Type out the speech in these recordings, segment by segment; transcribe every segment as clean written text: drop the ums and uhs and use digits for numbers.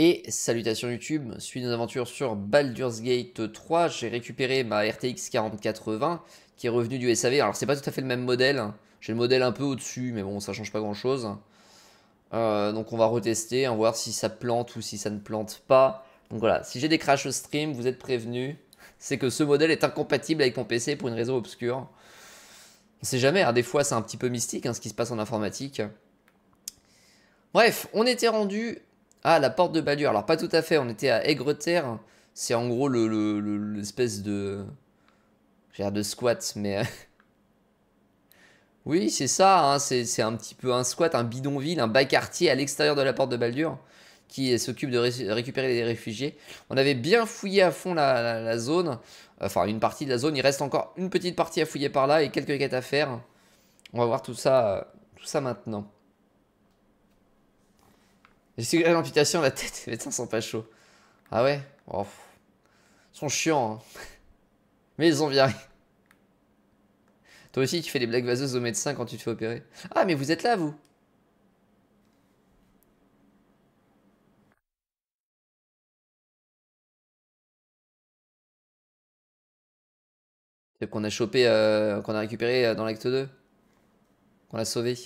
Et salutations YouTube, suite nos aventures sur Baldur's Gate 3, j'ai récupéré ma RTX 4080 qui est revenue du SAV. Alors c'est pas tout à fait le même modèle, j'ai le modèle un peu au-dessus, mais bon ça change pas grand-chose. Donc on va retester, on va voir si ça plante ou si ça ne plante pas. Donc voilà, si j'ai des crashs au stream, vous êtes prévenus. C'est que ce modèle est incompatible avec mon PC pour une raison obscure. On sait jamais, hein, des fois c'est un petit peu mystique ce qui se passe en informatique. Bref, on était rendu à la porte de Baldur. Alors pas tout à fait, on était à Aigre-Terre. C'est en gros l'espèce de... J'ai l'air de squat, mais... oui, c'est ça, hein, c'est un petit peu un squat, un bidonville, un bas quartier à l'extérieur de la porte de Baldur qui s'occupe de récupérer les réfugiés. On avait bien fouillé à fond la zone, enfin une partie de la zone. Il reste encore une petite partie à fouiller par là et quelques quêtes à faire. On va voir tout ça maintenant. J'ai suggéré l'amputation à la tête, les médecins sont pas chauds. Ah ouais, oh. Ils sont chiants, hein. Mais ils ont viré. Toi aussi, tu fais des blagues vaseuses aux médecins quand tu te fais opérer. Ah, mais vous êtes là, vous? C'est qu'on a chopé, qu'on a récupéré dans l'acte 2. Qu'on a sauvé.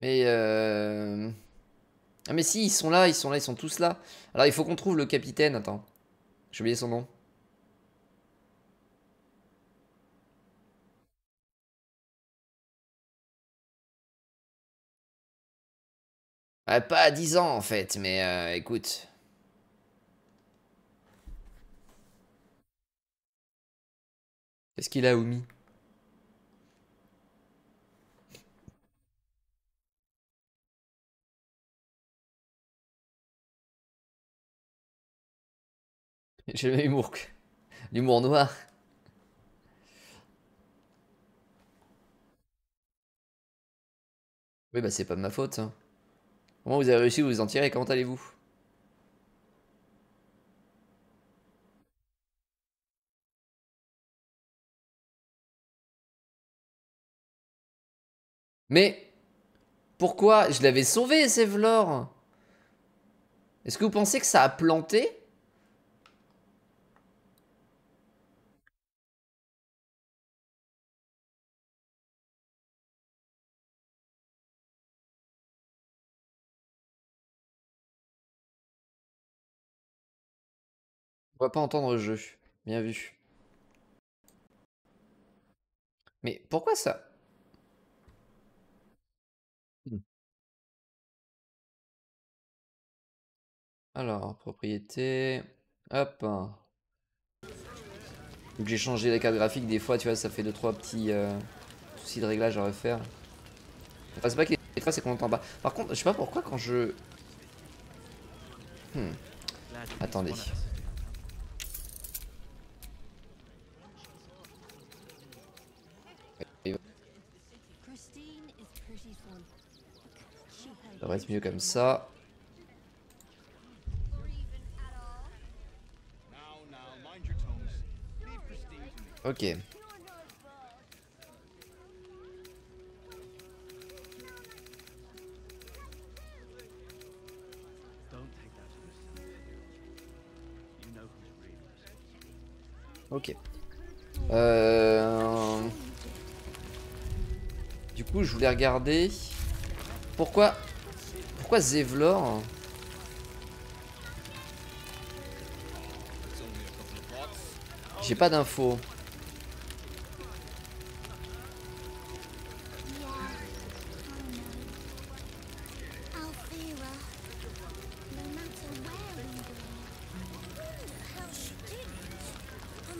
Mais ah mais si, ils sont là, ils sont tous là. Alors il faut qu'on trouve le capitaine, attends. J'ai oublié son nom. Pas à 10 ans en fait, mais écoute. Qu'est-ce qu'il a, Oumi? J'ai le même humour que... L'humour noir. Oui, bah c'est pas de ma faute, hein. Comment vous avez réussi à vous en tirer? Comment allez-vous? Mais pourquoi? Je l'avais sauvé, Zevlor. Est-ce que vous pensez que ça a planté? On va pas entendre le jeu. Bien vu. Mais pourquoi ça? Hmm. Alors, propriété. Hop. Donc j'ai changé la carte graphique, des fois, tu vois, ça fait 2-3 petits soucis de réglage à refaire. Enfin, c'est pas que les fois, c'est qu'on entend pas. Par contre, je sais pas pourquoi quand je... Attendez. Ça devrait être mieux comme ça. Ok. Ok. Du coup, je voulais regarder... Pourquoi Zevlor... J'ai pas d'infos.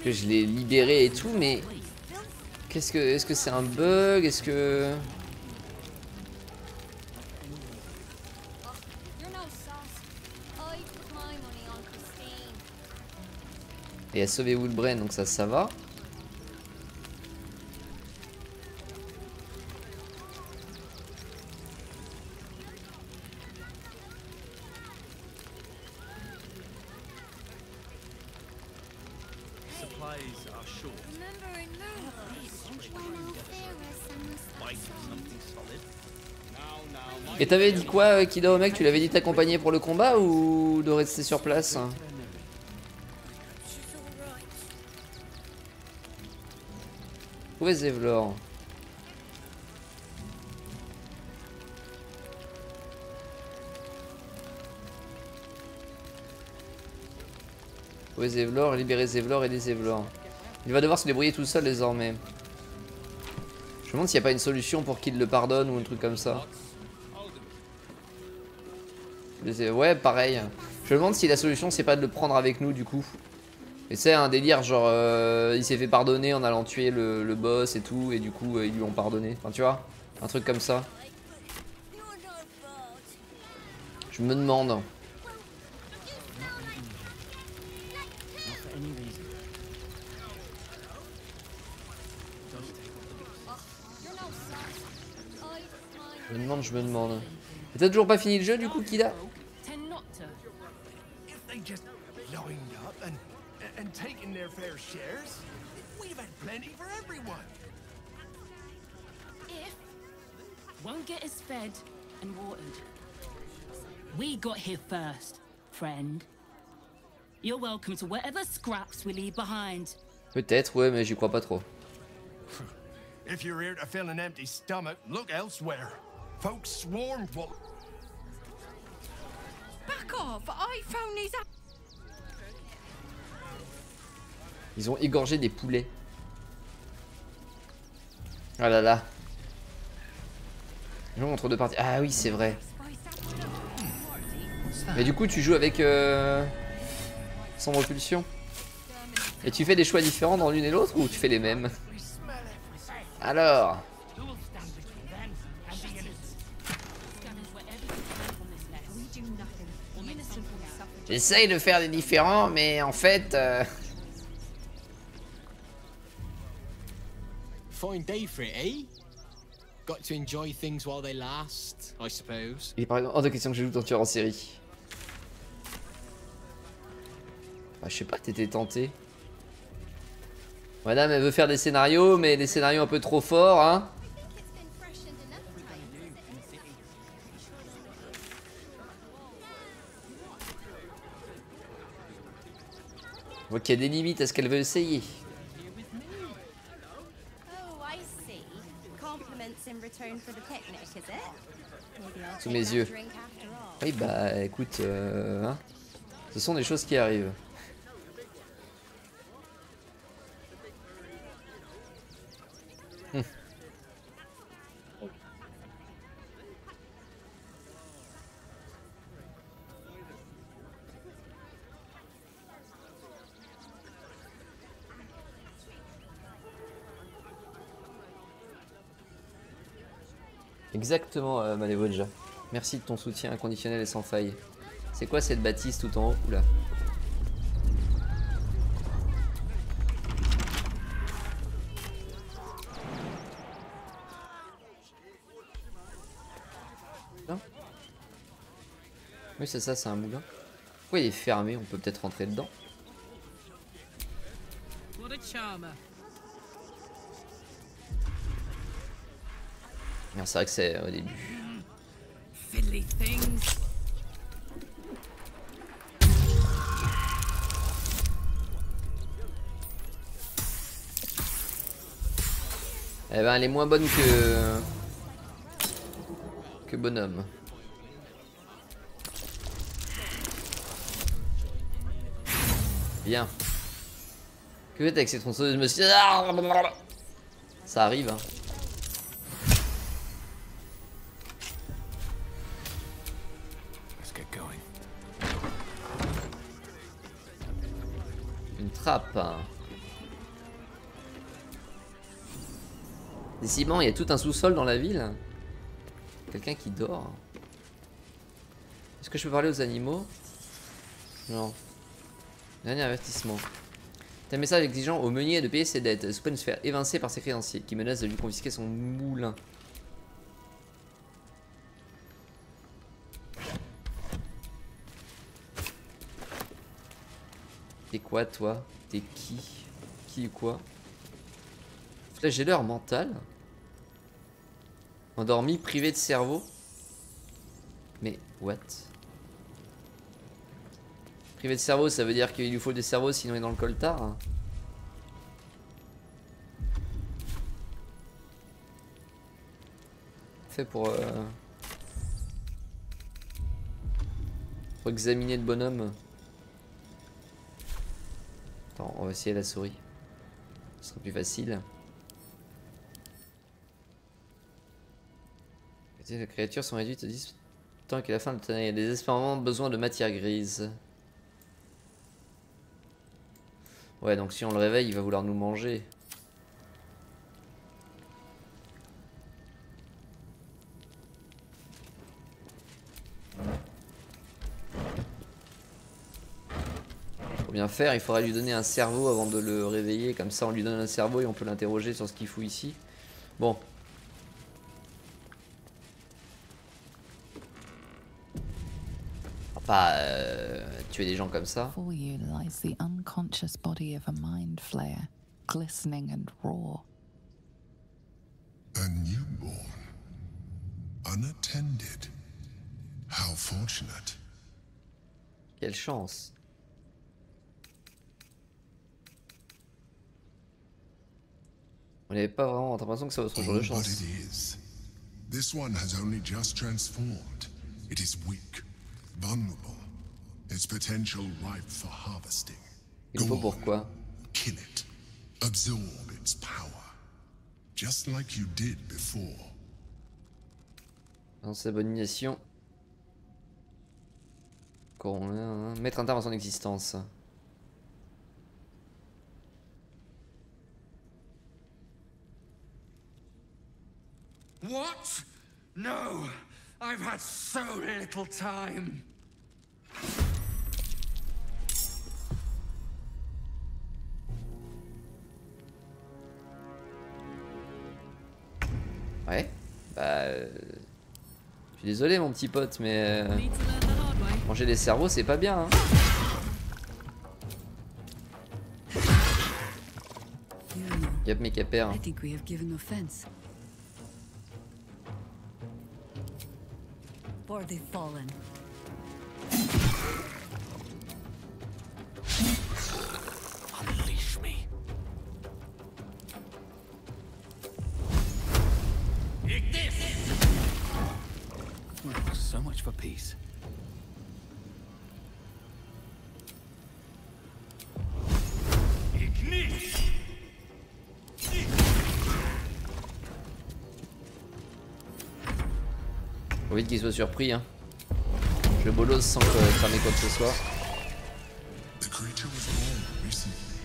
Que je l'ai libéré et tout, mais... Est-ce que c'est un bug? Est-ce que... Et elle a sauvé Woodbrain, donc ça va. Et t'avais dit quoi, Kida au mec? Tu l'avais dit t'accompagner pour le combat ou de rester sur place? Où est Zevlor? Où est Zevlor? Libérer Zevlor et les Zevlor. Il va devoir se débrouiller tout seul désormais. Je me demande s'il n'y a pas une solution pour qu'il le pardonne ou un truc comme ça. Ouais, pareil. Je me demande si la solution c'est pas de le prendre avec nous du coup. Et c'est un délire genre il s'est fait pardonner en allant tuer le boss et tout et du coup ils lui ont pardonné. Enfin tu vois, un truc comme ça. Je me demande. Je me demande. Et t'as toujours pas fini le jeu du coup, Kida? Won't get us fed and watered. We got here first, friend. You're welcome to whatever scraps we leave behind. Peut-être, ouais, mais j'y crois pas trop. If you're here to fill an empty stomach, look elsewhere. Folks swarmed for. Back off! I found these. Ils ont égorgé des poulets. Ah là là. Je montre deux parties. Ah oui, c'est vrai. Mais du coup, tu joues avec sans repulsion. Et tu fais des choix différents dans l'une et l'autre ou tu fais les mêmes? Alors. J'essaye de faire des différents, mais en fait. Fine day for it, eh? Got to enjoy things while they last, I suppose. Il est par exemple hors de question que je joue un tueur en série. Ah, je sais pas, t'étais tenté. Madame, elle veut faire des scénarios, mais des scénarios un peu trop forts, hein. Je vois qu'il y a des limites à ce qu'elle veut essayer. Sous mes yeux. Oui, bah écoute, hein, ce sont des choses qui arrivent. Exactement, Malévodja. Merci de ton soutien inconditionnel et sans faille. C'est quoi cette bâtisse tout en haut? Oula. Non? Oui, c'est ça, c'est un moulin. Pourquoi il est fermé? On peut peut-être rentrer dedans. Non, c'est vrai que c'est au début. Eh ben, elle est moins bonne que bonhomme. Bien. Que faites avec ces tronçonneuses, monsieur? Ça arrive, hein. Une trappe. Décidément, il y a tout un sous-sol dans la ville. Quelqu'un qui dort. Est-ce que je peux parler aux animaux? Non. Dernier avertissement. C'est un message exigeant au meunier de payer ses dettes. Sous peine de se faire évincer par ses créanciers qui menacent de lui confisquer son moulin. T'es quoi toi? T'es qui? qui ou quoi? Flagelleur mental? Endormi, privé de cerveau? Mais, what? Privé de cerveau, ça veut dire qu'il lui faut des cerveaux, sinon il est dans le coltard. Fait pour examiner le bonhomme. Attends, on va essayer la souris. Ce sera plus facile. Les créatures sont réduites à 10 tant qu'à la fin de l'année. Il y a désespérément besoin de matière grise. Ouais, donc si on le réveille, il va vouloir nous manger. Pour bien faire, il faudra lui donner un cerveau avant de le réveiller. Comme ça, on lui donne un cerveau et on peut l'interroger sur ce qu'il fout ici. Bon. Pas tuer des gens comme ça. For you lies the unconscious body of a mind flayer, glistening and raw. A newborn. Unattended. How fortunate. Quelle chance. On n'avait pas vraiment l'impression que ça va être un jour de chance. This one has only just transformed. It is weak. Vulnerable. Its potential ripe for harvesting. Il faut pourquoi? Kill it. Absorb its power. Just like you did before. Dans sa abomination. Mettre un terme à son existence. What? No! I've had so little time. Ouais. Bah. Je suis désolé, mon petit pote, mais. Manger des cerveaux, c'est pas bien, hein. Yep, mes capères. I think we have given offense. For the fallen. Unleash me. Well, so much for peace. Faut vite qu'il soit surpris, hein. Je le bolosse sans fermer quoi que ce soit. The creature was born recently.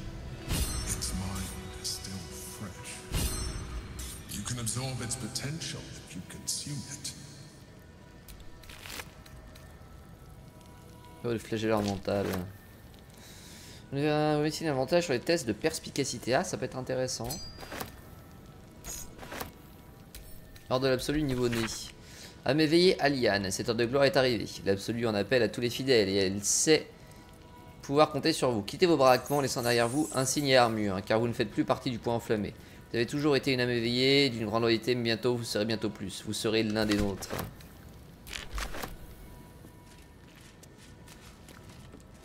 Its mind is still fresh. You can absorb its potential if you consume it. Oh, le flagelleur mental. On a ici un avantage sur les tests de perspicacité. Ah, ça peut être intéressant. Hors de l'absolu, niveau né. À m'éveiller, Aliane, cette heure de gloire est arrivée. L'absolu en appelle à tous les fidèles et elle sait pouvoir compter sur vous. Quittez vos baraquements, laissant derrière vous un signe et armure, car vous ne faites plus partie du point enflammé. Vous avez toujours été une âme éveillée, d'une grande loyauté, mais bientôt vous serez bientôt plus. Vous serez l'un des nôtres.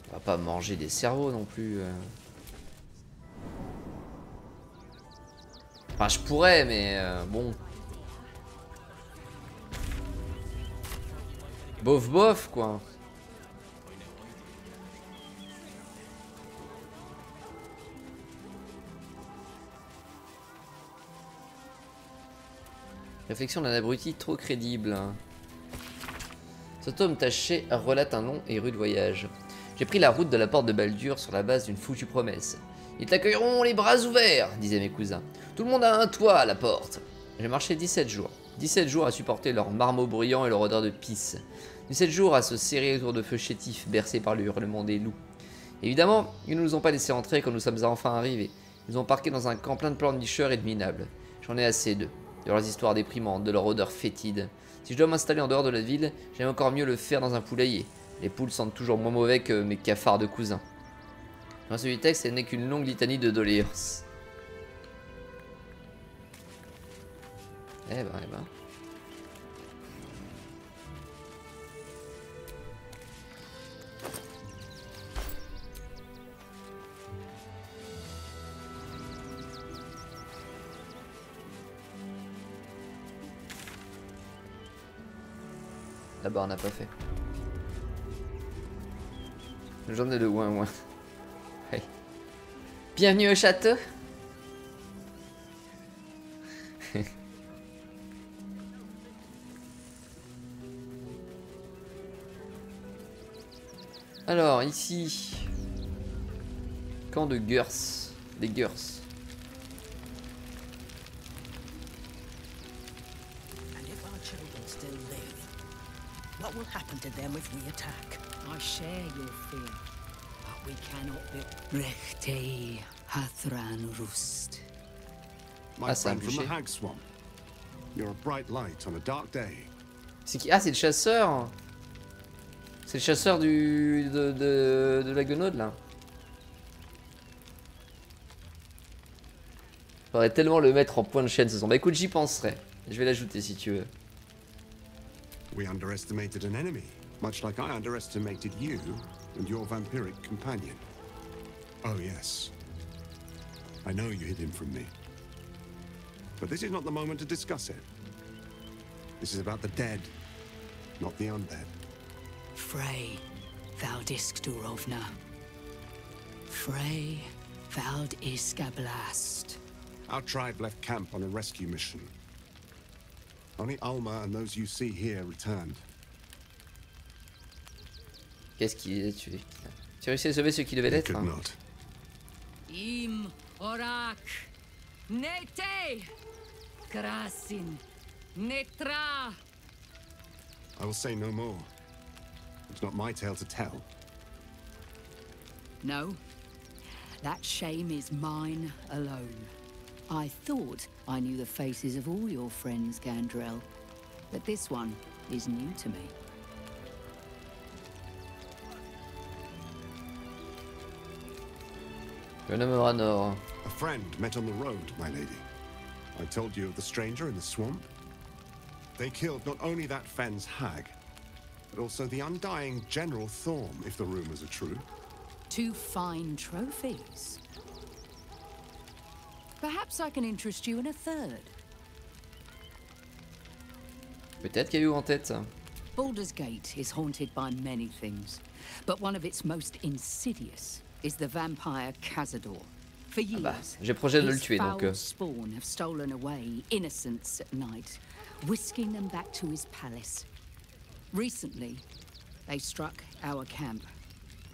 On va pas manger des cerveaux non plus. Enfin, je pourrais, mais bon. Bof bof quoi. Réflexion d'un abruti trop crédible. Ce tome taché relate un long et rude voyage. J'ai pris la route de la porte de Baldur sur la base d'une foutue promesse. Ils t'accueilleront les bras ouverts, disaient mes cousins. Tout le monde a un toit à la porte. J'ai marché 17 jours. 17 jours à supporter leur marmot bruyant et leur odeur de pisse. 17 jours à se serrer autour de feux chétifs bercés par le hurlement des loups. Évidemment, ils ne nous ont pas laissé entrer quand nous sommes enfin arrivés. Ils nous ont parqués dans un camp plein de pleurnicheurs et de minables. J'en ai assez d'eux, de leurs histoires déprimantes, de leur odeur fétide. Si je dois m'installer en dehors de la ville, j'aime encore mieux le faire dans un poulailler. Les poules sentent toujours moins mauvais que mes cafards de cousins. Dans ce texte, ce n'est qu'une longue litanie de doléances. Eh ben, eh ben. Là-bas, on n'a pas fait. J'en ai de ouin ouin. Ouais. Bienvenue au château. Alors, ici. Camp de Gurs. Des Gurs. And if our children still live, what will happen to them if we attack? I share your fear, but we cannot be. Rechte Hathran Rust. My c'est un friend from the bûcher. Hag Swamp. You're a bright light on a dark day. C'est qui? Ah, c'est le chasseur. C'est le chasseur de la guenaude là. Faudrait tellement le mettre en point de chaîne ce son. Bah écoute, j'y penserai. Je vais l'ajouter si tu veux. We underestimated an enemy, much like I underestimated you and your vampiric companion. Oh yes. I know you hid him from me. But this is not the moment to discuss it. This is about the dead, not the undead. Frey Valdisk Durovna. Frey Valdiskablast. Our tribe left camp on a rescue mission. Only Alma and those you see here returned. Qu'est-ce qu'il a tué? Tu as réussi à sauver ceux qui devaient They l'être could hein. not. Im Orak. Nete. Krasin. Netra. I will say no more. It's not my tale to tell. No. That shame is mine alone. I thought I knew the faces of all your friends, Gandrel. But this one is new to me. Le nom Ranor. A friend met on the road, my lady. I told you of the stranger in the swamp. They killed not only that fen's hag, but also the undying General Thorm, if the rumors are true. 2 fine trophies. Perhaps I can interest you in a third. Peut-être qu'elle a eu en tête. Baldur's Gate is haunted by many things, but one of its most insidious is the vampire Cazador. For years, bah, j'ai projet de le his tuer, donc, foul spawn have stolen away innocents at night, whisking them back to his palace. Recently, they struck our camp.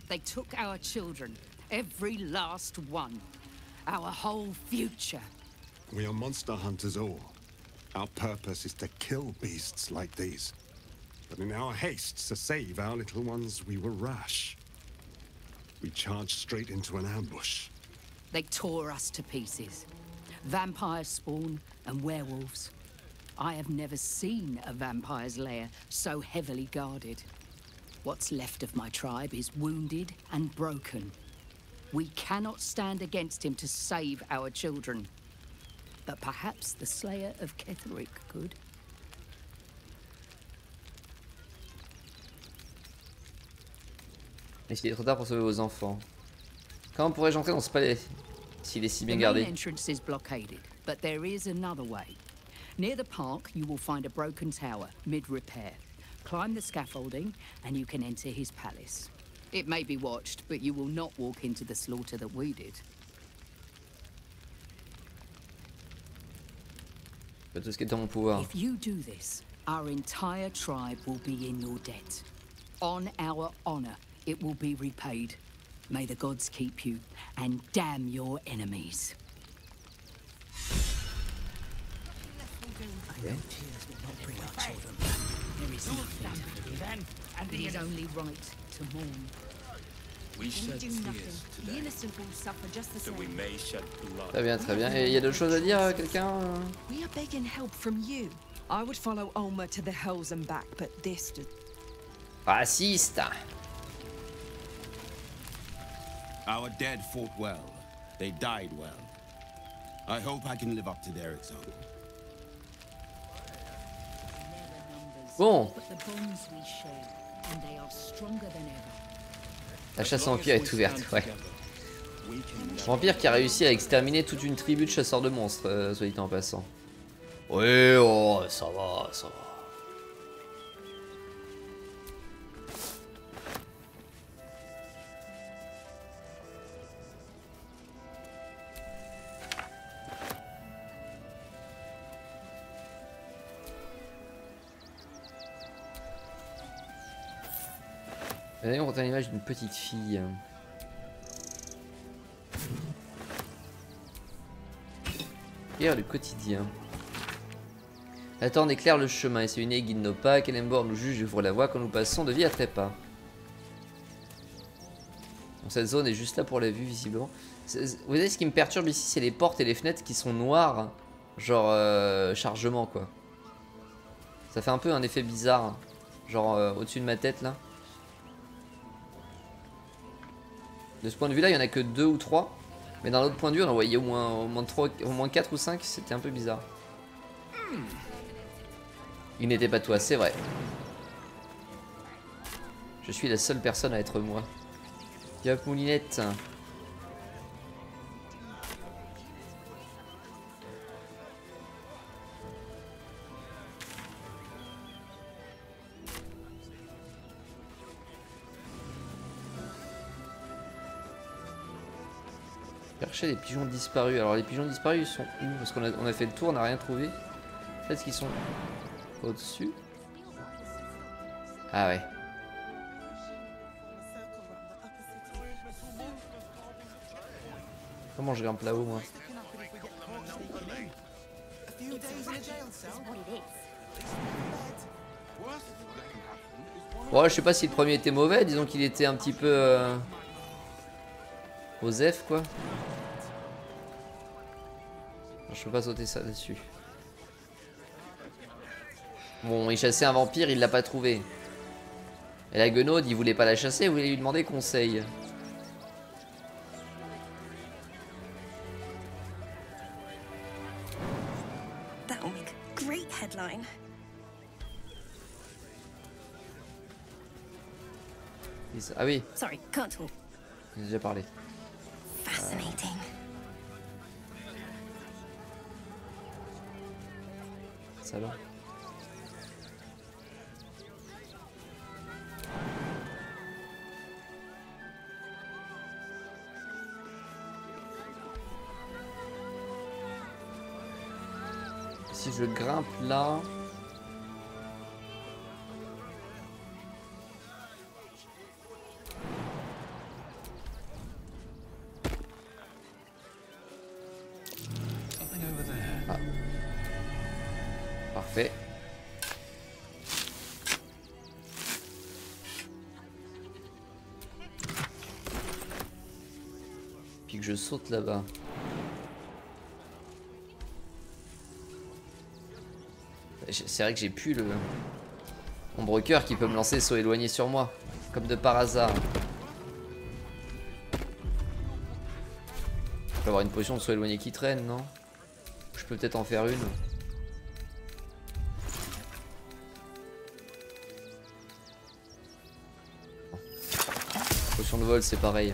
They took our children, every last one, our whole future. We are monster hunters all. Our purpose is to kill beasts like these. But in our haste to save our little ones, we were rash. We charged straight into an ambush. They tore us to pieces. Vampire spawn and werewolves. I have never seen a vampire's lair so heavily guarded. What's left of my tribe is wounded and broken. We cannot stand against him to save our children. But perhaps the Slayer of Ketheric could. Mais s'il est trop tard pour sauver vos enfants. Comment pourrais-je entrer dans ce palais s'il est si bien The main gardé? entrance is blockaded, but there is another way. Near the park, you will find a broken tower, mid-repair. Climb the scaffolding, and you can enter his palace. It may be watched, but you will not walk into the slaughter that we did. Fais tout ce qui est en mon pouvoir. If you do this, our entire tribe will be in your debt. On our honor, it will be repaid. May the gods keep you, and damn your enemies. I know tears will not bring our children back. There is nothing to do. And it is only right to mourn. We shed tears The today, innocent will suffer just the so same. we may shed blood. Très bien, très bien. Et il y a d'autres choses à dire, quelqu'un? We are begging help from you. I would follow Ulma to the hills and back, but this does... Raciste. Our dead fought well. They died well. I hope I can live up to their example. Bon. But the bonds we share, and they are stronger than ever. La chasse à vampire est ouverte, ouais. Vampire qui a réussi à exterminer toute une tribu de chasseurs de monstres, soit dit en passant. Ouais, oh, ça va, ça va. D'ailleurs, on retient l'image d'une petite fille. Pierre du quotidien. La torne éclaire le chemin et c'est une guide nos pas. Kellenborg nous juge et ouvre la voie quand nous passons de vie à trépas. Donc, cette zone est juste là pour la vue, visiblement. Vous voyez, ce qui me perturbe ici, c'est les portes et les fenêtres qui sont noires. Genre chargement, quoi. Ça fait un peu un effet bizarre. Genre au-dessus de ma tête, là. De ce point de vue là, il n'y en a que 2 ou 3. Mais d'un autre point de vue, on en voyait au moins 4 ou 5. C'était un peu bizarre. Il n'était pas toi, c'est vrai. Je suis la seule personne à être moi. Yop, moulinette. Chercher les pigeons disparus. Alors les pigeons disparus ils sont où? Parce qu'on a fait le tour, on n'a rien trouvé. Peut-être qu'ils sont au-dessus. Ah ouais. Comment je grimpe là-haut moi? Bon, je sais pas si le premier était mauvais, disons qu'il était un petit peu Osef quoi. Je peux pas sauter ça dessus. Bon, il chassait un vampire, il l'a pas trouvé. Et la guenaude, il voulait pas la chasser, il voulait lui demander conseil. That'll make a great headline. Ah oui. Sorry, can't talk. J'ai déjà parlé. Fascinating. Ça va. Si je grimpe là. Ah. Parfait. Puis que je saute là-bas. C'est vrai que j'ai plus le ombre-cœur qui peut me lancer saut éloigné sur moi. Comme de par hasard. Je peux avoir une potion de saut éloigné qui traîne, non? Je peux peut-être en faire une. Potion de vol, c'est pareil.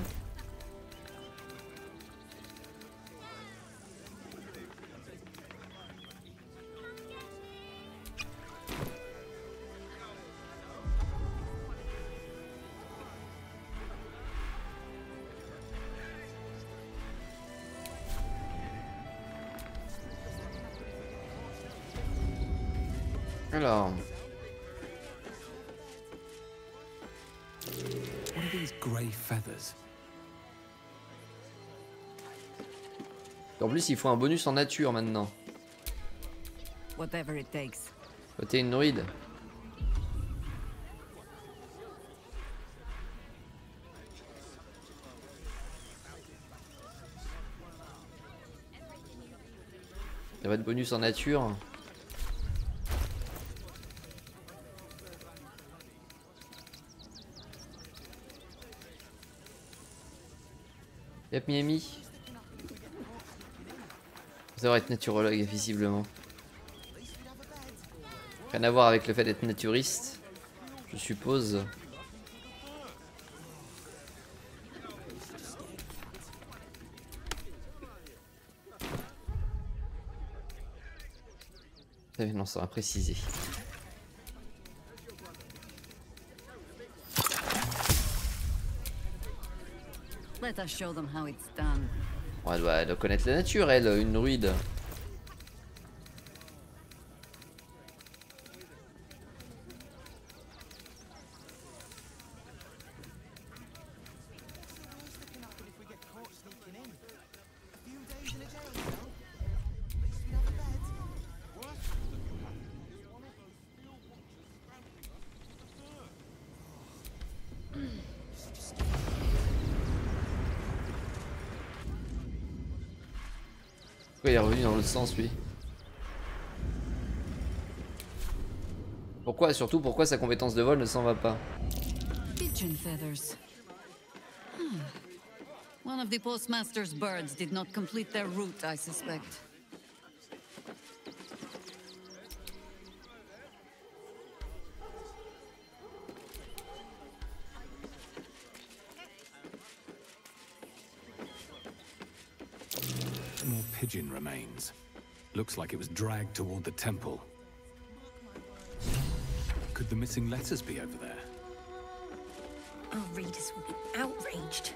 Alors. What are these grey feathers? En plus, il faut un bonus en nature maintenant. Whatever it takes. Côté une druide. Il y a pas de bonus en nature. Yep, Miami. Vous devez être naturologue, visiblement. Rien à voir avec le fait d'être naturiste, je suppose. Non, ça va préciser. Let us show them how it's done. Bon, elle doit connaître la nature, elle, une druide. Pourquoi il est revenu dans l'autre sens, lui? Pourquoi, surtout, pourquoi sa compétence de vol ne s'en va pas? Pigeon feathers. One of the postmaster's birds did not complete their route, I suspect. More pigeon remains. Looks like it was dragged toward the temple. Could the missing letters be over there? Our readers will be outraged.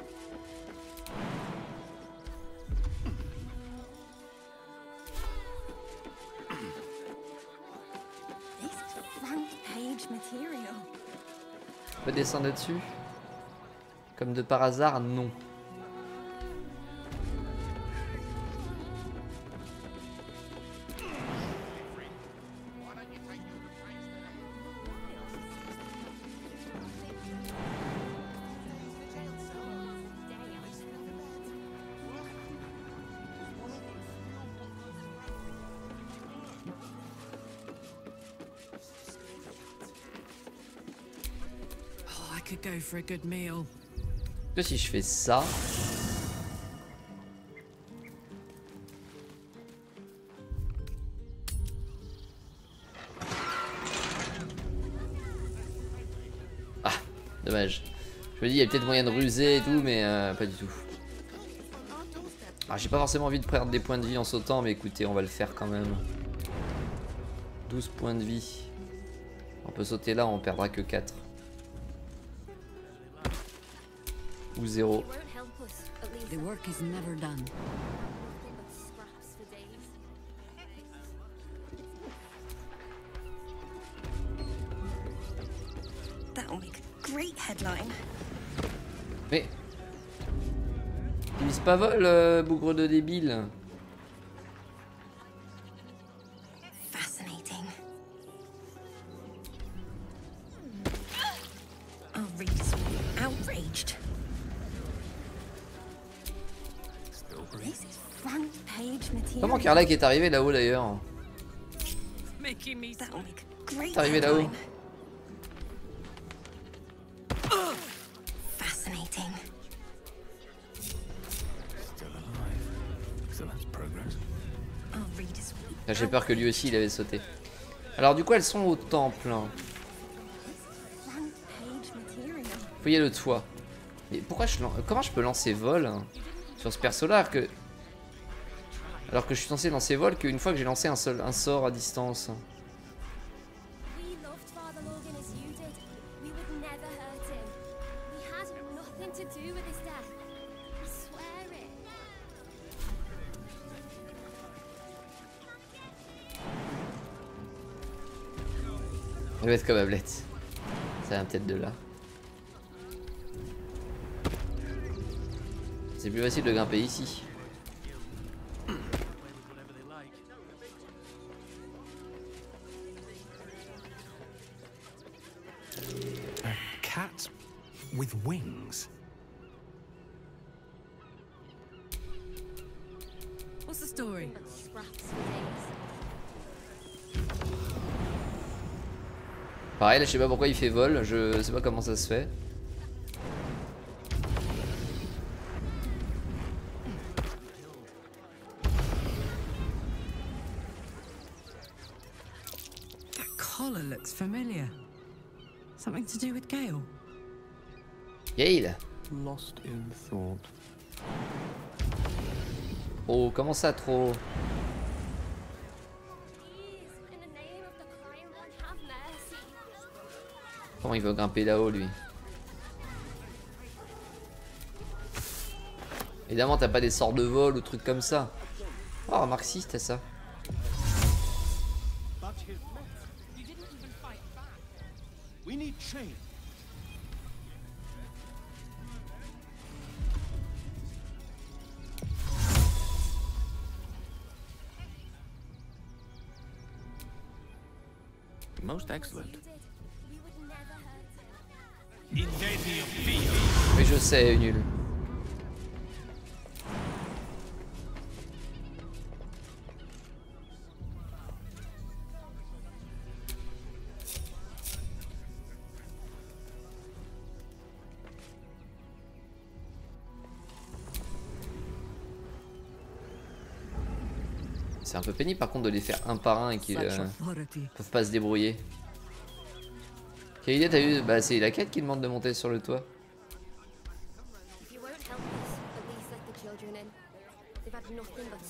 This is front page material. On peut descendre là-dessus? Comme de par hasard, non. Go for a good meal. Que si je fais ça? Ah, dommage. Je me dis, il y a peut-être moyen de ruser et tout, mais pas du tout. Ah, j'ai pas forcément envie de perdre des points de vie en sautant, mais écoutez, on va le faire quand même. 12 points de vie. On peut sauter là, on perdra que 4. Ou 0. The work is never done. That'll make a great headline. Mais utilise pas vol, bougre de débile. Fascinating. Our readers will be outraged. This is front page material. Comment Carla qui est arrivée là-haut d'ailleurs? That'll make a great T'es arrivé là-haut. headline. Fascinating. Our readers will be J'ai peur que lui aussi il avait sauté. Alors du coup elles sont au temple. front page material. Fouillez le toit. Mais pourquoi comment je peux lancer vol sur ce perso là alors que je suis censé lancer vol qu'une fois que j'ai lancé un sort à distance. We loved Father Logan as you did. We would never hurt him. We had nothing to do with his death. I swear it. Elle va être comme Ablette. Ça vient peut-être de là. C'est plus facile de grimper ici. A cat with wings. What's the story? Pareil, là, je sais pas pourquoi il fait vol, je sais pas comment ça se fait. collar looks familiar. Something to do with Gale? Gale. Lost in thought. Oh, comment ça trop? Comment il veut grimper là-haut lui? Évidemment t'as pas des sorts de vol ou trucs comme ça. Oh marxiste ça. Most excellent. Mais je sais, nul. C'est un peu pénible par contre de les faire un par un et qu'ils peuvent pas se débrouiller. Quelle idée t'as eu? Bah c'est la quête qui demande de monter sur le toit.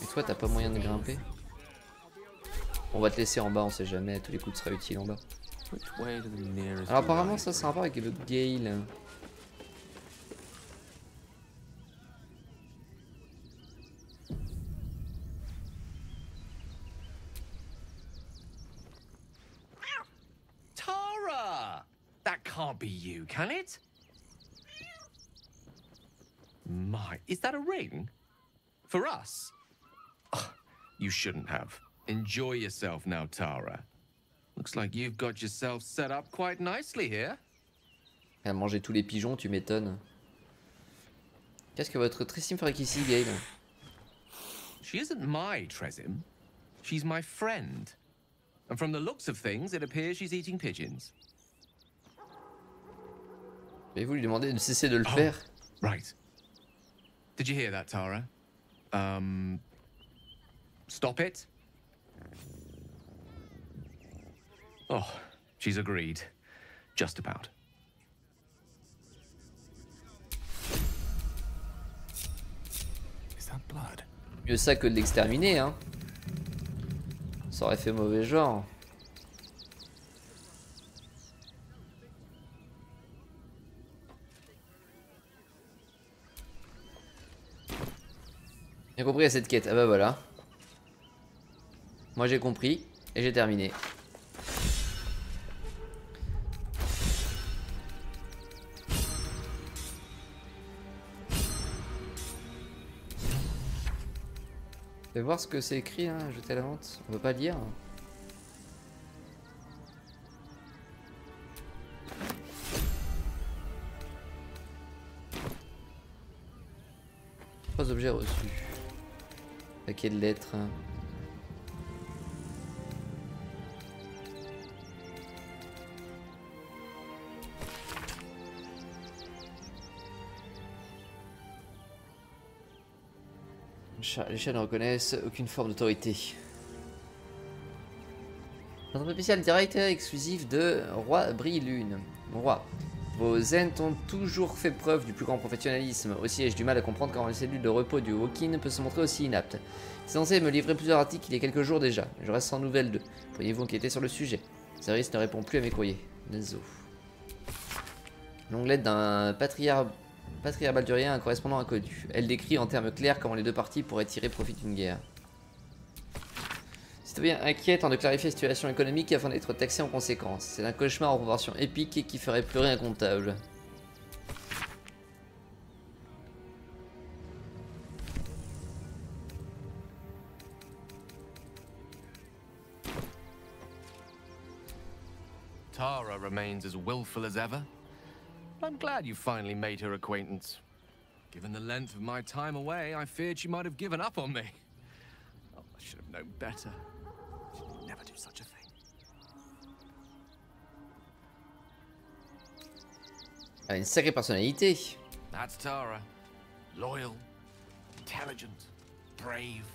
Et toi t'as pas moyen de grimper? On va te laisser en bas, on sait jamais, à tous les coups tu seras utile en bas. Alors apparemment ça c'est un rapport avec le Gale. That can't be you, can it? My, is that a ring? For us? Ugh, you shouldn't have. Enjoy yourself now, Tara. Looks like you've got yourself set up quite nicely here. Elle a mangé tous les pigeons, tu m'étonnes. Qu'est-ce que votre Trissim ferait ici, Gale? She isn't my Tresim. She's my friend. And from the looks of things, it appears she's eating pigeons. Et vous lui demandez de cesser de le faire? Right. Did you hear that, Tara? Stop it? Oh, she's agreed. Just about. Is that blood? Mieux ça que de l'exterminer, hein. Ça aurait fait mauvais genre. J'ai compris à cette quête. Ah bah voilà. Moi j'ai compris et j'ai terminé. Fais voir ce que c'est écrit, hein, jeter à la vente. On peut pas lire. 3 objets reçus. Paquet de lettres. Les chats ne reconnaissent aucune forme d'autorité. Notre spécial direct exclusif de Roi Brille-Lune. Roi, vos ents ont toujours fait preuve du plus grand professionnalisme. Aussi ai-je du mal à comprendre comment les cellules de repos du Wokin peuvent se montrer aussi inaptes. C'est censé me livrer plusieurs articles il y a quelques jours déjà. Je reste sans nouvelles d'eux. Pourriez-vous enquêter sur le sujet? Le service ne répond plus à mes courriers. Désolé. Longue lettre d'un patriarche baldurien, un correspondant inconnu. Elle décrit en termes clairs comment les deux parties pourraient tirer profit d'une guerre. Citoyen inquiète de clarifier la situation économique afin d'être taxé en conséquence. C'est un cauchemar en proportion épique qui ferait pleurer un comptable. Tara remains as willful as ever. I'm glad you finally made her acquaintance. Given the length of my time away, I feared she might have given up on me. Oh, I should have known better. She'd never do such a thing. Elle a une sacrée personnalité. That's Tara. Loyal, intelligent, brave,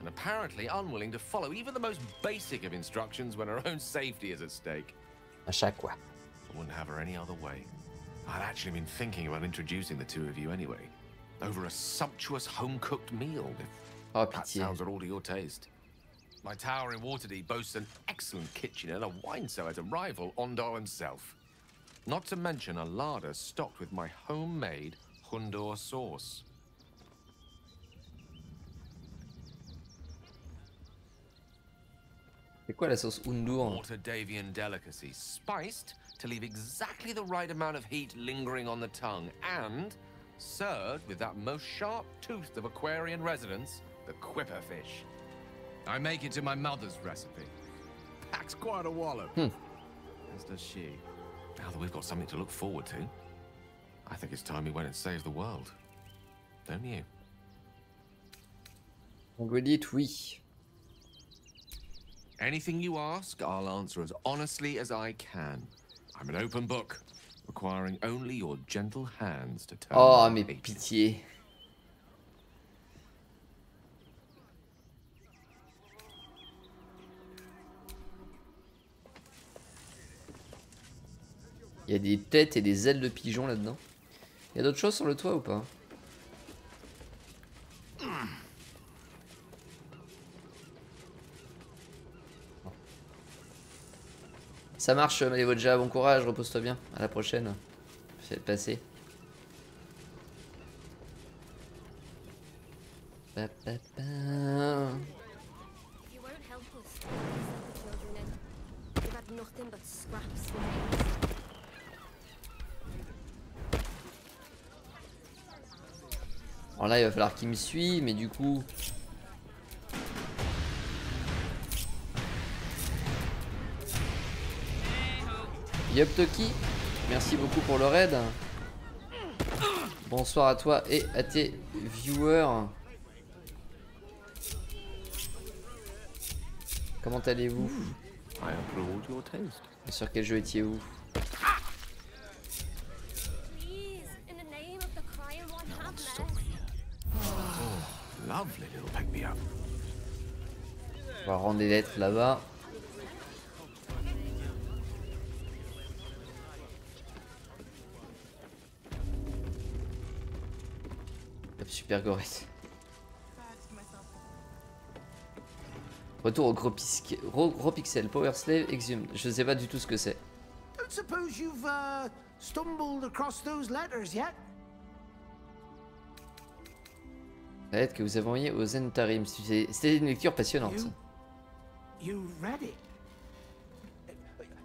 and apparently unwilling to follow even the most basic of instructions when her own safety is at stake. À chaque fois. I wouldn't have her any other way. I'd actually been thinking about introducing the two of you anyway. Over a sumptuous home-cooked meal, if that sounds at all to your taste. My tower in Waterdeep boasts an excellent kitchen and a wine cellar to rival Ondor himself. Not to mention a larder stocked with my homemade Hundor sauce. C'est quoi la sauce Undur? Waterdavian delicacy, spiced to leave exactly the right amount of heat lingering on the tongue, and served with that most sharp tooth of Aquarian residents, the quipper fish. I make it to my mother's recipe. Packs quite a wallop. As does she. Now that we've got something to look forward to, I think it's time we went and saved the world. Don't you? On vous dit oui. Anything you ask, I'll answer as honestly as I can. I'm an open book, requiring only your gentle hands to turn. Oh, mais pitié. Il y a des têtes et des ailes de pigeons là-dedans. Il y a d'autres choses sur le toit ou pas? Ça marche, Malévodja, bon courage, repose-toi bien. À la prochaine. Fais le passer. Alors là, il va falloir qu'il me suive, mais du coup... Yup Toki, merci beaucoup pour le raid. Bonsoir à toi et à tes viewers. Comment allez-vous? Et sur quel jeu étiez-vous? On va rendre les lettres là-bas. Super gorette. Retour au gros pixel, Power Slave Exhumed. Je sais pas du tout ce que c'est. Don't suppose you've stumbled across those letters yet? La lettre que vous avez envoyée aux Zentarim. C'était une lecture passionnante. You read it.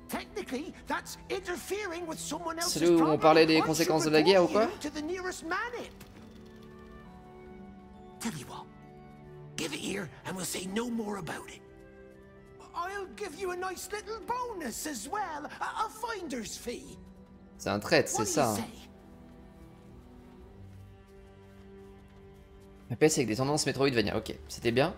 Technically, that's interfering with someone else's c'est là où on parlait des conséquences de la guerre ou quoi? Tell you what, give it here and we'll say no more about it. I'll give you a nice little bonus as well, a finder's fee. C'est un traite, c'est ça. Hein. Un PS avec des tendances Metroidvania, ok, c'était bien.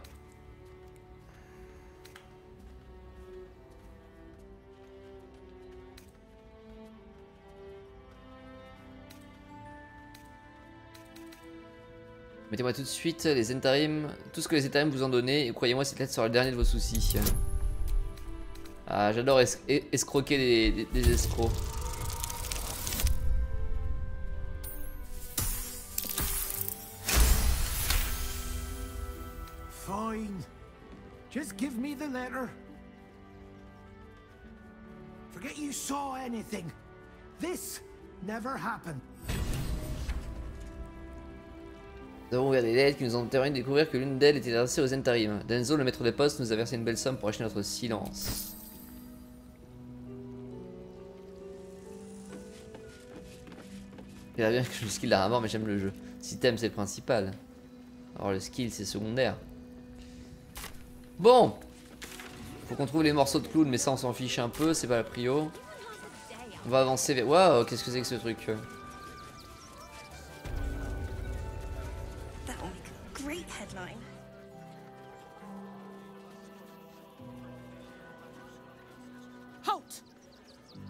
Mettez-moi tout de suite les Zentarim, tout ce que les Zentarim vous ont donné, et croyez-moi, cette lettre sera le dernier de vos soucis. Ah, j'adore escroquer des escrocs. Fine. Just give me the letter. Forget you saw anything. This never happened. Nous avons ouvert des lettres qui nous ont permis de découvrir que l'une d'elles était adressée aux Zentarim. Denzo, le maître des postes, nous a versé une belle somme pour acheter notre silence. Il a bien que le skill a un mort, mais j'aime le jeu. Si t'aimes, c'est le principal. Alors le skill, c'est secondaire. Bon, faut qu'on trouve les morceaux de clown, mais ça on s'en fiche un peu, c'est pas la prio. On va avancer vers... Waouh, qu'est-ce que c'est que ce truc? Halt!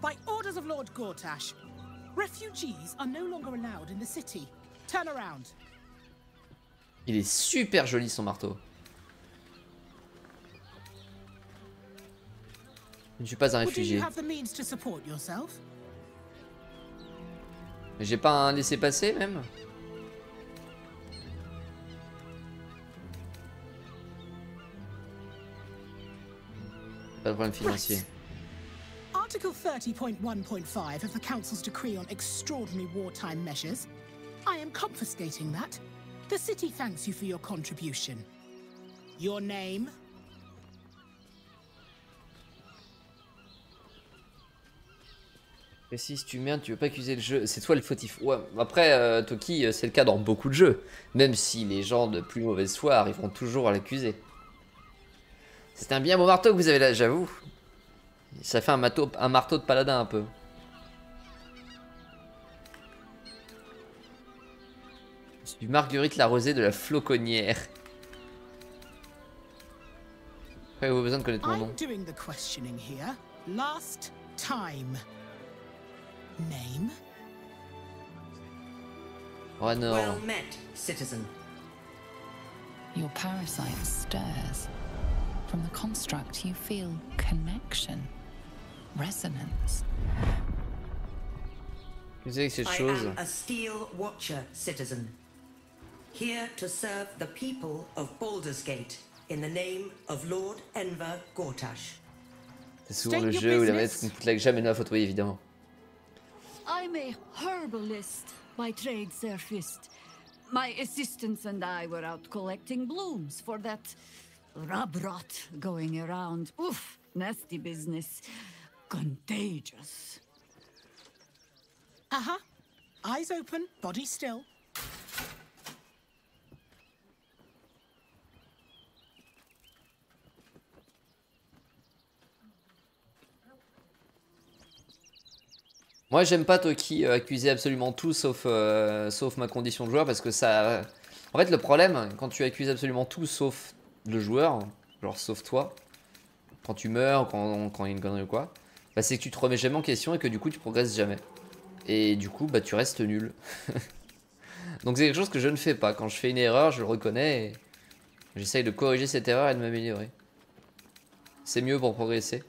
By orders of Lord Gortash, refugees are no longer allowed in the city. Turn around. Il est super joli son marteau. Je ne suis pas un Or do réfugié. you have the means to support yourself? J'ai pas un laissez-passer même? Pas de problème financier. Article 30.1.5 of the Council's decree on extraordinary wartime measures. I am confiscating that. The city thanks you for your contribution. Your name? Et si tu merdes, tu veux pas accuser le jeu, c'est toi le fautif. Ouais, après, Toki, c'est le cas dans beaucoup de jeux. Même si les gens de plus mauvaise foi arriveront toujours à l'accuser. C'est un bien beau marteau que vous avez là, j'avoue. Ça fait un marteau de paladin un peu. C'est du Marguerite la Rosée de la Floconnière. Après, vous avez besoin de connaître mon nom. I'm doing the questioning here. Last time. Name? Oh non. Well met, citizen. Your parasite stirs. From the construct, you feel connection, resonance. Qu'est-ce que c'est cette I chose? am a steel watcher, citizen. Here to serve the people of Baldur's Gate in the name of Lord Enver Gortash. C'est souvent le jeu où la manette ne jamais de ma photo, oui, évidemment. I'm a herbalist by trade, surfaced. My assistants and I were out collecting blooms for that rub rot going around. Oof, nasty business. Contagious. Uh-huh. Eyes open, body still. Moi j'aime pas Toki accuser absolument tout sauf ma condition de joueur parce que ça... En fait le problème quand tu accuses absolument tout sauf le joueur, genre sauf toi, quand tu meurs, quand il y a une connerie ou quoi, bah, c'est que tu te remets jamais en question et que du coup tu progresses jamais. Et du coup bah tu restes nul. Donc c'est quelque chose que je ne fais pas. Quand je fais une erreur je le reconnais et j'essaye de corriger cette erreur et de m'améliorer. C'est mieux pour progresser.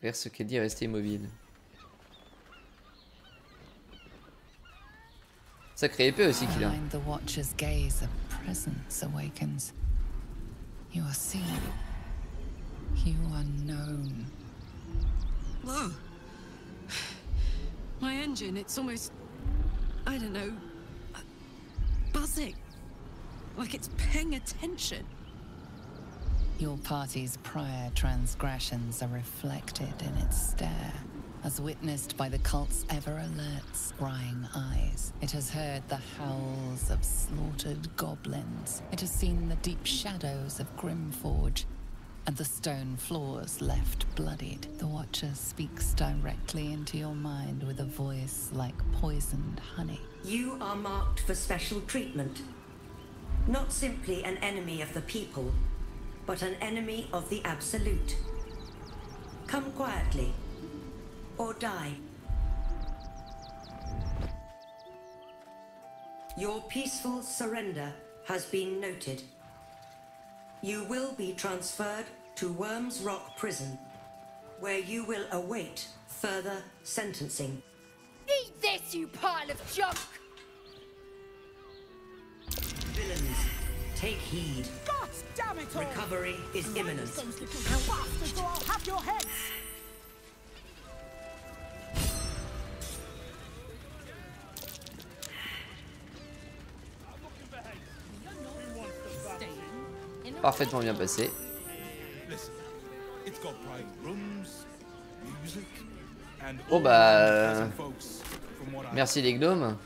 Faire ce qu'elle dit et rester immobile. Sacré épée aussi qu'il a. Behind the watcher's gaze, a presence awakens. You are seen. You are known. Whoa. My engine, it's almost, I don't know, buzzing. Like it's paying attention. Your party's prior transgressions are reflected in its stare, as witnessed by the cult's ever-alert, scrying eyes. It has heard the howls of slaughtered goblins. It has seen the deep shadows of Grimforge, and the stone floors left bloodied. The Watcher speaks directly into your mind with a voice like poisoned honey. You are marked for special treatment. Not simply an enemy of the people, but an enemy of the Absolute. Come quietly, or die. Your peaceful surrender has been noted. You will be transferred to Worms Rock Prison, where you will await further sentencing. Eat this, you pile of junk! Villains, take heed. God damn it all! Recovery is imminent. Those little bastards, or I'll have your heads! Parfaitement bien passé. Oh bah... Merci les gnomes.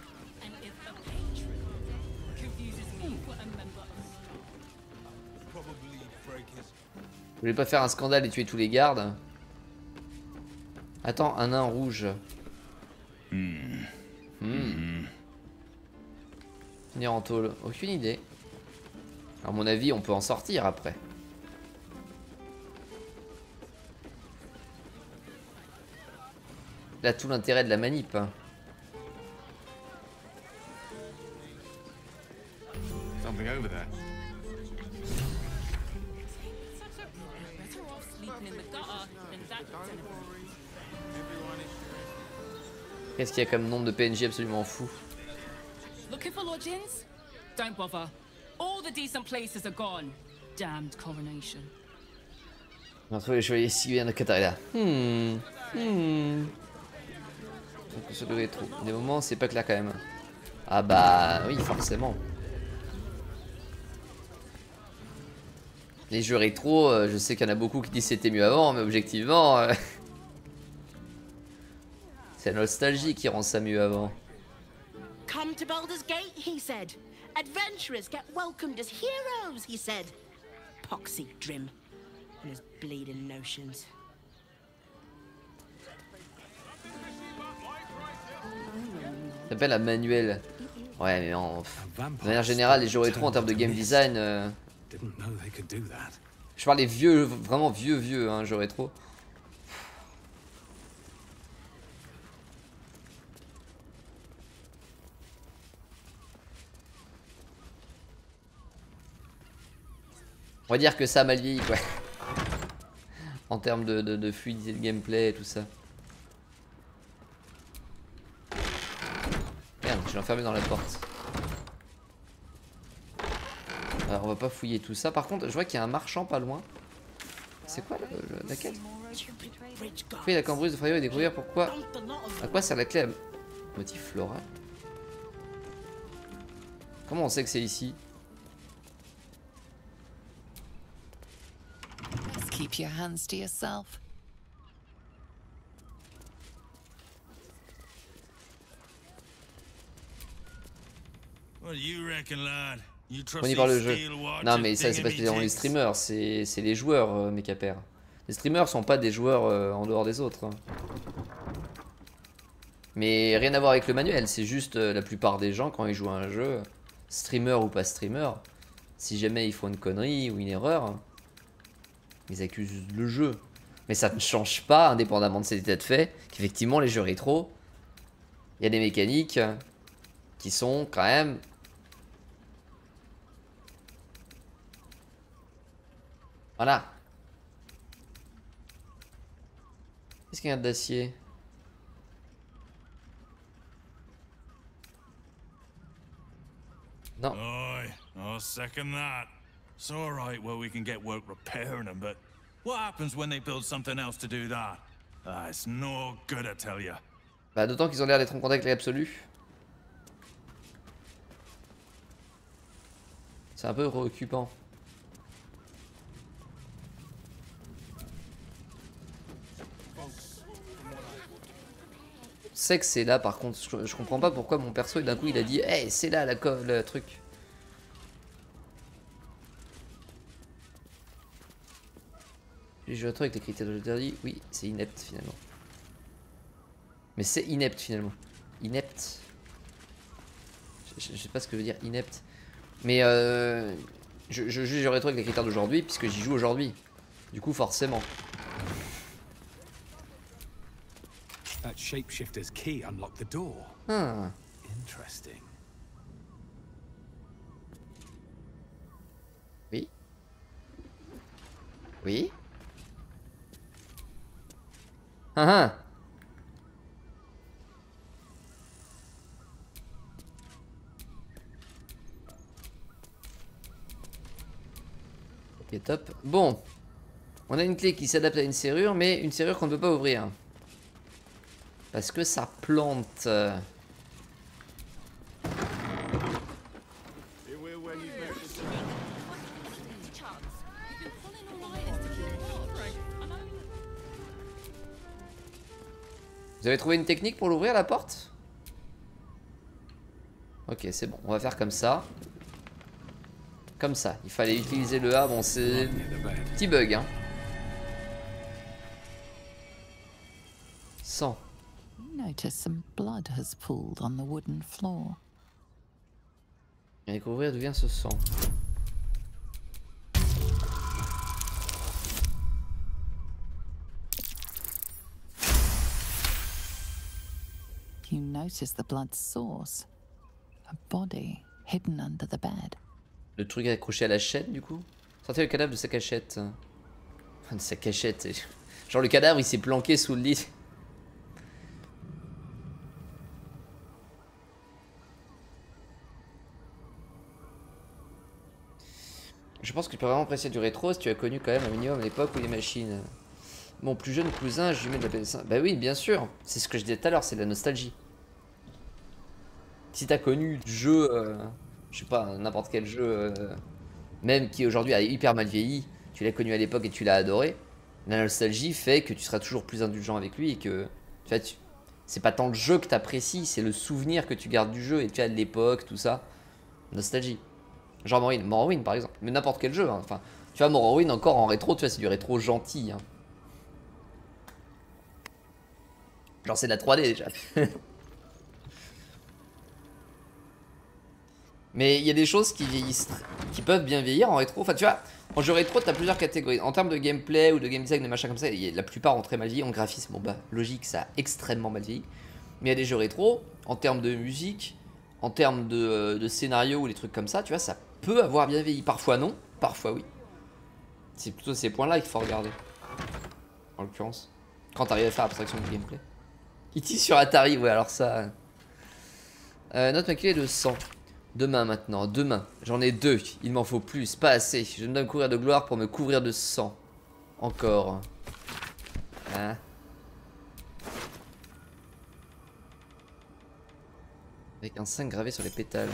Vous voulez pas faire un scandale et tuer tous les gardes? Attends, un nain rouge. Venir en tôle, aucune idée. À mon avis, on peut en sortir après. Là, tout l'intérêt de la manip. Hein. Something over there. yourself sleeping in the gutter, then that's deliberate. Qu'est-ce qu'il y a comme nombre de PNJ absolument fou? Looking for lodgings? Don't bother. All the decent places are gone. Damned coronation. On va trouver les chevaliers si bien de Katarina. Donc ça devait être trop. Des moments, c'est pas clair quand même. Ah bah oui, forcément. Les jeux rétro, je sais qu'il y en a beaucoup qui disent c'était mieux avant, mais objectivement, c'est la nostalgie qui rend ça mieux avant. Come to Baldur's Gate, he said. Adventurers get welcomed as heroes, he said. Poxy Drim and his bleeding notions. Ça s'appelle la manuel. Ouais, mais de manière générale, les jeux rétro en termes de game design. Je parle des vieux, vraiment vieux, hein, jeux rétro. On va dire que ça a mal vieilli, quoi. En termes de fluidité de gameplay et tout ça. Merde, je l'ai enfermé dans la porte. Alors, on va pas fouiller tout ça. Par contre, je vois qu'il y a un marchand pas loin. C'est quoi la quête? Fouiller la cambrise de Frayeur et découvrir pourquoi. À quoi sert la clé? Motif floral. Comment on sait que c'est ici? Keep your hands to yourself. What do you reckon, lad? You On y parle le jeu. Non mais ça c'est pas spécialement les streamers, c'est les joueurs, mes capères. Les streamers sont pas des joueurs en dehors des autres. Mais rien à voir avec le manuel, c'est juste la plupart des gens quand ils jouent à un jeu, streamer ou pas streamer, si jamais ils font une connerie ou une erreur, ils accusent le jeu. Mais ça ne change pas, indépendamment de cet état de fait, qu'effectivement les jeux rétro, il y a des mécaniques qui sont quand même... Voilà. Qu'est-ce qu'il y a d'acier? Non. I'll second that. It's all right where we can get work repairing them, but what happens when they build something else to do that? It's no good, I tell you. Bah d'autant qu'ils ont l'air d'être en contact avec l'absolu. C'est un peu préoccupant. C'est que c'est là par contre, je comprends pas pourquoi mon perso et d'un coup il a dit hey c'est là le truc. J'ai joué à toi avec les critères de l'interdit, oui c'est inepte finalement. Mais c'est inepte finalement. Inepte. Je sais pas ce que veut dire inepte. Mais je jugerai toi avec les critères d'aujourd'hui puisque j'y joue aujourd'hui. Du coup forcément. That shapeshifter's key unlocked the door. Interesting. Oui. Oui. Ok, top. Bon. On a une clé qui s'adapte à une serrure, mais une serrure qu'on ne peut pas ouvrir. Parce que ça plante. Vous avez trouvé une technique pour l'ouvrir la porte? Ok, c'est bon. On va faire comme ça. Comme ça. Il fallait utiliser le A. Bon, c'est petit bug, hein. 100. Notice some blood has pooled on the wooden floor. Et découvrir d'où vient ce sang. You notice the blood's source. A body hidden under the bed. Le truc accroché à la chaîne du coup. Sortez le cadavre de sa cachette. Sa cachette. Genre le cadavre il s'est planqué sous le lit. Je pense que tu peux vraiment apprécier du rétro si tu as connu quand même un minimum l'époque où les machines. Mon plus jeune cousin, je lui mets de la PS5. Bah oui, bien sûr. C'est ce que je disais tout à l'heure, c'est de la nostalgie. Si t'as connu du jeu, je sais pas, n'importe quel jeu, même qui aujourd'hui a hyper mal vieilli, tu l'as connu à l'époque et tu l'as adoré, la nostalgie fait que tu seras toujours plus indulgent avec lui et que, en fait, c'est pas tant le jeu que t'apprécies, c'est le souvenir que tu gardes du jeu et tu as de l'époque, tout ça. Nostalgie. Genre Morrowind par exemple, mais n'importe quel jeu, hein. Enfin, tu vois, Morrowind encore en rétro, tu vois, c'est du rétro gentil, hein. Genre c'est de la 3D déjà. Mais il y a des choses qui vieillissent, qui peuvent bien vieillir en rétro. Enfin tu vois, en jeu rétro t'as plusieurs catégories. En termes de gameplay ou de game design, de machin comme ça, la plupart ont très mal vieilli. En graphisme, bon bah logique, ça a extrêmement mal vieilli. Mais il y a des jeux rétro, en termes de musique, en termes de scénario ou des trucs comme ça, tu vois, ça peut avoir bien vieilli. Parfois non, parfois oui. C'est plutôt ces points là qu'il faut regarder. En l'occurrence, quand t'arrives à faire abstraction du gameplay. E.T. sur Atari, ouais, alors ça. Note maculée de 100. Demain maintenant, demain. J'en ai 2. Il m'en faut plus, pas assez. Je me donne couvrir de gloire pour me couvrir de sang. Encore. Hein? Avec un 5 gravé sur les pétales.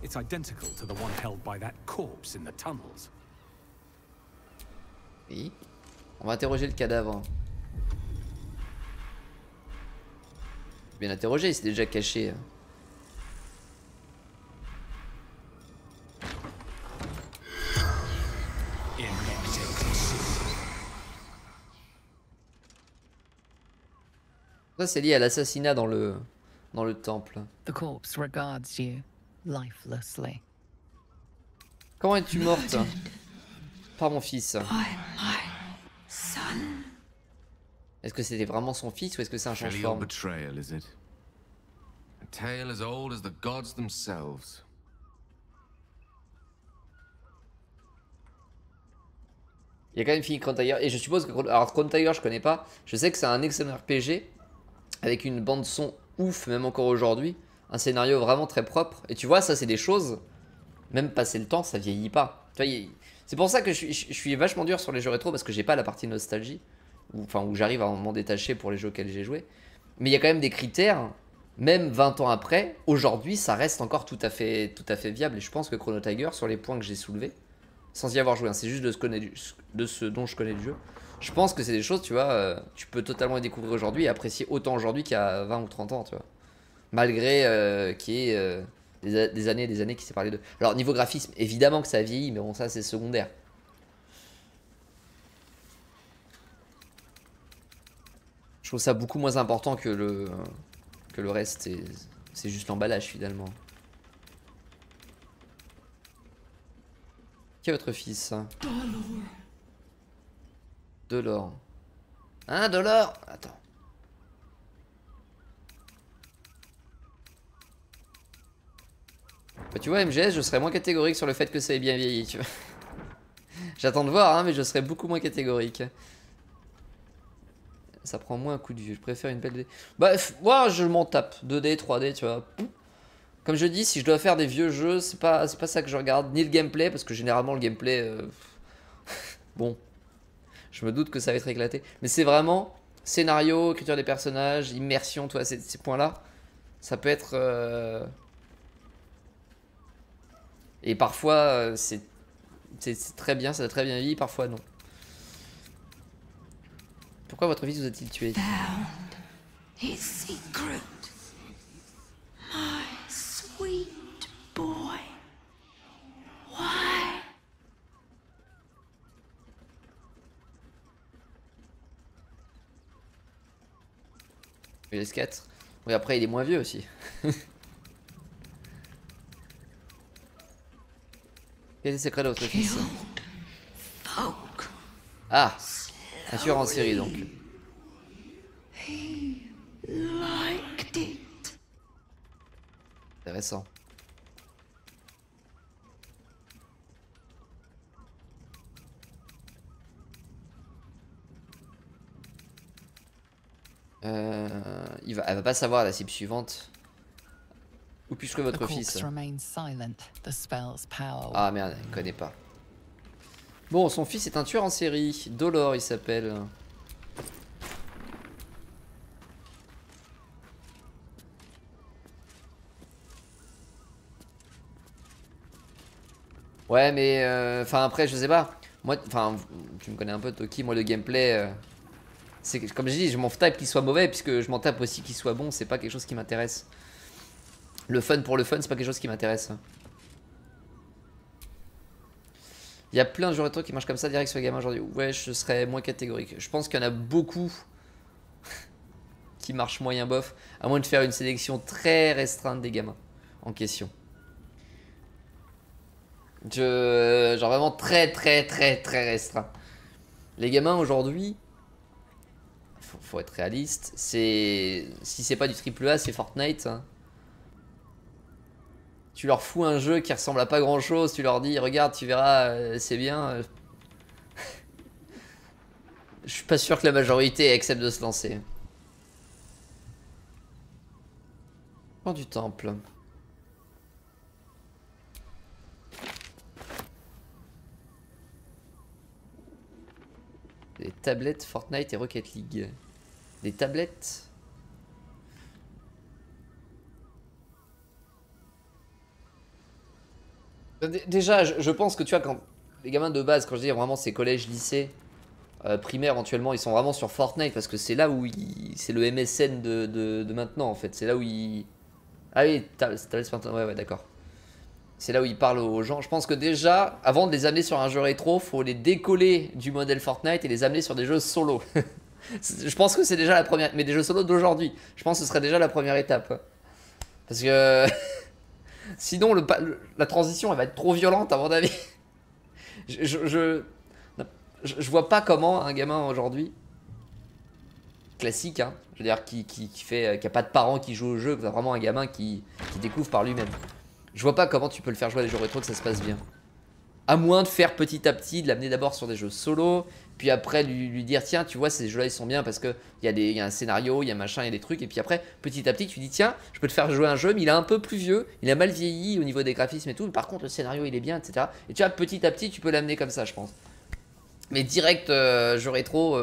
It's identical to the one held by that corpse in the tunnels. Oui. On va interroger le cadavre. Bien interrogé, il s'est déjà caché. Ça c'est lié à l'assassinat dans le temple. The corpse regards you lifelessly. Comment es-tu morte? Par mon fils. Est-ce que c'était vraiment son fils ou est-ce que c'est un change-forme? Betrayal, is it? A tale as old as the gods themselves. Il y a quand même fini Chrono Trigger et je suppose que alors Chrono Trigger je connais pas. Je sais que c'est un excellent RPG avec une bande son ouf même encore aujourd'hui, un scénario vraiment très propre et tu vois ça c'est des choses même passer le temps ça vieillit pas. Tu vois, c'est pour ça que je suis vachement dur sur les jeux rétro parce que j'ai pas la partie nostalgie où j'arrive à m'en détacher pour les jeux auxquels j'ai joué. Mais il y a quand même des critères, même 20 ans après, aujourd'hui ça reste encore tout à fait viable et je pense que Chrono Trigger sur les points que j'ai soulevés, sans y avoir joué, hein, c'est juste de ce dont je connais du jeu, je pense que c'est des choses, tu vois, tu peux totalement les découvrir aujourd'hui et apprécier autant aujourd'hui qu'il y a 20 ou 30 ans, tu vois. Malgré qu'il y ait des années et des années qui s'est parlé d'eux. Alors niveau graphisme, évidemment que ça a vieilli, mais bon ça c'est secondaire. Je trouve ça beaucoup moins important que le reste, c'est juste l'emballage finalement. Qui est votre fils? Dolor. Hein, Dolor? Attends. Bah, tu vois, MGS, je serais moins catégorique sur le fait que ça ait bien vieilli, tu vois. J'attends de voir, hein, mais je serais beaucoup moins catégorique. Ça prend moins un coup de vieux, je préfère une belle D. Bah, moi, je m'en tape. 2D, 3D, tu vois. Comme je dis, si je dois faire des vieux jeux, c'est pas ça que je regarde. Ni le gameplay, parce que généralement, le gameplay... bon... Je me doute que ça va être éclaté. Mais c'est vraiment scénario, écriture des personnages, immersion, toi, ces points-là. Ça peut être... Et parfois, c'est très bien, ça a très bien vieilli, parfois non. Pourquoi votre fils vous a-t-il tué? His secret. My sweet boy. Why? PS4. Oui, après, il est moins vieux aussi. Quel est le secret de votre fils? Ah, un tueur en série donc. Intéressant. Elle va pas savoir la cible suivante. Où puis-je trouver votre fils? Ah merde, il connaît pas. Bon, son fils est un tueur en série. Dolor, il s'appelle. Ouais, mais enfin après, je sais pas. Moi, enfin, tu me connais un peu, Toki. Moi, le gameplay, c'est comme je dis, je m'en tape qu'il soit mauvais, puisque je m'en tape aussi qu'il soit bon. C'est pas quelque chose qui m'intéresse. Le fun pour le fun, c'est pas quelque chose qui m'intéresse. Il y a plein de jeux rétro qui marchent comme ça direct sur les gamins aujourd'hui. Ouais, je serais moins catégorique. Je pense qu'il y en a beaucoup qui marchent moyen bof, à moins de faire une sélection très restreinte des gamins en question. Genre vraiment très restreint. Les gamins aujourd'hui, faut être réaliste, si c'est pas du AAA, c'est Fortnite. Hein. Tu leur fous un jeu qui ressemble à pas grand chose, tu leur dis regarde, tu verras, c'est bien. Je suis pas sûr que la majorité accepte de se lancer. Plan du temple. Des tablettes Fortnite et Rocket League. Des tablettes. Déjà, je pense que tu vois, quand les gamins de base, quand je dis vraiment c'est collège, lycée, primaire éventuellement, ils sont vraiment sur Fortnite parce que c'est là où c'est le MSN de maintenant en fait. C'est là où ils. Ah oui, ouais, d'accord. C'est là où ils parlent aux gens. Je pense que déjà, avant de les amener sur un jeu rétro, faut les décoller du modèle Fortnite et les amener sur des jeux solo. Je pense que c'est déjà la première. Mais des jeux solo d'aujourd'hui. Je pense que ce serait déjà la première étape. Parce que. Sinon, la transition, elle va être trop violente, à mon avis. Je vois pas comment un gamin aujourd'hui, classique, hein, je veux dire, qui a pas de parents qui jouent au jeu, vraiment un gamin qui découvre par lui-même. Je vois pas comment tu peux le faire jouer à des jeux rétro que ça se passe bien. À moins de faire petit à petit, de l'amener d'abord sur des jeux solo, puis après lui dire tiens, tu vois, ces jeux-là ils sont bien parce que il y a un scénario, il y a machin, il y a des trucs, et puis après, petit à petit, tu dis tiens, je peux te faire jouer un jeu, mais il est un peu plus vieux, il a mal vieilli au niveau des graphismes et tout, mais par contre le scénario il est bien, etc. Et tu vois, petit à petit, tu peux l'amener comme ça, je pense. Mais direct jeu rétro,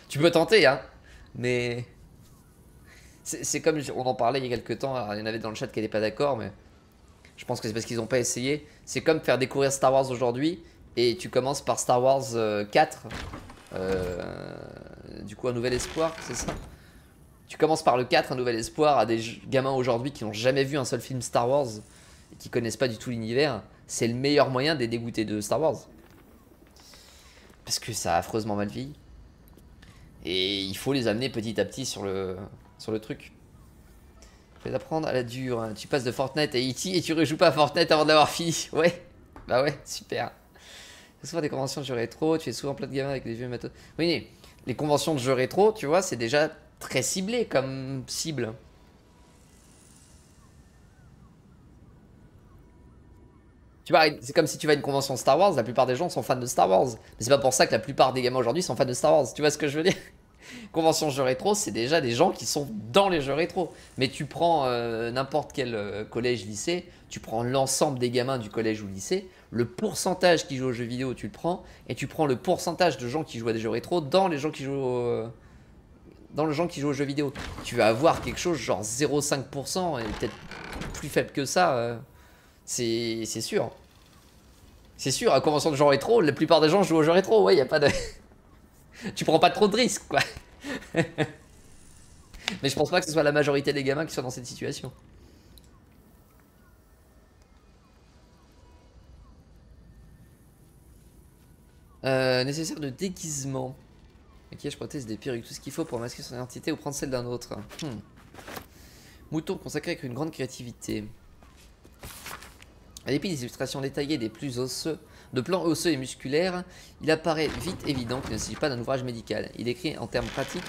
tu peux tenter, hein, mais c'est comme on en parlait il y a quelques temps, alors, il y en avait dans le chat qui n'étaient pas d'accord, mais je pense que c'est parce qu'ils n'ont pas essayé. C'est comme faire découvrir Star Wars aujourd'hui et tu commences par Star Wars 4. Du coup, un nouvel espoir, c'est ça? Tu commences par le 4, un nouvel espoir, à des gamins aujourd'hui qui n'ont jamais vu un seul film Star Wars et qui connaissent pas du tout l'univers. C'est le meilleur moyen de les dégoûter de Star Wars. Parce que ça a affreusement mal vieilli. Et il faut les amener petit à petit sur le truc. Je vais apprendre à la dure. Hein. Tu passes de Fortnite à E.T. et tu rejoues pas à Fortnite avant d'avoir fini. Ouais. Bah ouais, super. C'est souvent des conventions de jeux rétro. Tu es souvent plein de gamins avec des vieux matos. Oui, les conventions de jeux rétro, tu vois, c'est déjà très ciblé comme cible. Tu vois, c'est comme si tu vas à une convention Star Wars, la plupart des gens sont fans de Star Wars. Mais c'est pas pour ça que la plupart des gamins aujourd'hui sont fans de Star Wars. Tu vois ce que je veux dire? Convention jeux rétro, c'est déjà des gens qui sont dans les jeux rétro. Mais tu prends n'importe quel collège, lycée, tu prends l'ensemble des gamins du collège ou lycée, le pourcentage qui jouent aux jeux vidéo, tu le prends, et tu prends le pourcentage de gens qui jouent à des jeux rétro dans les gens qui jouent aux jeux vidéo. Tu vas avoir quelque chose genre 0,5% et peut-être plus faible que ça. C'est sûr. C'est sûr, à convention de jeux rétro, la plupart des gens jouent aux jeux rétro. Ouais, y a pas de. Tu prends pas trop de risques, quoi. Mais je pense pas que ce soit la majorité des gamins qui soient dans cette situation. Nécessaire de déguisement. Maquillage, prothèse, des perruques, tout ce qu'il faut pour masquer son identité ou prendre celle d'un autre. Mouton consacré avec une grande créativité. À dépit des illustrations détaillées des plus osseux, de plans osseux et musculaires, il apparaît vite évident qu'il ne s'agit pas d'un ouvrage médical. Il décrit en termes pratiques,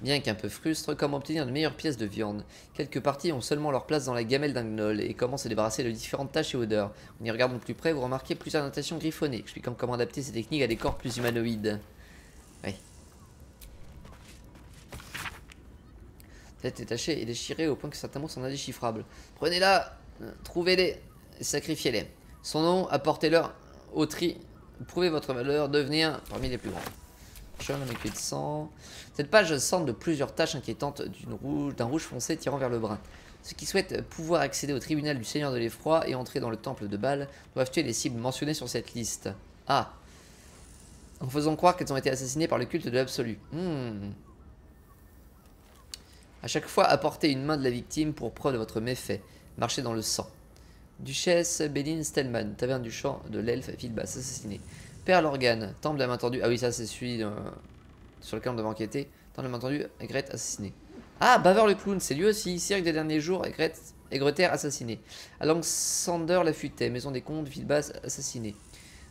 bien qu'un peu frustre, comment obtenir de meilleures pièces de viande. Quelques parties ont seulement leur place dans la gamelle d'un gnoll et comment se débarrasser de différentes taches et odeurs. En y regardant de plus près, vous remarquez plusieurs notations griffonnées, expliquant comment adapter ces techniques à des corps plus humanoïdes. Oui. Tête détachée et déchirée au point que certains mots sont indéchiffrables. Prenez-la, trouvez-les, sacrifiez-les. Son nom, apportez-leur au tri. Prouvez votre valeur, devenez un parmi les plus grands. Chemin avec de sang. Cette page semble de plusieurs taches inquiétantes d'un rouge foncé tirant vers le brun. Ceux qui souhaitent pouvoir accéder au tribunal du Seigneur de l'Effroi et entrer dans le temple de Baal doivent tuer les cibles mentionnées sur cette liste. Ah. En faisant croire qu'elles ont été assassinées par le culte de l'absolu. À chaque fois, apportez une main de la victime pour preuve de votre méfait. Marchez dans le sang. Duchesse Béline Stellman, taverne du champ de l'elfe, ville basse, assassinée. Père Lorgan, temple de la main tendue. Ah oui, ça c'est celui sur lequel on devait enquêter. Temple de la main tendue, Aigrette assassiné. Ah, Baveur le clown, c'est lui aussi. Cirque des derniers jours, Aigreterre assassiné. Alexander Lafutet, maison des comtes, ville basse, assassiné.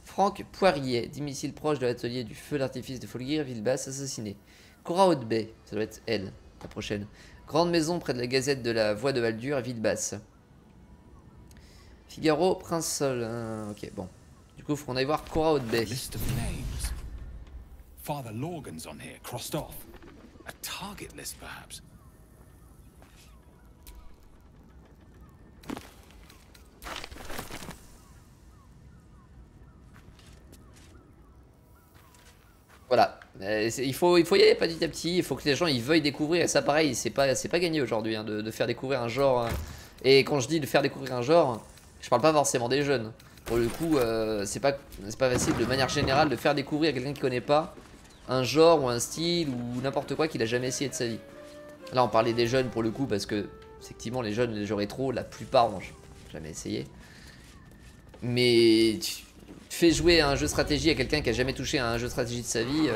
Franck Poirier, domicile proche de l'atelier du feu d'artifice de Folguire, ville basse, assassiné. Cora Hautebay, ça doit être elle, la prochaine. Grande maison près de la gazette de la voie de Baldur, ville basse. Figaro, Prince Sol. Ok, bon. Du coup, il faut qu'on aille voir Cora Hautebay. Father Lorgan's on here, crossed off. A target list, perhaps. Voilà, il faut y aller petit à petit, il faut que les gens ils veuillent découvrir, et ça pareil, c'est pas gagné aujourd'hui hein, de faire découvrir un genre, et quand je dis de faire découvrir un genre, je parle pas forcément des jeunes, pour le coup c'est pas facile de manière générale de faire découvrir à quelqu'un qui connaît pas un genre ou un style ou n'importe quoi qu'il a jamais essayé de sa vie. Là on parlait des jeunes pour le coup parce que effectivement les jeunes, les jeux rétro, la plupart n'ont jamais essayé, mais fais jouer à un jeu de stratégie à quelqu'un qui a jamais touché à un jeu de stratégie de sa vie,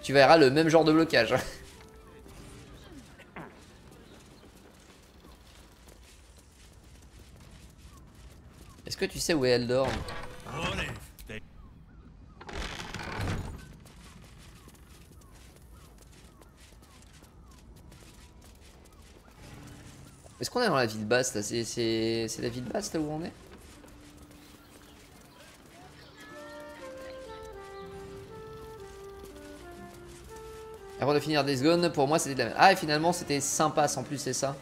tu verras le même genre de blocage. Est-ce que tu sais où est Eldor? Est-ce qu'on est dans la ville basse là? C'est la ville basse là où on est? Avant de finir des secondes, pour moi c'était de la même. Ah, et finalement c'était sympa sans plus, c'est ça.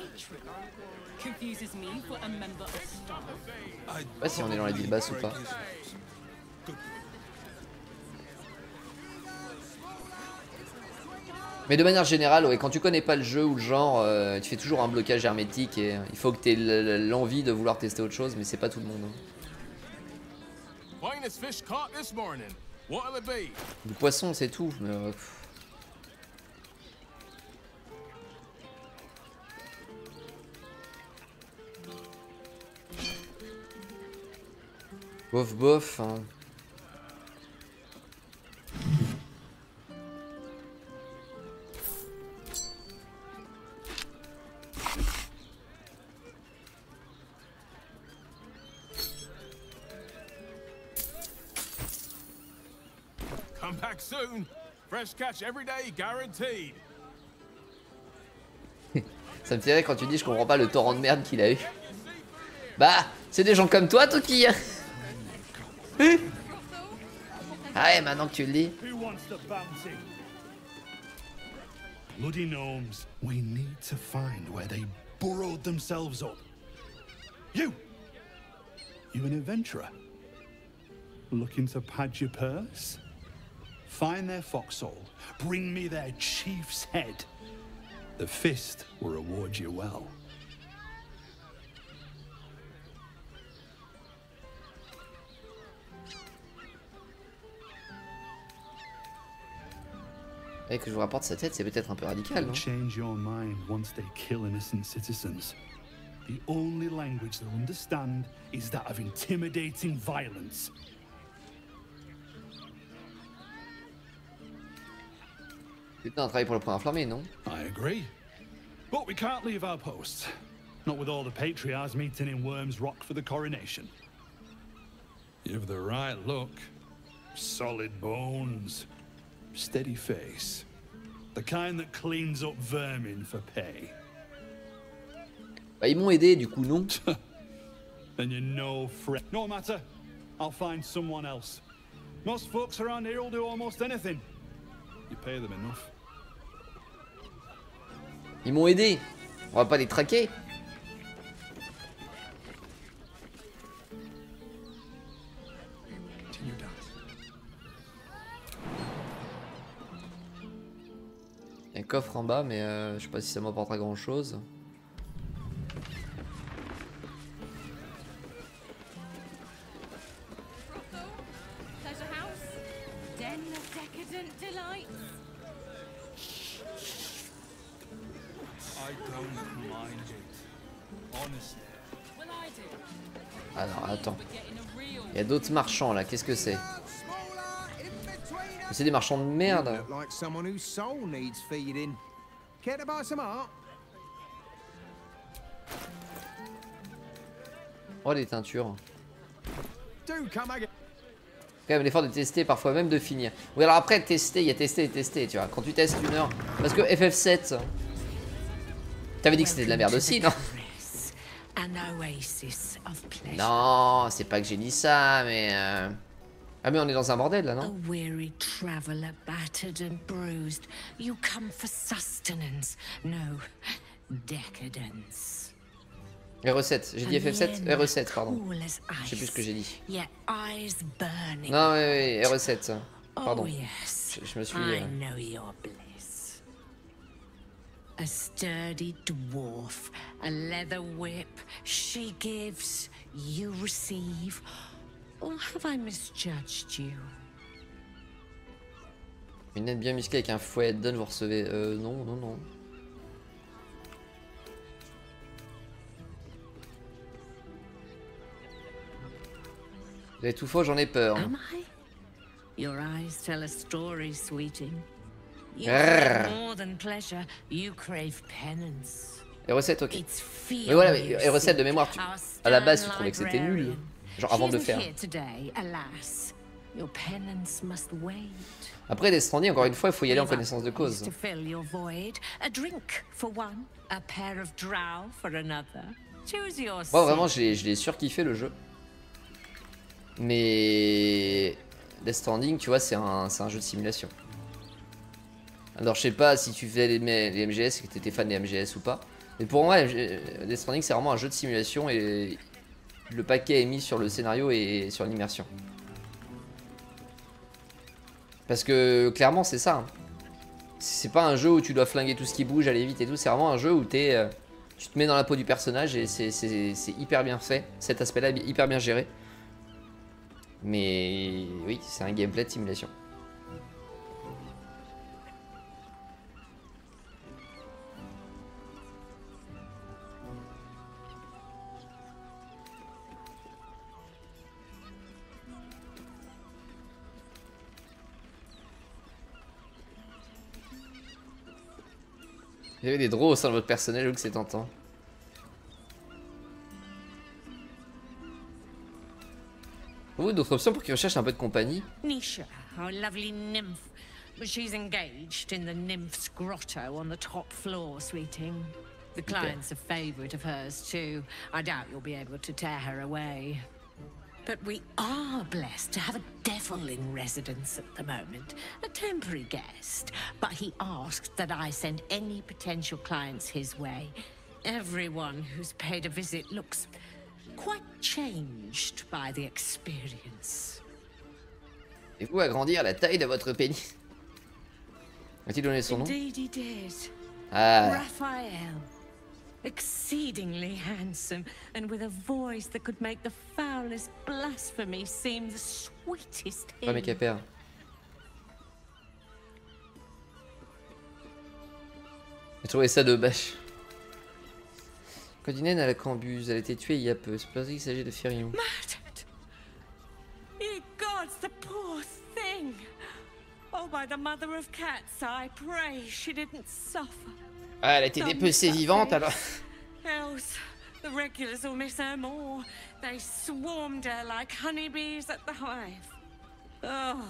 Je sais pas si on est dans la ville basse ou pas. Mais de manière générale, ouais, quand tu connais pas le jeu ou le genre, tu fais toujours un blocage hermétique et il faut que tu aies l'envie de vouloir tester autre chose, mais c'est pas tout le monde. Du poisson, c'est tout. Mais bof bof. Hein. Come back soon. Fresh catch every day, guaranteed. Ça me fait rire quand tu dis je comprends pas le torrent de merde qu'il a eu. Bah, c'est des gens comme toi, Toki. Ah ouais, maintenant que tu le dis. Bloody gnomes, we need to find where they burrowed themselves up. You an adventurer? Looking to pad your purse? Find their foxhole, bring me their chief's head. The fist will reward you well. Et que je vous rapporte sa tête, c'est peut-être un peu radical, non? Change your mind once they kill innocent citizens. The only language they'll understand is that of intimidating violence. C'est un travail pour le point inflammé, non? I agree. But we can't leave our posts. Not with all the patriarchs meeting in Worm's Rock for the coronation. You've the right look. Solid bones. Steady face. The kind that cleans up vermin for pay. Bah, ils m'ont aidé, du coup, non? Then you're no friend. No matter. I'll find someone else. Most folks around here will do almost anything. You pay them enough. Ils m'ont aidé. On va pas les traquer. Il y a un coffre en bas, mais je sais pas si ça m'apportera grand chose. Alors attends. Il y a d'autres marchands là, qu'est-ce que c'est? C'est des marchands de merde. Oh les teintures. Quand même l'effort de tester, parfois même de finir. Oui alors après tester, il y a tester et tester, tu vois. Quand tu testes 1 heure. Parce que FF7. T'avais dit que c'était de la merde aussi, non? Non, c'est pas que j'ai dit ça, mais ah mais on est dans un bordel là, non? Weary traveler, battered and bruised, you come for sustenance, no decadence. R7, j'ai dit FF7, R7 pardon. Je sais plus ce que j'ai dit. Non oui, R7, pardon. Je me suis... A sturdy dwarf, a leather whip, she gives, you receive. Or have I misjudged you? Une naine bien musclée avec un fouet, donne, vous recevez. Non, non, non. Vous avez tout faux, j'en ai peur. Am I? Your eyes tell a story, sweeting. You crave more than pleasure, you crave penance. R7, ok. Mais voilà, mais R7 de mémoire, à la base, tu trouvais que c'était nul. Genre avant de le faire. Après, Death Stranding, encore une fois, il faut y aller en connaissance de cause. Moi, vraiment, je l'ai surkiffé le jeu. Mais Death Stranding, tu vois, c'est un jeu de simulation. Alors je sais pas si tu faisais les MGS et que tu étais fan des MGS ou pas. Mais pour moi, Death Stranding c'est vraiment un jeu de simulation et le paquet est mis sur le scénario et sur l'immersion. Parce que clairement c'est ça. Hein. C'est pas un jeu où tu dois flinguer tout ce qui bouge, aller vite et tout. C'est vraiment un jeu où tu te mets dans la peau du personnage et c'est hyper bien fait. Cet aspect là est hyper bien géré. Mais oui, c'est un gameplay de simulation. Il y avait des draws au sein de votre personnage, j'avoue que c'est tentant. Vous, d'autres options pour qu'ils recherchent un peu de compagnie? Nisha, our lovely nymph. She's engaged in the nymph's grotto on the top floor, sweeting. The client's a favorite of hers too. I doubt you'll be able to tear her away. But we are blessed to have a devil in residence at the moment. A temporary guest. But he asked that I send any potential clients his way. Everyone who's paid a visit looks quite changed by the experience. Et vous agrandir la taille de votre pénis? A-t-il donné son nom? Indeed he did. Ah. Raphael. Exceedingly handsome, and with a voice that could make the foulest blasphemy seem the sweetest Pas mes capères. J'ai trouvé ça de bâche. Codinène à la cambuse, elle a été tuée il y a peu. C'est pas qu'il s'agit de Firion. Murdered! Ye gods, the poor thing! Oh, by the mother of cats, I pray she didn't suffer. Ah, elle a été dépecée vivante alors. Else, the regulars will miss her more. They swarmed her like honeybees at the hive. Oh.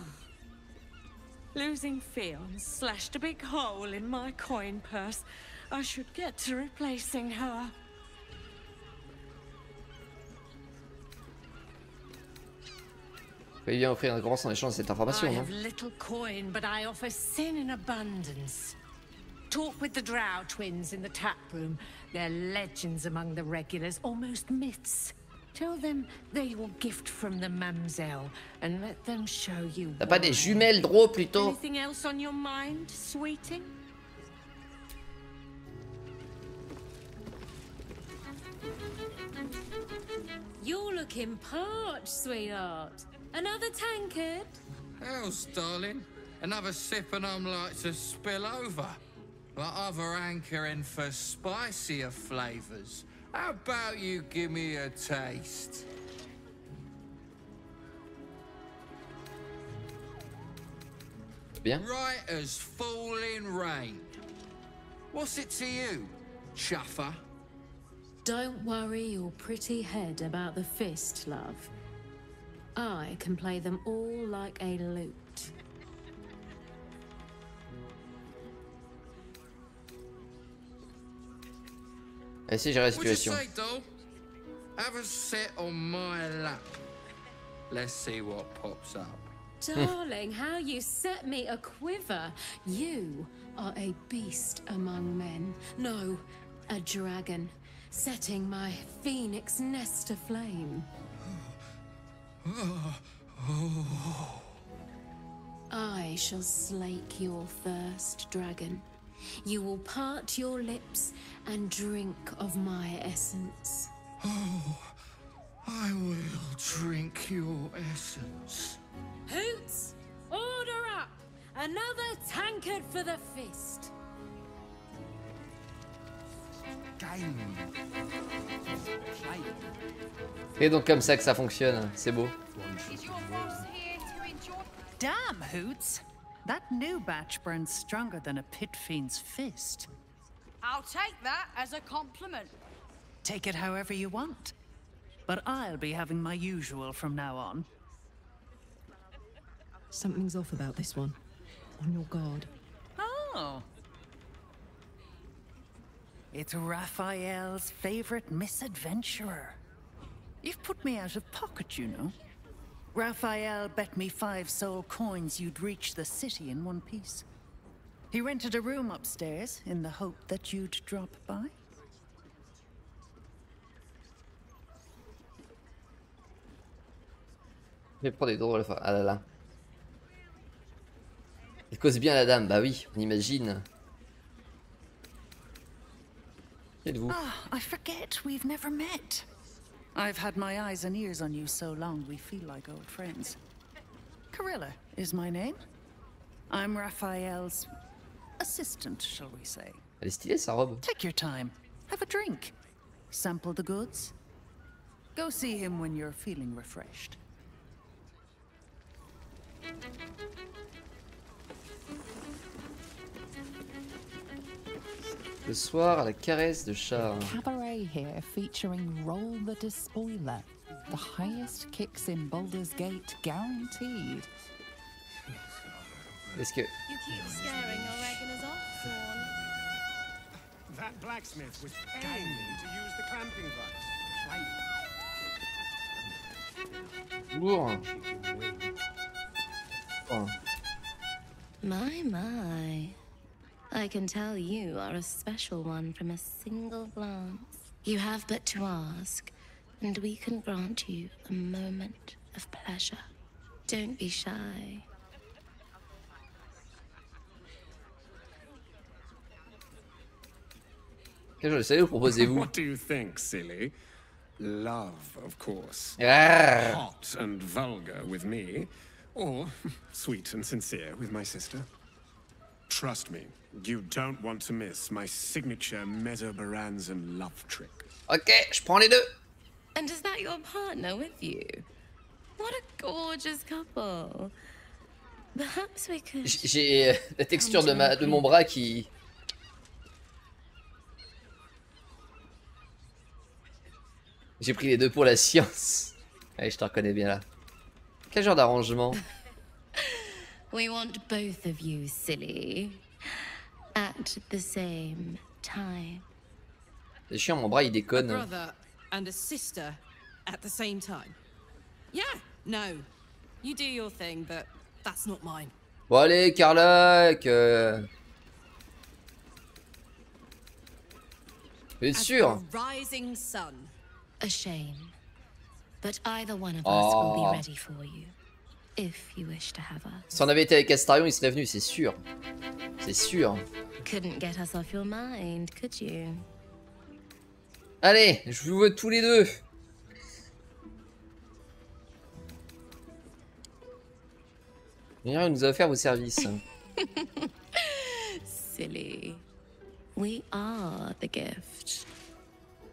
Losing Fion slashed a big hole in my coin purse. I should get to replacing her. Vous bien offrir une récompense en échange de cette information, I non? have little coin, but I offer sin in abundance. Talk with the Drow twins in the tap room. They're legends among the regulars, almost myths. Tell them they're your gift from the Mamselle, and let them show you. T'as pas des jumelles drôles plutôt? Anything else on your mind, sweeting? You're looking parched, sweetheart. Another tankard? Hells, darling. Another sip and I'm like to spill over. But other hankering for spicier flavors. How about you give me a taste? Bien. Right as falling rain. What's it to you, chuffer? Don't worry your pretty head about the fist, love. I can play them all like a lute. Essayez de gérer la What'd you situation. say, doll? Have a sit on my lap. Let's see what pops up. Darling, how you set me a quiver. You are a beast among men. No, a dragon, setting my phoenix nest aflame. I shall slake your thirst, dragon. You will part your lips and drink of my essence. Oh, I will drink your essence. Hoots, order up! Another tankard for the fist. Et donc comme ça que ça fonctionne, c'est beau. Damn, Hoots! That new batch burns stronger than a pit fiend's fist. I'll take that as a compliment. Take it however you want. But I'll be having my usual from now on. Something's off about this one. On your guard. Oh. It's Raphael's favorite misadventurer. You've put me out of pocket, you know. Raphael bet me 5 soul coins you'd reach the city in one piece. He rented a room upstairs in the hope that you'd drop by. Mais pour des drôles, enfin, ah là là. Elle cause bien la dame, bah oui, on imagine. Qui êtes-vous? Ah, I forget we've never met. I've had my eyes and ears on you so long we feel like old friends. Carilla is my name. I'm Raphael's assistant, shall we say. Elle est stylée sa robe. Take your time. Have a drink. Sample the goods. Go see him when you're feeling refreshed. Le soir à la caresse de chat. Cabaret here featuring Roll the Despoiler. The highest kicks in Baldur's Gate guaranteed. Est-ce que... You keep scaring our regulars off, Thorn. That blacksmith was paying me to use the clamping device. Lourd. Oh. My. I can tell you are a special one from a single glance. You have but to ask, and we can grant you a moment of pleasure. Don't be shy. Quel genre de série vous proposez-vous? What do you think, silly? Love, of course. Ah. Hot and vulgar with me, or sweet and sincere with my sister. Trust me, you don't want to miss my signature Mesobaranzan love trick. Ok, je prends les deux. And is that your partner with you? What a gorgeous couple. Perhaps we could... J'ai la texture de mon bras qui... J'ai pris les deux pour la science. Allez, je te reconnais bien là. Quel genre d'arrangement? We want both of you, silly. At the same time. C'est chiant, mon bras il A déconne. brother and a sister at the same time. Yeah, no. You do your thing, but that's not mine. Bon allez, Carlac. Bien sûr. Rising sun. A shame. But either one of us will be ready for you. If you wish to have us. Si on avait été avec Astarion, il serait venu, c'est sûr. C'est sûr. Couldn't get us off your mind, could you? Allez, je vous veux tous les deux. Il nous a offert vos services. Silly. We are the gift.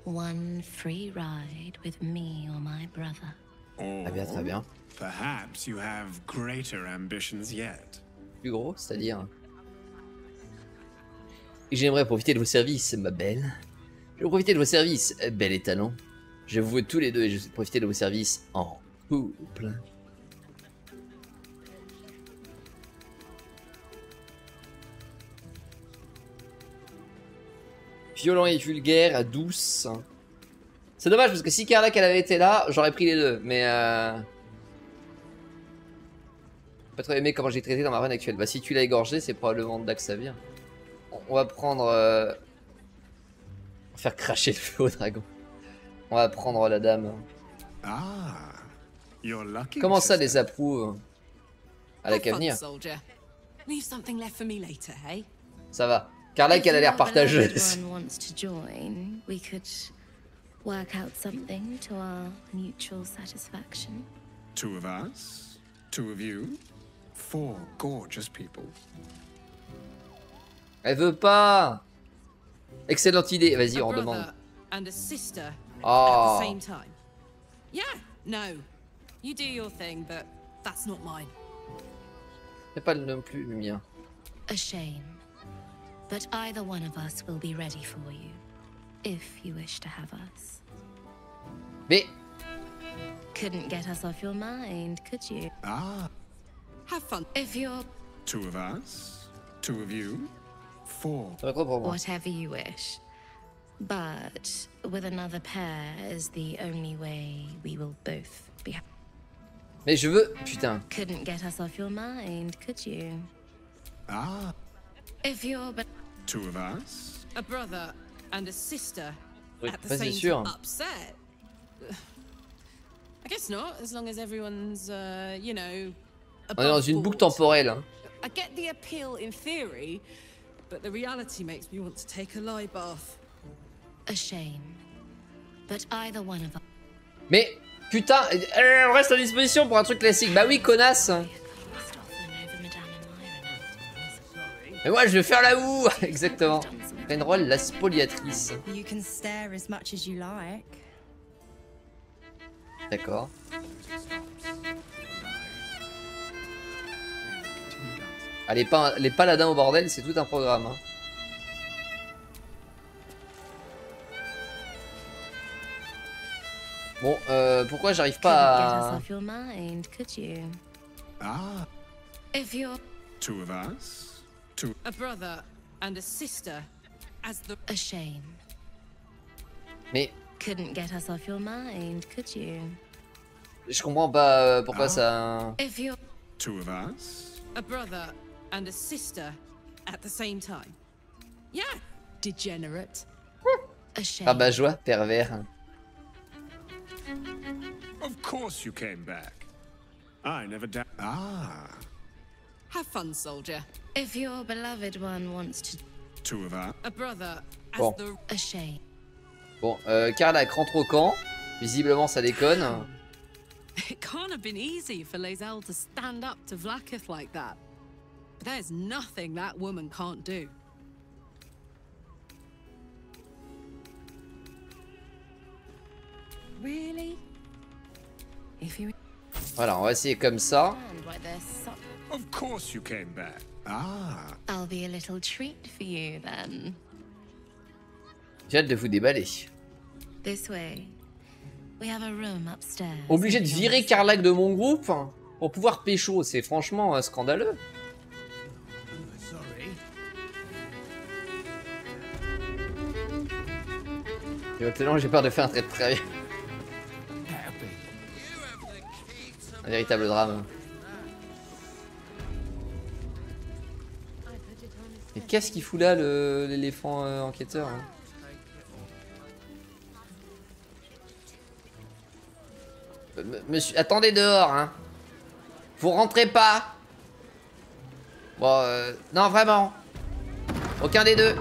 One free ride with me or my brother. Très bien, très bien. Perhaps you have greater ambitions yet. Plus gros, c'est-à-dire. J'aimerais profiter de vos services, ma belle. Je veux profiter de vos services, belle et talent. Je vous veux tous les deux et je veux profiter de vos services en couple. Violent et vulgaire, douce. C'est dommage parce que si Carlac elle avait été là, j'aurais pris les deux. Mais pas trop aimé comment j'ai traité dans ma run actuelle. Bah si tu l'as égorgé, c'est probablement de là que ça vient. On va prendre... On va faire cracher le feu au dragon. On va prendre la dame. Ah, you're lucky. Comment ça les approuve? À la qu'avenir. Leave something left for me later, hey? Ça va. Carlac elle a l'air partageuse. We could work out something to our mutual satisfaction. 2 of us, 2 of you, 4 gorgeous people. Elle veut pas. Excellente idée. Vas-y, on demande. And a sister Oh. at the same time. Yeah, no. You do your thing, but that's not mine. C'est pas non plus le mien. A shame. But either one of us will be ready for you. If you wish to have us. Mais. Couldn't get us off your mind, could you? Ah. Have fun. If you're 2 of us, 2 of you, 4. Whatever you wish. But with another pair is the only way we will both be happy. Mais je veux... Putain. Couldn't get us off your mind, could you? Ah. If you're but 2 of us. A brother and a sister Oui, at the c'est same sûr. time. Upset. I guess not, as long as everyone's, you know. On est dans une boucle temporelle. Hein. I get the appeal in theory, but the reality makes me want to take a lie bath. A shame. But either one of us. Mais putain, on reste à disposition pour un truc classique. Bah oui, connasse. Mais moi, je vais faire la houe. Exactement. Plein rôle, la spoliatrice. You can stare as much as you like. D'accord. Ah, les paladins au bordel, c'est tout un programme. Hein. Bon, pourquoi j'arrive pas à... Ah. If you're 2 of us, 2. A brother and a sister as the... A shame. Mais... Couldn't get us off your mind, could you? Je comprends pas pourquoi ça... If you're 2 of us. A brother and a sister at the same time. Yeah, degenerate. A shame. Rabat-joie, pervers. Of course you came back. I never doubt. Ah. Have fun, soldier. If your beloved one wants to... 2 of us. A brother as Bon. the... A shame. Bon, Carlac rentre au camp. Visiblement, ça déconne. It can't have been easy for Lae'zel to stand up to Vlaakith like that. But there's nothing that woman can't do. Really? If you... Voilà, on va essayer comme ça. Of course you came back. Ah. I'll be a little treat for you then. J'ai hâte de vous déballer. This way. We have a room upstairs. Obligé de virer Carlac de mon groupe pour pouvoir pécho, c'est franchement scandaleux. Tellement j'ai peur de faire un trait de préavis. Un véritable drame. Mais qu'est-ce qu'il fout là, l'éléphant enquêteur hein? Monsieur, attendez dehors, hein. Vous rentrez pas. Bon, non, vraiment. Aucun des deux.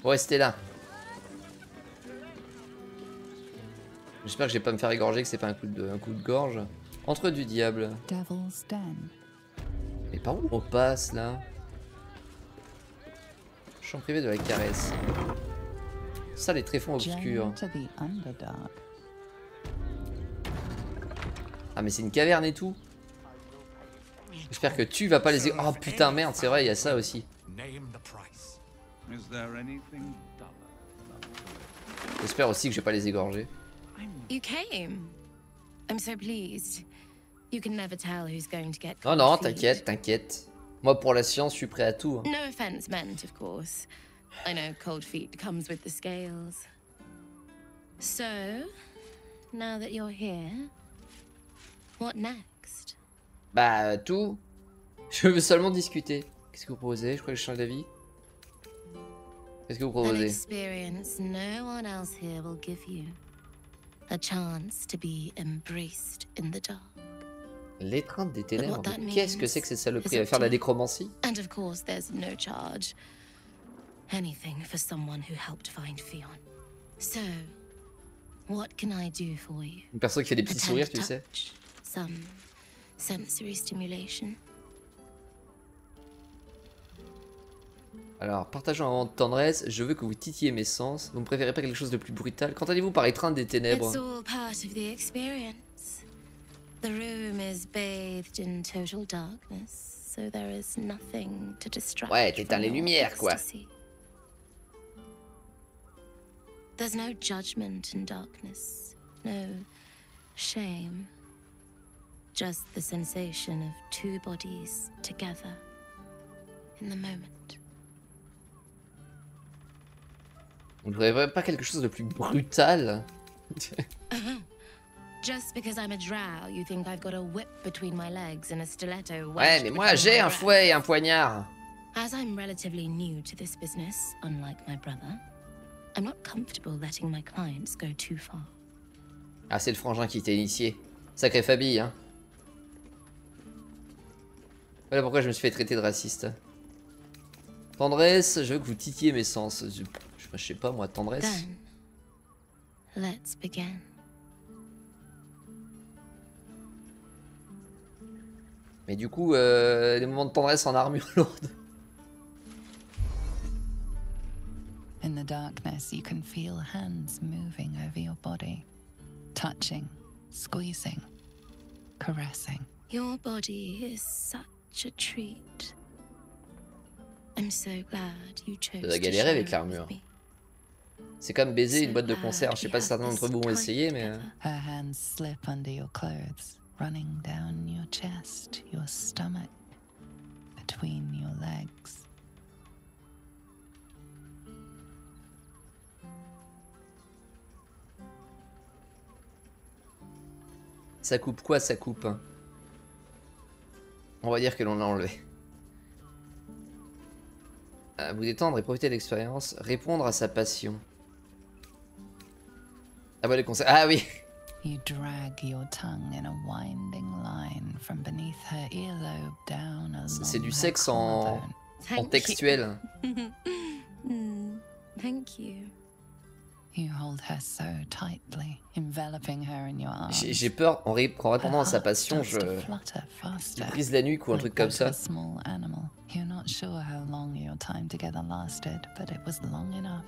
Vous restez là. J'espère que je vais pas me faire égorger, que c'est pas un coup de gorge. Entre du diable. Mais par où on passe là? Champ privé de la caresse. Ça, les tréfonds obscurs. Ah, mais c'est une caverne et tout. J'espère que tu vas pas les égorger. Oh putain, merde, c'est vrai, il y a ça aussi. J'espère aussi que je vais pas les égorger. You came. I'm so pleased. You can never tell who's going to get Non, non, t'inquiète, t'inquiète. Moi, pour la science, je suis prêt à tout. Hein. No offense meant, of course. I know cold feet comes with the scales. So, now that you're here, what next? Bah, tout. Je veux seulement discuter. Qu'est-ce que vous proposez? Je crois que je change d'avis. Qu'est-ce que vous An proposez? experience no one else here will give you. A chance to be embraced in the dark. L'étreinte des ténèbres. Qu'est-ce que c'est que cette saloperie? À faire de la nécromancie? And of course, there's no charge. Anything for someone who helped find Fion. So, what can I do for you? Une personne qui fait des petits sourires, tu sais. Some sensory stimulation. Alors, partageons un moment de tendresse. Je veux que vous titillez mes sens. Vous ne préférez pas quelque chose de plus brutal? Qu'entendez-vous par étreinte des ténèbres? It's all part of the experience. The room is bathed in total darkness, so there is nothing to distract. Ouais, t'éteins les lumières, quoi. There's no judgment in darkness, no shame. Just the sensation of two bodies together in the moment. Vous ne préférez pas quelque chose de plus brutal? Just because I'm a drow, you think I've got a whip between my legs and a stiletto. Ouais, mais moi j'ai un fouet et un poignard. As I'm relatively new to this business, unlike my brother, I'm not comfortable letting my clients go too far. Ah, c'est le frangin qui t'a initié. Sacré Fabi, hein. Voilà pourquoi je me suis fait traiter de raciste. Tendresse, je veux que vous titilliez mes sens. Je sais pas moi, tendresse. Then, let's begin. Mais du coup, des moments de tendresse en armure lourde. In the darkness, you can feel hands moving over your body, touching, squeezing, caressing. Your body is such a treat. I'm so glad you chose Ça doit to galérer avec share it l'armure. with me. C'est comme baiser une boîte de concert. Je sais pas si certains d'entre vous vont essayer, mais. Her hands slip under your clothes, running down your chest, your stomach, between your legs. Ça coupe quoi, ça coupe? On va dire que l'on l'a enlevé. Vous détendre et profiter de l'expérience. Répondre à sa passion. Ah bah les conseils. Ah oui. You drag your tongue in a winding line from beneath her earlobe down along C'est du her sexe en Thank textuel. Thank you. You hold her so tightly, enveloping her in your arms. J'ai peur en répondant à sa passion, je brise la nuque ou un truc comme ça. Small animal. You're not sure how long your time together lasted, but it was long enough.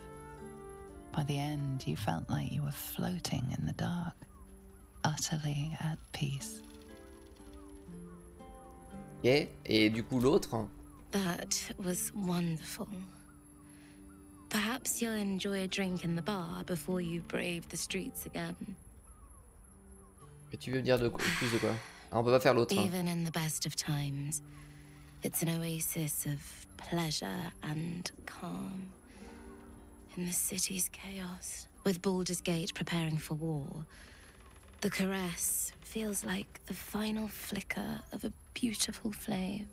By the end, you felt like you were floating in the dark, utterly at peace. Ok, et du coup l'autre. That was wonderful. Perhaps you'll enjoy a drink in the bar before you brave the streets again. Et tu veux me dire de quoi, plus de quoi? Ah, on peut pas faire l'autre. Even in the best of times, it's an oasis of pleasure and calm in the city's chaos. With Baldur's Gate preparing for war, the caress feels like the final flicker of a beautiful flame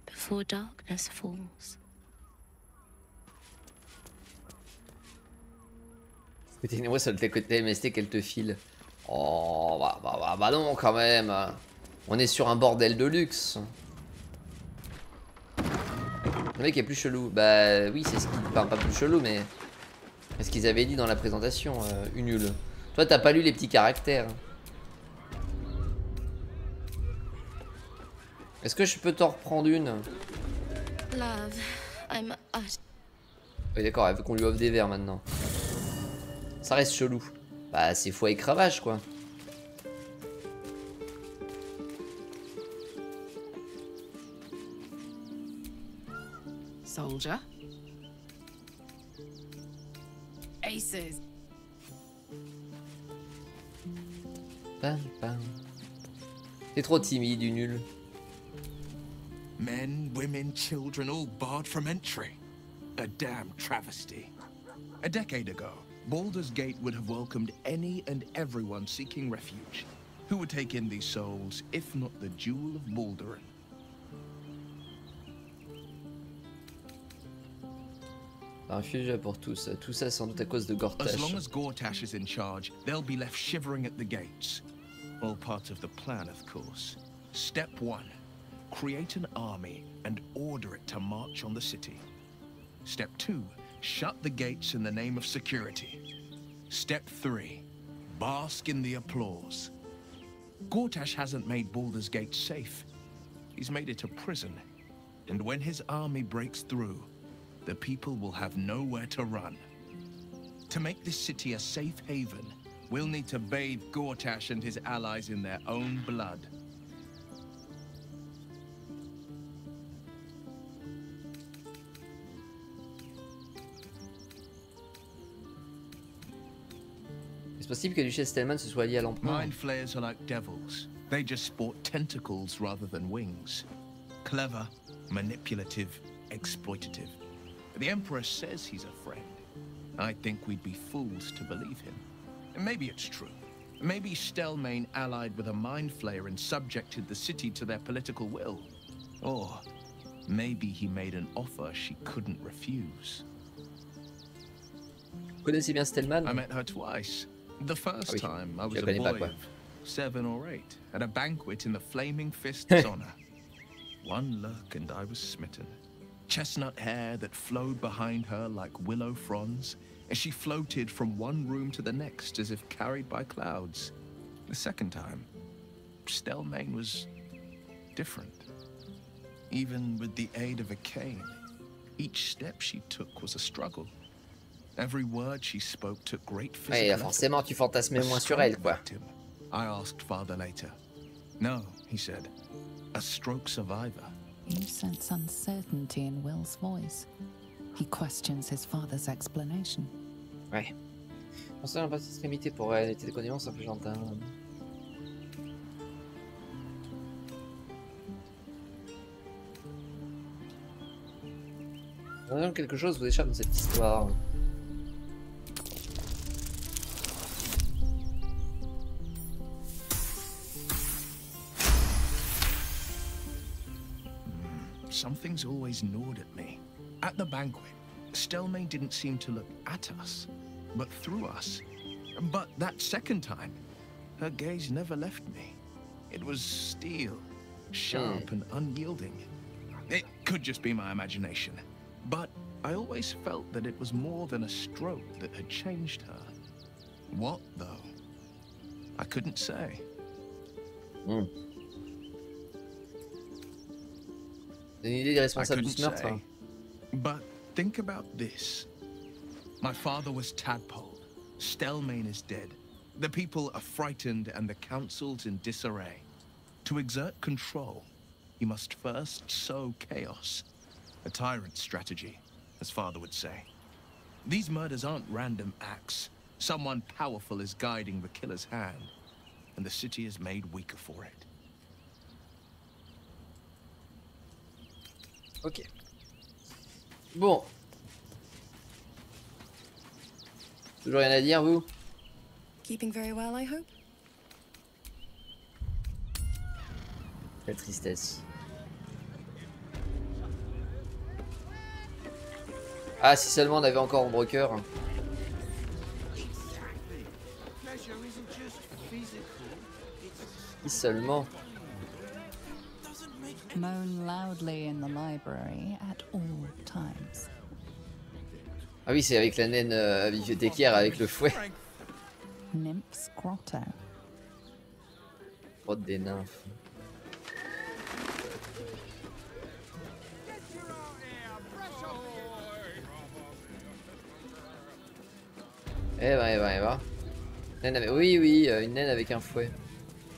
before darkness falls. Côté ça le côté MST qu'elle te file. Oh, bah non, quand même. On est sur un bordel de luxe. Le mec est plus chelou. Bah oui, c'est ce qu'ils... Enfin, pas plus chelou, mais... C'est ce qu'ils avaient dit dans la présentation, nul. Toi, t'as pas lu les petits caractères. Est-ce que je peux t'en reprendre une? Love, I'm Oui, d'accord, elle veut qu'on lui offre des verres maintenant. Ça reste chelou. Bah, c'est foi et cravache, quoi. Soldier. Aces. Pam, pam. T'es trop timide, du nul. Men, women, children, all barred from entry. A damn travesty. A decade ago, Baldur's Gate would have welcomed any and everyone seeking refuge. Who would take in these souls, if not the Jewel of Baldurin? Un refuge pour tous. Tout ça sans doute à cause de Gortash. As long as Gortash is in charge, they'll be left shivering at the gates. All part of the plan, of course. Step 1. Create an army and order it to march on the city. Step 2. Shut the gates in the name of security. Step 3. Bask in the applause. Gortash hasn't made Baldur's Gate safe. He's made it a prison. And when his army breaks through, the people will have nowhere to run. To make this city a safe haven, we'll need to bathe Gortash and his allies in their own blood. C'est possible que Duchesse Stellman se soit liée à l'empereur. Mind flayers are like devils. They just sport tentacles rather than wings. Clever, manipulative, exploitative. The Emperor says he's a friend. I think we'd be fools to believe him. And maybe it's true. Maybe Stelmane allied with a mind flayer and subjected the city to their political will. Or maybe he made an offer she couldn't refuse. Vous connaissez bien Stellman? I met her twice. The first time I was a boy of 7 or 8 at a banquet in the Flaming Fist's honor. One look and I was smitten. Chestnut hair that flowed behind her like willow fronds, as she floated from one room to the next as if carried by clouds. The second time, Stelmane was different. Even with the aid of a cane, each step she took was a struggle. Every word she spoke took great physical Ouais, forcément, tu fantasmais moins sur elle, quoi. I asked father later. No, he said. A stroke survivor. You sense uncertainty in Will's voice. He questions his father's explanation. Ouais. On sait pas si c'est limité pour elle, était des connaissances un peu gentil. Quelque chose vous échappe dans cette histoire. Something's always gnawed at me. At the banquet, Stelmane didn't seem to look at us, but through us. But that second time, her gaze never left me. It was steel, sharp and unyielding. It could just be my imagination, but I always felt that it was more than a stroke that had changed her. What, though? I couldn't say. Une idée des responsables du meurtre. But think about this. My father was tadpoled. Stelmane is dead. The people are frightened and the council's in disarray. To exert control, he must first sow chaos. A tyrant's strategy, as father would say. These murders aren't random acts. Someone powerful is guiding the killer's hand, and the city is made weaker for it. Ok. Bon. Toujours rien à dire, vous? Keeping very well, I hope. Quelle tristesse. Ah, si seulement on avait encore Ombre Cœur. Si seulement. Moan loudly in the library at all times. Ah oui, c'est avec la naine bibliothécaire avec le fouet. Nymph's Grotto. Grotte des nymphes. Eh ben, eh ben, eh ben. Naine avec... Oui, oui, une naine avec un fouet.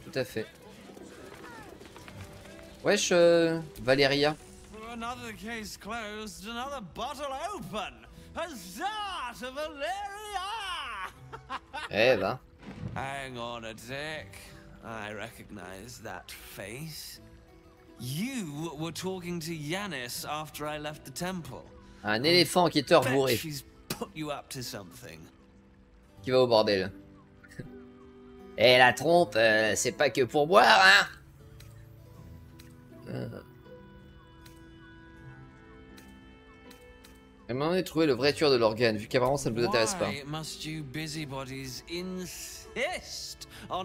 Tout à fait. Wesh, Valéria. Another case closed, another bottle open. Huzzah to Valeria! Eh ben. Hang on a tick. I recognize that face. You were talking to Yanis after I left the temple. Un éléphant enquêteur bourré. She's put you up to something. Qui va au bordel. Eh, la trompe, c'est pas que pour boire, hein. Et maintenant, on a trouvé le vrai tueur de l'organe, vu qu'apparemment ça ne vous intéresse pas. Et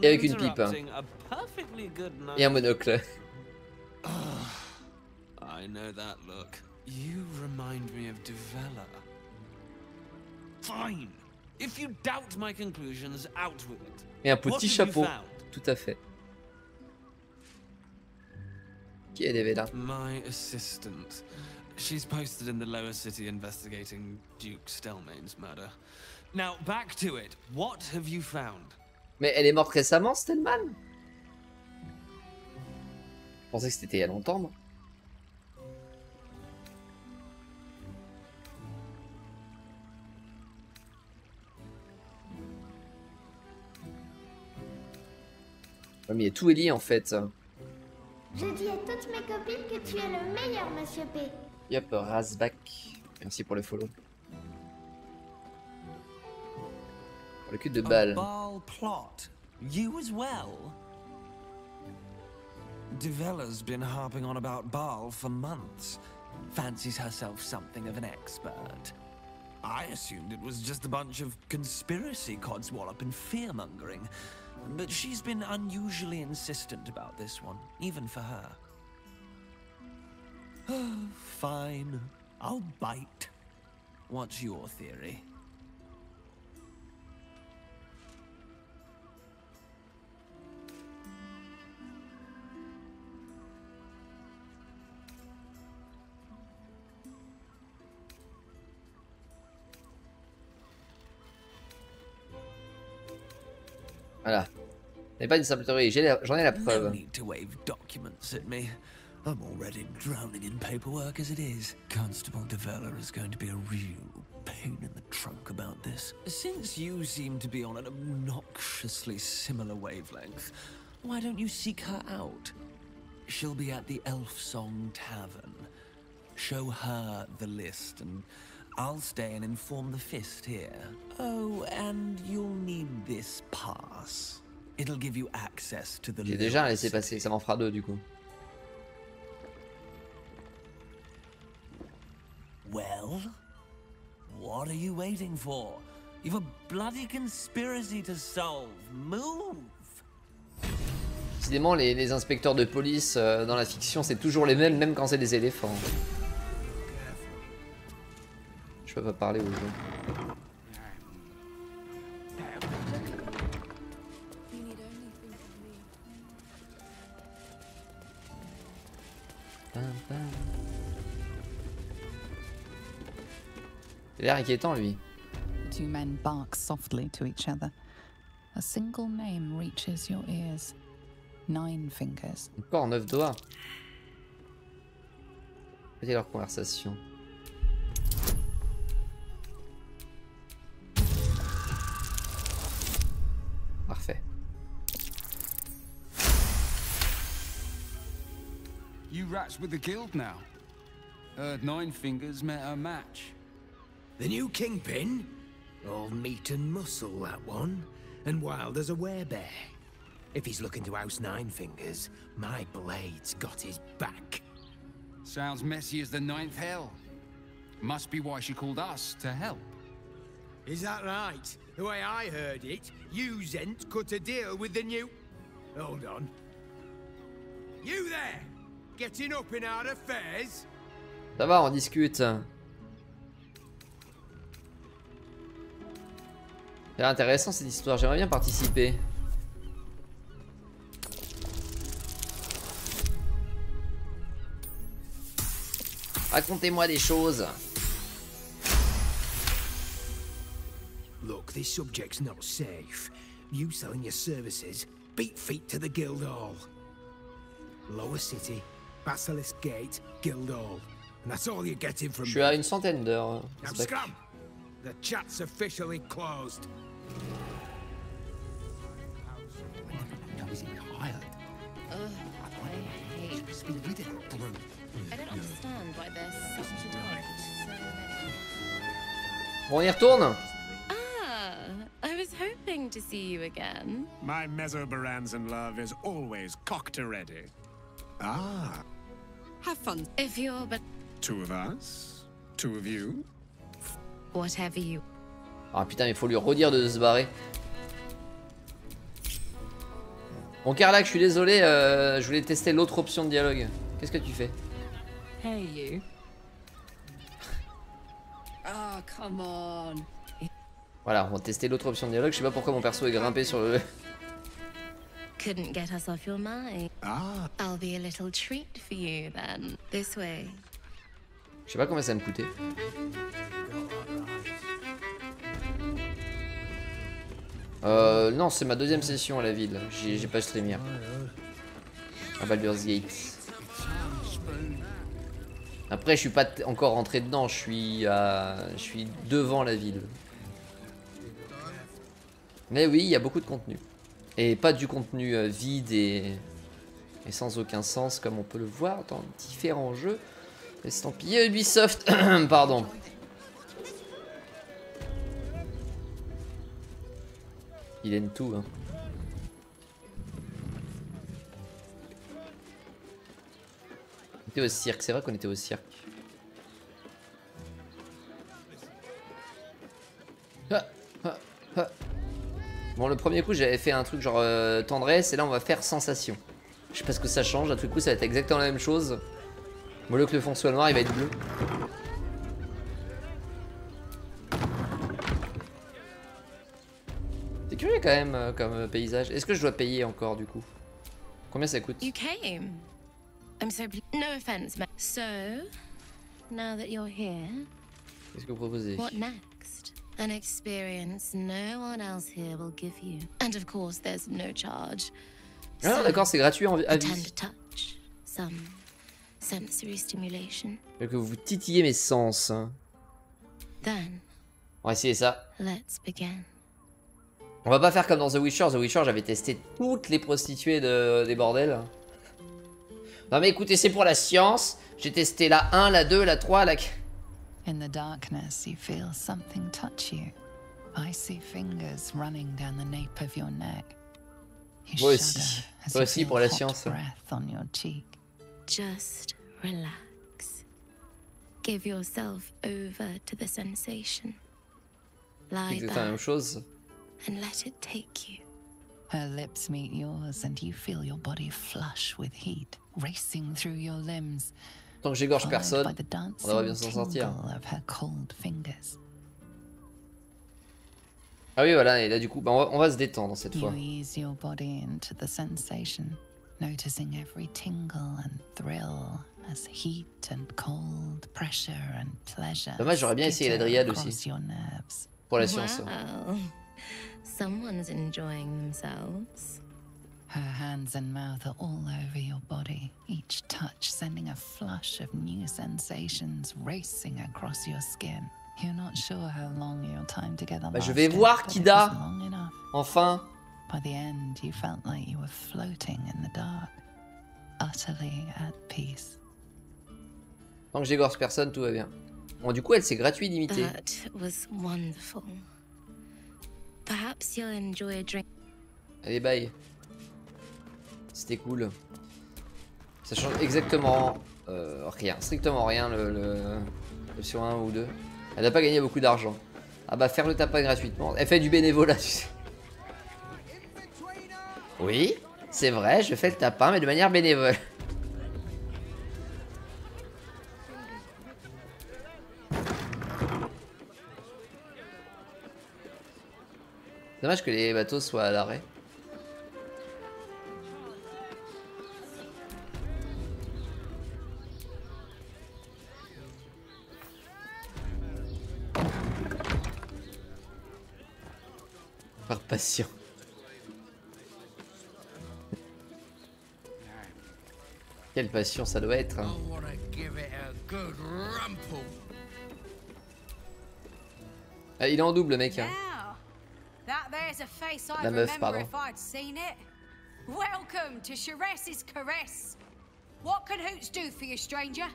avec une pipe. Hein. Et un monocle. I know that look. You remind me of Devella. Fine. If you doubt my conclusions, out with it. Et un petit chapeau. Tout à fait. Qui est Devella? My assistant. She's posted in the lower city investigating Duke Stelmane's murder. Now, back to it. What have you found? Mais elle est morte récemment, Stelman? Je pensais que c'était il y a longtemps, moi. Ouais, mais il y a tout est lié en fait. Je dis à toutes mes copines que tu es le meilleur, Monsieur P. Yep, Razbak. Merci pour le follow. Pour le cul de balle. Baal plot. You as well. Devella's been harping on about Baal for months. Fancies herself something of an expert. I assumed it was just a bunch of conspiracy codswallop and fear-mongering. But she's been unusually insistent about this one, even for her. Fine, I'll bite. What's your theory? Voilà. Ce n'est pas une simple théorie, j'en ai la preuve. No need to wave documents at me. I'm already drowning in paperwork as it is. Constable Devella is going to be a real pain in the trunk about this. Since you seem to be on an obnoxiously similar wavelength, why don't you seek her out? She'll be at the Elf Song Tavern. Show her the list and I'll stay and inform the Fist here. Oh, and you'll need this pass. It'll give you access to the. J'ai déjà laissé passer, ça m'en fera deux du coup. Well, what are you waiting for? You've a bloody conspiracy to solve. Move. Décidément, les inspecteurs de police dans la fiction, c'est toujours les mêmes, même quand c'est des éléphants. Je peux pas parler aux gens. Il a l'air inquiétant, lui. The two men bark softly to each other. A single name reaches your ears. 9 fingers. Encore 9 doigts. Écoutez leur conversation. Parfait. You rats with the guild now. Heard 9 fingers met a match. The new kingpin? All meat and muscle, that one. And wild as a werebear. If he's looking to oust Nine Fingers, my blade's got his back. Sounds messy as the ninth hell. Must be why she called us to help. Is that right? The way I heard it, you Zent cut a deal with the new... Hold on. You there! Getting up in our affairs? Ça va, on discute. C'est intéressant cette histoire, j'aimerais bien participer. Racontez-moi des choses. Look, this subject's not safe. You selling your services, beat feet to the Guildhall. Lower City, Basilisk Gate, Guildhall. And that's all you're getting from me. Je suis à une centaine d'heures. Now scram! The chat's officially closed. I don't understand why there's such a delight. Bon, on y retourne. Ah, I was hoping to see you again. My Mesobaranzan love is always cocked ready. Ah. Have fun. If you're but Two of us? Two of you? whatever you. Ah putain, il faut lui redire de se barrer. Bon, Carlac, je suis désolé, je voulais tester l'autre option de dialogue. Qu'est-ce que tu fais? Hey, you. Oh, come on. Voilà, on va tester l'autre option de dialogue. Je sais pas pourquoi mon perso est grimpé sur le... Couldn't get us off your mind. Ah. I'll be a little treat for you then. This way. Je sais pas combien ça me coûtait. Non, c'est ma deuxième session à la ville. J'ai pas streamé. À Baldur's Gate. Après, je suis pas encore rentré dedans. Je suis devant la ville. Mais oui, il y a beaucoup de contenu. Et pas du contenu vide et sans aucun sens, comme on peut le voir dans différents jeux. Estampillé Ubisoft. Pardon. Il aime tout, hein. On était au cirque, c'est vrai qu'on était au cirque. Ah, ah, ah. Bon, le premier coup, j'avais fait un truc genre tendresse, et là, on va faire sensation. Je sais pas ce que ça change, à tout coup, ça va être exactement la même chose. Au lieu que le fond soit noir, il va être bleu. C'est curieux quand même comme paysage. Est-ce que je dois payer encore du coup? Combien ça coûte? You came. I'm so no offense, but so now that you're here, qu'est-ce que vous proposez? what next? An experience no one else here will give you, and of course there's no charge. Ah d'accord, c'est gratuit à vie. Tender touch, some sensory stimulation. Que vous titillez mes sens. Then on va essayer ça. let's begin. On va pas faire comme dans The Witcher. The Witcher, j'avais testé toutes les prostituées des bordels. Non mais écoutez, c'est pour la science. J'ai testé la 1, la 2, la 3, la... In the darkness, you feel something touch you. Icy fingers running down the nape of your neck. Moi aussi pour la science. Breath on your cheek. Just relax. Give yourself over to the sensation. Lie C'est la même back chose. and let it take you. Her lips meet yours and you feel your body flush with heat, racing through your limbs. Tant que j'égorge personne, on devrait bien s'en sortir. Of her cold fingers. Ah oui voilà, et là du coup, bah, on va se détendre cette fois. You ease your body into the sensation, noticing every tingle and thrill as heat and cold, pressure and pleasure. Dommage, j'aurais bien essayé la dryade aussi. Pour la science. Wow. Someone's enjoying themselves. Her hands and mouth are all over your body, each touch sending a flush of new sensations racing across your skin. You're not sure how long your time together Bah, je vais voir Kida. Enfin. By the end, you felt like you were floating in the dark, utterly at peace. Tant que j'égorge personne, tout va bien. Bon, du coup, elle c'est gratuit d'imiter. That was wonderful. Perhaps you'll enjoy a drink. Allez, bye. C'était cool. Ça change exactement rien, strictement rien le sur 1 ou 2. Elle n'a pas gagné beaucoup d'argent. Ah bah faire le tapin gratuitement. Elle fait du bénévolat, tu sais. Oui, c'est vrai, je fais le tapin, mais de manière bénévole. Dommage que les bateaux soient à l'arrêt. Par patient. Quelle passion ça doit être. Hein. Ah, il est en double, mec. Hein. La meuf, pardon. Welcome to Sharess's caress. What can Hoots do for you, stranger?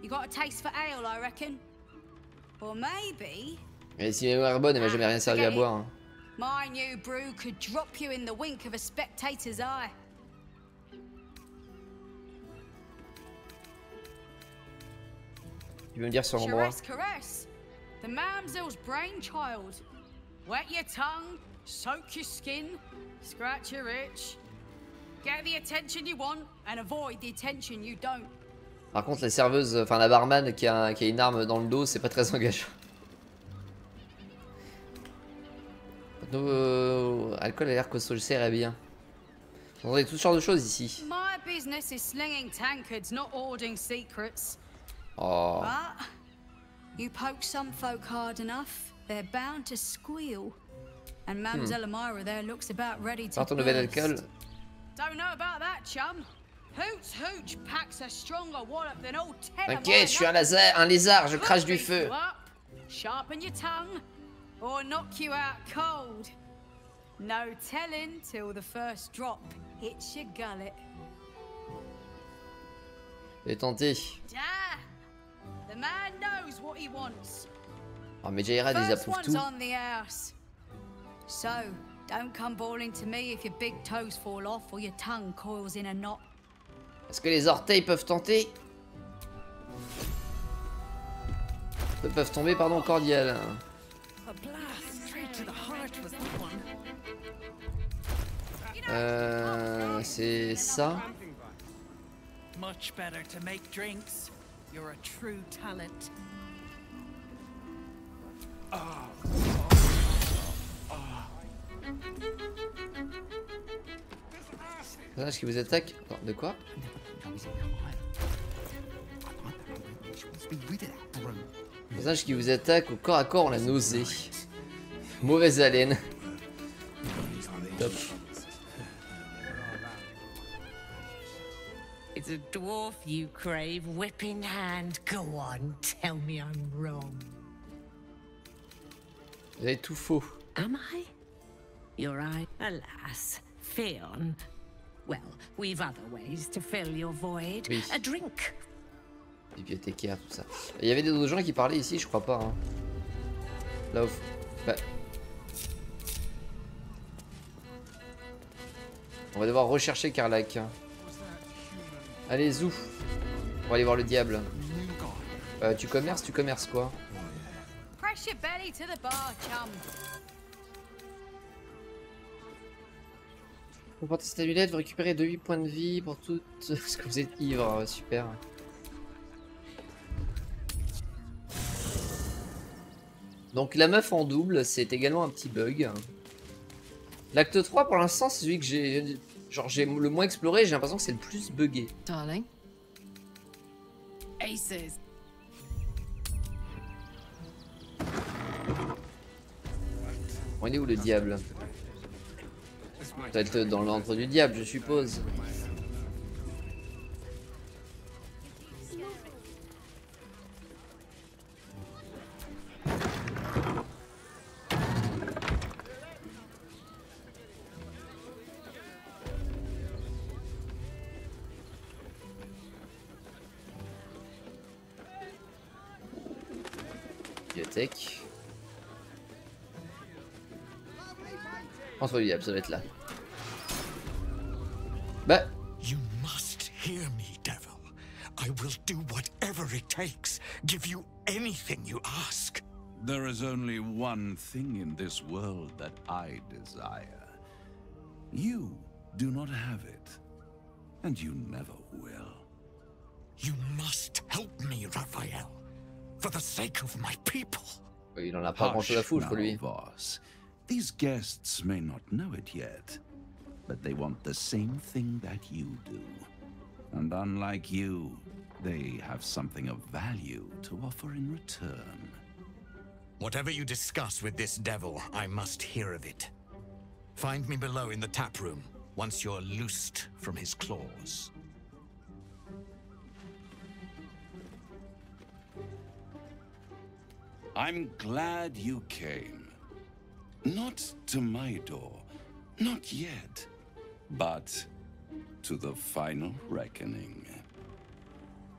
You got a taste for ale, I reckon. Or maybe. Mais si elle est bonne, elle m'a jamais rien servi à boire. Hein. My new brew could drop you in the wink of a spectator's eye. Tu veux me dire sur l'endroit? Caress, the mamsel's brainchild. Wet your tongue, soak your skin, scratch your itch. Get the attention you want and avoid the attention you don't. Par contre, la serveuse, enfin la barman qui a une arme dans le dos, c'est pas très engageant. Alcool a l'air costaud, je sais bien. On a toutes sortes de choses ici. My business is slinging tankards, not hoarding secrets. Oh. But you poke some folk hard enough, they're bound to squeal. And Mamselle Amira there looks about ready to Ton nouvel alcool. Don't know about that, chum. Hoots Hooch packs a stronger wallop than all 10 Ok, je suis un lézard, je crache du feu. Sharpen your tongue, or knock you out cold. No telling till the first drop hits your gullet. J'ai tenté. The man knows what he wants. Oh, mais Jaira désapprouve tout. So, don't come bawling to me if your big toes fall off or your tongue coils in a knot. Est-ce que les orteils peuvent tenter? Peuvent tomber, pardon, cordial. C'est ça. Much better to make drinks. You're a true talent. Personnage qui vous attaque. Attends, de quoi? Personnage qui vous attaque au corps à corps, on l'a nausée. Mauvaise haleine. Top. It's a dwarf you crave, whipping hand. Go on, tell me I'm wrong. Vous avez tout faux. Am I? You're right. Alas, Fionn. Well, we've other ways to fill your void. Oui. A drink. Bibliothécaire, tout ça. Il y avait d'autres gens qui parlaient ici, je crois pas. Hein. Là, bah. On va devoir rechercher Carlac. Allez, Zou. On va aller voir le diable. Tu commerces quoi? Press your belly to the bar, chum. Pour porter cette amulette, vous récupérez 8 points de vie pour tout ce que vous êtes ivre. Super. Donc la meuf en double, c'est également un petit bug. L'acte 3 pour l'instant, c'est celui que j'ai le moins exploré, j'ai l'impression que c'est le plus buggé. Darling. Aces. On est où le diable? Peut-être dans l'antre du diable, je suppose. Bibliothèque. Entre lui, ça doit être là. Bah. You must hear me, devil. I will do whatever it takes. Give you anything you ask. There is only one thing in this world that I desire. You do not have it, and you never will. You must help me, Raphael, for the sake of my people. Il en a pas grand-chose à foutre, lui. Boss. These guests may not know it yet, but they want the same thing that you do. And unlike you, they have something of value to offer in return. Whatever you discuss with this devil, I must hear of it. Find me below in the tap room, once you're loosed from his claws. I'm glad you came. Not to my door, not yet, but to the final reckoning.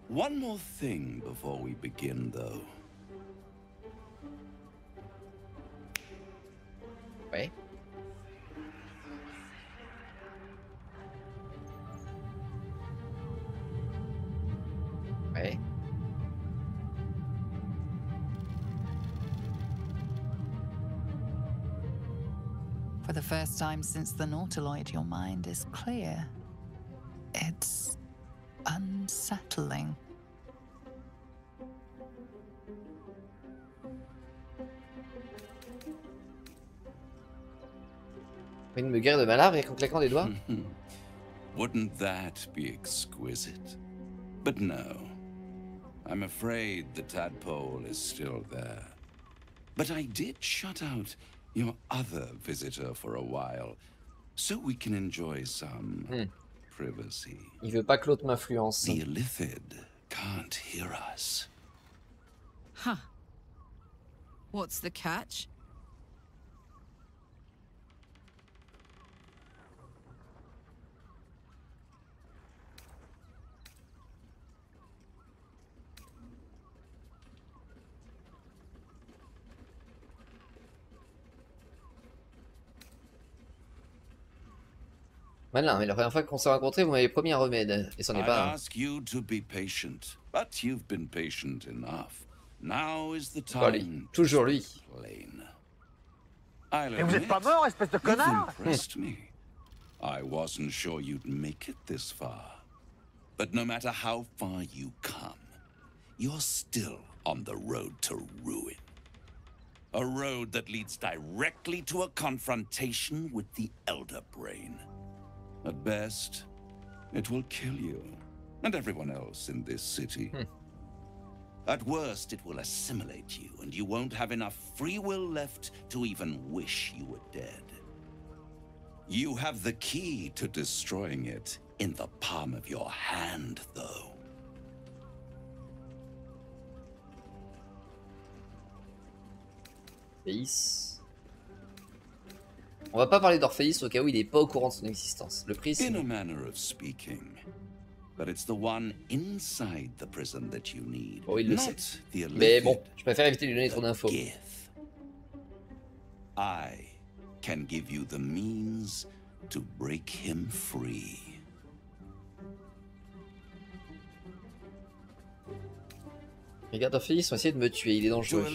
One more thing before we begin, though. Ouais. Ouais. For the first time since the Nautiloid, your mind is clear. It's unsettling. Il me guérit de malheur en claquant des doigts. Wouldn't that be exquisite? But no. I'm afraid the tadpole is still there. But I did shut out your other visitor for a while, so we can enjoy some privacy. Il veut pas que l'autre m'influence. The Illithid can't hear us. Huh. What's the catch? Malin, mais la première fois qu'on s'est rencontrés, vous m'avez promis un remède, et c'en est pas un. I ask you to be patient, but you've been patient enough. Now is the time. Toujours lui. Mais vous êtes pas mort, espèce de connard! Impressed me. I wasn't sure you'd make it this far. But no matter how far you come, you're still on the road to ruin. A road that leads directly to a confrontation with the Elder Brain. At best, it will kill you, and everyone else in this city. At worst, it will assimilate you, and you won't have enough free will left to even wish you were dead. You have the key to destroying it in the palm of your hand, though. Orphéis. On va pas parler d'Orphéis au cas où il est pas au courant de son existence. Le prix, c'est... In a manner of speaking, but it's the one inside the prison that you need. Oh, il le sait. Mais bon, je préfère éviter de lui donner trop d'infos. I can give you the means to break him free. Regarde, Orphéis ont essayé de me tuer, il est dangereux.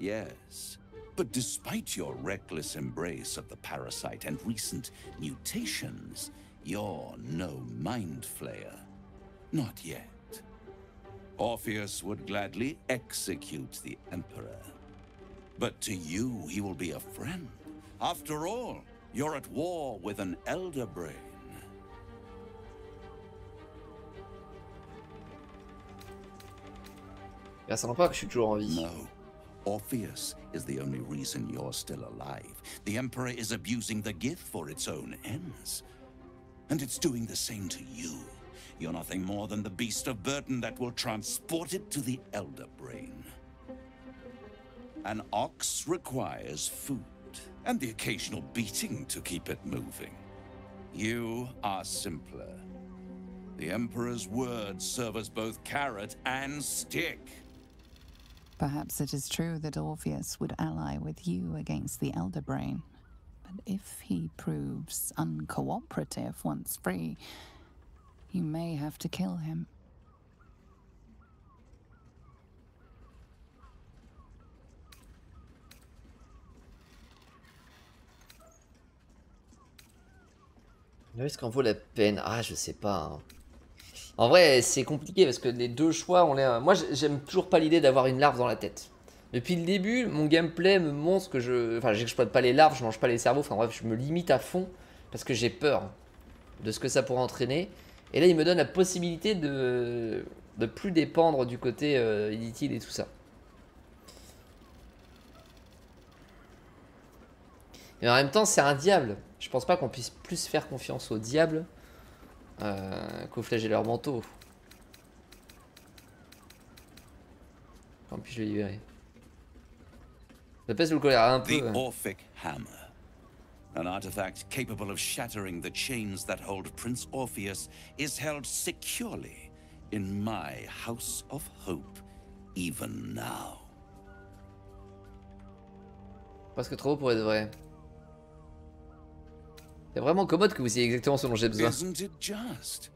Yes. But despite your reckless embrace of the parasite and recent mutations, you're no mind flayer. Not yet. Orpheus would gladly execute the Emperor. But to you, he will be a friend. After all, you're at war with an Elder Brain. Là, ça n'empêche que je suis toujours en vie. No. Orpheus is the only reason you're still alive. The Emperor is abusing the gift for its own ends. And it's doing the same to you. You're nothing more than the beast of burden that will transport it to the Elder Brain. An ox requires food, and the occasional beating to keep it moving. You are simpler. The Emperor's words serve as both carrot and stick. Perhaps it is true that Orpheus would ally with you against the Elder Brain, but But if he proves uncooperative once free, you may have to kill him. Est-ce qu'en vaut la peine? Ah, je sais pas. Hein. En vrai, c'est compliqué parce que les deux choix ont l'air. Moi, j'aime toujours pas l'idée d'avoir une larve dans la tête. Depuis le début, mon gameplay me montre que je. Enfin, j'exploite pas les larves, je mange pas les cerveaux. Enfin, bref, je me limite à fond parce que j'ai peur de ce que ça pourrait entraîner. Et là, il me donne la possibilité de plus dépendre du côté inutile et tout ça. Et en même temps, c'est un diable. Je pense pas qu'on puisse plus faire confiance au diable qu'au flagelleur manteau. Quand puis-je le libérer? Ça pèse le choléra un peu. The Orphic Hammer. An artifact capable of shattering the chains that hold Prince Orpheus is held securely in my House of Hope, even now. Presque trop pour être vrai. C'est vraiment commode que vous ayez exactement ce dont j'ai besoin. Isn't it just?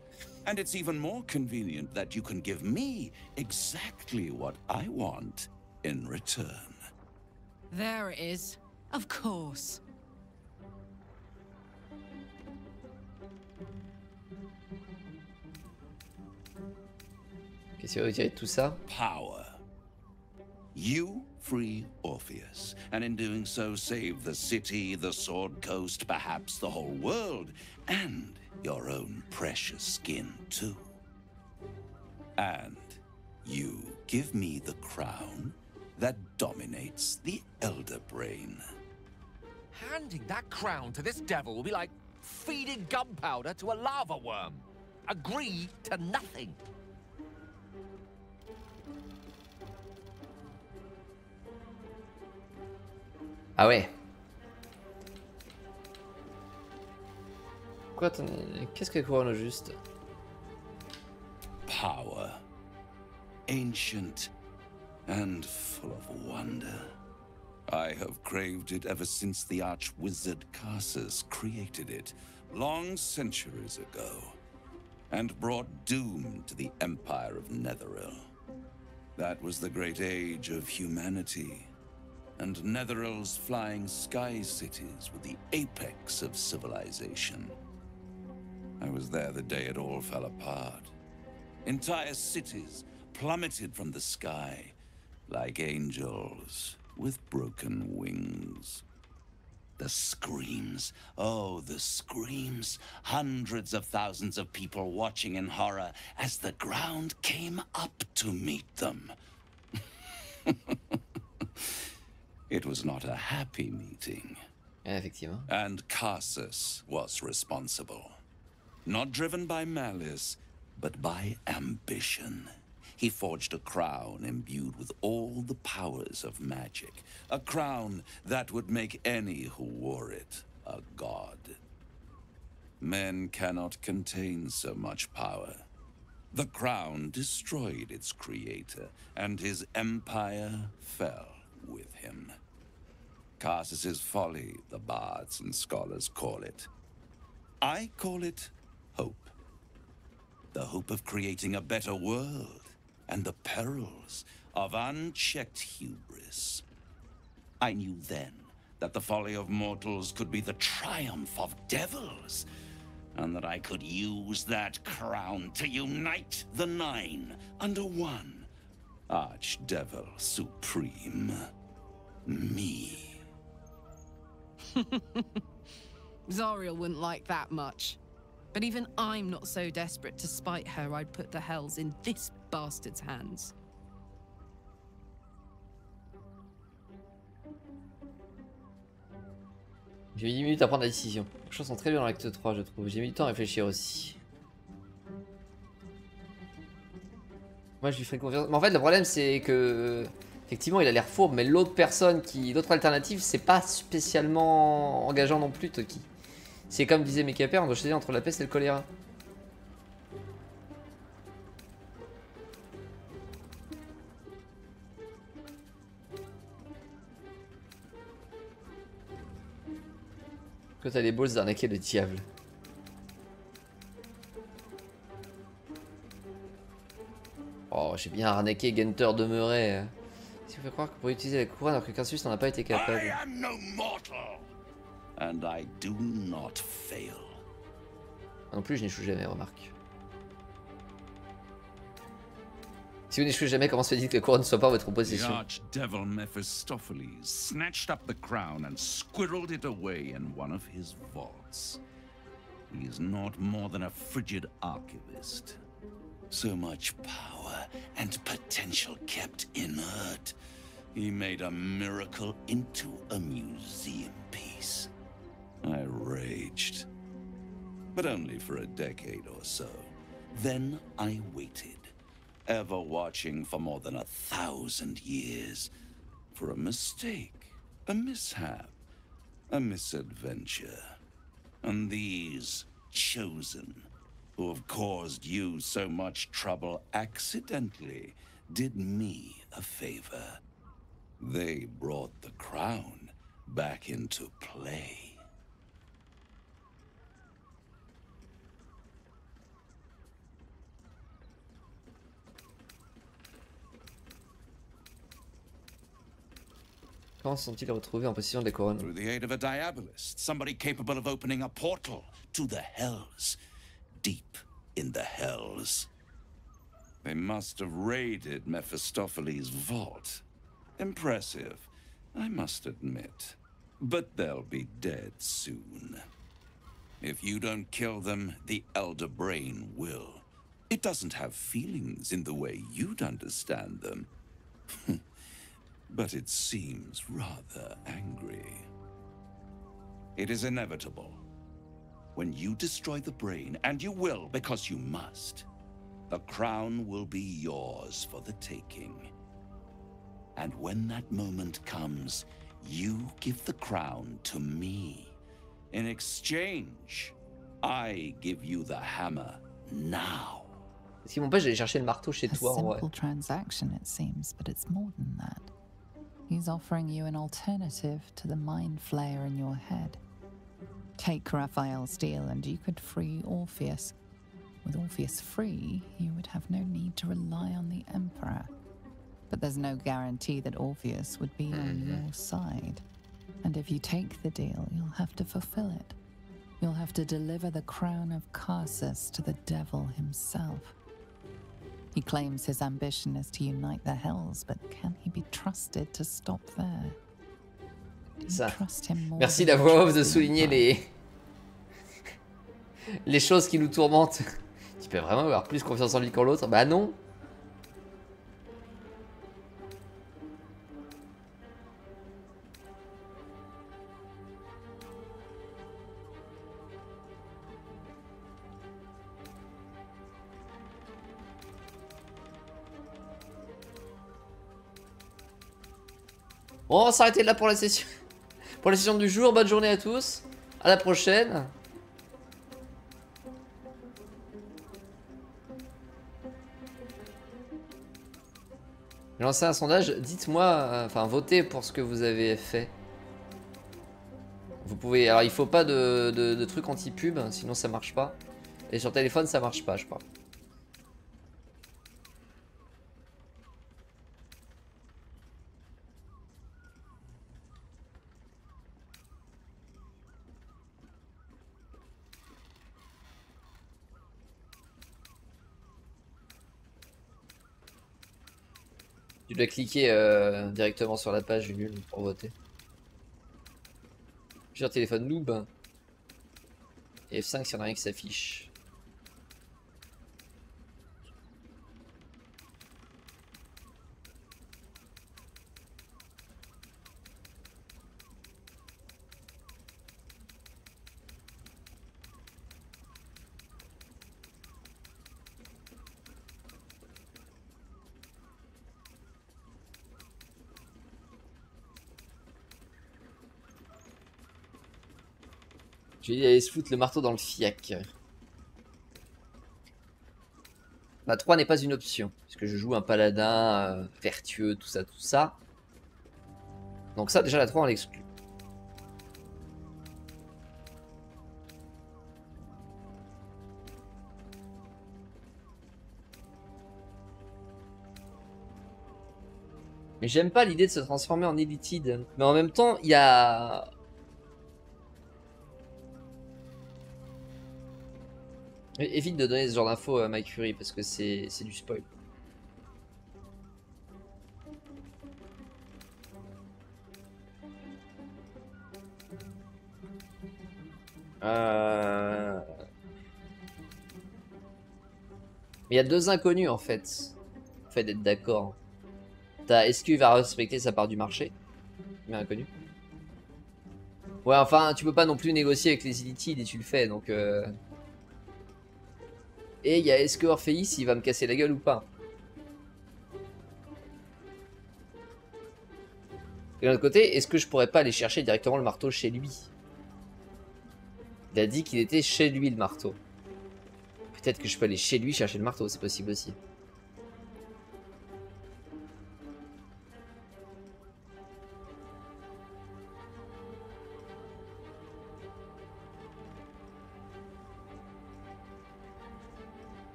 And it's even more convenient that you can give me exactly what I want in return. There it is. Of course. Qu'est-ce qu'il va retirer de tout ça? Power. You free Orpheus, and in doing so save the city, the Sword Coast, perhaps the whole world, and your own precious skin too. And you give me the crown that dominates the Elder Brain. Handing that crown to this devil will be like feeding gunpowder to a lava worm. Agree to nothing. Ah ouais. Quoi, qu'est-ce que couronne au juste? Power. Ancient and full of wonder. I have craved it ever since the arch-wizard Carsus created it, long centuries ago, and brought doom to the Empire of Netheril. That was the great age of humanity. And Netheril's flying sky cities were the apex of civilization. I was there the day it all fell apart. Entire cities plummeted from the sky like angels with broken wings. The screams, oh, the screams. Hundreds of thousands of people watching in horror as the ground came up to meet them. It was not a happy meeting. Effectivement. And Carsus was responsible. Not driven by malice, but by ambition. He forged a crown imbued with all the powers of magic. A crown that would make any who wore it a god. Men cannot contain so much power. The crown destroyed its creator, and his empire fell with him. Carsus's folly, the bards and scholars call it. I call it hope. The hope of creating a better world, and the perils of unchecked hubris. I knew then that the folly of mortals could be the triumph of devils, and that I could use that crown to unite the Nine under one Archdevil Supreme. Me. Zariel wouldn't like that much. But even I'm not so desperate to spite her I'd put the hells in this bastard's hands. J'ai mis 10 minutes à prendre la décision. Les choses sont très bien dans l'acte 3, je trouve. J'ai mis du temps à réfléchir aussi. Moi, je lui ferai confiance. Mais en fait, le problème, c'est que... Effectivement, il a l'air fourbe, mais l'autre personne l'autre alternative, c'est pas spécialement engageant non plus, Toki. C'est comme disait mes capères, on doit choisir entre la peste et le choléra. Que t'as les balls d'arnaquer le diable. Oh, j'ai bien arnaqué Gunther demeurait. Si vous faites croire que vous pourriez utiliser la couronne alors que Cassius n'en a pas été capable. I am no mortal, and I do not fail. Non plus, je n'échoue jamais, remarque. Si vous n'échouez jamais, comment se fait-il que la couronne ne soit pas en votre The possession? archdevil Mephistopheles snatched up the crown and squirreled it away in one of his vaults. He is not more than a frigid archivist. So much power and potential kept inert. He made a miracle into a museum piece. I raged. But only for a decade or so. Then I waited, ever watching for more than 1,000 years. For a mistake, a mishap, a misadventure. And these chosen, who have caused you so much trouble accidentally, did me a favor. They brought the crown back into play. Comment sont-ils retrouvés en possession de la couronne? Through the aid of a diabolist, somebody capable of opening a portal to the hells. Deep in the hells. They must have raided Mephistopheles' vault. Impressive, I must admit. But they'll be dead soon. If you don't kill them, the Elder Brain will. It doesn't have feelings in the way you'd understand them. But it seems rather angry. It is inevitable. When you destroy the brain, and you will because you must, the crown will be yours for the taking. And when that moment comes, you give the crown to me. In exchange, I give you the hammer now. Si mon père j'allais chercher le marteau chez toi en vrai. Simple transaction it seems, but it's more than that. He's offering you an alternative to the mind flayer in your head. Take Raphael's deal and you could free Orpheus. With Orpheus free, you would have no need to rely on the Emperor. But there's no guarantee that Orpheus would be on your side. And if you take the deal, you'll have to fulfill it. You'll have to deliver the crown of Carsus to the devil himself. He claims his ambition is to unite the hells, but can he be trusted to stop there? Ça. Merci la voix off de souligner les choses qui nous tourmentent. Tu peux vraiment avoir plus confiance en lui qu'en l'autre? Bah non. Bon, on va s'arrêter là pour la session. Pour la session du jour, bonne journée à tous. À la prochaine. J'ai lancé un sondage. Dites-moi, enfin, votez pour ce que vous avez fait. Vous pouvez. Alors, il faut pas de trucs anti-pub, sinon ça marche pas. Et sur téléphone, ça marche pas, je crois. Tu dois cliquer directement sur la page Ulule pour voter. Plusieurs téléphones noob. Et F5 s'il y en a rien qui s'affiche. Je vais aller se foutre le marteau dans le fiac. Bah 3 n'est pas une option. Puisque je joue un paladin vertueux, tout ça, tout ça. Donc ça déjà la 3 on l'exclut. Mais j'aime pas l'idée de se transformer en illitide. Mais en même temps, il y a... Évite de donner ce genre d'infos à Mike Fury parce que c'est du spoil. Mais il y a deux inconnus en fait. Le fait d'être d'accord. Est-ce qu'il va respecter sa part du marché? Mais inconnu. Ouais, enfin, tu peux pas non plus négocier avec les illitides et tu le fais donc. Et il y a est-ce que Orpheus il va me casser la gueule ou pas? Et de l'autre côté, est-ce que je pourrais pas aller chercher directement le marteau chez lui? Il a dit qu'il était chez lui le marteau. Peut-être que je peux aller chez lui chercher le marteau, c'est possible aussi.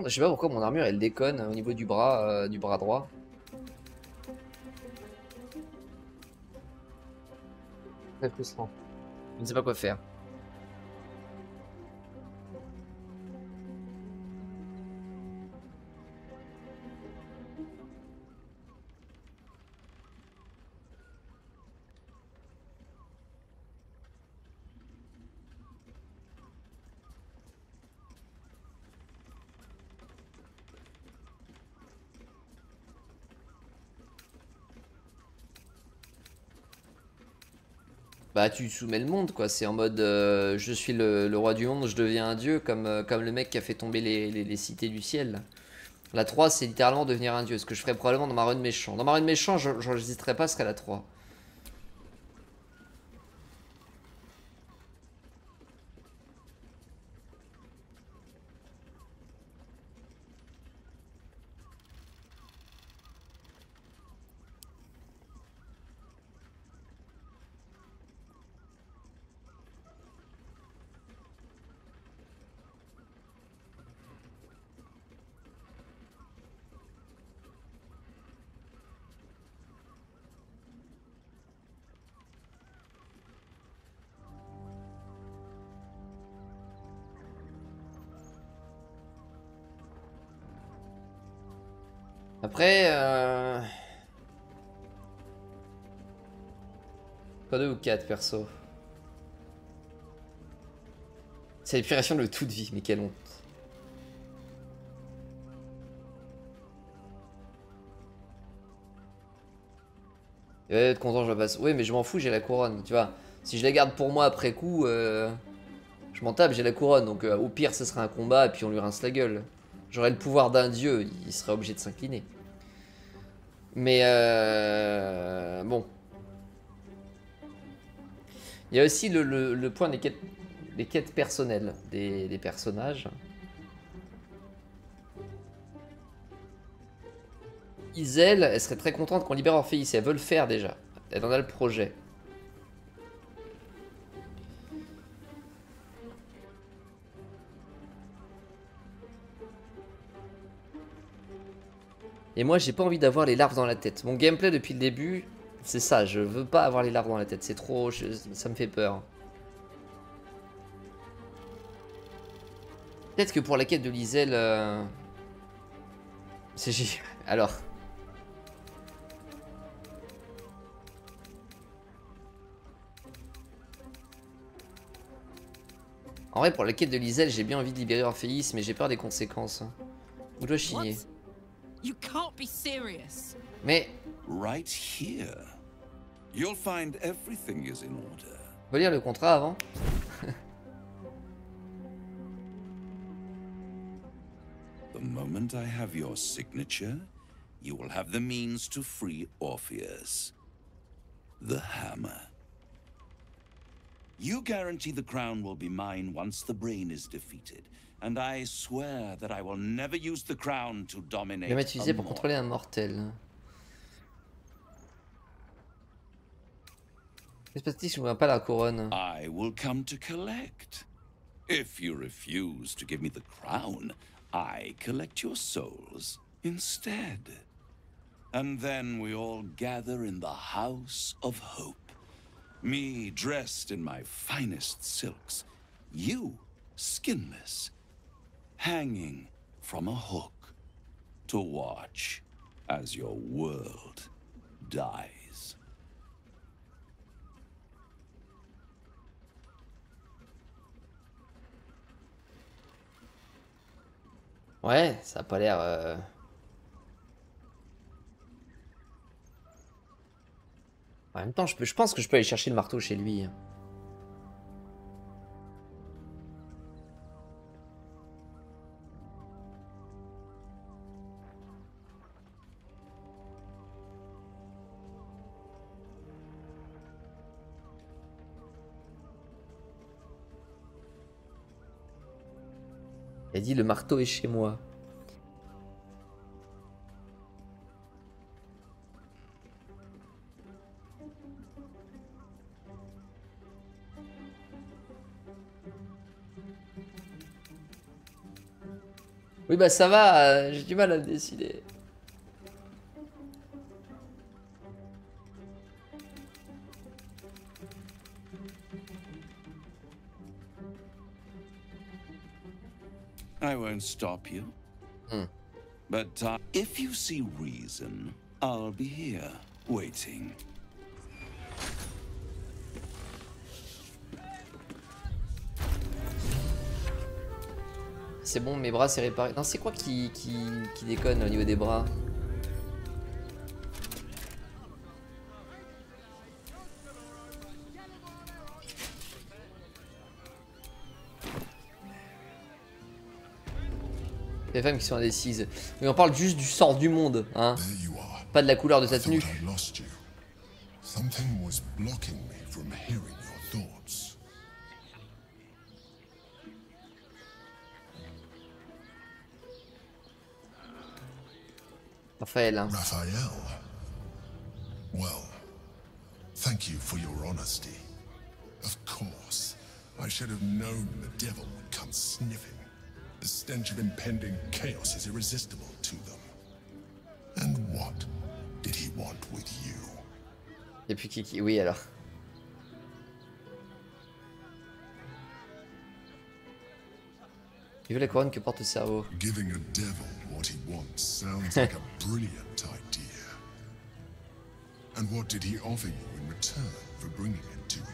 Je sais pas pourquoi mon armure elle déconne au niveau du bras droit. Très frustrant. Je ne sais pas quoi faire. Bah tu soumets le monde quoi, c'est en mode je suis le roi du monde, je deviens un dieu comme le mec qui a fait tomber les cités du ciel. La 3 c'est littéralement devenir un dieu, ce que je ferais probablement dans ma run méchant. Dans ma run méchant j'hésiterais pas, ce serait la 3. Après, pas 2 ou 4 perso. C'est l'épuration de toute vie, mais quelle honte. Il va être content, je la passe. Oui, mais je m'en fous, j'ai la couronne, tu vois. Si je la garde pour moi après coup, je m'en tape, j'ai la couronne. Donc au pire, ce sera un combat et puis on lui rince la gueule. J'aurais le pouvoir d'un dieu, il serait obligé de s'incliner. Mais bon. Il y a aussi le point des quêtes personnelles des personnages. Iselle, elle serait très contente qu'on libère Orpheus, elle veut le faire déjà. Elle en a le projet. Et moi j'ai pas envie d'avoir les larves dans la tête. Mon gameplay depuis le début, c'est ça, je veux pas avoir les larves dans la tête, c'est trop, ça me fait peur. Peut-être que pour la quête de Liselle, c'est alors. En vrai, pour la quête de Liselle, j'ai bien envie de libérer Orpheus, mais j'ai peur des conséquences. Où dois-je signer? You can't be serious. Mais right here. You'll find everything is in order. On va lire le contrat avant. The moment I have your signature, you will have the means to free Orpheus. The hammer. You guarantee the crown will be mine once the brain is defeated. And I swear that I will never use the crown to dominate. Je vais m'utiliser pour contrôler un mortel. Qu'est-ce que je vois pas la couronne? I will come to collect. If you refuse to give me the crown, I collect your souls instead. And then we all gather in the House of Hope. Me dressed in my finest silks, you skinless, hanging from a hook to watch as your world dies. Ouais, ça a pas l'air... En même temps, je pense que je peux aller chercher le marteau chez lui. Il a dit le marteau est chez moi. Oui bah ça va, j'ai du mal à le décider. I won't stop you. But if you see reason, I'll be here, waiting. C'est bon, mes bras c'est réparé. Non, c'est quoi qui déconne au niveau des bras? Les femmes qui sont indécises. Mais on parle juste du sort du monde, hein. Pas de la couleur de sa tenue. Raphaël, hein. Raphael. Well, thank you for your honesty. Of course, I should have known the devil would come sniffing. The stench of impending chaos is irresistible to them. And what did he want with you? Et puis Kiki, oui alors. Il veut la couronne que porte le cerveau. Giving a devil what he wants sounds like a brilliant idea. And what did he offer you in return for bringing it to him?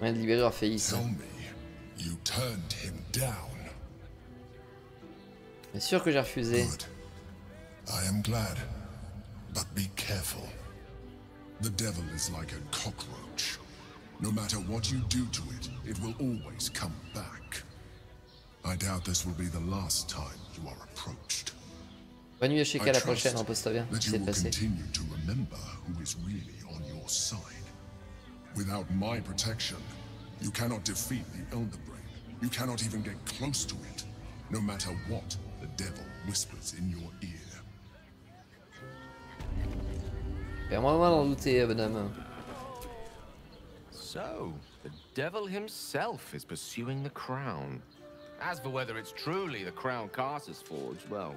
Rien de libérer Orphéis. Tell me, you turned him down. Bien sûr que j'ai refusé. Good. I am glad, but be careful. The devil is like a cockroach. No matter what you do to it, it will always come back. I doubt this will be the last time you are approached. Bonne nuit à Sheka, la prochaine, repose-toi bien. That you C'est will passé. continue to remember who is really on your side. Without my protection, you cannot defeat the Elder Brain. You cannot even get close to it, no matter what the devil whispers in your ear. Fais-moi d'en douter, bonhomme. So, the devil himself is pursuing the crown. As for whether it's truly the crown Carsus forged, well,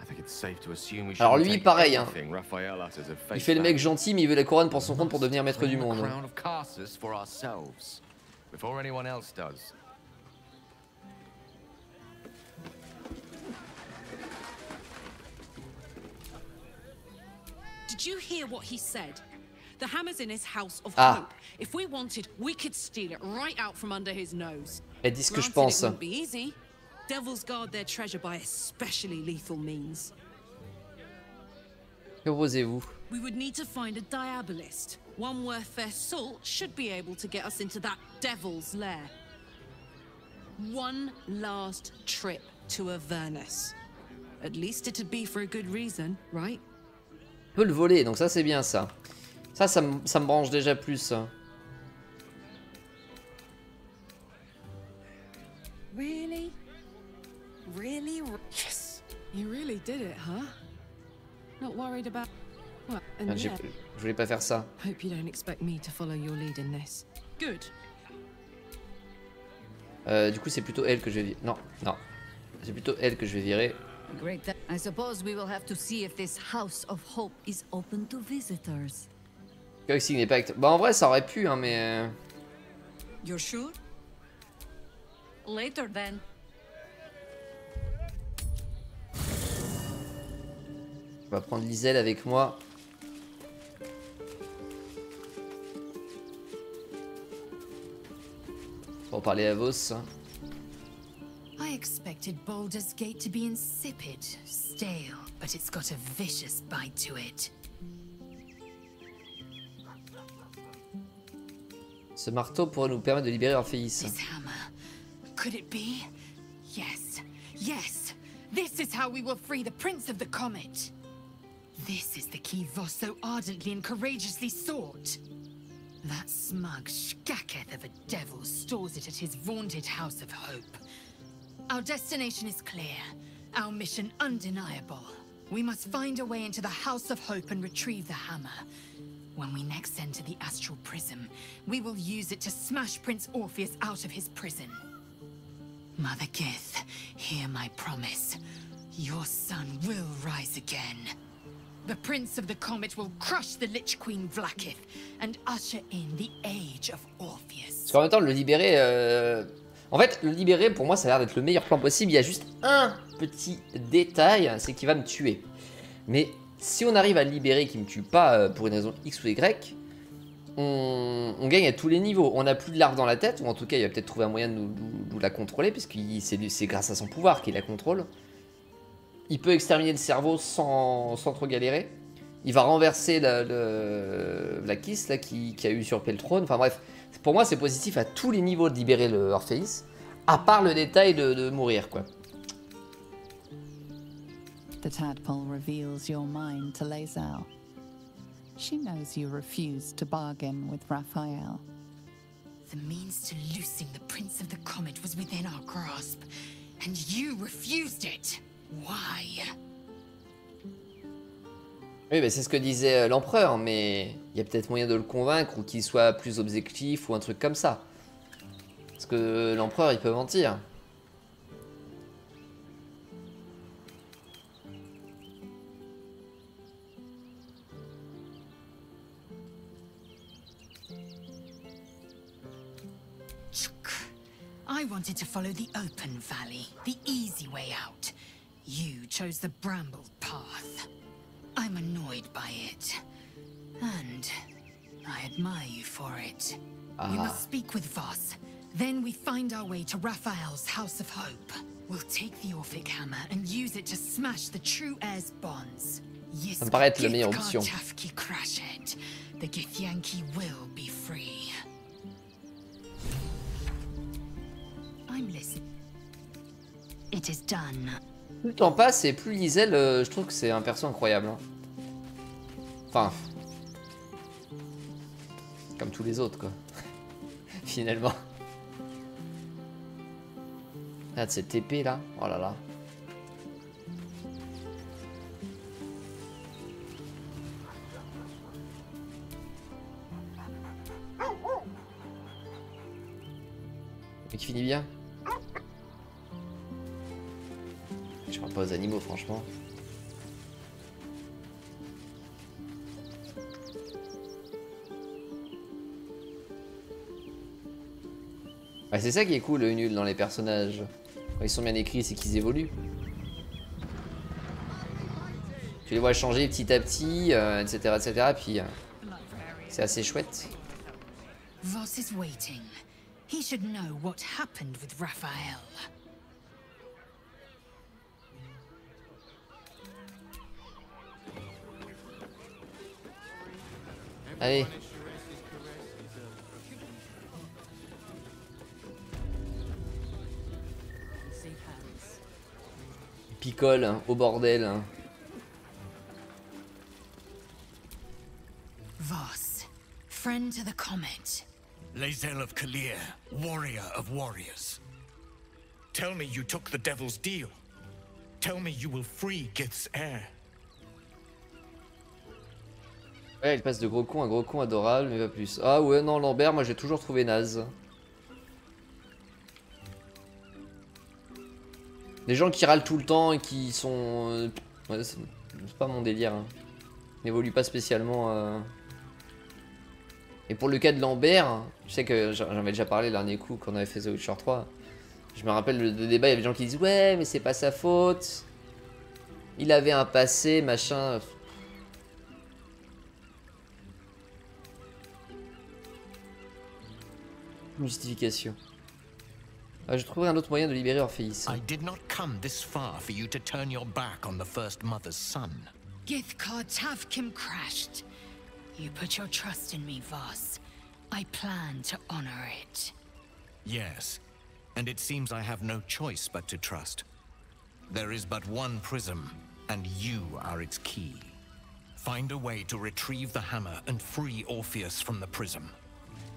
I think it's safe to assume we should. Alors lui, pareil, hein. Raphael utters at face Il fait le mec gentil, mais il veut la couronne pour son compte pour devenir maître du monde. crown of Carsus for ourselves, before anyone else does. Did you hear what he said? The hammer's in his house of Ah. hope. If we wanted, we could steal it right out from under his nose. Elle dit ce que je Granted, pense. it wouldn't be easy. Devils guard their treasure by especially lethal means. Que proposez-vous? We would need to find a diabolist. One worth their salt should be able to get us into that devil's lair. One last trip to Avernus. At least it'd be for a good reason, right? On peut le voler, donc ça c'est bien ça. Ça me branche déjà plus. Ça. Really? Really? Yes! You really did it, huh? Not worried about... Well, Ah, and yeah, je voulais pas faire ça. hope you don't expect me to follow your lead in this. Good. Du coup, c'est plutôt elle que je vais virer. Non, non. C'est plutôt elle que je vais virer. Great. I suppose we will have to see if this House of Hope is open to visitors. Galaxy n'est pas acteur. Bah, en vrai, ça aurait pu, hein, mais. You're sure? Later then. On va prendre Liselle avec moi. Pour parler à Vos. I expected Baldur's Gate to be insipid, stale, but it's got a vicious bite to it. Ce marteau pourrait nous permettre de libérer Orpheus. This hammer. Could it be? Yes. Yes. This is how we will free the Prince of the Comet. This is the key Voss so ardently and courageously sought. That smug shkacketh of a devil stores it at his vaunted House of Hope. Our destination is clear. Our mission undeniable. We must find a way into the House of Hope and retrieve the hammer. When we next enter the Astral Prism, we will use it to smash Prince Orpheus out of his prison. Mother Gith, hear my promise. Your son will rise again. The Prince of the Comet will crush the Lich Queen Vlaakith and usher in the Age of Orpheus. Parce qu'en même temps, le libérer... En fait, le libérer, pour moi, ça a l'air d'être le meilleur plan possible. Il y a juste un petit détail, c'est qu'il va me tuer. Mais si on arrive à le libérer, qu'il ne me tue pas pour une raison X ou Y, on gagne à tous les niveaux. On n'a plus de l'arbre dans la tête, ou en tout cas, il va peut-être trouver un moyen de nous la contrôler, puisque c'est grâce à son pouvoir qu'il la contrôle. Il peut exterminer le cerveau sans trop galérer. Il va renverser la kiss là, qui a usurpé le trône. Enfin bref, pour moi c'est positif à tous les niveaux de libérer le Orpheus, à part le détail de mourir quoi. The tadpole reveals your mind to Lae'zel. She knows you refuse to bargain with Raphael. The means to loosing the Prince of the Comet was within our grasp, and you refused it. Why? Oui, bah, c'est ce que disait l'empereur, mais il y a peut-être moyen de le convaincre ou qu'il soit plus objectif ou un truc comme ça. Parce que l'empereur, il peut mentir. I wanted to follow the open valley, the easy way out. You chose the brambled path. I'm annoyed by it. And I admire you for it. We must speak with Voss. Then we find our way to Raphael's House of Hope. We'll take the Orphic Hammer and use it to smash the true heir's bonds. Ça me paraît être la meilleure option. The Githyanki will be free. I'm listening. It is done. Plus le temps passe et plus Liselle, je trouve que c'est un perso incroyable. Hein. Enfin, comme tous les autres quoi. Finalement. Regarde cette épée là, oh là là. Mais qui finit bien. Je parle pas aux animaux franchement. Ouais, c'est ça qui est cool le nul dans les personnages. Quand ils sont bien écrits, c'est qu'ils évoluent. Tu les vois changer petit à petit, etc. etc. Puis c'est assez chouette. Voss is waiting. He should know what happened with Raphael. Allez. Picole hein, au bordel. Hein. Voss, friend to the Comet. Lae'zel of Kalir, warrior of warriors. Tell me you took the devil's deal. Tell me you will free Gith's heir. Ouais, il passe de gros con à gros con adorable, mais pas plus. Ah ouais, non, Lambert, moi j'ai toujours trouvé naze. Les gens qui râlent tout le temps et qui sont... ouais, c'est pas mon délire. Hein. N'évolue pas spécialement. Et pour le cas de Lambert, je sais que j'en avais déjà parlé le dernier coup quand on avait fait The Witcher 3. Je me rappelle le débat, il y avait des gens qui disent ouais, mais c'est pas sa faute. Il avait un passé, machin. Justification. Ah, je trouverai un autre moyen de libérer Orpheus. I did not come this far for you to turn your back on the first mother's son. Githcard Tavkim crashed. You put your trust in me, Voss. I plan to honor it. Yes, and it seems I have no choice but to trust. There is but one prism, and you are its key. Find a way to retrieve the hammer and free Orpheus from the prism.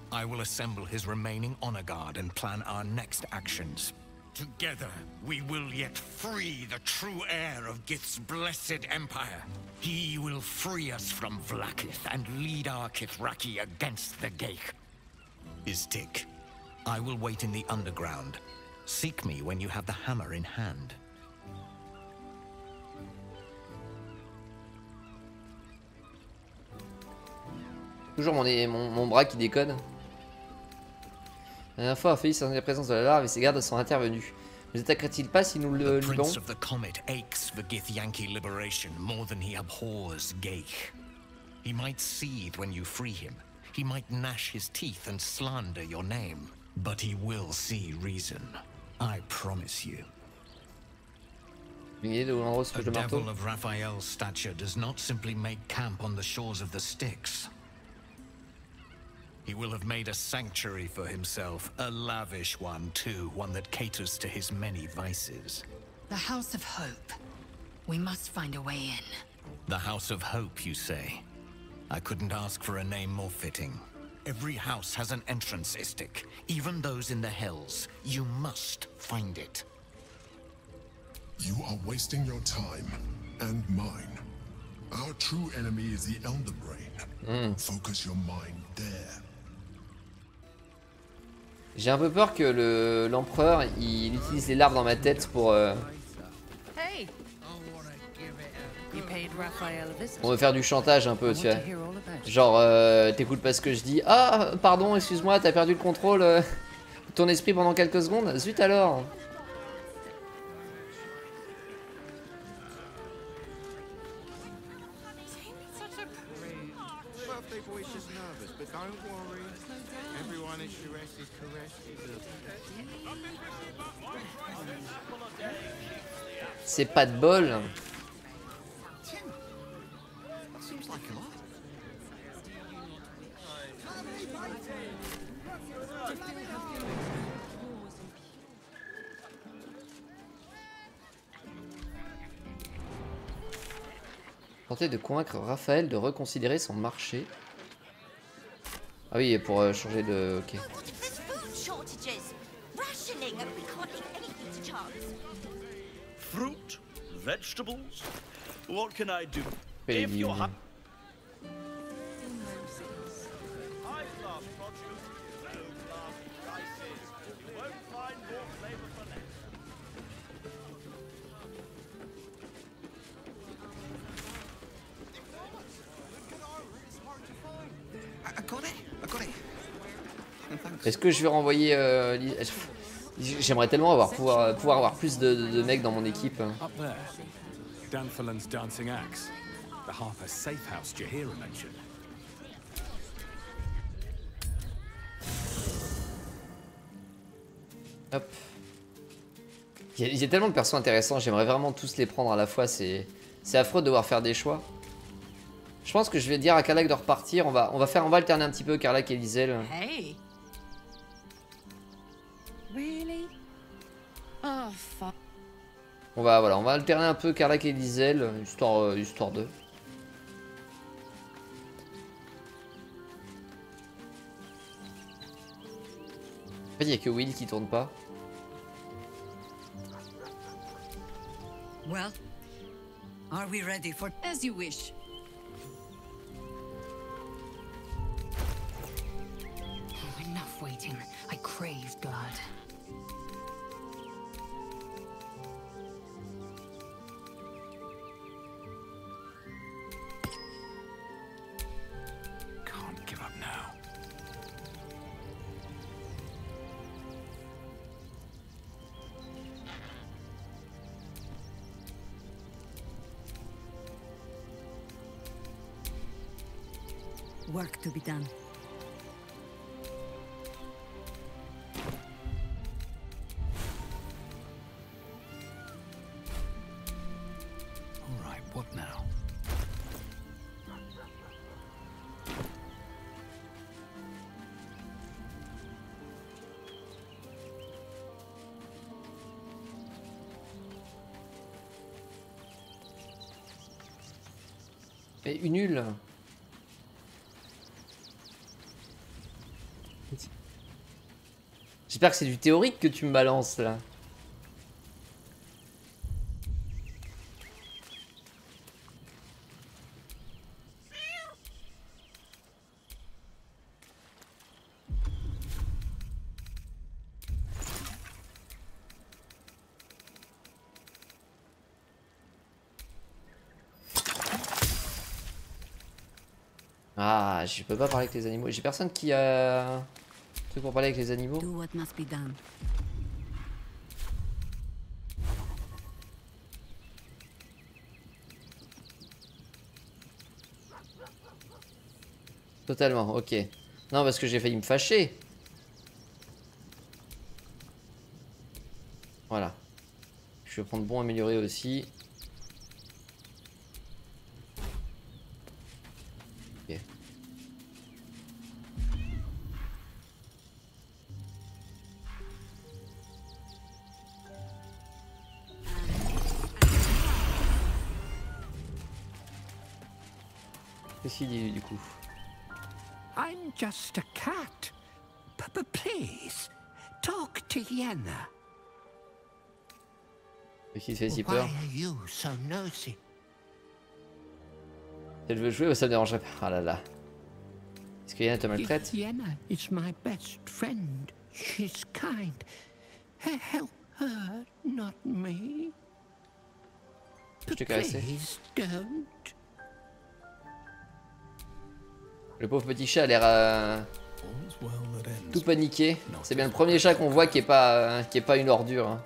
I will assemble his remaining honor guard and plan our next actions. Together, we will yet free the true heir of Gith's blessed empire. He will free us from Vlaakith and lead our Kithraki against the Gate. Istik, I will wait in the underground. Seek me when you have the hammer in hand. Toujours mon bras qui déconne. La dernière fois, Orpheus en la présence de la larve et ses gardes sont intervenus. Ne nous attaquerait-il pas si nous le libérons? The Prince of the Comet aches for Githyanki liberation more than he abhors Gake. He might seethe when you free him. He might gnash his teeth and slander your name. But he will see reason. I promise you. A devil of Raphael's stature does not simply make camp on the shores of the Styx. He will have made a sanctuary for himself, a lavish one too, one that caters to his many vices. The House of Hope. We must find a way in. The House of Hope, you say? I couldn't ask for a name more fitting. Every house has an entrance, Istik, even those in the Hells. You must find it. You are wasting your time, and mine. Our true enemy is the Elder Brain. Focus your mind there. J'ai un peu peur que l'empereur il utilise les larves dans ma tête pour me faire du chantage un peu, tu vois. Genre t'écoutes pas ce que je dis. Ah pardon, excuse-moi, t'as perdu le contrôle de ton esprit pendant quelques secondes. Zut alors. C'est pas de bol. Tenter de convaincre Raphaël de reconsidérer son marché. Ah oui, pour changer de... Ok. Fruit, vegetables. What can I do? If you're happy. I love produce, low class prices. You won't find more flavor for less. I got it. Est-ce que je vais renvoyer... J'aimerais tellement pouvoir avoir plus de mecs dans mon équipe. Hop. Il y a tellement de persos intéressants, j'aimerais vraiment tous les prendre à la fois, c'est affreux de devoir faire des choix. Je pense que je vais dire à Karlach de repartir, on va alterner un petit peu Karlach et Lizel. Hey. Really? Oh, fuck. On va alterner un peu Karlach et Lizel, histoire de. En fait, il n'y a que Will qui tourne pas. Well, are we ready for... As you wish. Work to be done. All right, what now? Mais une nulle. J'espère que c'est du théorique que tu me balances là. Ah, je peux pas parler avec les animaux. J'ai personne qui a un truc pour parler avec les animaux. Do what must be done. Totalement, ok. Non, parce que j'ai failli me fâcher. Voilà. Je vais prendre bon amélioré aussi. Ok. Qu'est-ce qu'il dit du coup? I'm just a cat. Please, talk to Yenna. Qu'est-ce qui te fait si Why peur? are you so nosy? Si elle veut jouer, ça me dérangerait pas. Ah là là. Est-ce que Yana te maltraite? Yenna is my best friend. She's kind. Help her, not me. Je te caressais. Please don't. Le pauvre petit chat a l'air tout paniqué. C'est bien le premier chat qu'on voit qui est pas une ordure. Hein.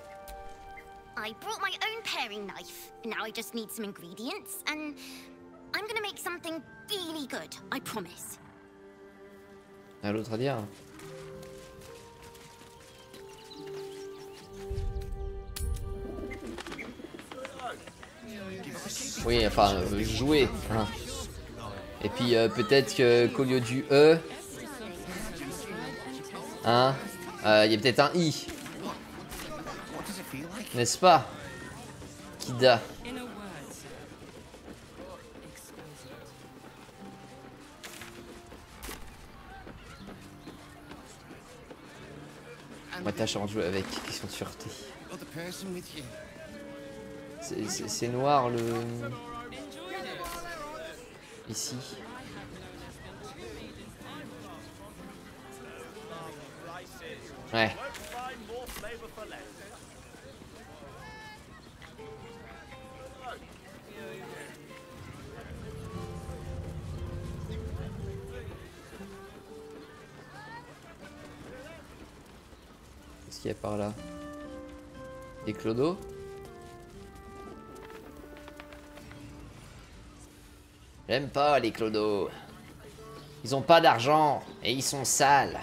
I brought my own paring knife. Now I just need some ingredients, and I'm gonna make something really good. I promise. À l'autre à dire. Oui, enfin, jouer. Hein. Et puis peut-être qu'au lieu du E, hein, il y a peut-être un I. N'est-ce pas, Kida? Moi, tâche avant de jouer avec. Question de sûreté. C'est noir le... Ici. Ouais. Qu'est-ce qu'il y a par là? Des clodos? J'aime pas les clodos. Ils ont pas d'argent et ils sont sales.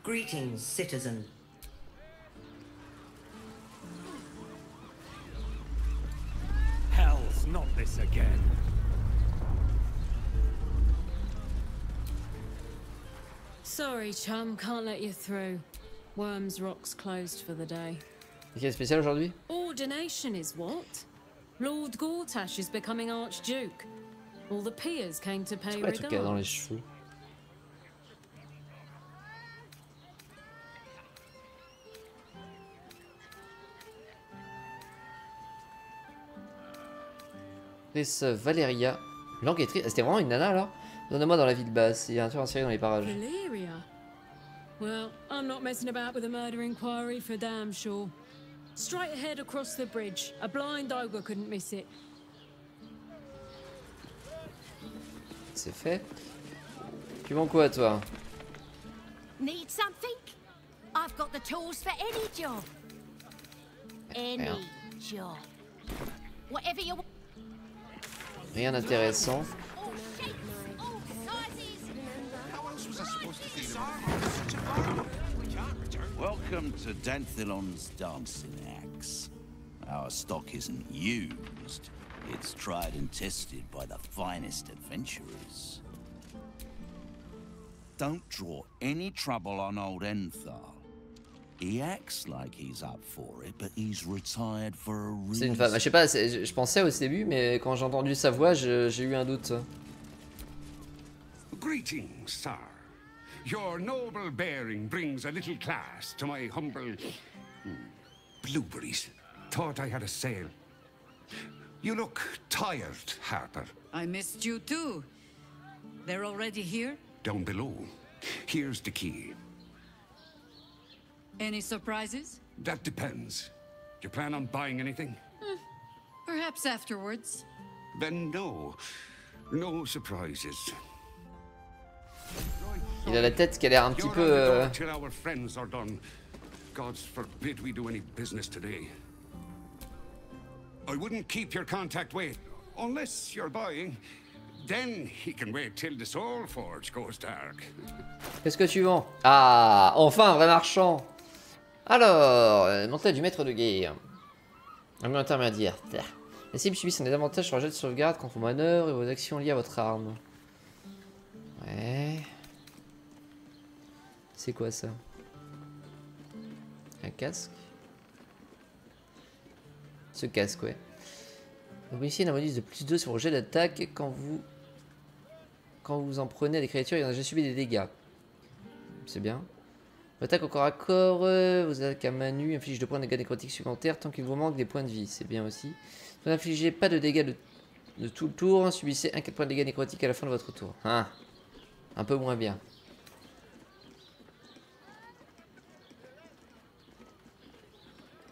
Greetings, citizen. Hell's not this again. Sorry, chum, can't let you through. Worms Rock's closed for the day. Qu'est-ce qu'il y a de spécial aujourd'hui? Ordination is what? Lord Gortash is becoming Archduke. All the peers came to pay C'est quoi le truc qu'il y a dans les regards. cheveux? Valeria. Languetterie. C'était vraiment une nana alors? Donne-moi dans la ville basse. Il y a un tueur en série dans les parages. Valeria? Well, I'm not messing about with a murder inquiry for damn sure. Straight ahead across the bridge. A blind ogre couldn't miss it. C'est fait. Tu vends quoi toi? Need something? got the tools for any job. Any job. Whatever you want. Rien d'intéressant. Welcome to Danthilon's dancing axe. Our stock isn't used. It's tried and tested by the finest adventurers. Don't draw any trouble on old Enthal. He acts like he's up for it, but he's retired for a reason. C'est une femme. Je sais pas, je pensais au début, mais quand j'ai entendu sa voix, j'ai eu un doute. Greetings, sir. Your noble bearing brings a little class to my humble blueberries. Thought I had a sale. You look tired, Harper. I missed you too. They're already here? Down below. Here's the key. Any surprises? That depends. You plan on buying anything? Perhaps afterwards. Then no. No surprises. Il a la tête qui a l'air un petit peu... Till our friends are done. God's forbid we do any business today. I wouldn't keep your contact wait, unless you're buying. Then he can wait till the Soul Forge goes dark. Qu'est-ce que tu vends? Ah, enfin un vrai marchand. Alors, mental du maître de guerre. Un mur intermédiaire. Les cibles subissent un désavantage sur le jet de sauvegarde quand vos manœuvres et vos actions liées à votre arme. Ouais. C'est quoi ça? Un casque? Ce casque, ouais. Vous bénéficiez d'un bonus de +2 sur vos jets d'attaque quand vous en prenez à des créatures ayant déjà subi des dégâts. C'est bien. Attaque au corps à corps, vous attaquez à main nue, inflige 2 points de dégâts nécrotiques supplémentaires tant qu'il vous manque des points de vie. C'est bien aussi. Vous n'infligez pas de dégâts de tout le tour, subissez 4 points de dégâts nécrotiques à la fin de votre tour. Ah, un peu moins bien.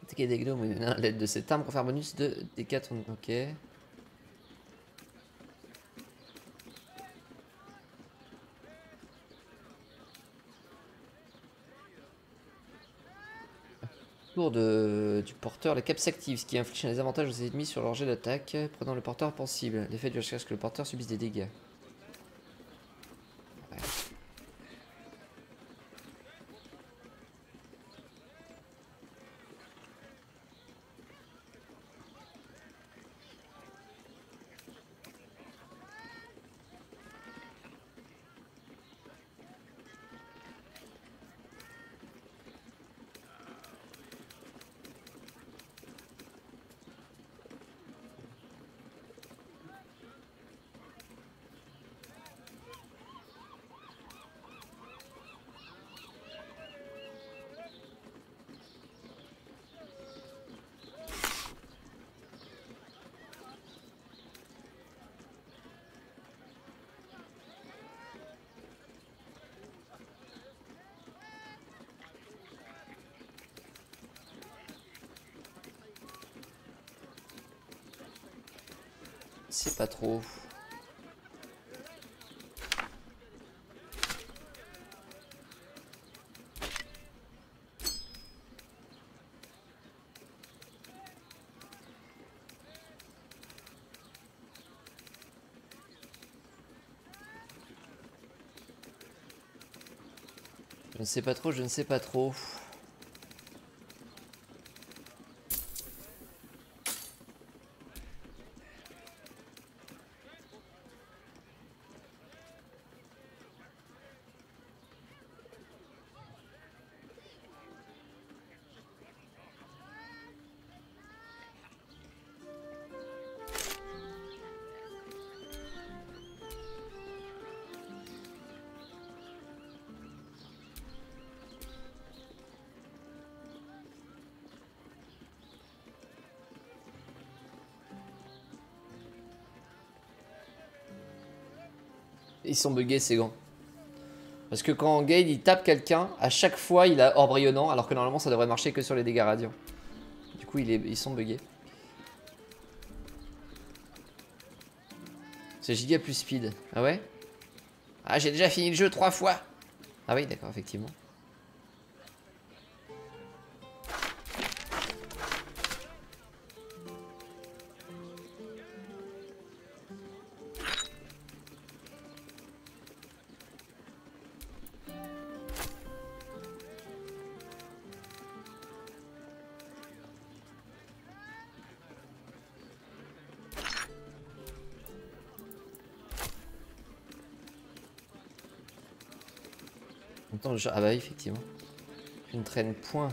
Attaquer des gnomes à l'aide de cette arme, confère un bonus de D4. Ok. Tour du porteur, la cape s'active, ce qui inflige des avantages aux ennemis sur leur jet d'attaque, prenant le porteur pensible. L'effet du jusqu'à ce que le porteur subisse des dégâts. Ouais. C'est pas trop. Je ne sais pas trop, je ne sais pas trop. Ils sont buggés ces gants. Parce que quand Gade il tape quelqu'un, à chaque fois il a orbrillonnant, alors que normalement ça devrait marcher que sur les dégâts radiants. Du coup ils sont buggés. C'est giga plus speed. Ah ouais? Ah j'ai déjà fini le jeu 3 fois. Ah oui d'accord effectivement. Attends, ah bah effectivement. Je ne traîne point.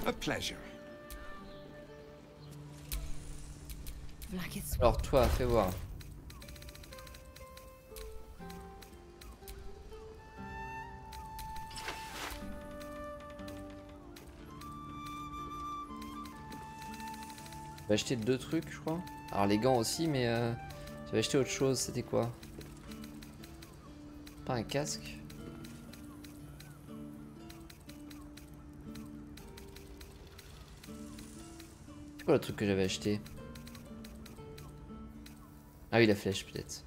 A pleasure. Alors toi, fais voir. J'ai acheté 2 trucs, je crois. Alors les gants aussi, mais j'avais acheté autre chose. C'était quoi? Pas un casque? C'est quoi le truc que j'avais acheté? Ah oui, la flèche peut-être.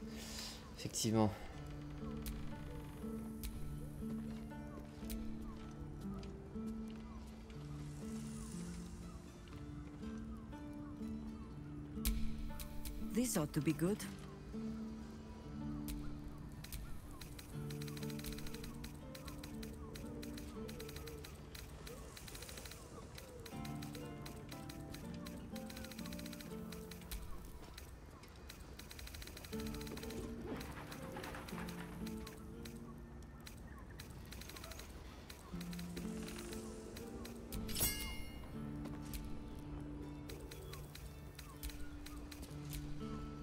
Effectivement. This ought to be good.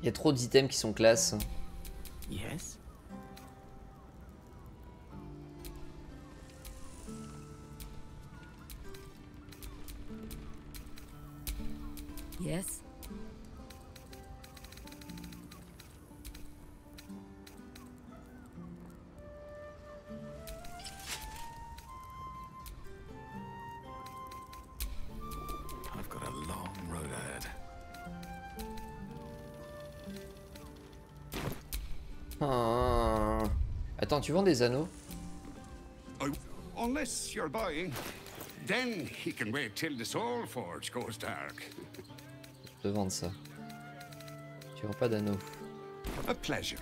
Il y a trop d'items qui sont classe. Yes. Yes. I've got a long road ahead. Ah. Attends, tu vends des anneaux? Unless you're buying, then he can wait till the soul forge goes dark. Je te vends ça. Tu vends pas d'anneaux. A pleasure.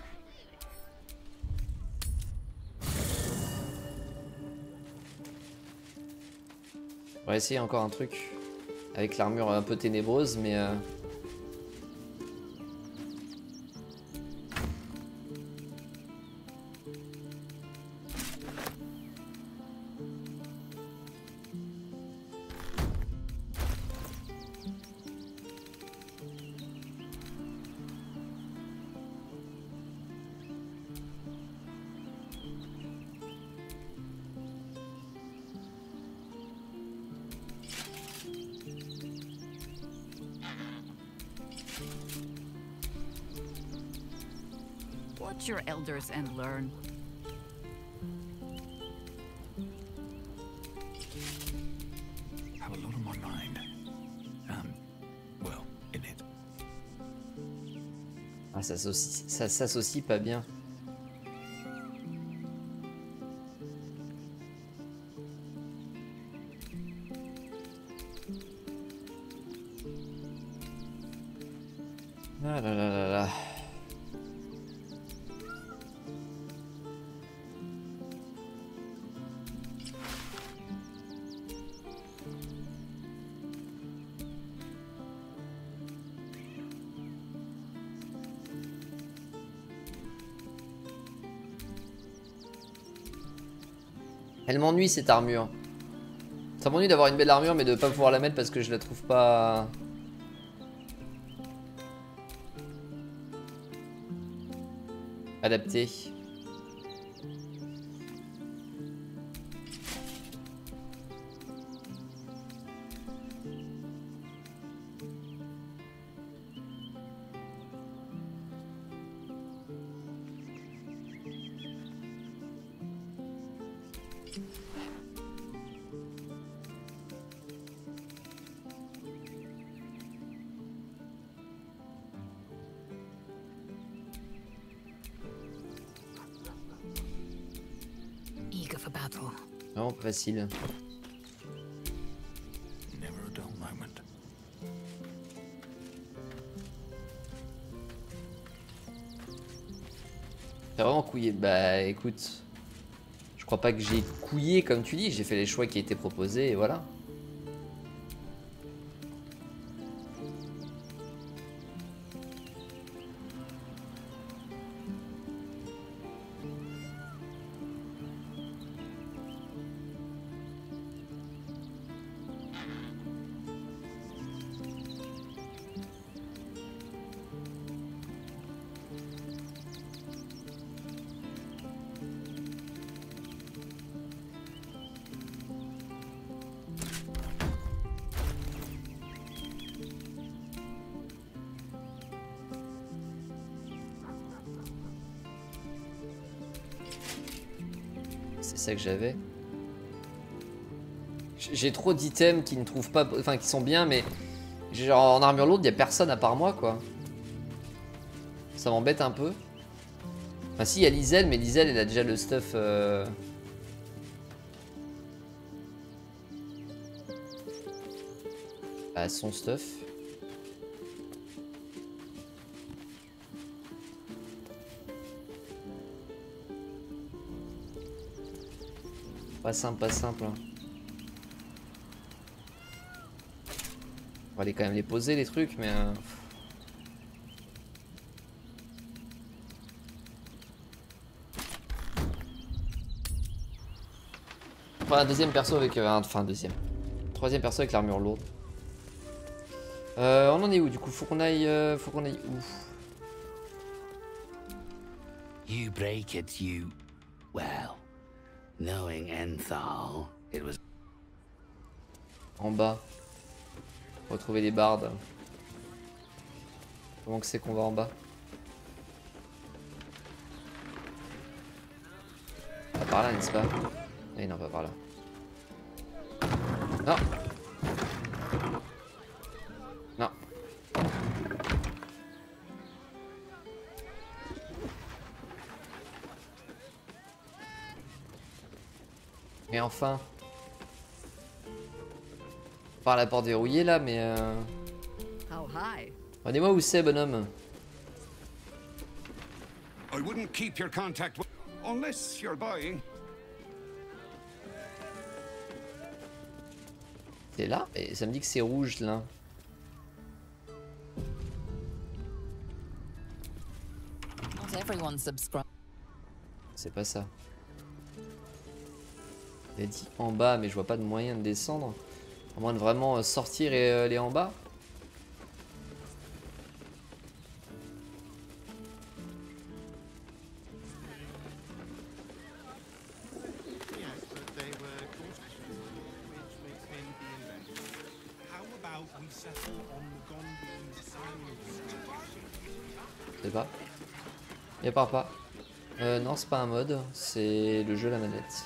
On va essayer encore un truc avec l'armure un peu ténébreuse, mais Watch your elders and learn. Have a lot on my mind. Well, in it. ah, ça s'associe pas bien. Ah là là là là. Elle m'ennuie cette armure. Ça m'ennuie d'avoir une belle armure mais de pas pouvoir la mettre parce que je la trouve pas adaptée. Vraiment pas facile. T'as vraiment couillé? Bah écoute, je crois pas que j'ai couillé comme tu dis, j'ai fait les choix qui étaient proposés et voilà. C'est ça que j'avais. J'ai trop d'items qui ne trouvent pas, enfin qui sont bien, mais genre en armure lourde, il y a personne à part moi quoi. Ça m'embête un peu. Enfin si, il y a Lisel, mais Lisel elle a déjà le stuff. Ah, son stuff. Pas simple, pas simple. Hein. On va aller quand même les poser les trucs, mais... Enfin, un deuxième perso avec... enfin, deuxième. Troisième perso avec l'armure lourde. On en est où du coup? Faut qu'on aille où? You break it, you... Well... Knowing Enthal, it was... En bas. Retrouver les bardes. Comment que c'est qu'on va en bas? Pas par là, n'est-ce pas? Eh non, pas par là. Non. Non. Et enfin. Par la porte verrouillée là, mais Regardez-moi où c'est, bonhomme. I wouldn't keep your contact unless you're buying. C'est là? Et ça me dit que c'est rouge là. C'est pas ça. Il a dit en bas, mais je vois pas de moyen de descendre. À moins de vraiment sortir et aller en bas. Je sais pas. Il part pas. Non, c'est pas un mode, c'est le jeu la manette.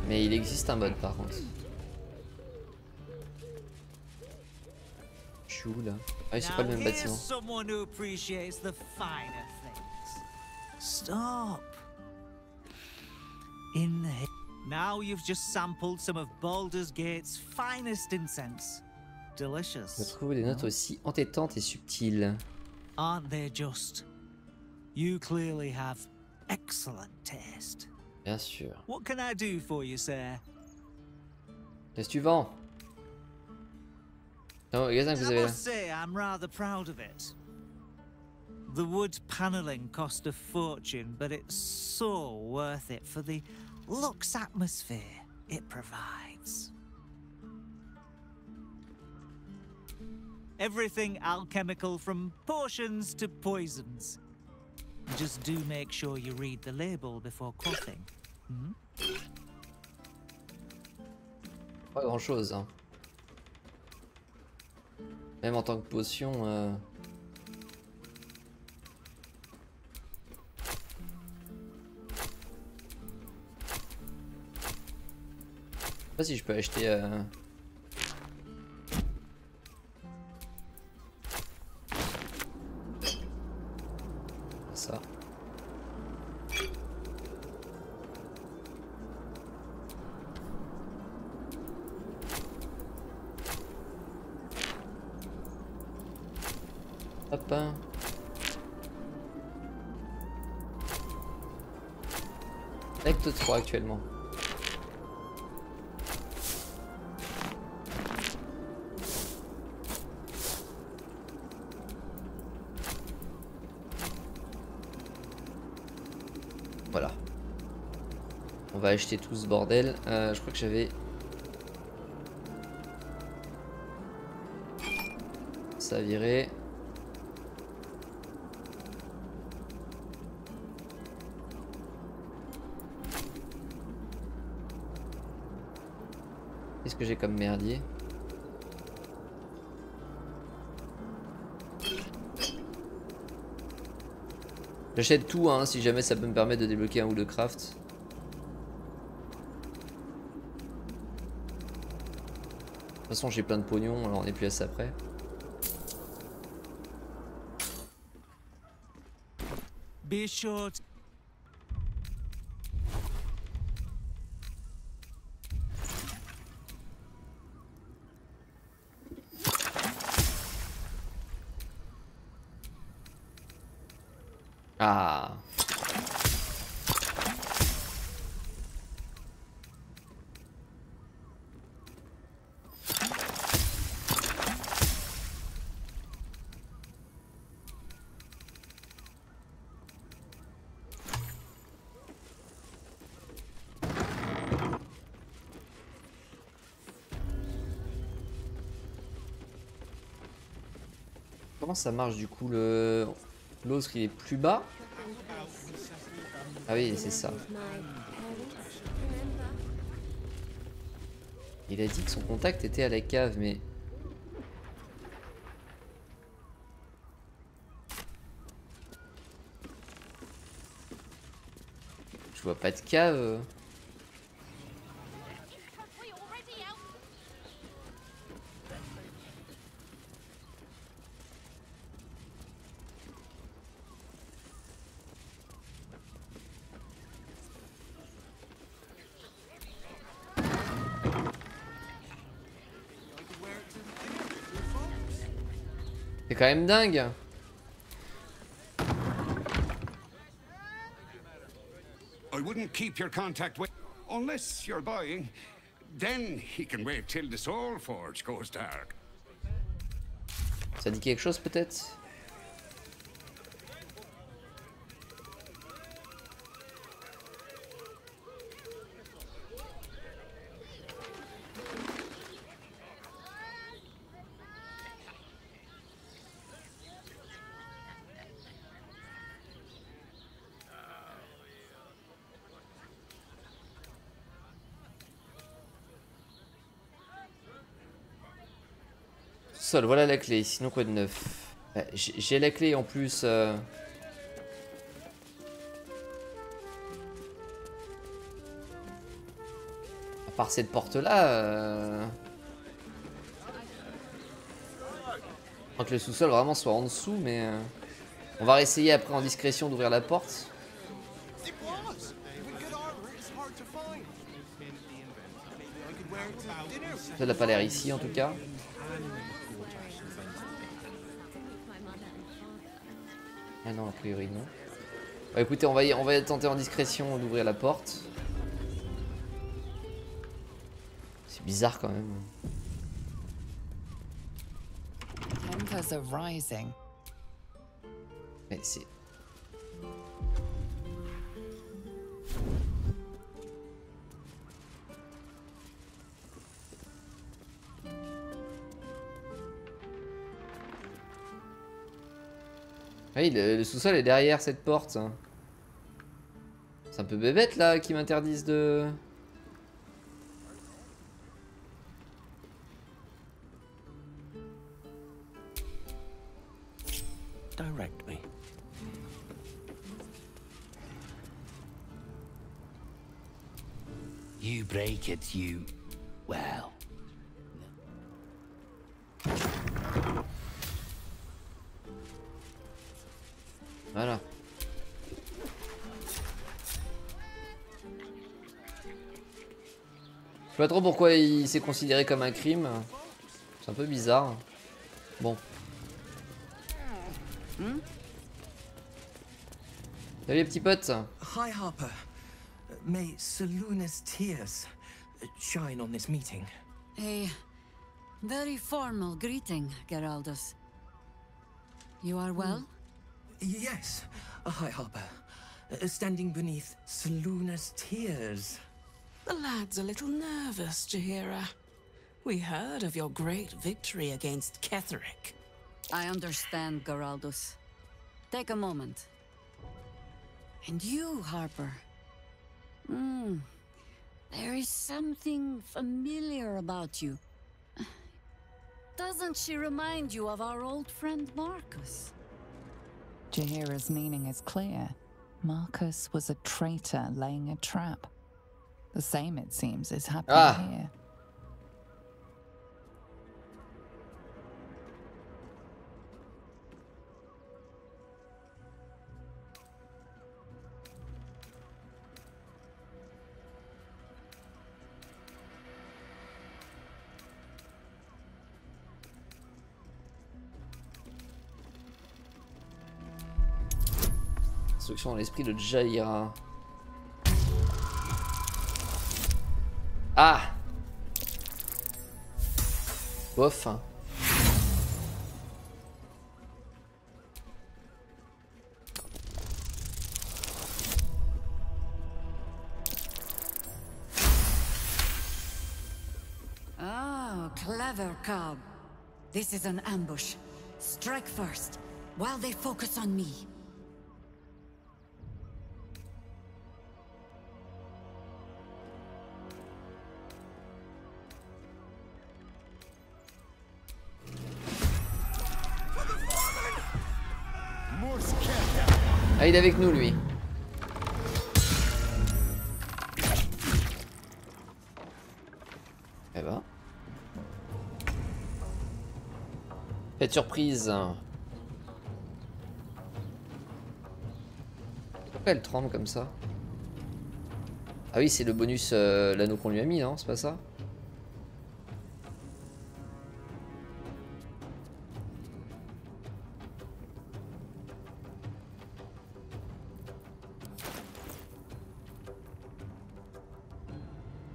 Mais il existe un mode par contre. Je suis où là? Ah oui, c'est pas le même bâtiment. Stop. Now you've just sampled some of Baldur's Gate's finest incense. Delicious. Je trouve des notes aussi entêtantes et subtiles. Aren't they just? You clearly have excellent taste. Bien sûr. What can I do for you, sir? Qu'est-ce que tu vends? Non, regardez que vous avez là. I must say, I'm rather proud of it. The wood paneling cost a fortune, but it's so worth it for the luxe atmosphere it provides. Everything alchemical from potions to poisons. Just do make sure you read the label before quaffing. Pas grand chose. Hein. Même en tant que potion. Je sais pas si je peux acheter. Ça. Hop. Acte 3 actuellement. Voilà. On va acheter tout ce bordel. Je crois que j'avais... Ça a viré. Qu'est-ce que j'ai comme merdier? J'achète tout hein, si jamais ça peut me permettre de débloquer un ou deux crafts. De toute façon j'ai plein de pognon, alors on est plus à ça après. Be assured. Ah. Comment ça marche du coup le... L'autre il est plus bas? Ah oui c'est ça. Il a dit que son contact était à la cave mais... Je vois pas de cave. C'est quand même dingue. I wouldn't keep your contact with unless you're buying. Then he can wait till the soul forge goes dark. Ça dit quelque chose peut-être? Sol, voilà la clé, sinon quoi de neuf? J'ai la clé en plus. À part cette porte là. Je crois que le sous-sol vraiment soit en dessous, mais on va réessayer après en discrétion d'ouvrir la porte. Ça n'a pas l'air ici en tout cas. Ah non, a priori non. Bah, écoutez, on va tenter en discrétion d'ouvrir la porte. C'est bizarre quand même. Tempers are rising. Mais c'est... Oui, le sous-sol est derrière cette porte. C'est un peu bébête là qui m'interdisent de... Direct me. You break it, you... well... Voilà. Je sais pas trop pourquoi il s'est considéré comme un crime. C'est un peu bizarre. Bon. Salut les petits potes. Hi, Harper. May Seluna's tears shine on this meeting. A very formal greeting, Geraldus. You are well? Yes. Hi, Harper. Standing beneath Seluna's tears. The lad's a little nervous, Jaheira. We heard of your great victory against Ketheric. I understand, Geraldus. Take a moment. And you, Harper. There is something familiar about you. Doesn't she remind you of our old friend Marcus? Jaheira's meaning is clear. Marcus was a traitor laying a trap. The same, it seems, is happening here. Instruction dans l'esprit de Jaheira. Ah! Bof. Oh, clever cob. This is an ambush. Strike first, while they focus on me. Ah, il est avec nous, lui. Eh ben. Faites surprise. Pourquoi elle tremble comme ça? Ah oui, c'est le bonus, l'anneau qu'on lui a mis, non? C'est pas ça?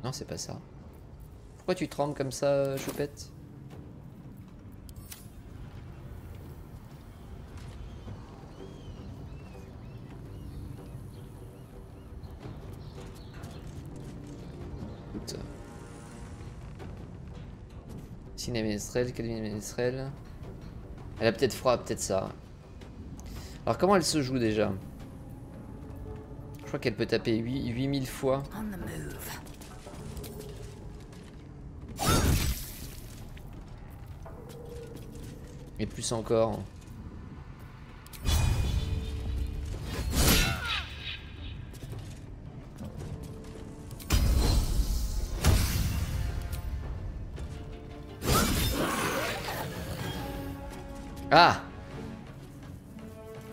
Non, c'est pas ça. Pourquoi tu trembles comme ça, choupette? Écoute. Ciné ménestrel, Calvin ménestrel. Elle a peut-être froid, peut-être ça. Alors comment elle se joue déjà? Je crois qu'elle peut taper 8000 fois. Et plus encore. Ah!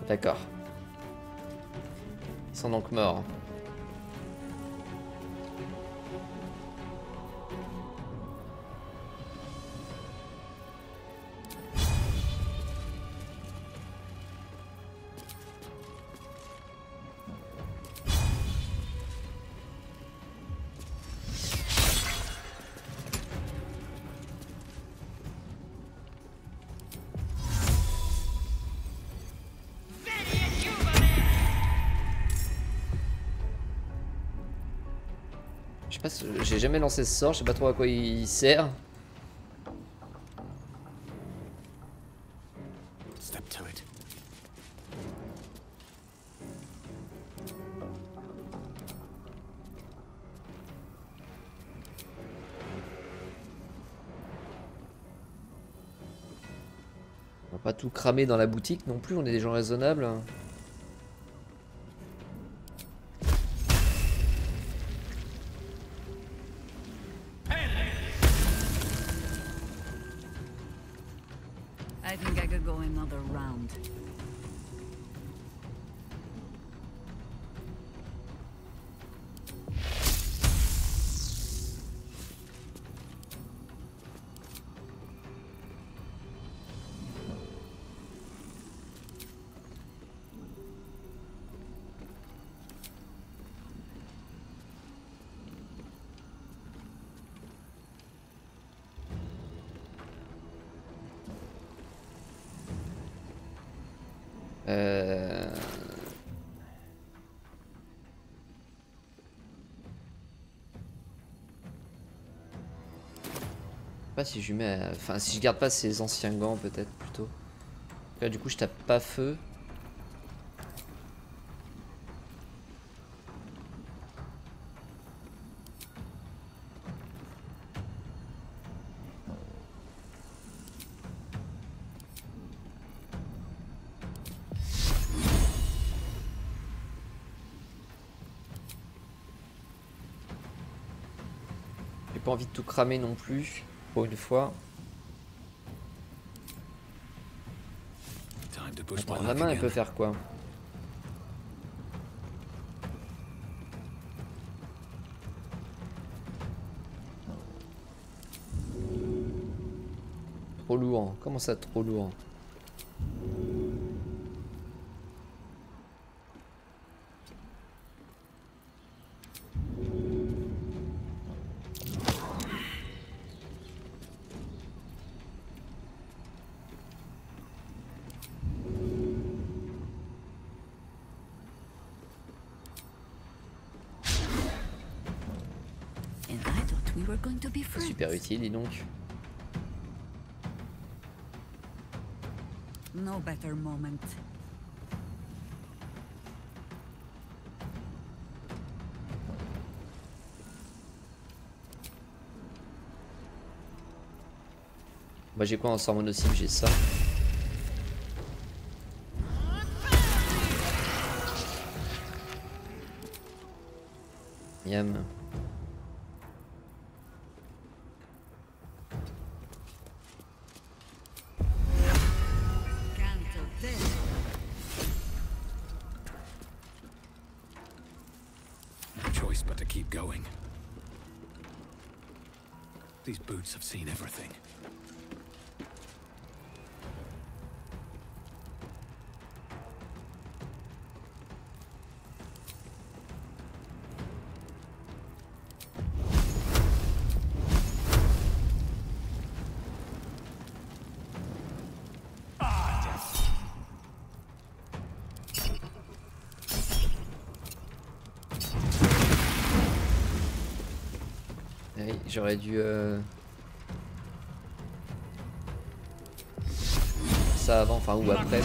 D'accord. Ils sont donc morts. J'ai jamais lancé ce sort, je sais pas trop à quoi il sert. Step to it. On va pas tout cramer dans la boutique non plus, on est des gens raisonnables. I think I could go another round. Je sais pas si je lui mets... Enfin, si je garde pas ses anciens gants, peut-être, plutôt. Là, du coup, je tape pas feu. J'ai pas envie de tout cramer non plus, pour une fois. Attends, la main, elle peut faire quoi? Trop lourd. Comment ça, trop lourd? Super utile, dis donc. No better moment. Bah j'ai quoi en sort monocycle? J'ai ça. Miam. These boots have seen everything. J'aurais dû ça avant, enfin ou après.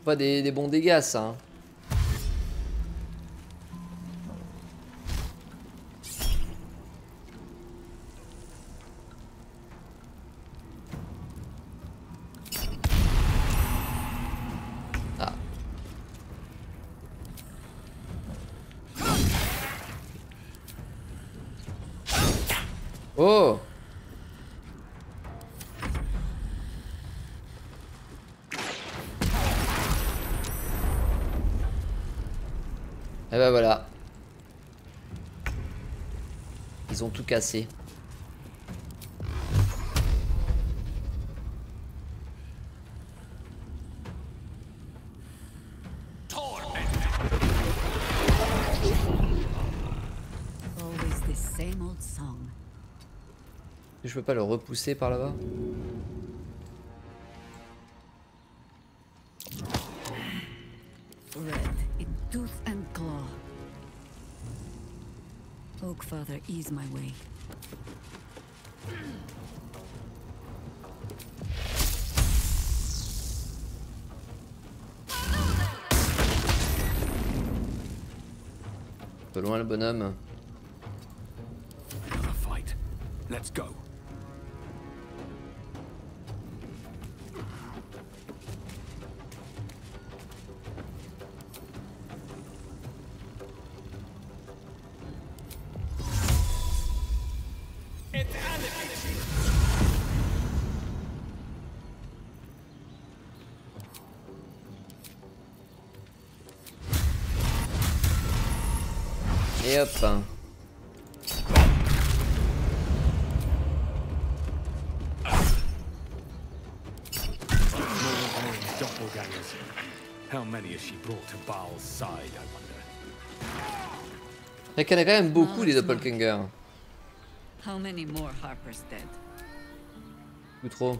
Pas des bons dégâts ça. Hein. Oh! Et ben voilà. Ils ont tout cassé. Always the same old song. Je peux pas le repousser par là-bas? Red in tooth and claw. Oak Father, ease my way. Un peu loin le bonhomme. Another fight. Let's go. Et hop. Il y en a quand même beaucoup des doppelgangers. How many more Harpers dead? Ou trop.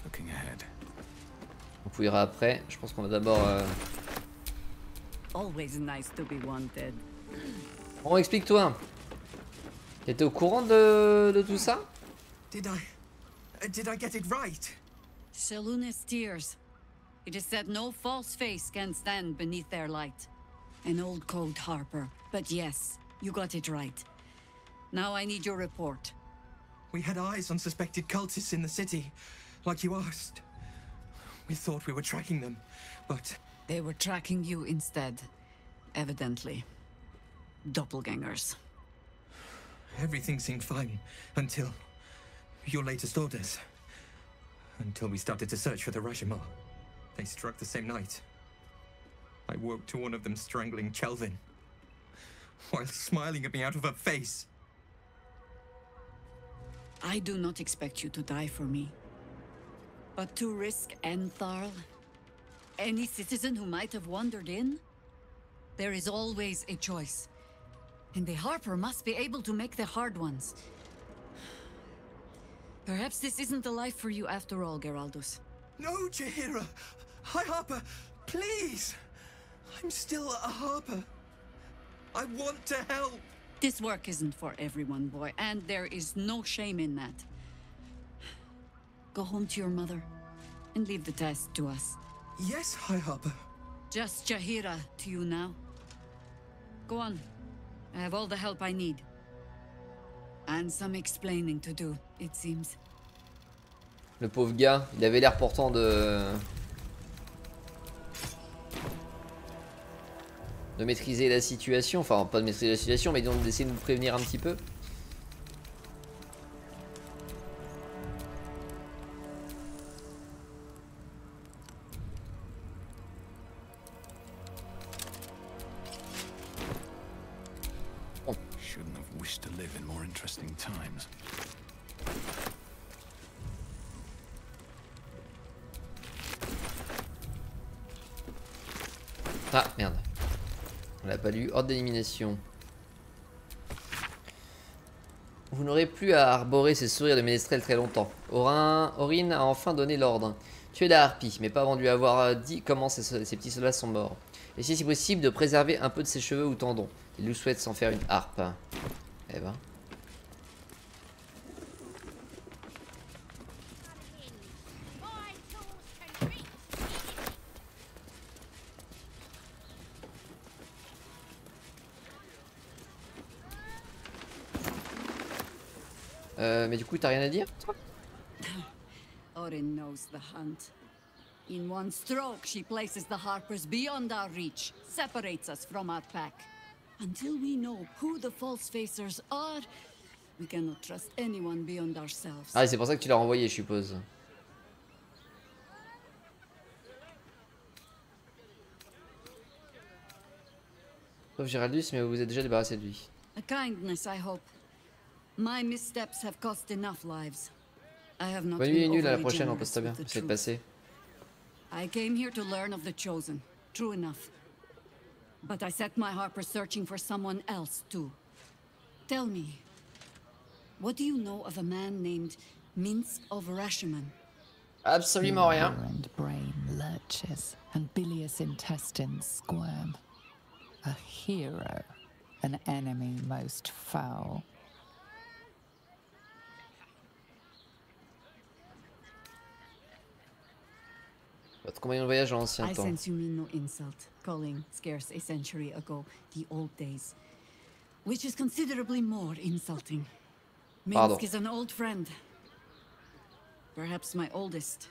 Looking ahead. On fouillera après. Je pense qu'on va d'abord. Always nice to be wanted. Bon, explique-toi. T'étais au courant de tout ça? Did I get it right? Shaluna's tears. It is said no false face can stand beneath their light. An old code, Harper. But yes, you got it right. Now I need your report. We had eyes on suspected cultists in the city, like you asked. We thought we were tracking them, but... They were tracking you instead. Evidently. Doppelgangers. Everything seemed fine, until... your latest orders. Until we started to search for the Rashomon. They struck the same night. I woke to one of them strangling Chelvin, while smiling at me out of her face. I do not expect you to die for me. But to risk Entharl, any citizen who might have wandered in, there is always a choice. And the Harper must be able to make the hard ones. Perhaps this isn't the life for you after all, Geraldus. No, Jaheira! Hi, Harper! Please! I'm still a Harper. I want to help! This work isn't for everyone, boy, and there is no shame in that. Go home to your mother, and leave the task to us. Yes, Hi, Harper. Just Jaheira to you now. Go on. I have all the help I need. And some explaining to do, it seems. Le pauvre gars, il avait l'air pourtant de maîtriser la situation. Enfin, pas de maîtriser la situation, mais disons d'essayer de nous prévenir un petit peu. Shouldn't have wished to live in more interesting times. Ah merde. On l'a pas lu. Ordre d'élimination. Vous n'aurez plus à arborer ces sourires de ménestrel très longtemps. Orin a enfin donné l'ordre. Tuez la harpie, mais pas avant de lui avoir dit comment ces petits soldats sont morts. Essayez si possible de préserver un peu de ses cheveux ou tendons. Il nous souhaite s'en faire une harpe. Eh ben. Mais du coup, t'as rien à dire, toi? Orin knows the hunt. In one stroke, she places the Harpers beyond our reach, separates us from our pack. Until we know who the false facers are, we cannot trust anyone beyond ourselves. Ah, c'est pour ça que tu l'as renvoyé, je suppose. Sauf Géraldus, mais vous vous êtes déjà débarrassé de lui. A kindness, I hope. My missteps have cost enough lives. I have not Bonne nuit et been nulle à la overly prochaine, on generous passe bien. with the C'est truth. passé. I came here to learn of the Chosen. True enough. But I set my Harper searching for someone else, too. Tell me, what do you know of a man named Minsk of Rashomon? Absolument rien. And brain lurches, and bilious intestines squirm. A hero, an enemy most foul. Votre compagnon de voyage en ancien I temps. sense you mean no insult, calling scarce a century ago the old days. Which is considerably more insulting. Pardon. Minsk is an old friend. Perhaps my oldest.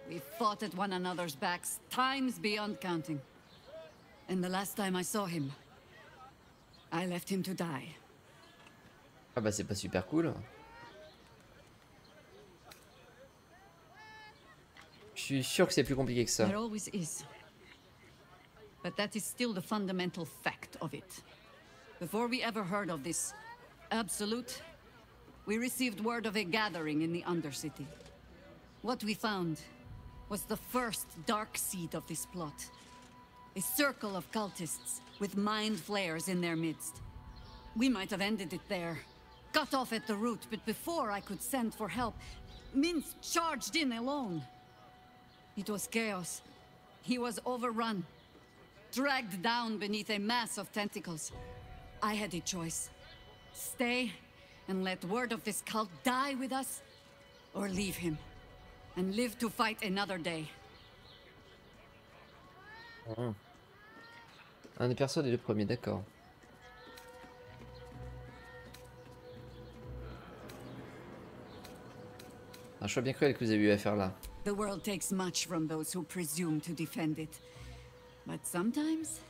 We fought at one another's backs, times beyond counting. And the last time I saw him, I left him to die. Ah bah c'est pas super cool. Je suis sûr que c'est plus compliqué que ça. There always is. But that is still the fundamental fact of it. Before we ever heard of this absolute, we received word of a gathering in the Undercity. What we found was the first dark seed of this plot. A circle of cultists with mind flayers in their midst. We might have ended it there, cut off at the root, but before I could send for help, Minsk charged in alone. It was chaos. He was overrun, dragged down beneath a mass of tentacles. I had a choice. Stay and let word of this cult die with us, or leave him and live to fight another day. Un des persos des deux premiers, d'accord. Un choix bien cruel que vous avez eu à faire là. The world takes much from those who presume to defend it. But sometimes,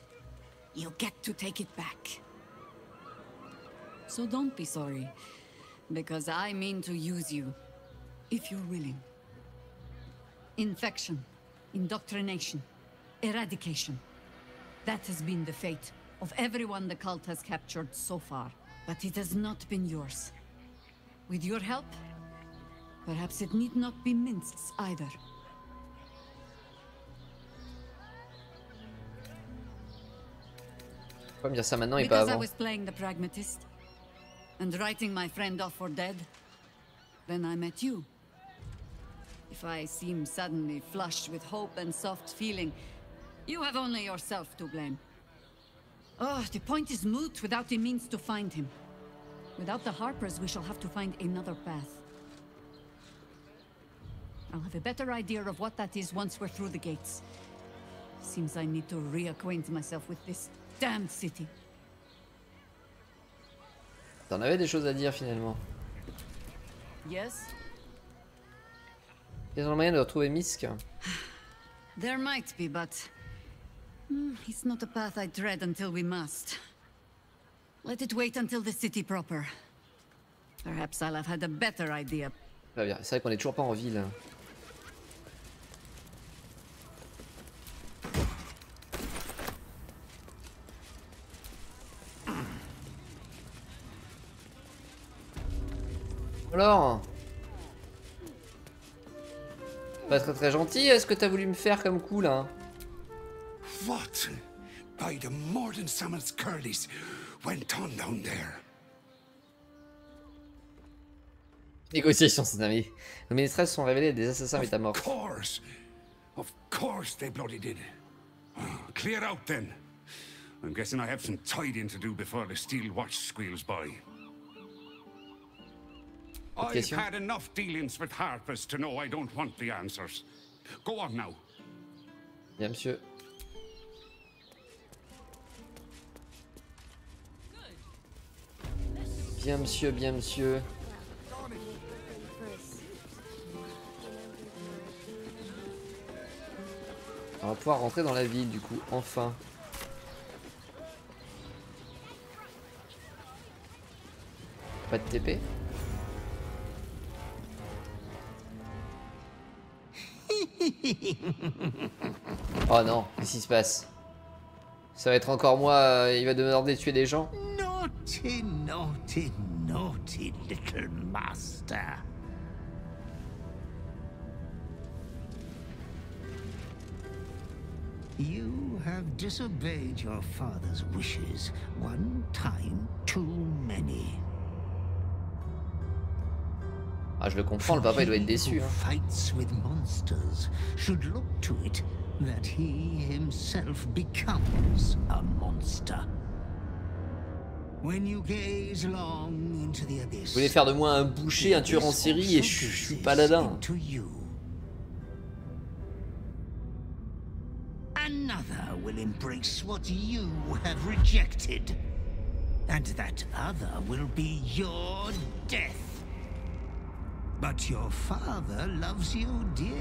you get to take it back. So don't be sorry, because I mean to use you, if you're willing. Infection, indoctrination, eradication. That has been the fate of everyone the cult has captured so far. But it has not been yours. With your help, perhaps it need not be Minsk's either. Faut me dire ça maintenant et pas Because I avant. was playing the pragmatist and writing my friend off for dead, then I met you. If I seem suddenly flushed with hope and soft feeling, you have only yourself to blame. Oh, the point is moot without a means to find him. Without the Harpers, we shall have to find another path. I'll have a better idea of what that is once we're through the gates. Seems I need to reacquaint myself with this damned city. T'en avais des choses à dire finalement. Yes? Ils ont moyen de retrouver Misk. There might be, but it's not a path I tread until we must. Let it wait until the city proper. Perhaps I'll have had a better idea. Très bien, c'est vrai qu'on est toujours pas en ville. Alors, pas très gentil, est-ce que t'as voulu me faire comme coup là? What by the Morden Summon's Curlies went on down there? Négociations, c'est amis. Les ministres sont révélés des assassins métamorphes. Of course they bloody did. Clear out then. I'm guessing I have some tidying to do before the steel watch squeals by. I've had enough dealings with Harpers to know I don't want the answers. Go on now. Bien, monsieur. Bien, monsieur, bien, monsieur. On va pouvoir rentrer dans la ville, du coup, enfin. Pas de TP. Oh non, qu'est-ce qui se passe? Ça va être encore moi, il va demander de tuer des gens? Naughty, naughty, naughty little master. You have disobeyed your father's wishes one time too many. Ah, je le comprends, le papa il doit être déçu. Fights with monsters should look to it that he himself becomes a monster. When you gaze long into the abyss, Vous voulez faire de moi un boucher, un tueur en série et je suis paladin. Another will embrace what you have rejected, and that other will be your death. But your father loves you dearly. You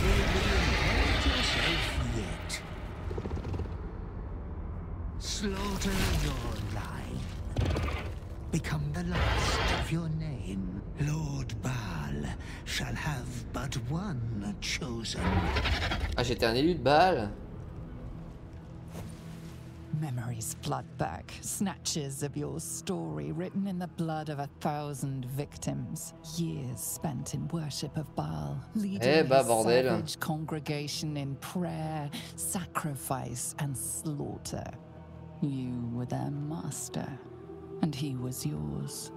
may inherit yourself yet. Slaughter your line. Become the last of your name. Lord Baal shall have but one chosen. Ah, j'étais un élu de Baal. Memories flood back, snatches of your story written in the blood of 1,000 victims. Years spent in worship of Baal, leading his savage congregation in prayer, sacrifice, and slaughter. You were their master, and he was yours.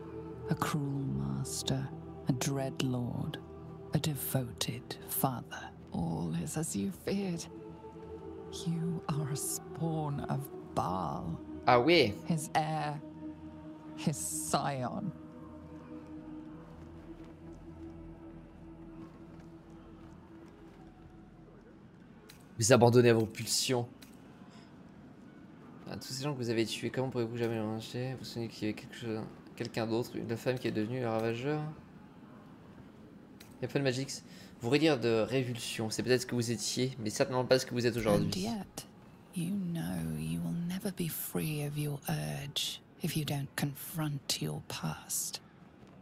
A cruel master, a dread lord, a devoted father. All is as you feared. You are a spawn of Baal. Ah oui. His heir, his scion. Vous abandonnez à vos pulsions. Tous ces gens que vous avez tués, comment pourrez-vous jamais les ranger? Vous vous souvenez qu'il y avait quelqu'un d'autre, une femme qui est devenue le ravageur? Il y a pas de Magix. Vous pourrez dire de révulsion, c'est peut-être ce que vous étiez, mais certainement pas ce que vous êtes aujourd'hui. You know you will never be free of your urge if you don't confront your past.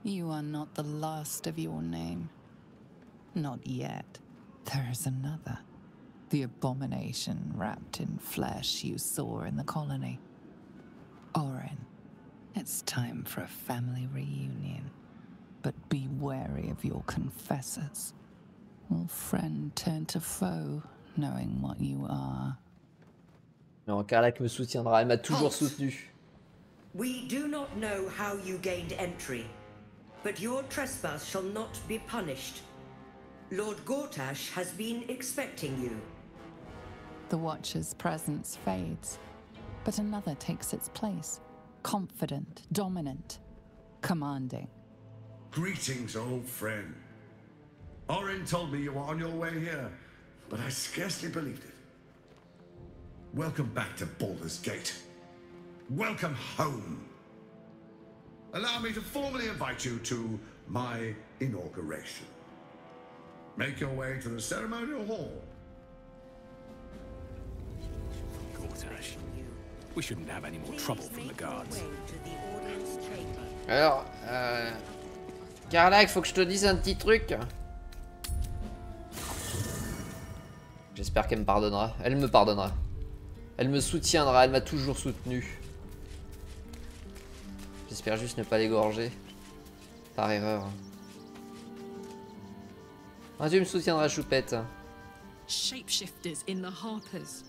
You are not the last of your name. Not yet. There is another. The abomination wrapped in flesh you saw in the colony. Orin, it's time for a family reunion. But be wary of your confessors. Will friend turn to foe, knowing what you are? Non, Carlac me soutiendra, elle m'a toujours soutenu. We do not know how you gained entry, but your trespass shall not be punished. Lord Gortash has been expecting you. The Watcher's presence fades, but another takes its place. Confident, dominant, commanding. Greetings, old friend. Orin told me you were on your way here, but I scarcely believed it. Welcome back to Baldur's Gate. Welcome home. Allow me to formally invite you to my inauguration. Make your way to the ceremonial hall. Gortash, we shouldn't have any more trouble from the guards. Alors, Carlac, faut que je te dise un petit truc. J'espère qu'elle me pardonnera. Elle me pardonnera. Elle me soutiendra, elle m'a toujours soutenu. J'espère juste ne pas l'égorger. Par erreur. Ah, Dieu me soutiendra, choupette. Shapeshifters in the Harpers.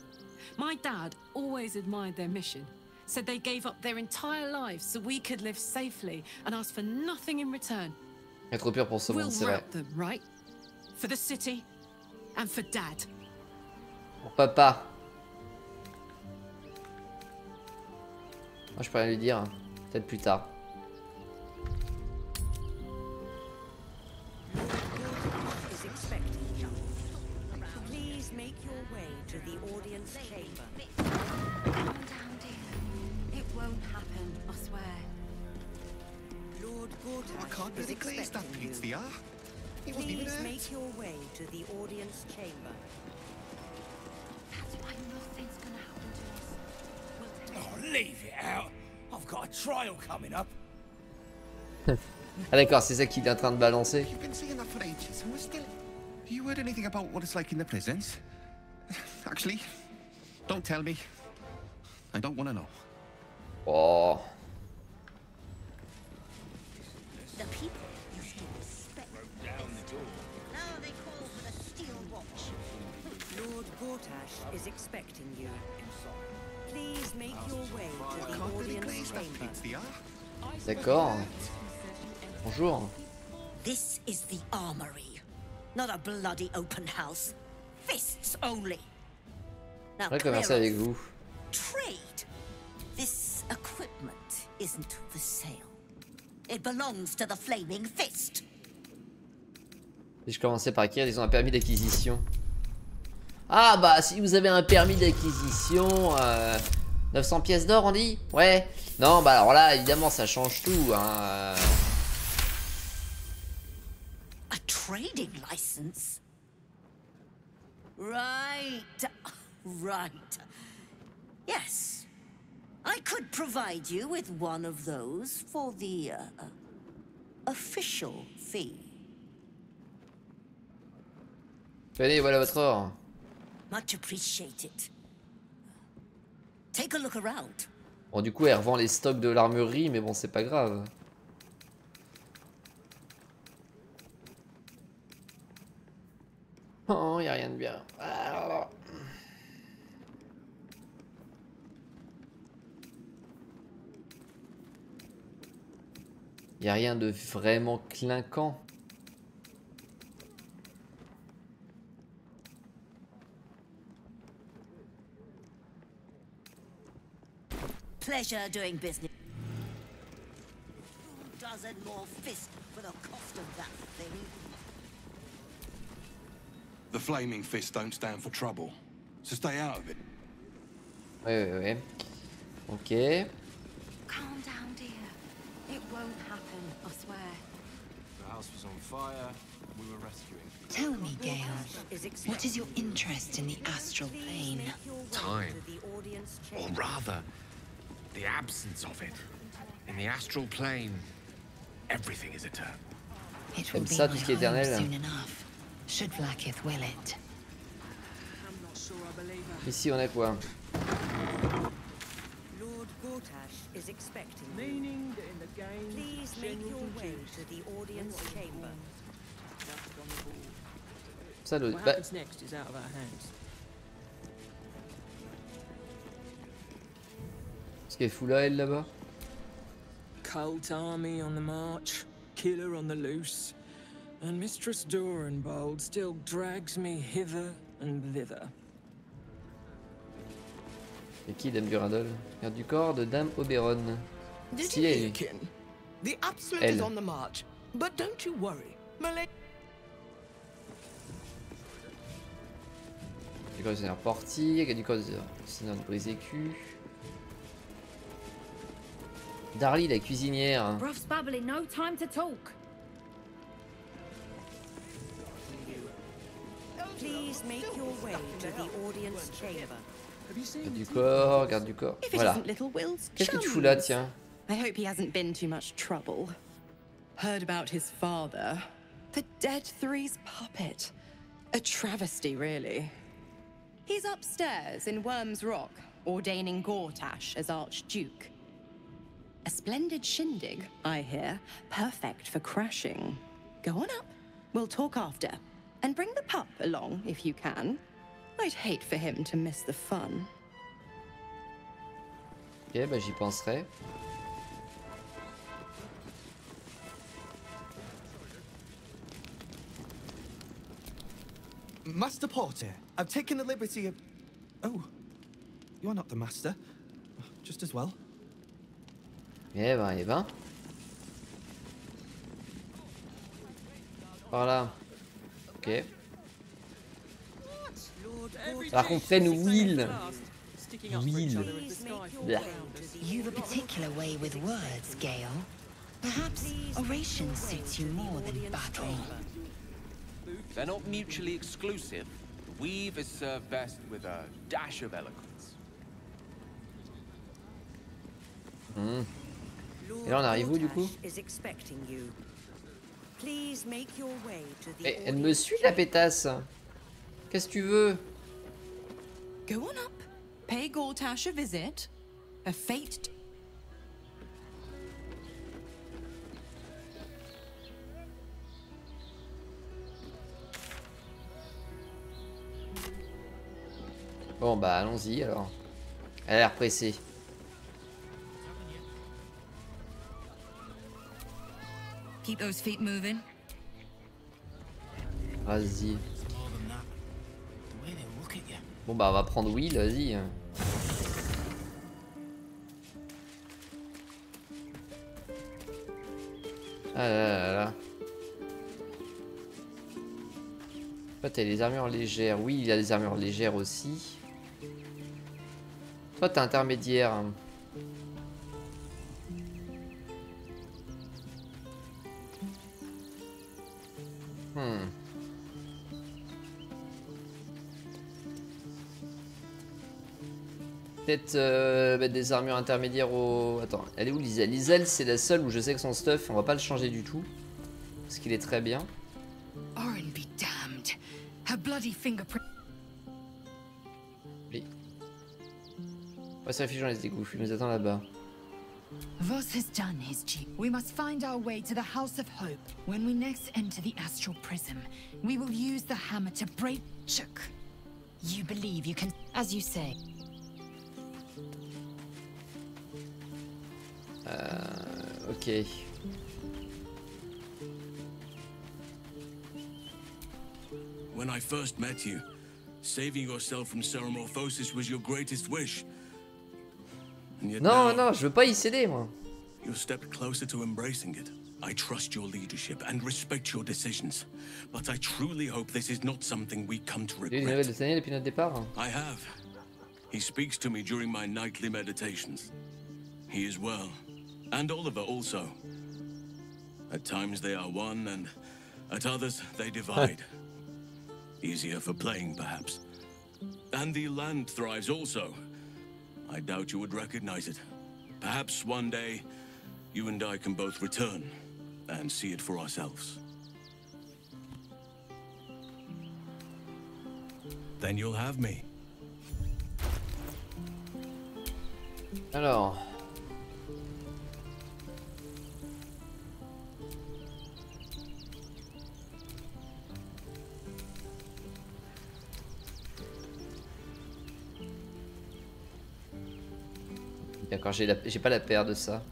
My dad always admired their mission. Said they gave up their entire lives so we could live safely and asked for nothing in return. Elle est trop pure pour ce monde, c'est vrai. We'll them, right? For the city and for Dad. Pour papa. Moi, je pourrais lui dire, peut-être plus tard. Please make your way to the audience chamber. Calm down, dear. It won't happen, I swear. Lord Gortash I can't is really glaze that expecting pizza. you. He wasn't even Please hurt. make your way to the audience chamber. That's why nothing's gonna happen to us. We'll take Oh, leave it out. I've got a trial coming up. Ah d'accord, c'est ça qu'il est en train de balancer. You've been saying that for ages, and we're still... You heard anything about what it's like in the prisons? Actually, don't tell me. I don't want to know. Oh. The people used to respect now they call for the steel watch. Lord Gortash is expecting you. Please make your way to the audience chamber. D'accord. Bonjour. This is the armory, not a bloody open house. Fists only. Now, Je voudrais converser avec vous. trade. This equipment isn't for sale. It belongs to the Flaming Fist. Si je commençais par écrire, ils ont un permis d'acquisition. Ah bah si vous avez un permis d'acquisition, 900 pièces d'or on dit? Ouais. Non bah alors là évidemment ça change tout hein. A trading license? Right. Right. Yes. I could provide you with one of those for the official fee. Tenez, voilà votre or. Much appreciated. Take a look around. Bon, du coup, elle revend les stocks de l'armurerie, mais bon, c'est pas grave. Oh, y a rien de bien. Ah. Y a rien de vraiment clinquant. Pleasure doing business. 2 dozen more fists for the cost of that thing. The flaming fists don't stand for trouble, so stay out of it. Ouais. Ok. Calm down, dear. It won't happen, I swear. The house was on fire. We were rescuing. Tell me, Gale, what is your interest in the astral plane? Time. Or rather, the absence of it. In the astral plane, everything is eternal. It will be ça, tout ce qui est éternel. soon enough. Should Vlaakith will it. Ici, on a quoi? Lord Gortash is expecting you. Please make your way to the audience chamber. Ça, le... What happens next is out of our hands. Est-ce qu'elle fout là, elle, là-bas? Cult army on the march, killer on the loose, and Mistress Dorenbold still drags me hither and thither. Et qui, Dame Durandol? Garde du corps de Dame Oberon. Stylé. The absolute Elle. is on the march, but don't you worry. Malay. Du corps du Seigneur Partie, garde du corps du Seigneur de Brisé-Cul. Darly, la cuisinière. Ruff's babbling, no time to talk. Please make your way to the audience chamber. Garde du corps. If it Voilà. isn't little Will's Qu'est-ce que tu fous là, chums. tiens? I hope he hasn't been too much trouble. Heard about his father. The Dead Three's puppet. A travesty, really. He's upstairs in Worm's Rock, ordaining Gortash as Archduke. A splendid shindig, I hear. Perfect for crashing. Go on up. We'll talk after. And bring the pup along, if you can. I'd hate for him to miss the fun. Ok, bah j'y penserai. Master Porter, I've taken the liberty of... Oh, you're not the master. Just as well. Eh ben. Voilà. Ok. Alors qu'on prenne Will. Blah. You've a particular way with words, Gale. Perhaps oration suits you more than battle. They're not mutually exclusive. Weave is served best with a dash of eloquence. Et là on arrive où du coup? Eh, elle me suit la pétasse. Qu'est-ce que tu veux? Go on up. Pay Gortash a visit. A fate. Bon bah allons-y alors. Elle a l'air pressée. Keep those feet moving. Vas-y. Bon bah on va prendre Will, vas-y. Ah là. Toi t'as les armures légères. Oui, il a des armures légères aussi. Toi t'es intermédiaire. Peut-être mettre des armures intermédiaires au... Attends, elle est où Lisel? Lisel c'est la seule où je sais que son stuff, on va pas le changer du tout. Parce qu'il est très bien. Orin be damned. Her bloody fingerprint. Oui. Ouais, c'est réfugié dans les égouts. Il nous attend là-bas. Voss has done his duty. We must find our way to the House of Hope. When we next enter the astral prism, we will use the hammer to break. Shook. You believe you can, as you say. Ok. When I first met you, saving yourself from ceremorphosis was your greatest wish. And yet Non, now, non, je veux pas y céder, moi. you stepped closer to embracing it. I trust your leadership and respect your decisions, but I truly hope this is not something we come to Il y a eu des nouvelles regret. de Daniel depuis notre départ. I have. He speaks to me during my nightly meditations. He is well, and Oliver also. At times they are one, and at others they divide. Easier for playing, perhaps. And the land thrives also. I doubt you would recognize it. Perhaps one day, you and I can both return and see it for ourselves. Then you'll have me. Alors. D'accord, j'ai pas la paire de ça.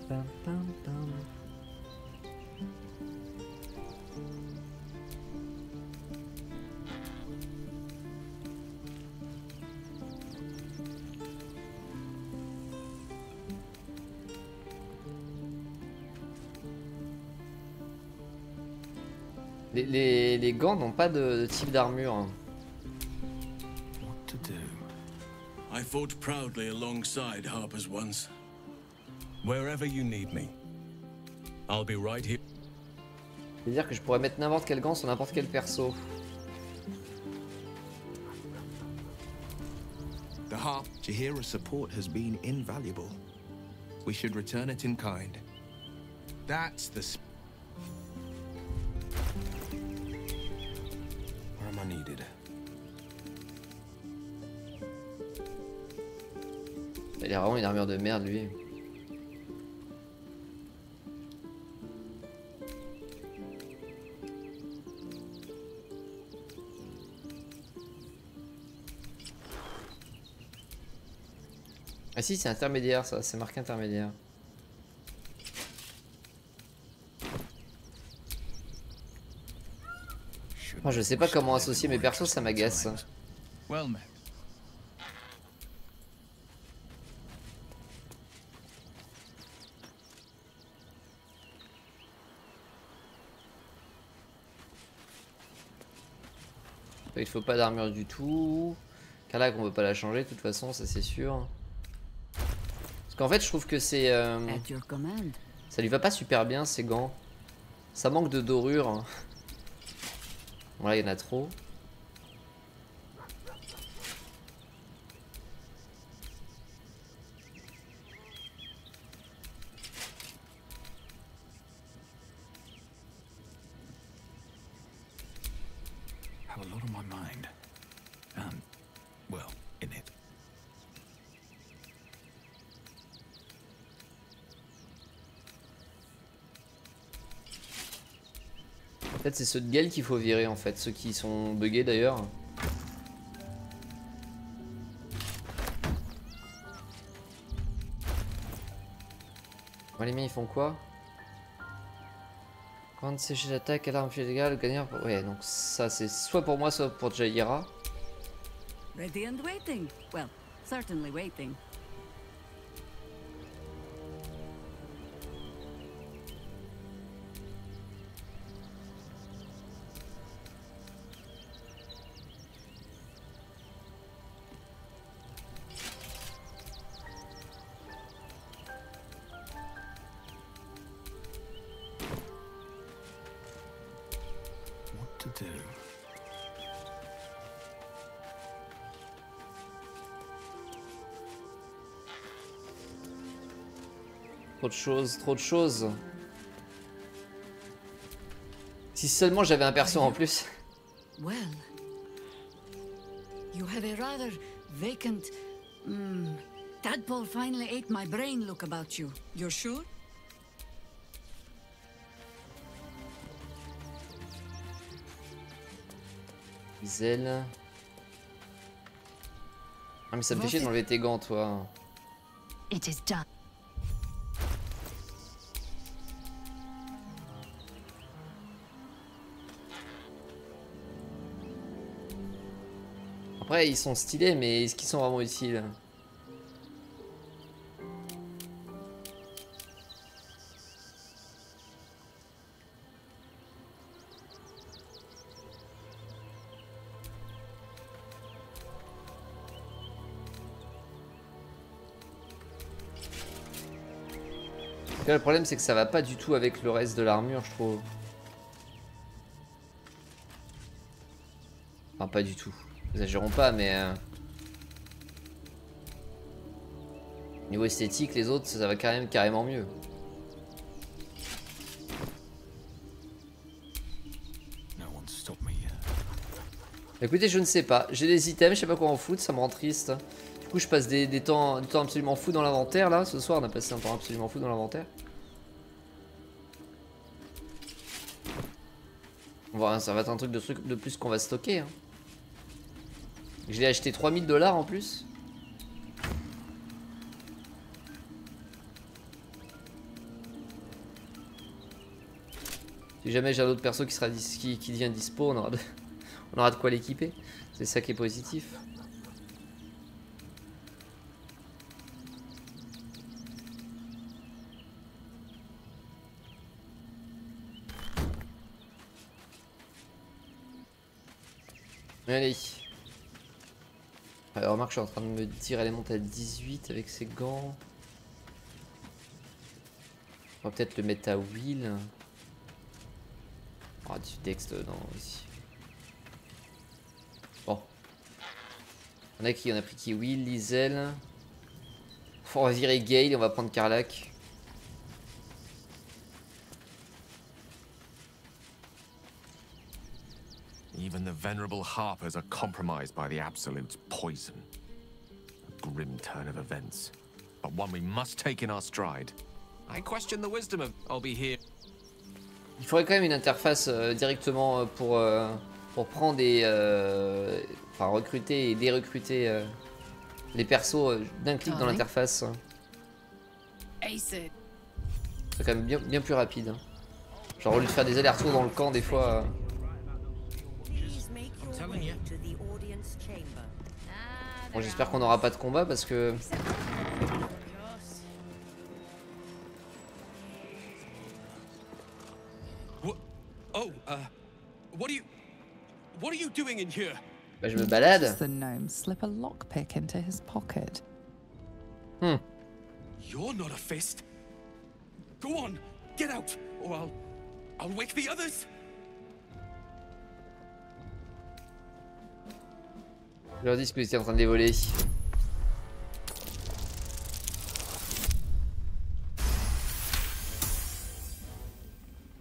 Pam, pam, pam. Les gants n'ont pas de type d'armure. Hein. What to do? I fought proudly alongside Harper's once. Wherever you need me, I'll be right here. C'est-à-dire que je pourrais mettre n'importe quel gant sur n'importe quel perso. The harp, Jahira's support has been invaluable. We should return it in kind. That's the where am I needed? Il a vraiment une armure de merde, lui. Ah si, c'est intermédiaire, ça, c'est marqué intermédiaire. Oh, je sais pas comment associer mes persos, ça m'agace. Well met. Il faut pas d'armure du tout. Calac, on veut pas la changer de toute façon, ça c'est sûr. Parce qu'en fait, je trouve que c'est... ça lui va pas super bien ces gants. Ça manque de dorure. Voilà, il y en a trop. Have a lot on my mind. And, well, in it. Peut-être c'est ceux de gueule qu'il faut virer en fait, ceux qui sont buggés d'ailleurs. Bon, les miens ils font quoi? Quand sécher l'attaque, alarme fait légal, gagnant. Ouais, donc ça c'est soit pour moi, soit pour Jaira. Ready and waiting. Well, certainly waiting. What to do? Trop de choses, trop de choses. Si seulement j'avais un perso en plus. Well, you have a rather vacant... Tadpole finally ate my brain look about you. You're sure? Zelle. Ah mais ça me fait chier d'enlever tes gants toi. It is done. Après ils sont stylés mais est-ce qu'ils sont vraiment utiles? Là, le problème c'est que ça va pas du tout avec le reste de l'armure je trouve. Enfin pas du tout. Exagérons pas mais... Niveau esthétique les autres ça va quand même carrément mieux. Écoutez je ne sais pas. J'ai des items, je sais pas quoi en foutre, ça me rend triste. Du coup je passe du temps absolument fou dans l'inventaire là. Ce soir on a passé un temps absolument fou dans l'inventaire. Voilà, ça va être un truc de plus qu'on va stocker. Hein. Je l'ai acheté 3000 $ en plus. Si jamais j'ai un autre perso qui devient dispo, on aura de quoi l'équiper. C'est ça qui est positif. Allez. Alors remarque je suis en train de me dire elle monte à 18 avec ses gants. On va peut-être le mettre à Will. Oh du texte non ici. Bon. On a pris qui Will, Lizel. On va virer Gale et on va prendre Carlac. Even the venerable harpers are compromised by the Absolute's poison. A grim turn of events, but one we must take in our stride. I question the wisdom of I'll be here. Il faudrait quand même une interface directement pour prendre et enfin recruter et dérecruter les persos d'un clic dans l'interface. C'est quand même bien plus rapide. Hein. Genre au lieu de faire des allers-retours dans le camp des fois. Bon, j'espère qu'on n'aura pas de combat parce que... What are you doing in here? Bah, je me balade. The gnome slip a lockpick into his pocket. You're not a fist. Go on, get out, or I'll wake the others. Je leur dis ce que vous étiez en train de les voler.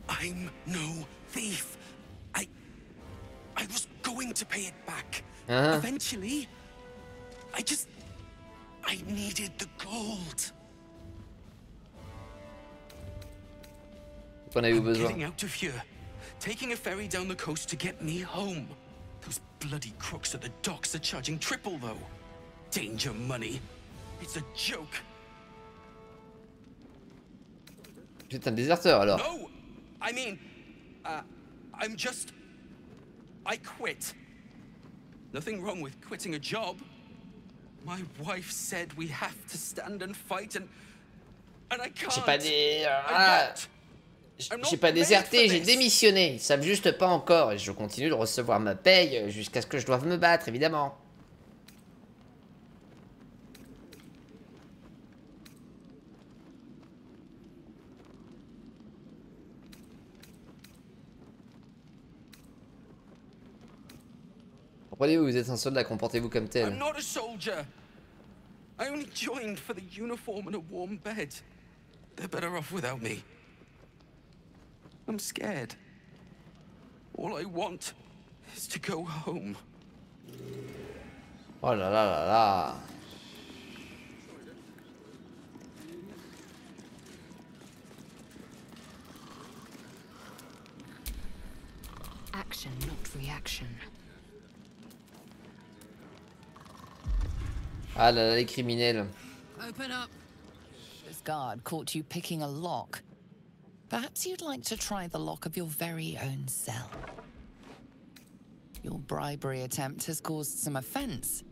I'm no thief. I was going to pay it back. Eventually. I needed the gold. On a eu besoin. Getting out of here. Taking a ferry down the coast to get me home. Those bloody crooks at the docks are charging triple though. Danger money. It's a joke. J'étais un déserteur alors. No! I mean, I quit. Nothing wrong with quitting a job. My wife said we have to stand and fight and I can't. J'ai pas déserté, j'ai démissionné. Ils savent juste pas encore et je continue de recevoir ma paye jusqu'à ce que je doive me battre, évidemment. Comprenez-vous, vous êtes un soldat, comportez-vous comme tel. I'm not a soldier. I only joined for the uniform and a warm bed. They're better off without me. I'm scared. All I want is to go home. Oh là là là là. Action, not reaction. Ah là là, les criminels. Open up. This guard caught you picking a lock. Perhaps you'd like to try the lock of your very own cell. Your bribery attempt has caused some offense.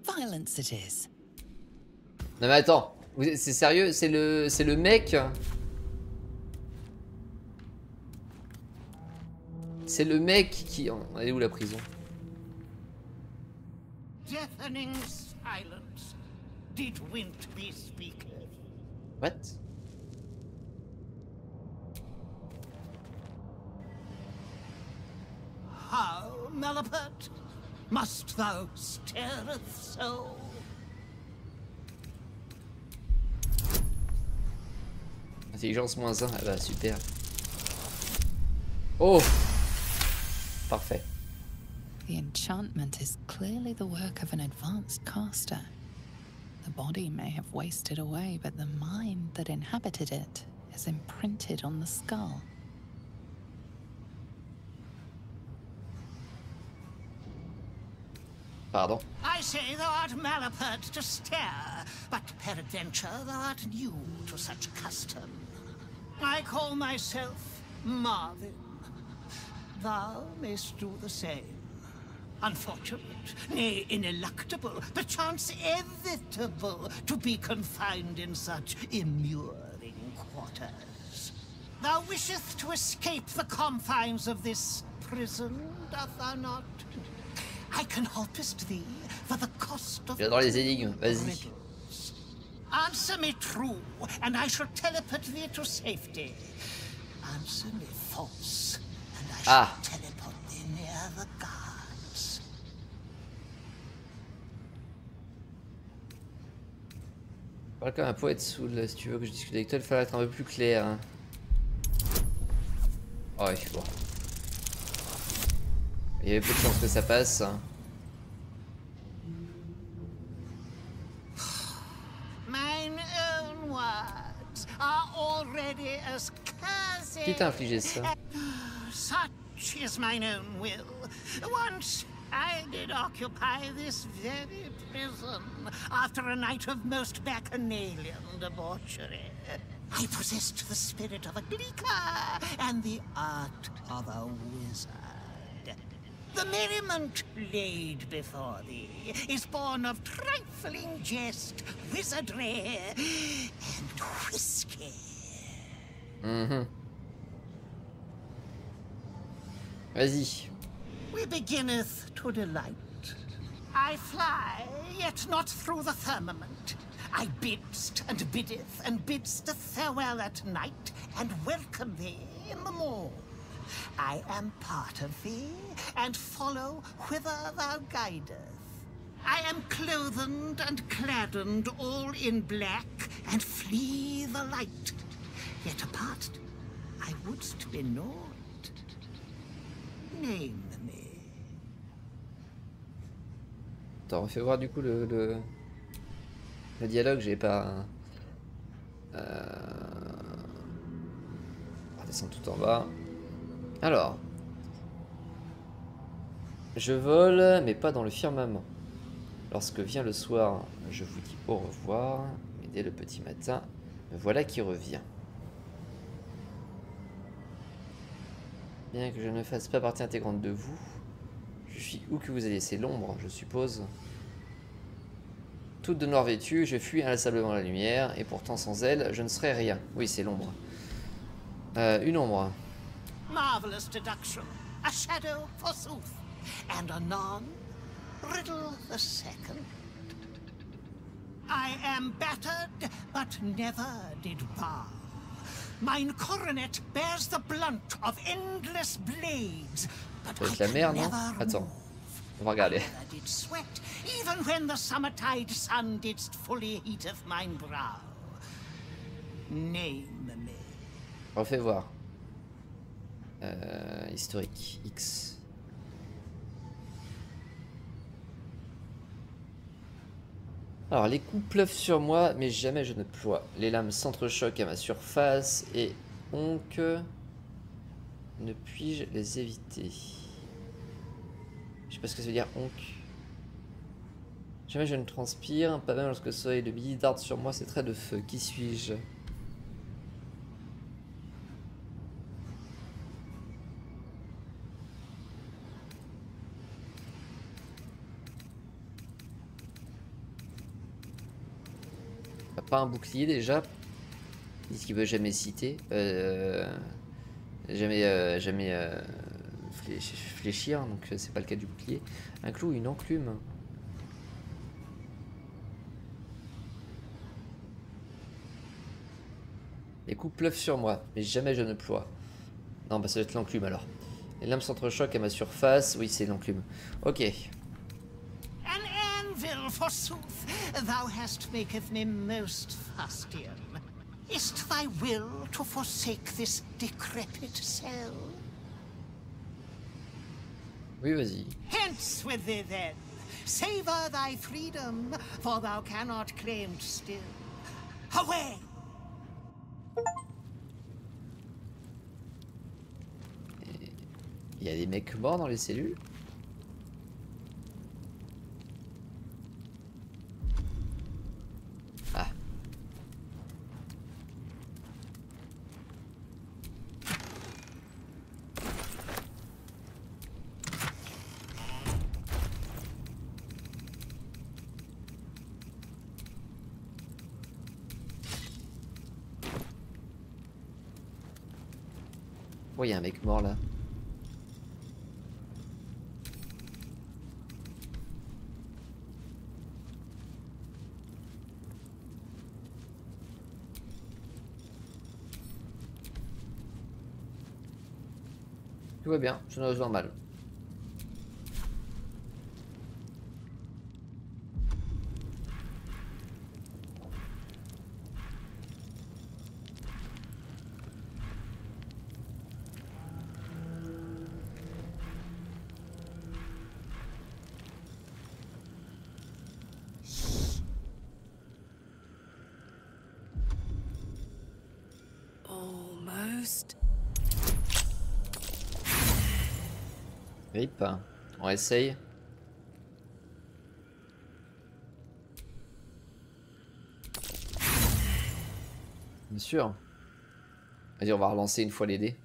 Violence it is. Non mais attends, c'est sérieux? C'est le mec. C'est le mec qui... Elle est où la prison? Deafening silence. Did Wint be speaking? What? How, Malapert? Must thou stareth so? Intelligence -1. Ah bah super. Oh! Parfait. The enchantment is clearly the work of an advanced caster. The body may have wasted away, but the mind that inhabited it is imprinted on the skull. Pardon. I say thou art Malapert to stare, but peradventure thou art new to such custom. I call myself Marvin. Thou mayst do the same. Unfortunate, nay, ineluctable, perchance inevitable, to be confined in such immuring quarters. Thou wisheth to escape the confines of this prison, doth thou not? I can helpest thee for the cost of... J'adore les énigmes, vas-y. Answer me true, and I shall teleport thee to safety. Answer me false, and I shall teleport thee near the guards. Parle comme un poète saoul, si tu veux que je discute avec toi, il faudra être un peu plus clair. Hein. Oh oui, bon. Il y avait peu de chance que ça passe. Hein. Mine own words are already as cursed. Qui t'a infligé ça? Such is mine own will. Once I did occupy this very prison after a night of most bacchanalian debauchery. I possessed the spirit of a gleeker and the art of a wizard. The merriment laid before thee is born of trifling jest, wizardry, and whiskey. Vas-y. We beginneth to delight. I fly, yet not through the firmament. I bidst and biddeth and bidst a farewell at night, and welcome thee in the morn. I am part of thee, and follow whither thou guideth. I am clothed and claddened all in black, and flee the light. Yet apart, I wouldst be naught. Name me. Attends, refais voir du coup le dialogue, j'ai pas... On va descendre tout en bas. Alors, je vole, mais pas dans le firmament. Lorsque vient le soir, je vous dis au revoir, mais dès le petit matin, me voilà qui revient. Bien que je ne fasse pas partie intégrante de vous, je suis où que vous allez, c'est l'ombre, je suppose. Toute de noir vêtue, je fuis inlassablement la lumière, et pourtant sans elle, je ne serais rien. Oui, c'est l'ombre. Une ombre. Marvelous deduction. A shadow, forsooth. And anon, riddle the second. I am battered, but never did bar. Mine coronet bears the blunt of endless blades, but avec la mer, non? Attends, on va regarder. Did sweat, even when the summertide sun didst fully heateth mine brow. Name me. Refais voir. Historique X. Alors les coups pleuvent sur moi, mais jamais je ne ploie. Les lames s'entrechoquent à ma surface et donc ne puis-je les éviter? Je sais pas ce que ça veut dire onc. Jamais je ne transpire, pas même lorsque le soleil de midi darde sur moi ses traits de feu. Qui suis-je? Pas un bouclier déjà. Il dit qu'il veut jamais citer. Jamais fléchir, donc c'est pas le cas du bouclier. Un clou, une enclume. Les coups pleuvent sur moi, mais jamais je ne ploie. Non, bah ça doit être l'enclume alors. Les lames s'entrechoquent à ma surface. Oui, c'est l'enclume. Ok. An anvil, forsooth, thou hast maketh me most fustian. Is't thy will to forsake this decrepit cell? Oui, vas-y. Hence with thee then, savor thy freedom, for thou cannot claim still. Away! Il y a des mecs morts dans les cellules? Ah. Oh, il y a un mec mort là. Tout va bien, je ne normal. Almost. Rip, on essaye. Bien sûr. Vas-y, on va relancer une fois les dés.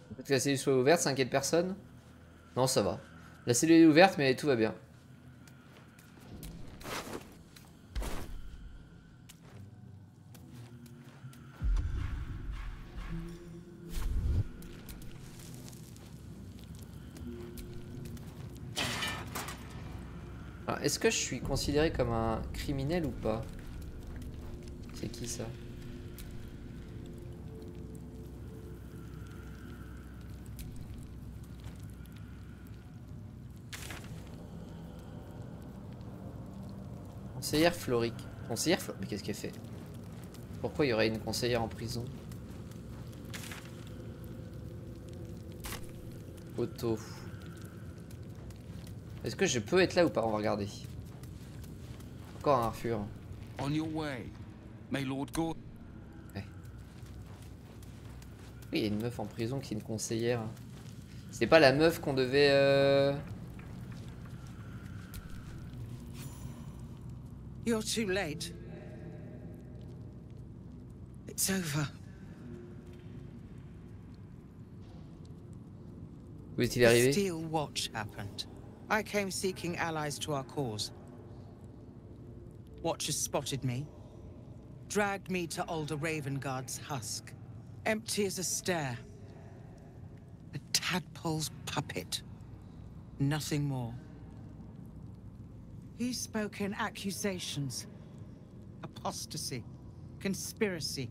Peut-être que la cellule soit ouverte, ça inquiète personne? Non, ça va. La cellule est ouverte, mais tout va bien. Est-ce que je suis considéré comme un criminel ou pas? C'est qui ça? Conseillère Florique. Conseillère Florique. Mais qu'est-ce qu'elle fait? Pourquoi il y aurait une conseillère en prison? Auto. Est-ce que je peux être là ou pas? On va regarder. Encore un Arthur. On your way. May Lord Gore. Ouais. Oui, il y a une meuf en prison qui est une conseillère. C'est pas la meuf qu'on devait... You're too late. It's over. Où est-il arrivé? The Steel Watch happened. I came seeking allies to our cause. Watchers spotted me, dragged me to older Ravenguard's husk, empty as a stare. A tadpole's puppet. Nothing more. He spoke in accusations. Apostasy, conspiracy,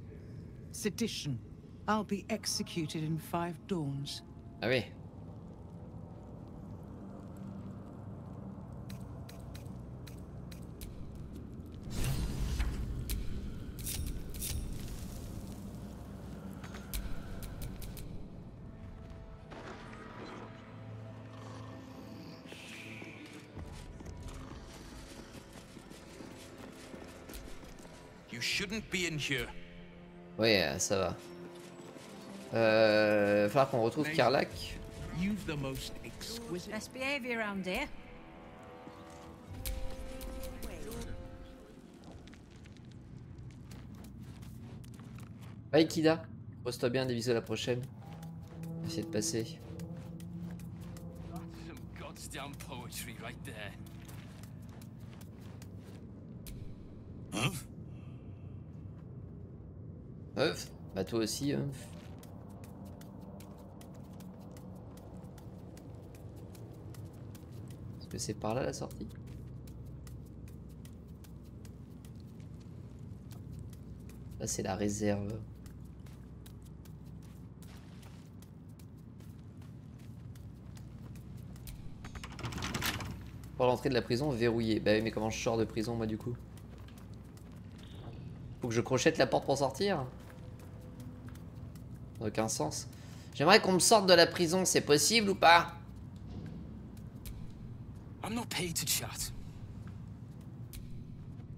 sedition. I'll be executed in 5 dawns. Ah oui. You shouldn't be in here. Ouais, ça va. Va falloir qu'on retrouve Karlach. You've the most exquisite. Best behavior around here. Bye Kida. Repose-toi bien, dévise la prochaine. On va essayer de passer. Some goddamn poetry right there. Meuf, bah toi aussi. Est-ce que c'est par là la sortie? Là c'est la réserve. Pour l'entrée de la prison verrouillée. Bah oui, mais comment je sors de prison moi du coup? Faut que je crochette la porte pour sortir? Aucun sens. J'aimerais qu'on me sorte de la prison, c'est possible ou pas? I'm not paid to chat.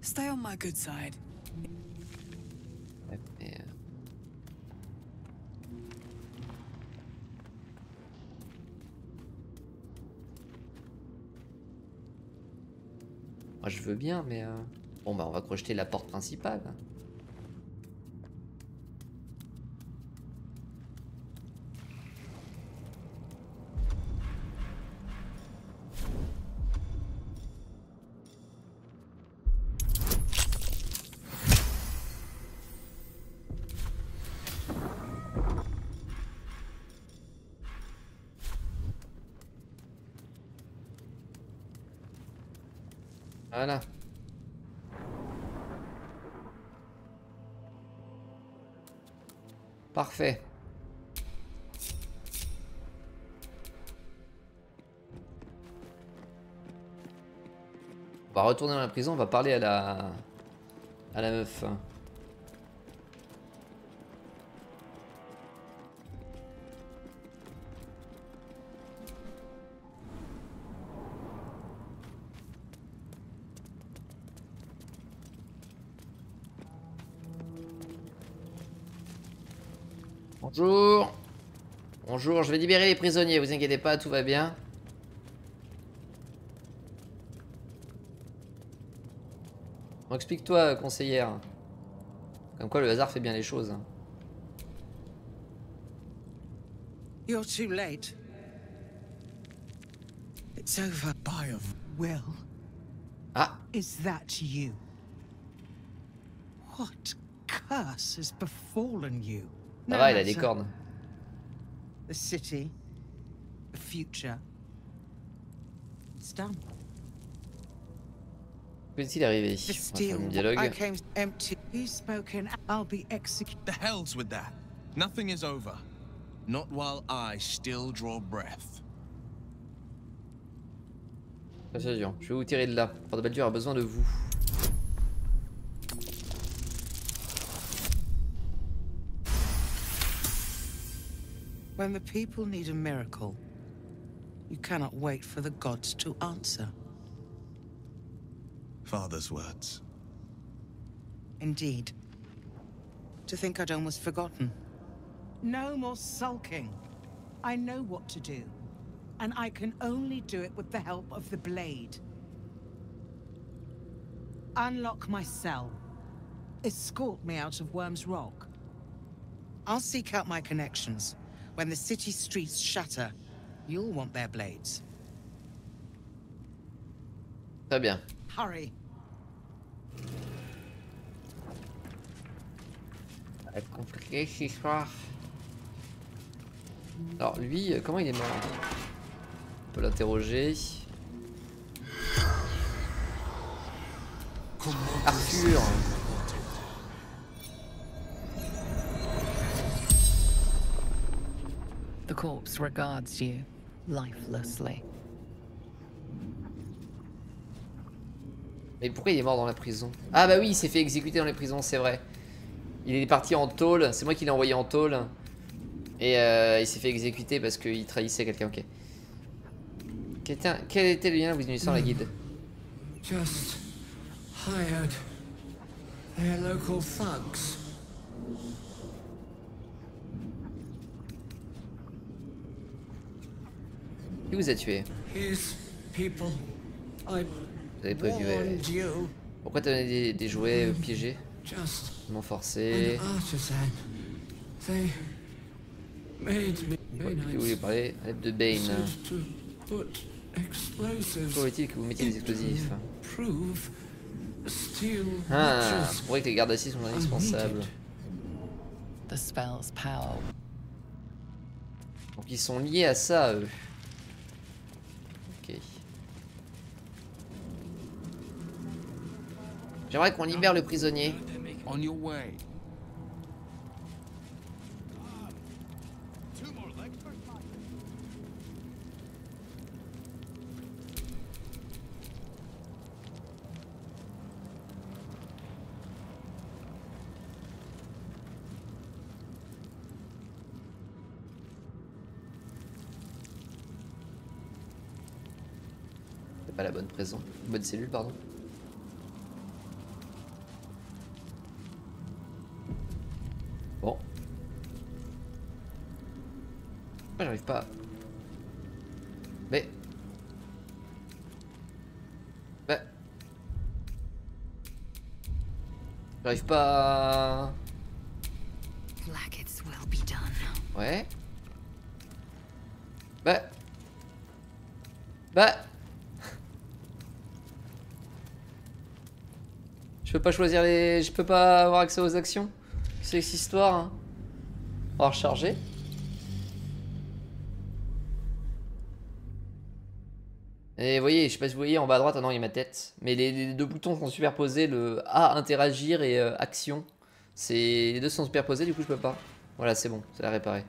Stay on my good side. Ouais, mais moi je veux bien, mais bon bah on va crocheter la porte principale. Voilà. Parfait. On va retourner dans la prison, on va parler à la meuf. Bonjour. Bonjour, je vais libérer les prisonniers, vous inquiétez pas, tout va bien. Bon, explique-toi, conseillère. Comme quoi le hasard fait bien les choses. You're too late. It's over. By of will. Ah. Is that you? What curse has befallen you? Ça va, il a des cornes. The city, the future. It's done. Qu'est-il arrivé? The steel. I came empty. He's spoken. I'll be executed. The hell's with that. Nothing is over. Not while I still draw breath. Persuasion. Je vais vous tirer de là. Port de Baldur a besoin de vous. When the people need a miracle, you cannot wait for the gods to answer. Father's words. Indeed. To think I'd almost forgotten. No more sulking. I know what to do. And I can only do it with the help of the blade. Unlock my cell. Escort me out of Worm's Rock. I'll seek out my connections. When the city streets shatter, you'll want their blades. Très bien. Hurry. Ça va être compliqué cette histoire. Alors lui, comment il est mort? On peut l'interroger. Arthur. The corpse regards you lifelessly. Mais pourquoi il est mort dans la prison? Ah bah oui, il s'est fait exécuter dans les prisons, c'est vrai. Il est parti en tôle, c'est moi qui l'ai envoyé en tôle. Et il s'est fait exécuter parce qu'il trahissait quelqu'un, ok. Quel était le lien vous unissant à la guilde? Just hired their local thugs. Qui vous a tué? His people. I Vous avez prévu. warned you. Pourquoi t'as donné des jouets piégés? Just M'ont forcé. an artisan. They made me. Vous voulez parler de Bane. Said to put explosives. Faut-il que vous mettiez des explosifs? Prove steel Ah, watches pour vrai que les gardes assis sont indispensables. The spell's power. Donc ils sont liés à ça, eux. Ok. J'aimerais qu'on libère le prisonnier. On your way. C'est pas la bonne prison. Bonne cellule, pardon. Bon. Moi j'arrive pas. Mais. Bah. J'arrive pas à... Blackets will be done. Ouais. Bah. Bah. Je peux pas choisir les... Je peux pas avoir accès aux actions. C'est cette histoire, hein. On va recharger. Et vous voyez, je sais pas si vous voyez en bas à droite, ah non, il y a ma tête. Mais les deux boutons sont superposés, le A interagir et action. Les deux sont superposés, du coup je peux pas. Voilà, c'est bon, ça l'a réparé.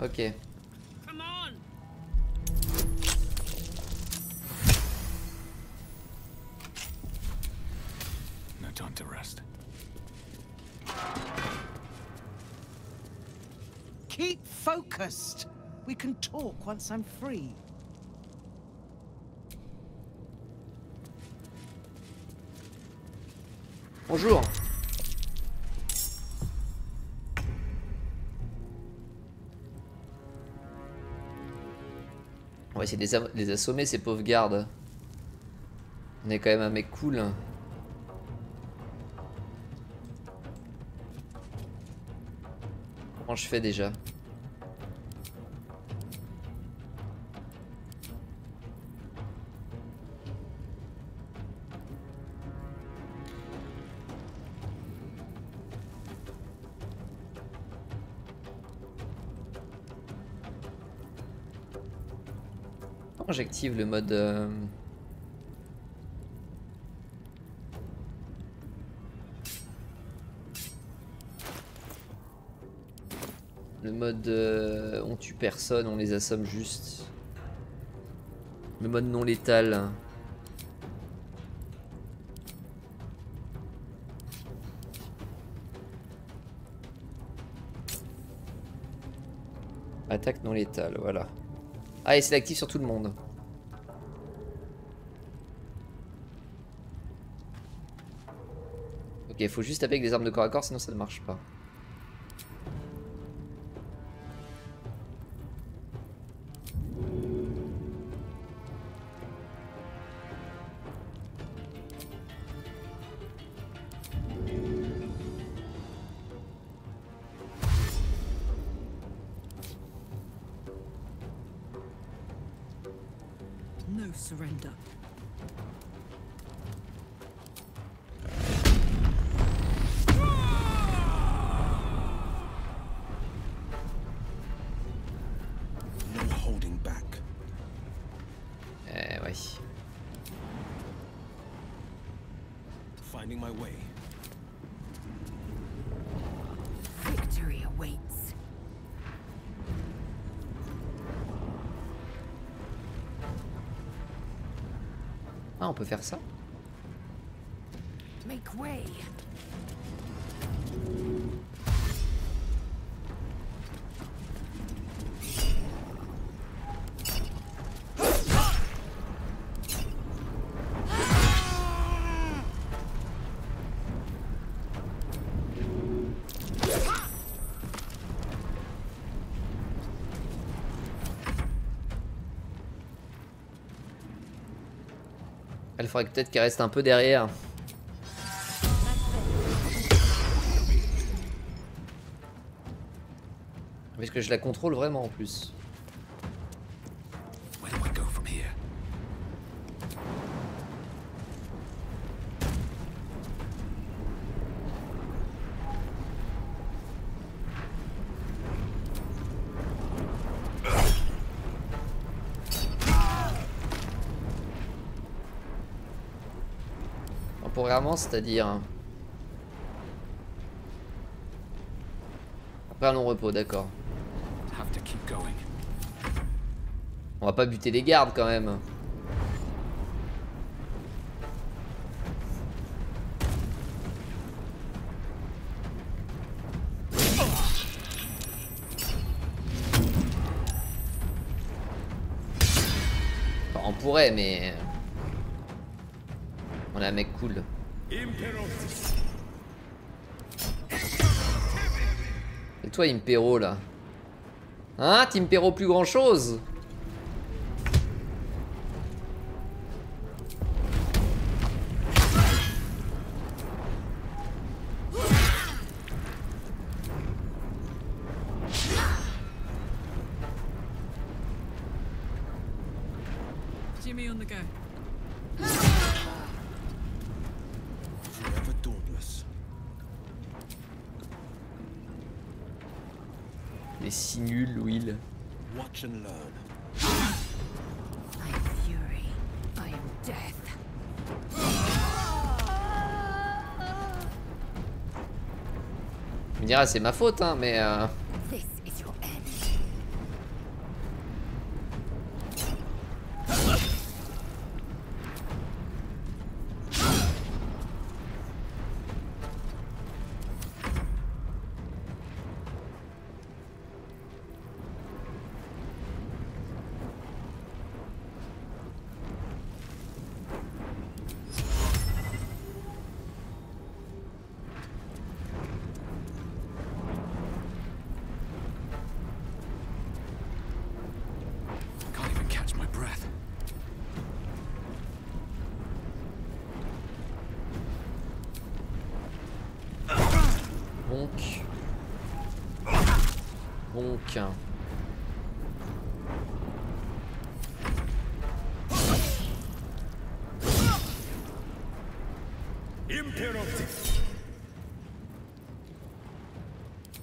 Ok. No time to rest. Keep focused. We can talk once I'm free. Bonjour. On va essayer de les assommer, ces pauvres gardes. On est quand même un mec cool. Comment je fais déjà? Comment j'active le mode le mode on tue personne, on les assomme juste. Le mode non létal. Attaque non létale, voilà. Ah, et c'est actif sur tout le monde. Ok, il faut juste taper avec des armes de corps à corps, sinon ça ne marche pas. No surrender. No holding back. Ouais. Finding my way. Victory awaits. Ah, on peut faire ça. Make way. Il faudrait peut-être qu'elle reste un peu derrière. Parce que je la contrôle vraiment en plus. Temporairement, c'est-à-dire... Après un long repos, d'accord. On va pas buter les gardes quand même. Enfin, on pourrait, mais... On est un mec cool. Et toi, Impero, là? Hein, Timpero plus grand chose? Jimmy on the go. Forever dauntless. Les si nuls, Will. Watch and learn. I am fury. I am death. Tu me diras, c'est ma faute, hein, mais... This is your end. Can't even catch my breath. Donc...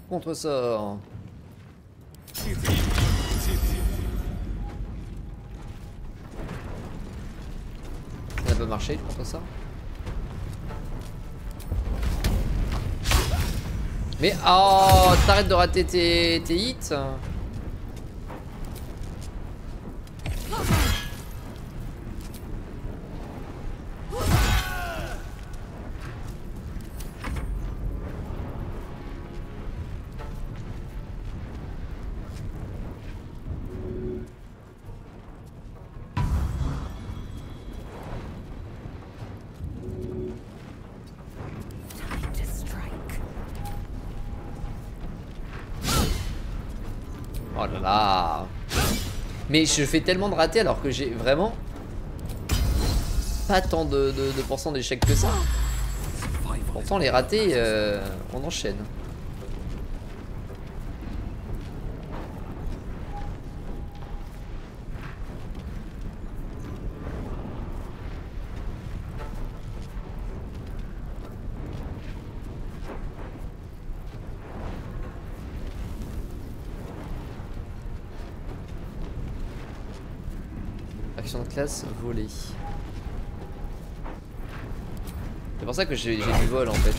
Contre-sort. Ça n'a pas marché le contre-sort. Mais oh, t'arrêtes de rater tes hits. Time to strike. Oh là là. Mais je fais tellement de ratés alors que j'ai vraiment pas tant de pourcents d'échecs que ça. Pourtant les ratés, on enchaîne. Action de classe, voler. C'est pour ça que j'ai du vol en fait.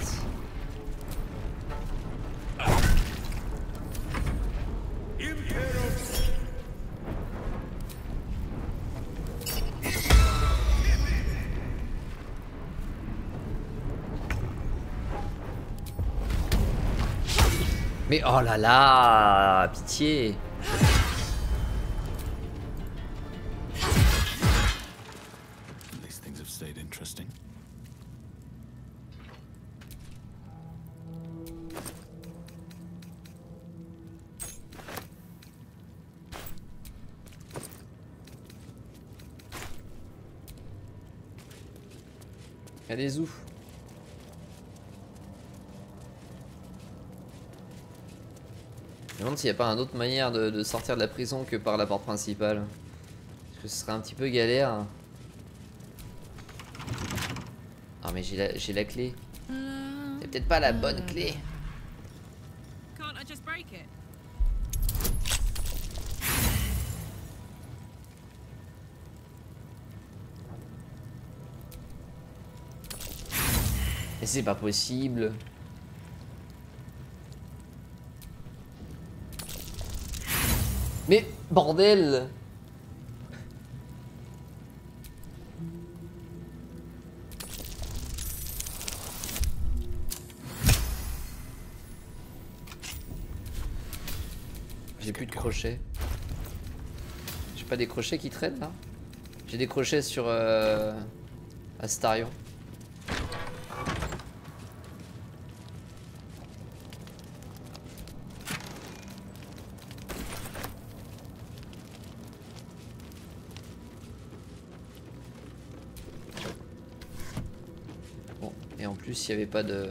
Mais oh là là, pitié. These things have stayed interesting. Il y a des ouf. Je me demande s'il n'y a pas une autre manière de sortir de la prison que par la porte principale. Parce que ce serait un petit peu galère. Non mais j'ai la clé. C'est peut-être pas la bonne clé. Can't I just break it? Mais c'est pas possible. Mais bordel! J'ai plus de crochets. J'ai pas des crochets qui traînent là? J'ai des crochets sur Astarion. Et en plus, il n'y avait pas de...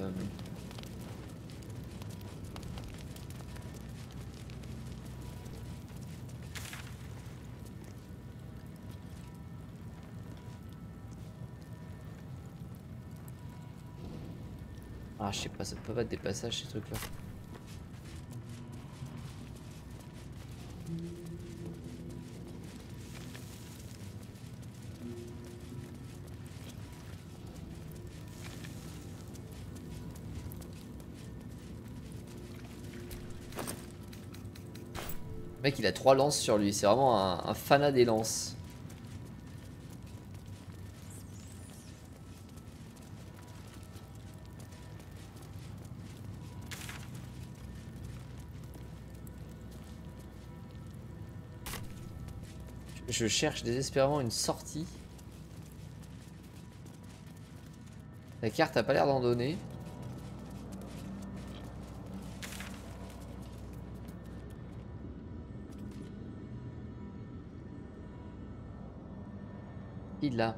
Ah, je sais pas, ça peut pas être des passages ces trucs-là. Le mec, il a 3 lances sur lui, c'est vraiment un fanat des lances. Je cherche désespérément une sortie. La carte a pas l'air d'en donner. Il l'a.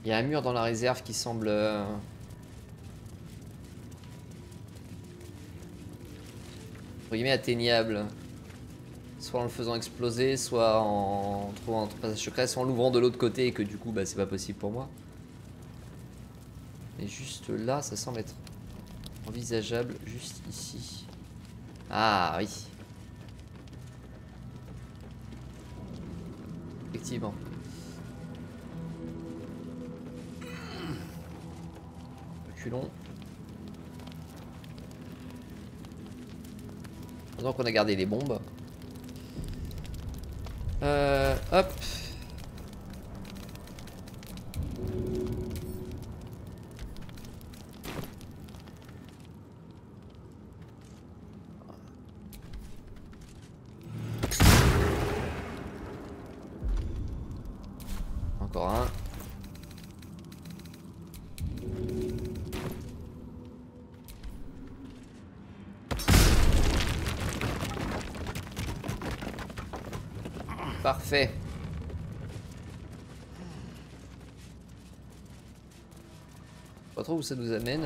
Il y a un mur dans la réserve qui semble... atteignable, soit en le faisant exploser, soit en trouvant un passage secret, soit en l'ouvrant de l'autre côté et que du coup bah, c'est pas possible pour moi. Et juste là ça semble être envisageable, juste ici. Ah oui, effectivement. Reculons. Donc on a gardé les bombes. Hop. Encore un. Parfait. Pas trop où ça nous amène.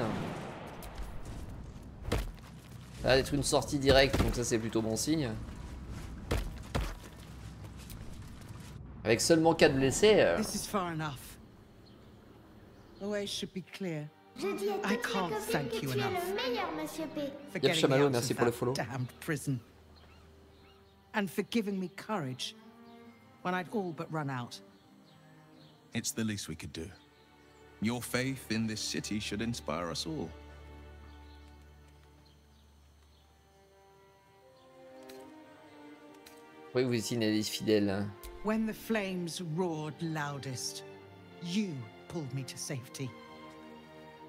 Ça va être une sortie directe, donc ça c'est plutôt bon signe. Avec seulement 4 blessés. This is far enough. The way should be clear. Je dis à I toute can't la thank copine you que tu es enough. le meilleur, Monsieur P. For Yep, getting me Chamallow, out merci of pour le that follow. damned prison. And for giving me courage when I'd all but run out. It's the least we could do. Your faith in this city should inspire us all. Oui, vous étiez une fidèle. When the flames roared loudest, you pulled me to safety.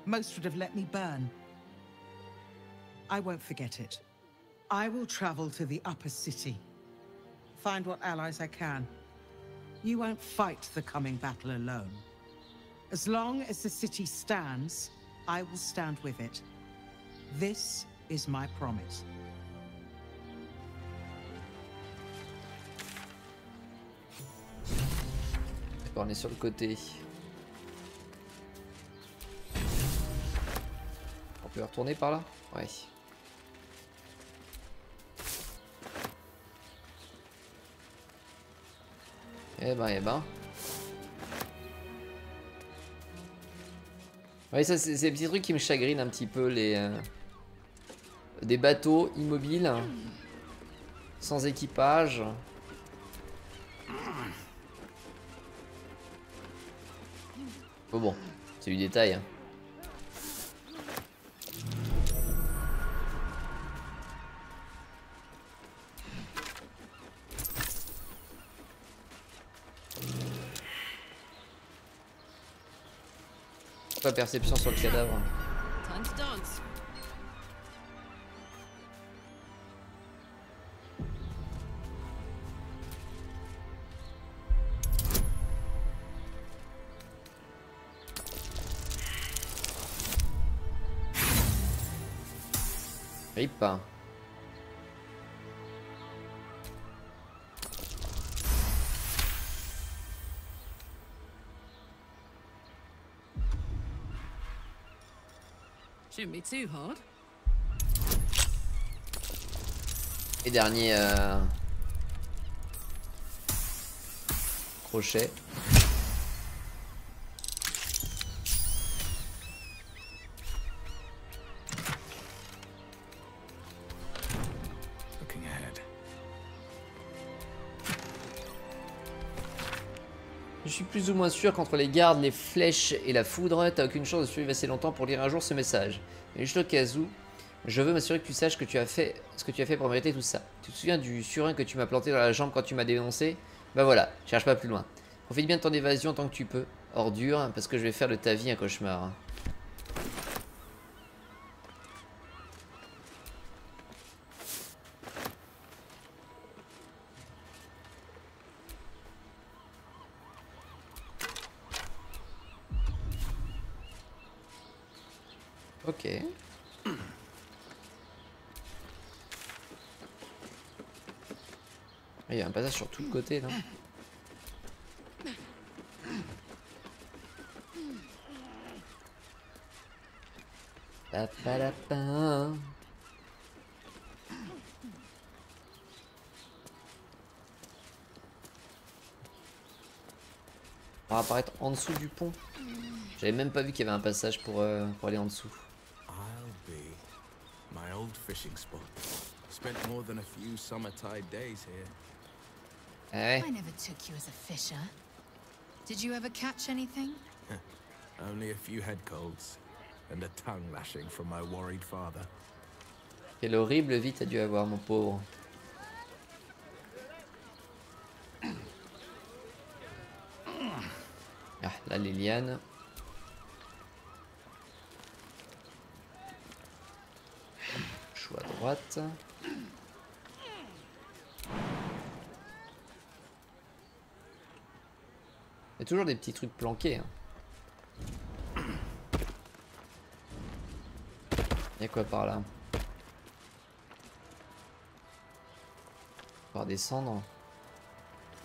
Most would have let me burn. I won't forget it. I will travel to the upper city. Find what allies I can. You won't fight the coming battle alone. As long as the city stands, I will stand with it. This is my promise. D'accord, on est sur le côté. On peut retourner par là? Ouais. Eh ben. Ouais, ça c'est des petits trucs qui me chagrinent un petit peu, les des bateaux immobiles, sans équipage. Oh bon, c'est du détail. Hein. Pas perception sur le cadavre. Time to dance. Rip. Shouldn't be too hard. Et dernier crochet. Looking ahead. Je suis plus ou moins sûr qu'entre les gardes, les flèches et la foudre, t'as aucune chance de survivre assez longtemps pour lire un jour ce message. Mais juste au cas où, je veux m'assurer que tu saches ce que tu as fait pour mériter tout ça. Tu te souviens du surin que tu m'as planté dans la jambe quand tu m'as dénoncé? Bah voilà, cherche pas plus loin. Profite bien de ton évasion tant que tu peux. Ordure, parce que je vais faire de ta vie un cauchemar. Ok. Il y a un passage sur tout le côté là. Papalapin. On va apparaître en dessous du pont. J'avais même pas vu qu'il y avait un passage pour aller en dessous. My old fishing spot. Spent more than a few summer-tide days here. I never took you as a fisher. Did you ever catch anything? Only a few head colds and a tongue lashing from my worried father. Quelle horrible vie t'as dû avoir, mon pauvre. Ah, là, les lianes. À droite. Il y a toujours des petits trucs planqués. Hein. Il y a quoi par là? On va descendre.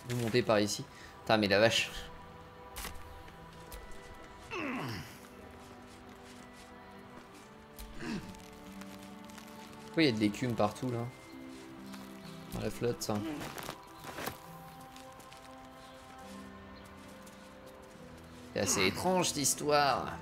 Vous montez par ici. Putain, mais la vache. Pourquoi il y a de l'écume partout là? Dans la flotte ça. C'est assez étrange cette histoire.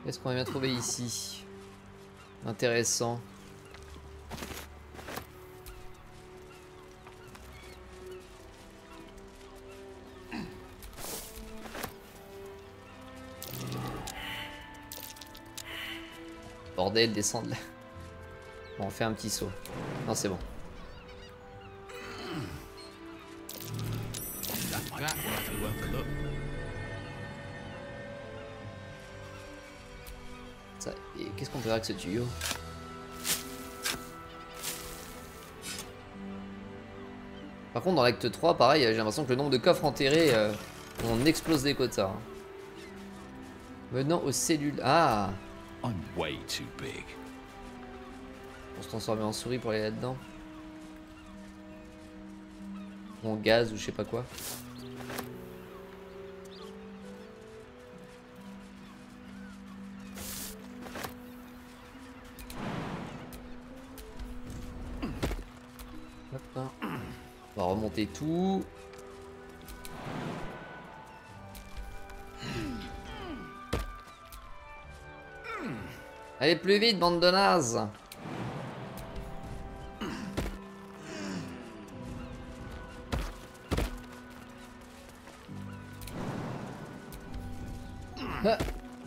Qu'est-ce qu'on a bien trouvé ici? Intéressant. Bordel, descendre là. Bon, on fait un petit saut. Non, c'est bon. Qu'est-ce qu'on peut faire avec ce tuyau? Par contre, dans l'acte 3, pareil, j'ai l'impression que le nombre de coffres enterrés, on explose des quotas. Hein. Venant aux cellules. Ah! I'm way too big. On se transformer en souris pour aller là-dedans. Ou en gaz ou je sais pas quoi. Hop. On va remonter tout. Allez plus vite, bande de nazes.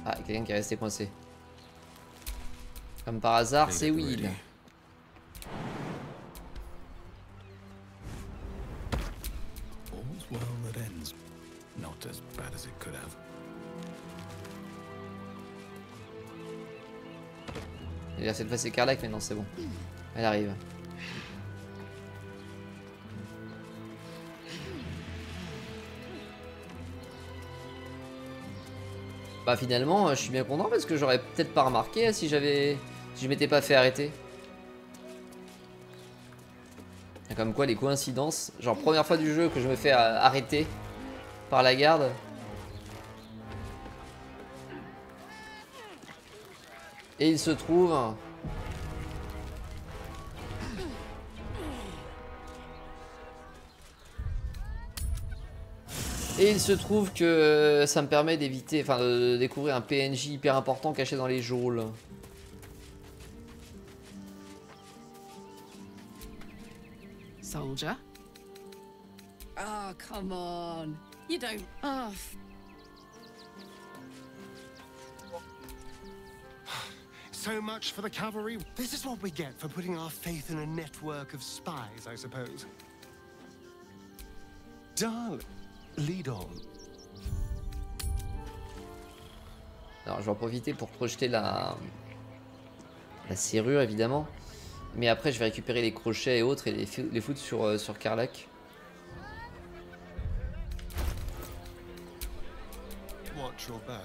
Ah, quelqu'un qui est resté coincé. Comme par hasard, c'est Will. All's well that ends. Not as bad as it could have. Et cette fois c'est Carlac, mais non, c'est bon. Elle arrive. Bah finalement, je suis bien content parce que j'aurais peut-être pas remarqué si je m'étais pas fait arrêter. Et comme quoi les coïncidences, genre première fois du jeu que je me fais arrêter par la garde. Et il se trouve... Et il se trouve que ça me permet d'éviter, enfin de découvrir un PNJ hyper important caché dans les geôles. Soldier? Oh, come on. You don't... Oh. So much for the cavalry. This is what we get for putting our faith in a network of spies, I suppose. Darling, lead on. Alors je vais en profiter pour projeter la serrure évidemment. Mais après je vais récupérer les crochets et autres et les foutre sur Carlac. Watch your back.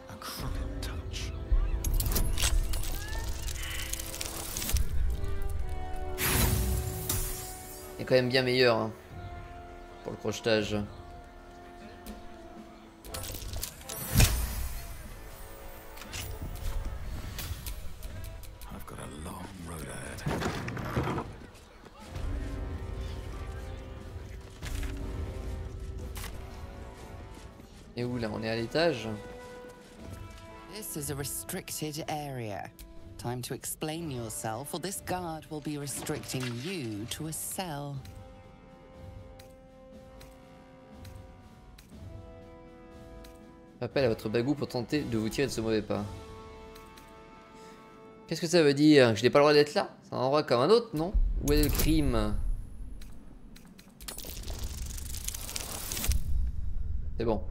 A crooked touch. Il est quand même bien meilleur hein, pour le crochetage. Et où là, on est à l'étage? This is a restricted area. Time to explain yourself, or this guard will be restricting you to a cell. Appel à votre bagou pour tenter de vous tirer de ce mauvais pas. Qu'est-ce que ça veut dire? Que je n'ai pas le droit d'être là? C'est un endroit comme un autre, non? Où est le crime? C'est bon.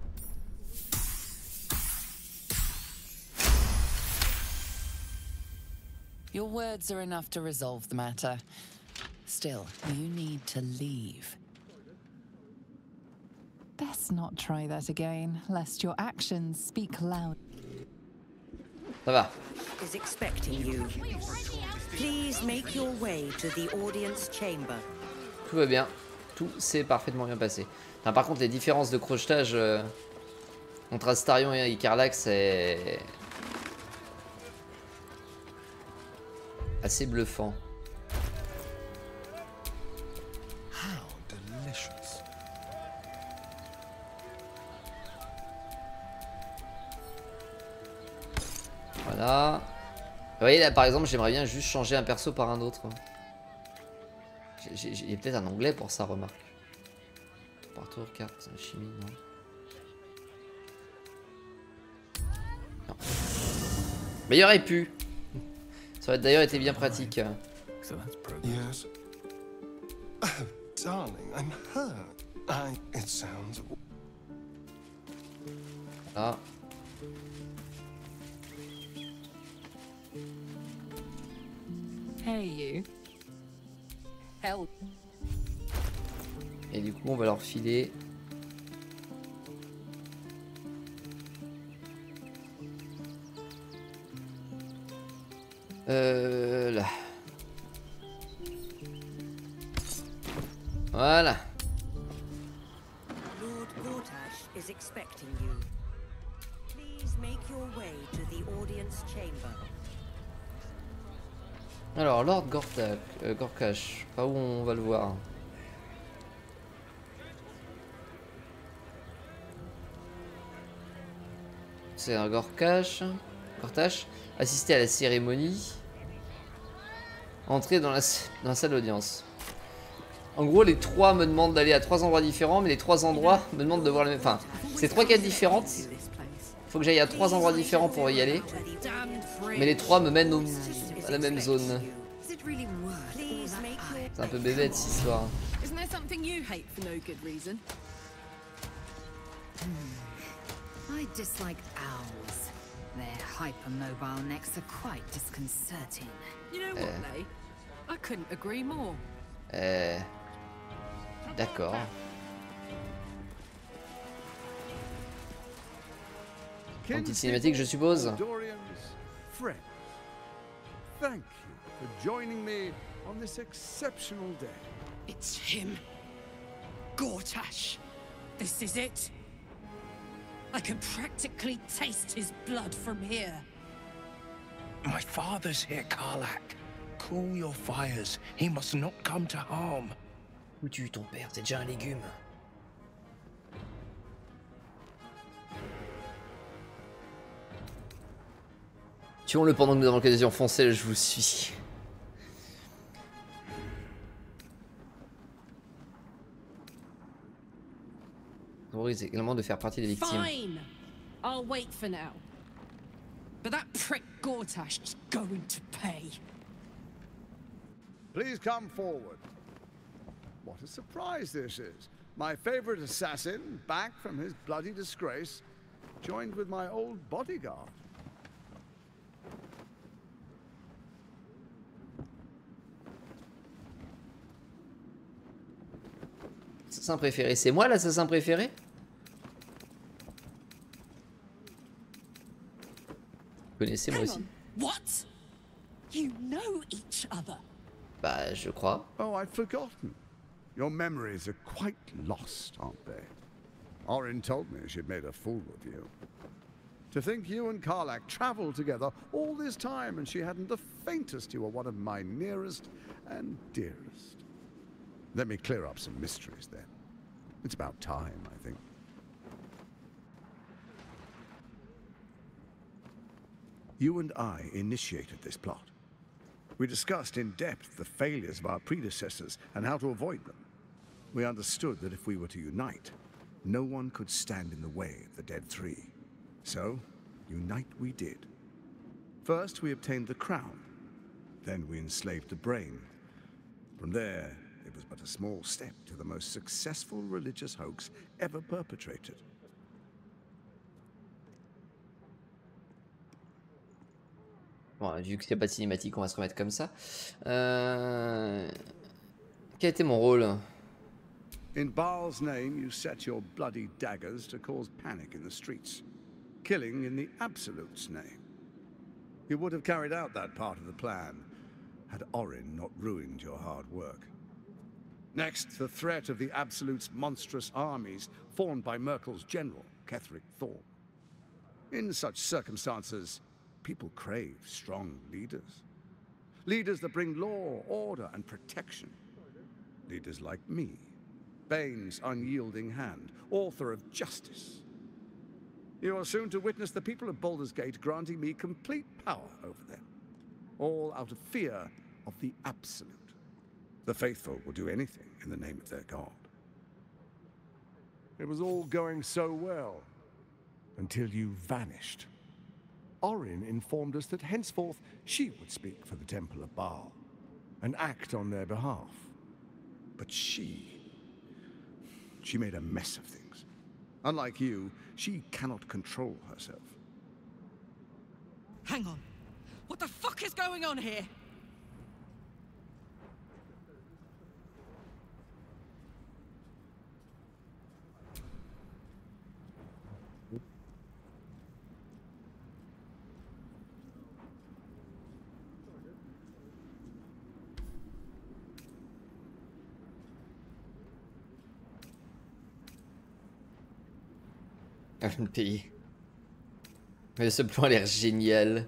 Your words are enough to resolve the matter. Still, you need to leave. Best not try that again, lest your actions speak loud. Ça va. Is expecting you. Please make your way to the audience chamber. Tout va bien. Tout s'est parfaitement bien passé. Enfin, par contre, les différences de crochetage entre Astarion et Carlac, c'est assez bluffant. How delicious. Voilà. Vous voyez là par exemple j'aimerais bien juste changer un perso par un autre. J'ai peut-être un onglet pour ça, remarque. par tour, carte, chimie, non. Non. Mais il aurait pu. Ça aurait d'ailleurs été bien pratique. Yes. Darling, I'm hurt. It sounds... Ah. Hey, you. Help. Et du coup, on va leur filer. Là. Voilà. Lord Gortash is expecting you. Please make your way to the audience chamber. Alors, Lord Gortash, pas où on va le voir. C'est un Gortash. Assister à la cérémonie. Entrer dans la salle d'audience. En gros, les trois me demandent d'aller à 3 endroits différents, mais les 3 endroits me demandent de voir le même. Enfin, c'est 3 quêtes différentes. Faut que j'aille à 3 endroits différents pour y aller. Mais les 3 me mènent à la même zone. C'est un peu bébête cette histoire. Isn't there something you hate for no good reason? I dislike owls. Their hypermobile necks are quite disconcerting. You know what, Lay? I couldn't agree more. D'accord. Une petite cinématique, je suppose. Friend, thank you for joining me on this exceptional day. It's him. Gortash. This is it. I can practically taste his blood from here. My father's here, Karlach. Cool your fires. He must not come to harm. Où tue ton père? C'est déjà un légume. Tuons-le pendant que nous avons l'occasion foncée, je vous suis. Autorise également de faire partie des victimes. Fine. I'll wait for now. But that prick Gortash is going to pay. Please come forward. What a surprise this is. My favorite assassin, back from his bloody disgrace, joined with my old bodyguard. Assassin préféré, c'est moi l'assassin préféré? Vous connaissez moi aussi? What? You know each other? Bah, je crois. Oh, I'd forgotten. Your memories are quite lost, aren't they? Orin told me she'd made a fool of you. To think you and Karlach traveled together all this time and she hadn't the faintest you were one of my nearest and dearest. Let me clear up some mysteries then. It's about time, I think. You and I initiated this plot. We discussed in depth the failures of our predecessors and how to avoid them. We understood that if we were to unite, no one could stand in the way of the Dead Three. So, unite we did. First, we obtained the crown. Then we enslaved the brain. From there, it was but a small step to the most successful religious hoax ever perpetrated. Bon, vu qu'il n'y a pas de cinématique, on va se remettre comme ça. Quel était mon rôle? In Baal's name, you set your bloody daggers to cause panic in the streets, killing in the Absolute's name. You would have carried out that part of the plan had Orin not ruined your hard work. Next, the threat of the Absolute's monstrous armies formed by Merkel's general, Ketheric Thorn. In such circumstances, people crave strong leaders. Leaders that bring law, order, and protection. Leaders like me, Bane's unyielding hand, author of justice. You are soon to witness the people of Baldur's Gate granting me complete power over them. All out of fear of the Absolute. The faithful will do anything in the name of their god. It was all going so well, until you vanished. Orin informed us that henceforth she would speak for the Temple of Baal, and act on their behalf. But she made a mess of things. Unlike you, she cannot control herself. Hang on. What the fuck is going on here? Un pays. Mais ce plan a l'air génial.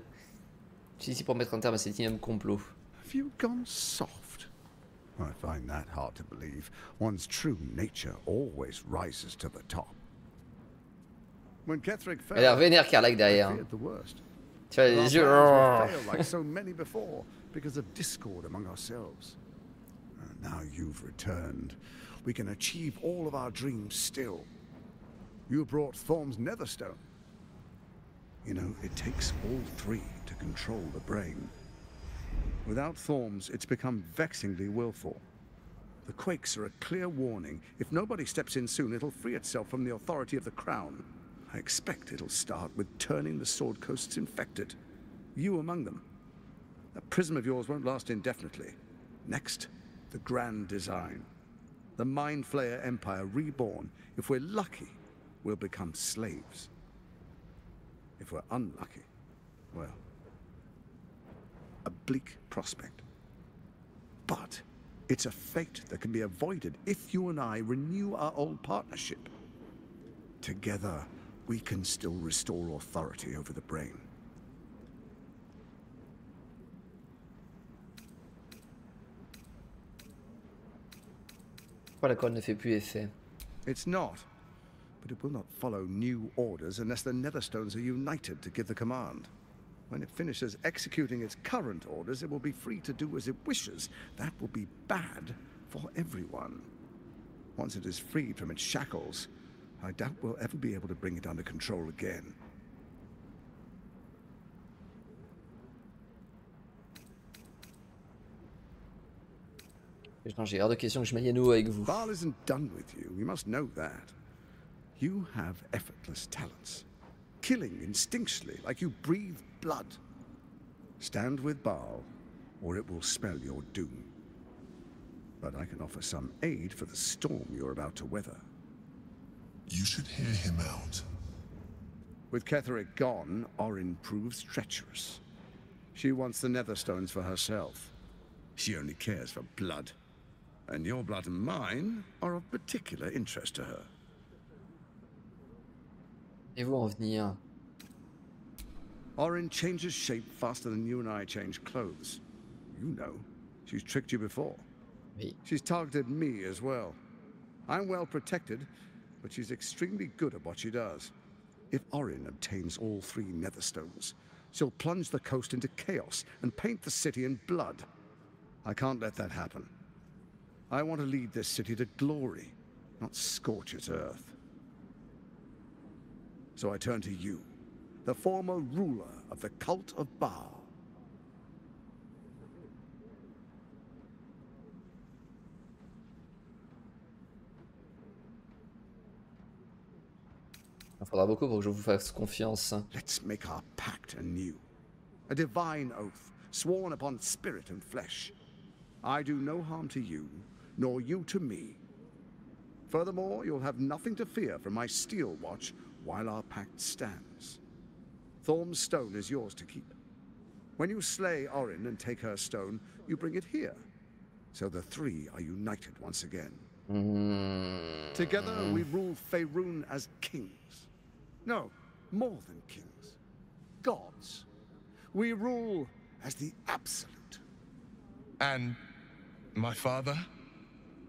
Je suis ici pour mettre un terme à cet ignoble complot. Have you gone soft? I find that hard to believe. One's true nature always rises to the top. When Ketheric fell, Elle a l'air vénère Carlac derrière. I feared the worst. Tu vois les yeux. Like so many before, because of discord among ourselves. Now you've returned. We can achieve all of our dreams still. You brought Thorm's Netherstone. You know, it takes all three to control the brain. Without Thorm's, it's become vexingly willful. The quakes are a clear warning. If nobody steps in soon, it'll free itself from the authority of the Crown. I expect it'll start with turning the Sword Coasts infected. You among them. That prism of yours won't last indefinitely. Next, the grand design. The Mind Flayer Empire reborn. If we're lucky, we'll become slaves. If we're unlucky, well, a bleak prospect. But it's a fate that can be avoided if you and I renew our old partnership. Together, we can still restore authority over the brain. Pourquoi la corde ne fait plus effet? It's not. But it will not follow new orders unless the Netherstones are united to give the command. When it finishes executing its current orders, it will be free to do as it wishes. That will be bad for everyone. Once it is freed from its shackles, I doubt we'll ever be able to bring it under control again. J'ai hors de question que je m'aliène avec vous. Baal isn't done with you. You must know that. You have effortless talents, killing instinctually like you breathe blood. Stand with Baal, or it will spell your doom. But I can offer some aid for the storm you're about to weather. You should hear him out. With Ketheric gone, Orin proves treacherous. She wants the Netherstones for herself. She only cares for blood. And your blood and mine are of particular interest to her. Et vous en venir? Orin changes shape faster than you and I change clothes. You know, she's tricked you before. Oui. She's targeted me as well. I'm well protected, but she's extremely good at what she does. If Orin obtains all three Netherstones, she'll plunge the coast into chaos and paint the city in blood. I can't let that happen. I want to lead this city to glory, not scorch its earth. So I turn to you, the former ruler of the cult of Baal. Il faudra beaucoup pour que je vous fasse confiance. Let's make our pact anew. A divine oath, sworn upon spirit and flesh. I do no harm to you, nor you to me. Furthermore, you'll have nothing to fear from my steel watch while our pact stands. Thorm's stone is yours to keep. When you slay Orin and take her stone, you bring it here. So the three are united once again. Together we rule Faerun as kings. No, more than kings. Gods. We rule as the absolute. And my father?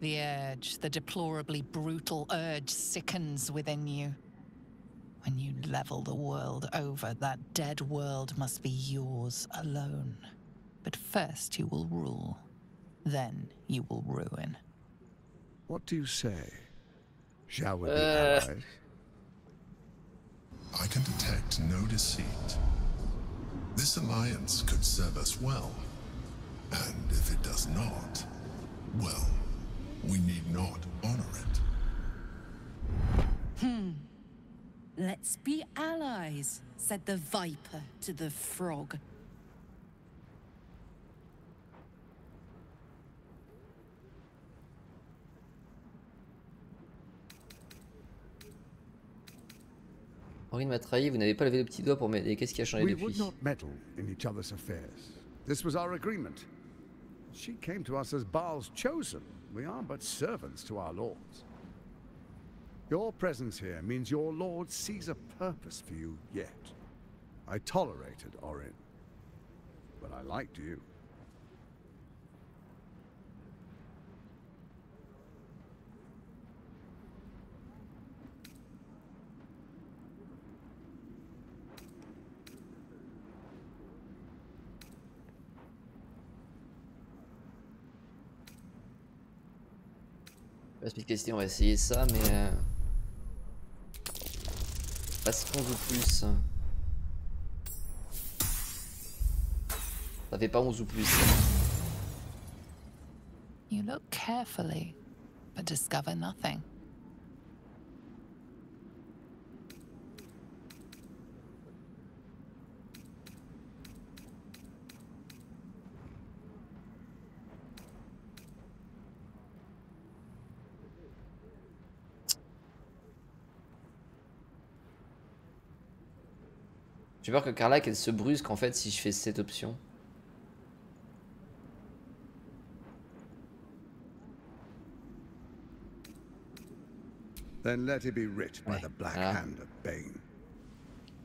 The urge, the deplorably brutal urge sickens within you. When you level the world over, that dead world must be yours alone. But first you will rule. Then you will ruin. What do you say? Shall we be allies? I can detect no deceit. This alliance could serve us well. And if it does not, well, we need not honor it. Let's be allies, said the viper to the frog. Aurine m'a trahi, vous n'avez pas levé le petit doigt pour m'aider. Qu'est-ce qui a changé We depuis? would not meddle in each other's affairs. This was our agreement. She came to us as Baal's chosen. We are but servants to our lords. Your presence here means your lord sees a purpose for you yet. I tolerated Orin, but I liked you. Pas spécificité, on va essayer ça, mais passe 11 ou plus. Ça fait pas 11 ou plus. You look carefully, but discover nothing. J'ai peur que Carla qu'elle se brusque en fait si je fais cette option. Then let it be writ by the black hand of Bane.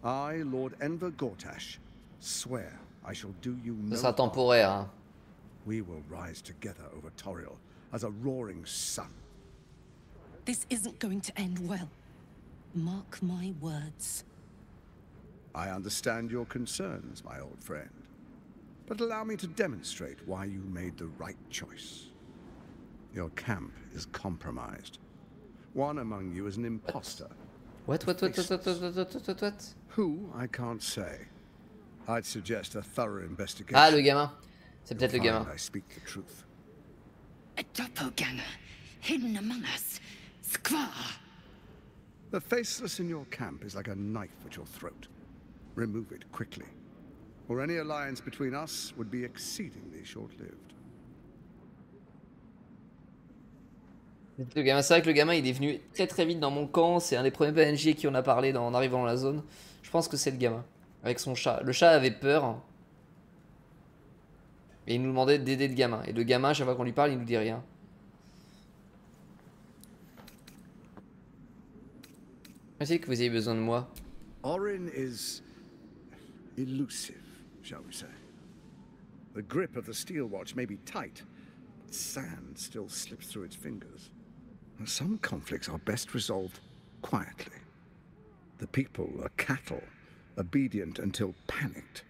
I, Lord Enver Gortash, swear I shall do you no Ça sera temporaire, hein. We will rise together over Toriel as a roaring sun. This isn't going to end well. Mark my words. I understand your concerns, my old friend. But allow me to demonstrate why you made the right choice. Your camp is compromised. One among you is an imposter. What? Who, I can't say. I'd suggest a thorough investigation. Ah, le gamin. C'est peut-être le gamin. I speak the truth. A doppelganger, hidden among us. Squaw. The faceless in your camp is like a knife at your throat. Remove it quickly, or any alliance between us would be exceedingly short-lived. Le gamin, c'est vrai que le gamin il est venu très vite dans mon camp. C'est un des premiers PNJ qui en a parlé en arrivant dans la zone. Je pense que c'est le gamin. Avec son chat. Le chat avait peur. Et il nous demandait d'aider le gamin. Et le gamin, à chaque fois qu'on lui parle, il nous dit rien. Merci que vous ayez besoin de moi. Orin is elusive, shall we say. The grip of the steel watch may be tight, but sand still slips through its fingers. Some conflicts are best resolved quietly. The people are cattle, obedient until panicked.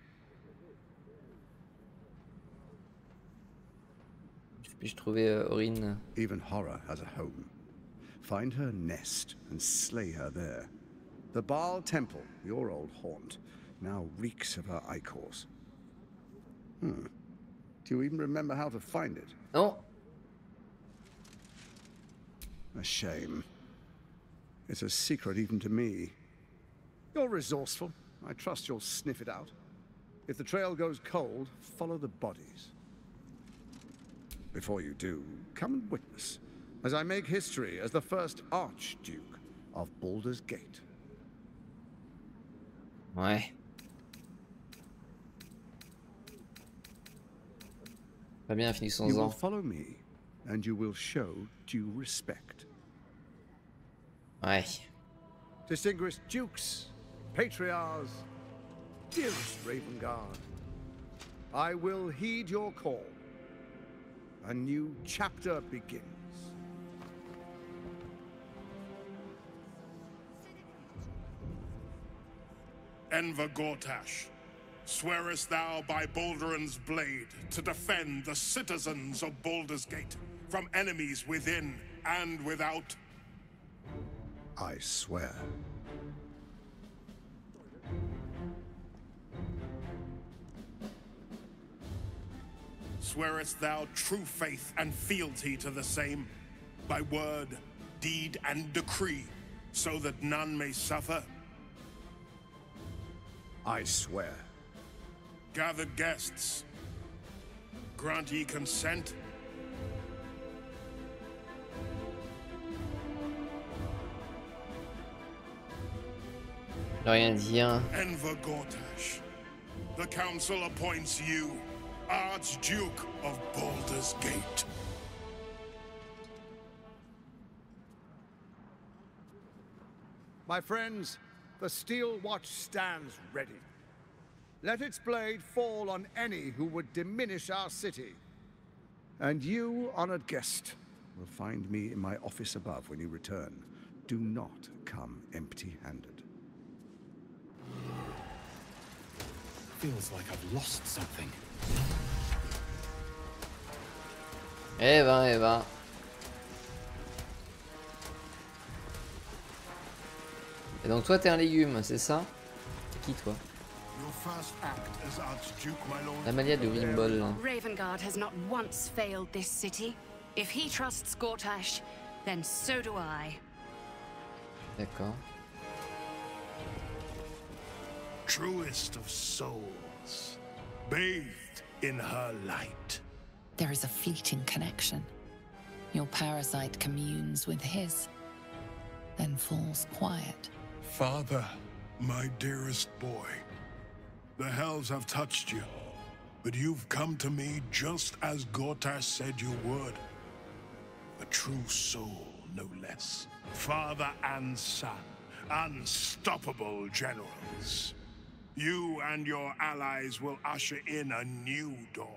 Puis-je trouver Orin? Even horror has a home. Find her nest and slay her there. The Baal Temple, your old haunt, now reeks of her ichors. Do you even remember how to find it? No. A shame. It's a secret even to me. You're resourceful. I trust you'll sniff it out. If the trail goes cold, follow the bodies. Before you do, come and witness as I make history as the first Archduke of Baldur's Gate. Ouais. Pas bien fini sans You will ans. follow me, and you will show due respect. Ouais. Distinguished dukes, patriarchs, dearest Ravengard, I will heed your call. A new chapter begins. Enver Gortash, swearest thou by Balduran's blade to defend the citizens of Baldur's Gate from enemies within and without? I swear. Swearest thou true faith and fealty to the same, by word, deed, and decree, so that none may suffer? I swear. Gathered guests, grant ye consent? Rien dire. Enver Gortash, the council appoints you Archduke of Baldur's Gate. My friends, the steel watch stands ready. Let its blade fall on any who would diminish our city. And you, honored guest, will find me in my office above when you return. Do not come empty-handed. Feels like I've lost something. Eh ben, eh ben. Et donc toi t'es un légume, c'est ça? T'es qui toi? La manière de Wimbol. Ravengard has not once failed this city. If he trusts Gortash, then so do I. D'accord. Truest of souls, bathed in her light. There is a fleeting connection. Your parasite communes with his, then falls quiet. Father, my dearest boy, the hells have touched you, but you've come to me just as Gortash said you would. A true soul, no less. Father and son, unstoppable generals. You and your allies will usher in a new dawn.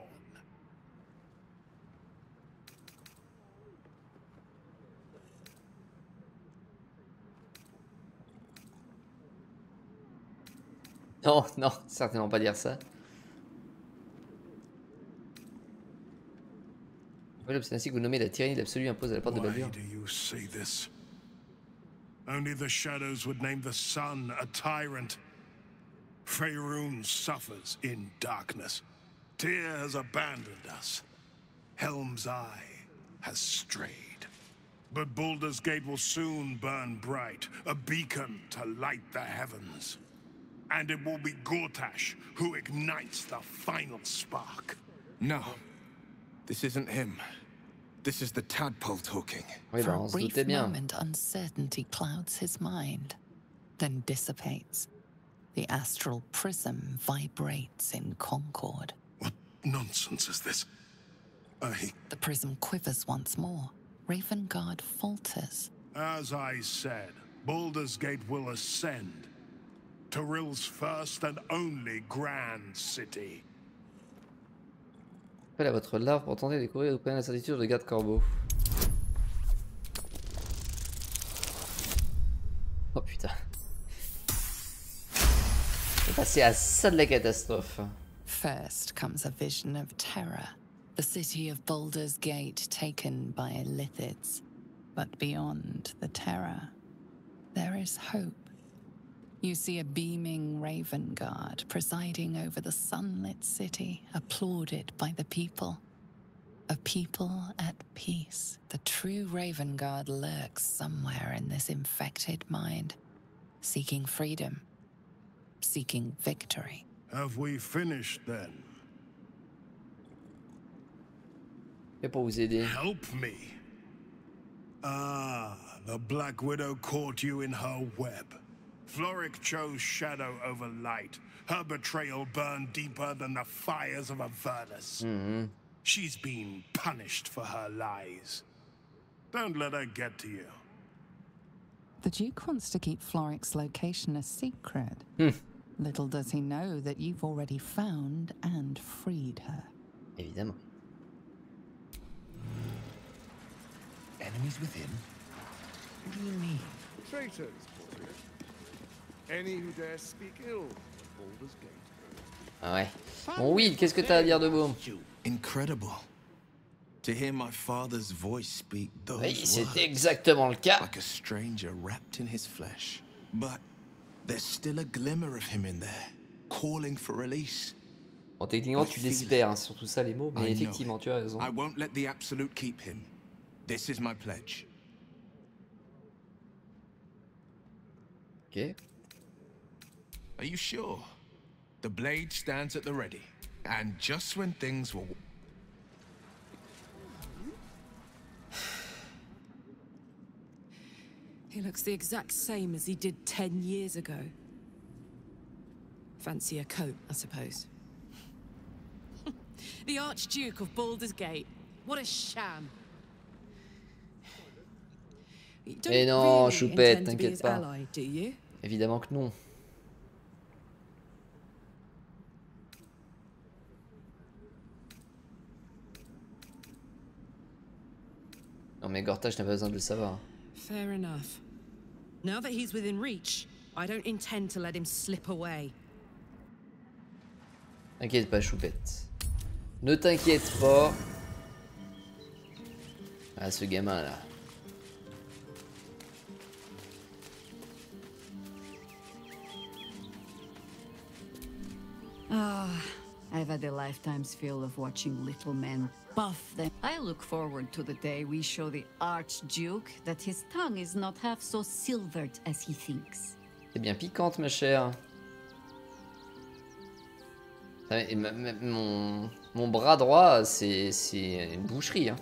Non, non, certainement pas dire ça. L'obstination que vous nommez la tyrannie de l'absolu impose à la porte de Baldur. Why do you say this? Only the shadows would name the sun a tyrant. Faerun suffers in darkness. Tyr has abandoned us. Helm's Eye has strayed. But Baldur's Gate will soon burn bright, a beacon to light the heavens. And it will be Gortash who ignites the final spark. No. This isn't him. This is the tadpole talking. Oui, For bah, a on se brief doutait bien. moment, uncertainty clouds his mind, then dissipates. The astral prism vibrates in concord. What nonsense is this? The prism quivers once more. Ravengard falters. As I said, Baldur's Gate will ascend. Tyrill's first and only grand city. Appel à votre larve pour tenter de découvrir et d'obtenir la certitude de garde corbeau. Oh putain. C'est passé à ça de la catastrophe. First comes a vision of terror. The city of Baldur's Gate taken by Lithids. But beyond the terror, there is hope. You see a beaming Ravengard presiding over the sunlit city, applauded by the people. A people at peace. The true Ravengard lurks somewhere in this infected mind, seeking freedom, seeking victory. Have we finished then? Et pour vous aider. Help me. Ah, the Black Widow caught you in her web. Floric chose shadow over light. Her betrayal burned deeper than the fires of Avernus. She's been punished for her lies. Don't let her get to you. The Duke wants to keep Floric's location a secret. Little does he know that you've already found and freed her. Évidemment. Enemies within? What do you mean? Traitors, any who dare speak ill of Baldur's Gate. Ah ouais. Bon oui, qu'est-ce que t'as à dire de beau? Incredible. To hear my father's voice speak those Oui, words, c'était exactement le cas. like a stranger wrapped in his flesh. But there's still a glimmer of him in there, calling for release. Bon, techniquement, tu l'espères, hein, surtout ça, les mots, mais effectivement, tu as raison. I won't let the absolute keep him. This is my pledge. Ok. Are you sure? The blade stands at the ready, and just when things will... He looks the exact same as he did 10 years ago. Fancy a coat, I suppose. The Archduke of Baldur's Gate. What a sham. Mais non, Choupette, t'inquiète pas. Évidemment que non. Non mais Gortache n'a pas besoin de le savoir. Fair enough. Now that he's within reach, I don't intend to let him slip away. T'inquiète pas, Choupette. Ne t'inquiète pas. Ah, ce gamin là. Ah, I've had a lifetime's fill of watching little men buff them. I look forward to the day we show the Archduke that his tongue is not half so silvered as he thinks. C'est bien piquante, ma chère. Et mon bras droit, c'est une boucherie. Hein.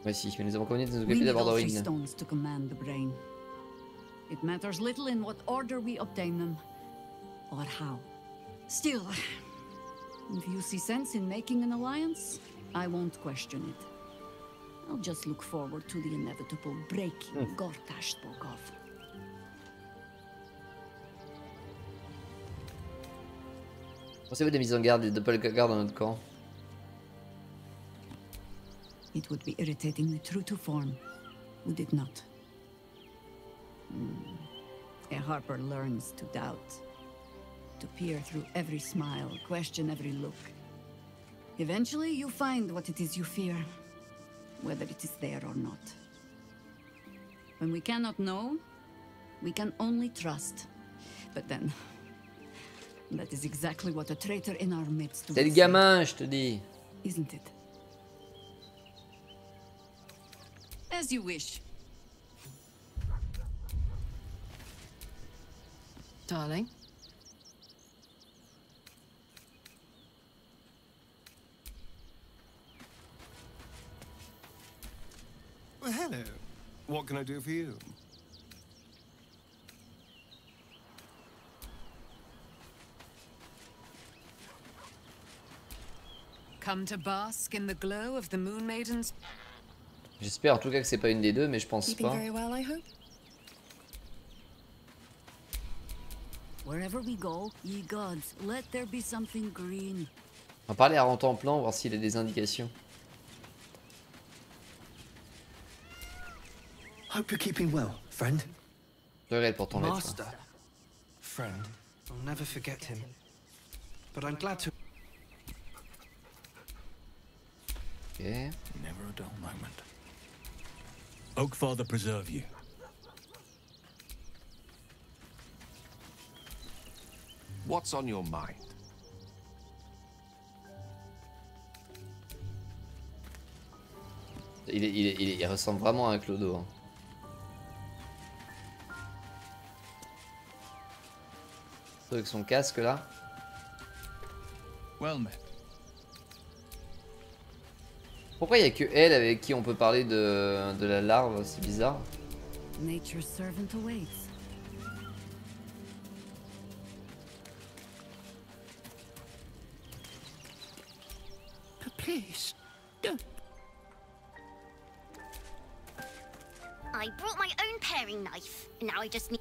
Voici, mais nous avons convenu de nous occuper d'abord d'Origine. It matters little in what order we obtain them, or how. Still, if you see sense in making an alliance, I won't question it. I'll just look forward to the inevitable breaking Gortash spoke of. Pensez-vous des mises en garde, des doppelgangers dans notre camp? It would be irritatingly true to form, would it not? A Harper learns to doubt, to peer through every smile, question every look. Eventually, you find what it is you fear, whether it is there or not. When we cannot know, we can only trust. But then, that is exactly what a traitor in our midst would say. C'est le gamin, je te dis. Isn't it? As you wish. Darling. Well, hello. What can I do for you? Come to bask in the glow of the Moon Maidens. J'espère en tout cas que c'est pas une des deux, mais je pense Keeping pas. very well, I hope. Wherever we go, ye gods, let there be something green. On va parler à Rentemplant, voir s'il a des indications. Hope you're keeping well, friend. Je regrette pour ton lettre. Master, friend, I'll never forget him. But I'm glad to. Ok. Never a dull moment. Oakfather preserve you. What's on your mind? Il ressemble vraiment à un Clodo. Hein. Avec son casque là. Well met. Pourquoi il n'y a que elle avec qui on peut parler de la larve? C'est bizarre. Nature's servant awaits. Please, don't. I brought my own paring knife, and now I just need...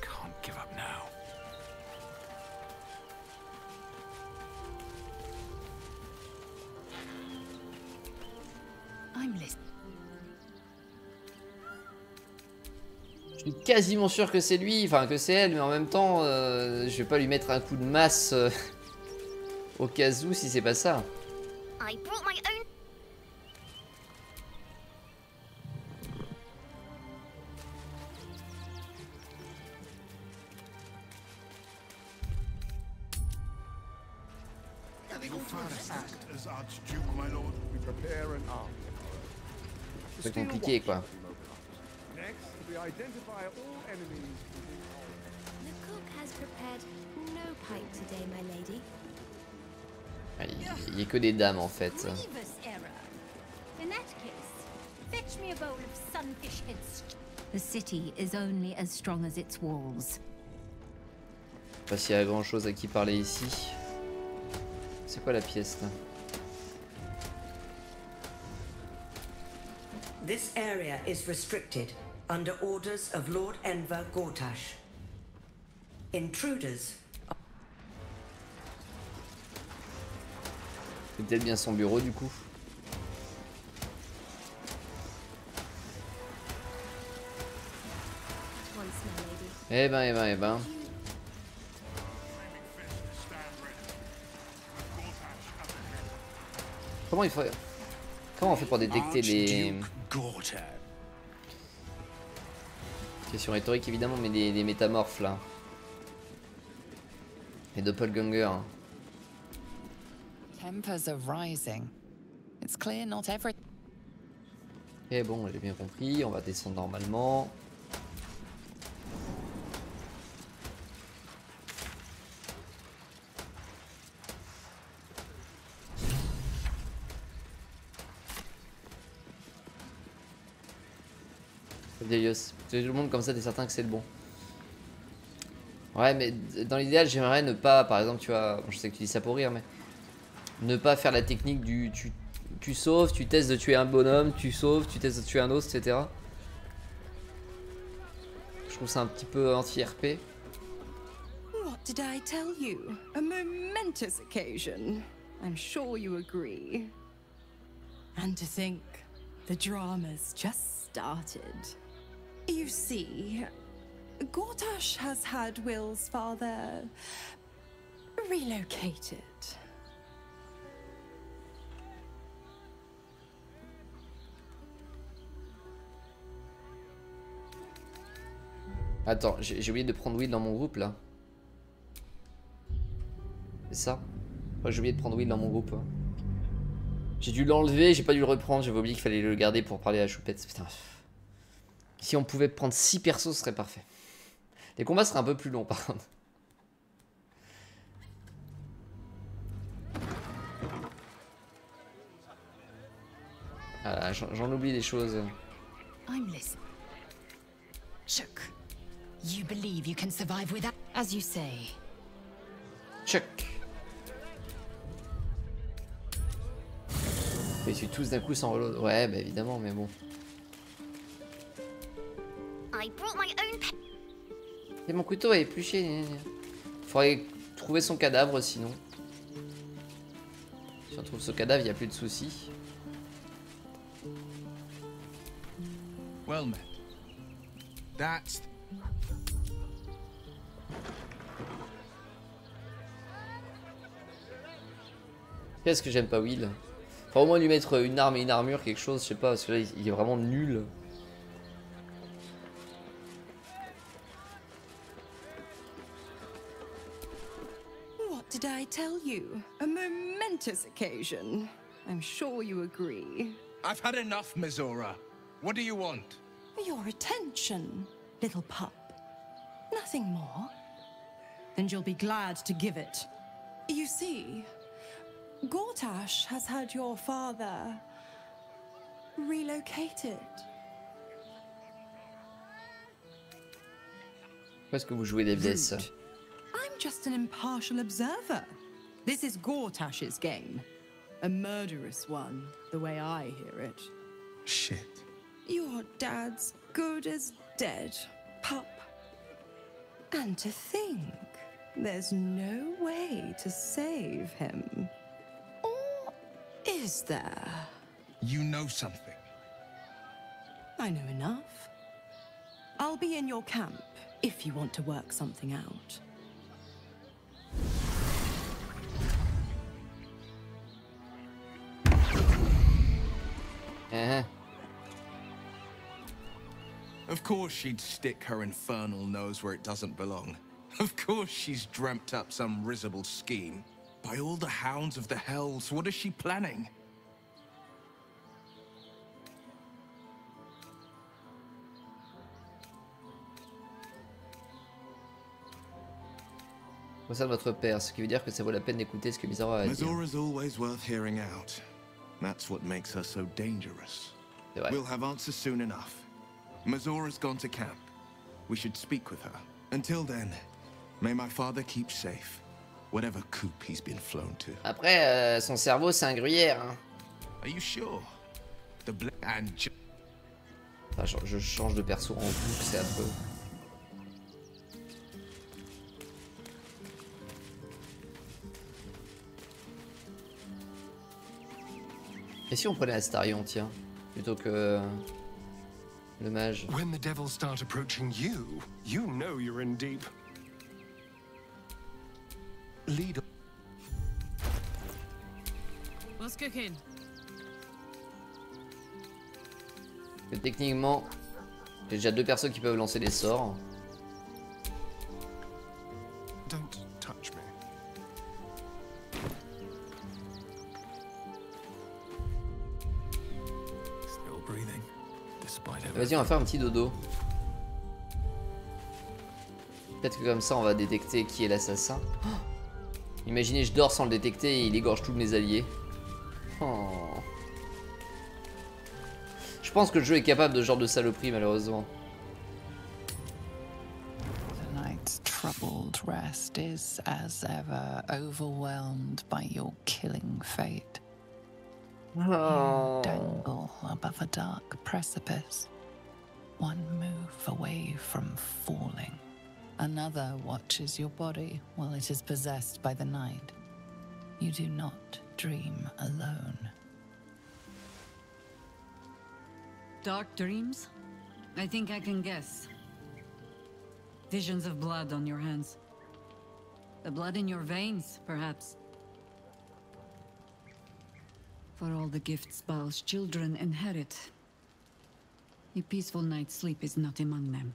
Can't give up now. I'm listening. Je suis quasiment sûr que c'est lui, enfin que c'est elle, mais en même temps, je vais pas lui mettre un coup de masse au cas où si c'est pas ça. I brought my own. As Archduke, my lord. We prepare an army. C'est compliqué quoi. Next, we identify all enemies. The cook has prepared no pipe today, my lady. Ah, il y a que des dames en fait. Grievous error. In that case, fetch me a bowl of sunfish heads. The city is only as strong as its walls. Je sais pas s'il y a grand chose à qui parler ici. C'est quoi la pièce là? This area is restricted under orders of Lord Enver Gortash. Intruders. C'est peut-être bien son bureau du coup. Eh ben, eh ben, eh ben. Comment il faut... Comment on fait pour détecter les... Question rhétorique évidemment, mais des métamorphes là. Les doppelgangers. Tempers are rising. It's clear not every... Ok bon, j'ai bien compris, on va descendre normalement. Tout le monde comme ça, t'es certain que c'est le bon. Ouais, mais dans l'idéal, j'aimerais ne pas, par exemple, tu vois, je sais que tu dis ça pour rire, mais ne pas faire la technique du tu sauves, tu testes de tuer un bonhomme, tu sauves, tu testes de tuer un autre, etc. Je trouve ça un petit peu anti-RP. What did I tell you? A momentous occasion. I'm sure you agree. And to think, the drama's just started. You see, Gortash has had Will's father relocated. Attends, j'ai oublié de prendre Will dans mon groupe là. C'est ça? Ouais, j'ai oublié de prendre Will dans mon groupe. Hein. J'ai dû l'enlever, j'ai pas dû le reprendre, j'avais oublié qu'il fallait le garder pour parler à la choupette. Putain. Si on pouvait prendre 6 persos, ce serait parfait. Les combats seraient un peu plus longs par contre. Voilà, j'en oublie des choses. I'm listening. Chuck, you believe you can survive without, as you say. Chuck. Ils tuent tous d'un coup sans reload. Ouais, bah évidemment, mais bon. Et mon couteau est épluché. Faudrait trouver son cadavre sinon. Si on trouve ce cadavre, il n'y a plus de soucis. Well met. That's... Qu'est-ce que j'aime pas Will? Faut au moins lui mettre une arme et une armure, quelque chose, je sais pas, parce que là il est vraiment nul. What did I tell you? A momentous occasion. I'm sure you agree. I've had enough, Mizora. What do you want? Your attention, little pup. Nothing more. And you'll be glad to give it. You see, Gortash has had your father relocated. Pourquoi est-ce que vous jouez des blesses? I'm just an impartial observer. This is Gortash's game. A murderous one, the way I hear it. Shit. Your dad's good as dead, pup. And to think, there's no way to save him. Or is there? You know something. I know enough. I'll be in your camp if you want to work something out. Of course she'd stick her infernal nose where it doesn't belong. Of course she's dreamt up some risible scheme. By all the hounds of the hells, what is she planning? Ça notre père, ce qui veut dire que ça vaut la peine d'écouter ce que Mizora a à dire. Mazora's always worth hearing out. That's what makes her so dangerous. We'll have answers soon enough. Mazora's gone to camp. We should speak with her. Until then, may my father keep safe, whatever coop he's been flown to. Après, son cerveau c'est un gruyère. Hein. Are you sure? The and enfin, je change de perso en boucle, c'est affreux. Et si on prenait Astarion, tiens, plutôt que le mage. When the devils start approaching you, you know you're in deep. Lead. What's cooking? Que techniquement, j'ai déjà 2 persos qui peuvent lancer des sorts. Don't touch me. Vas-y, on va faire un petit dodo. Peut-être que comme ça, on va détecter qui est l'assassin. Oh, imaginez, je dors sans le détecter et il égorge tous mes alliés. Oh. Je pense que le jeu est capable de ce genre de saloperie, malheureusement. Tonight's troubled rest is, as ever, overwhelmed by your killing fate. You dangle above a dark precipice, one move away from falling. Another watches your body while it is possessed by the night. You do not dream alone. Dark dreams? I think I can guess. Visions of blood on your hands. The blood in your veins, perhaps. For all the gifts Baal's children inherit, a peaceful night's sleep is not among them.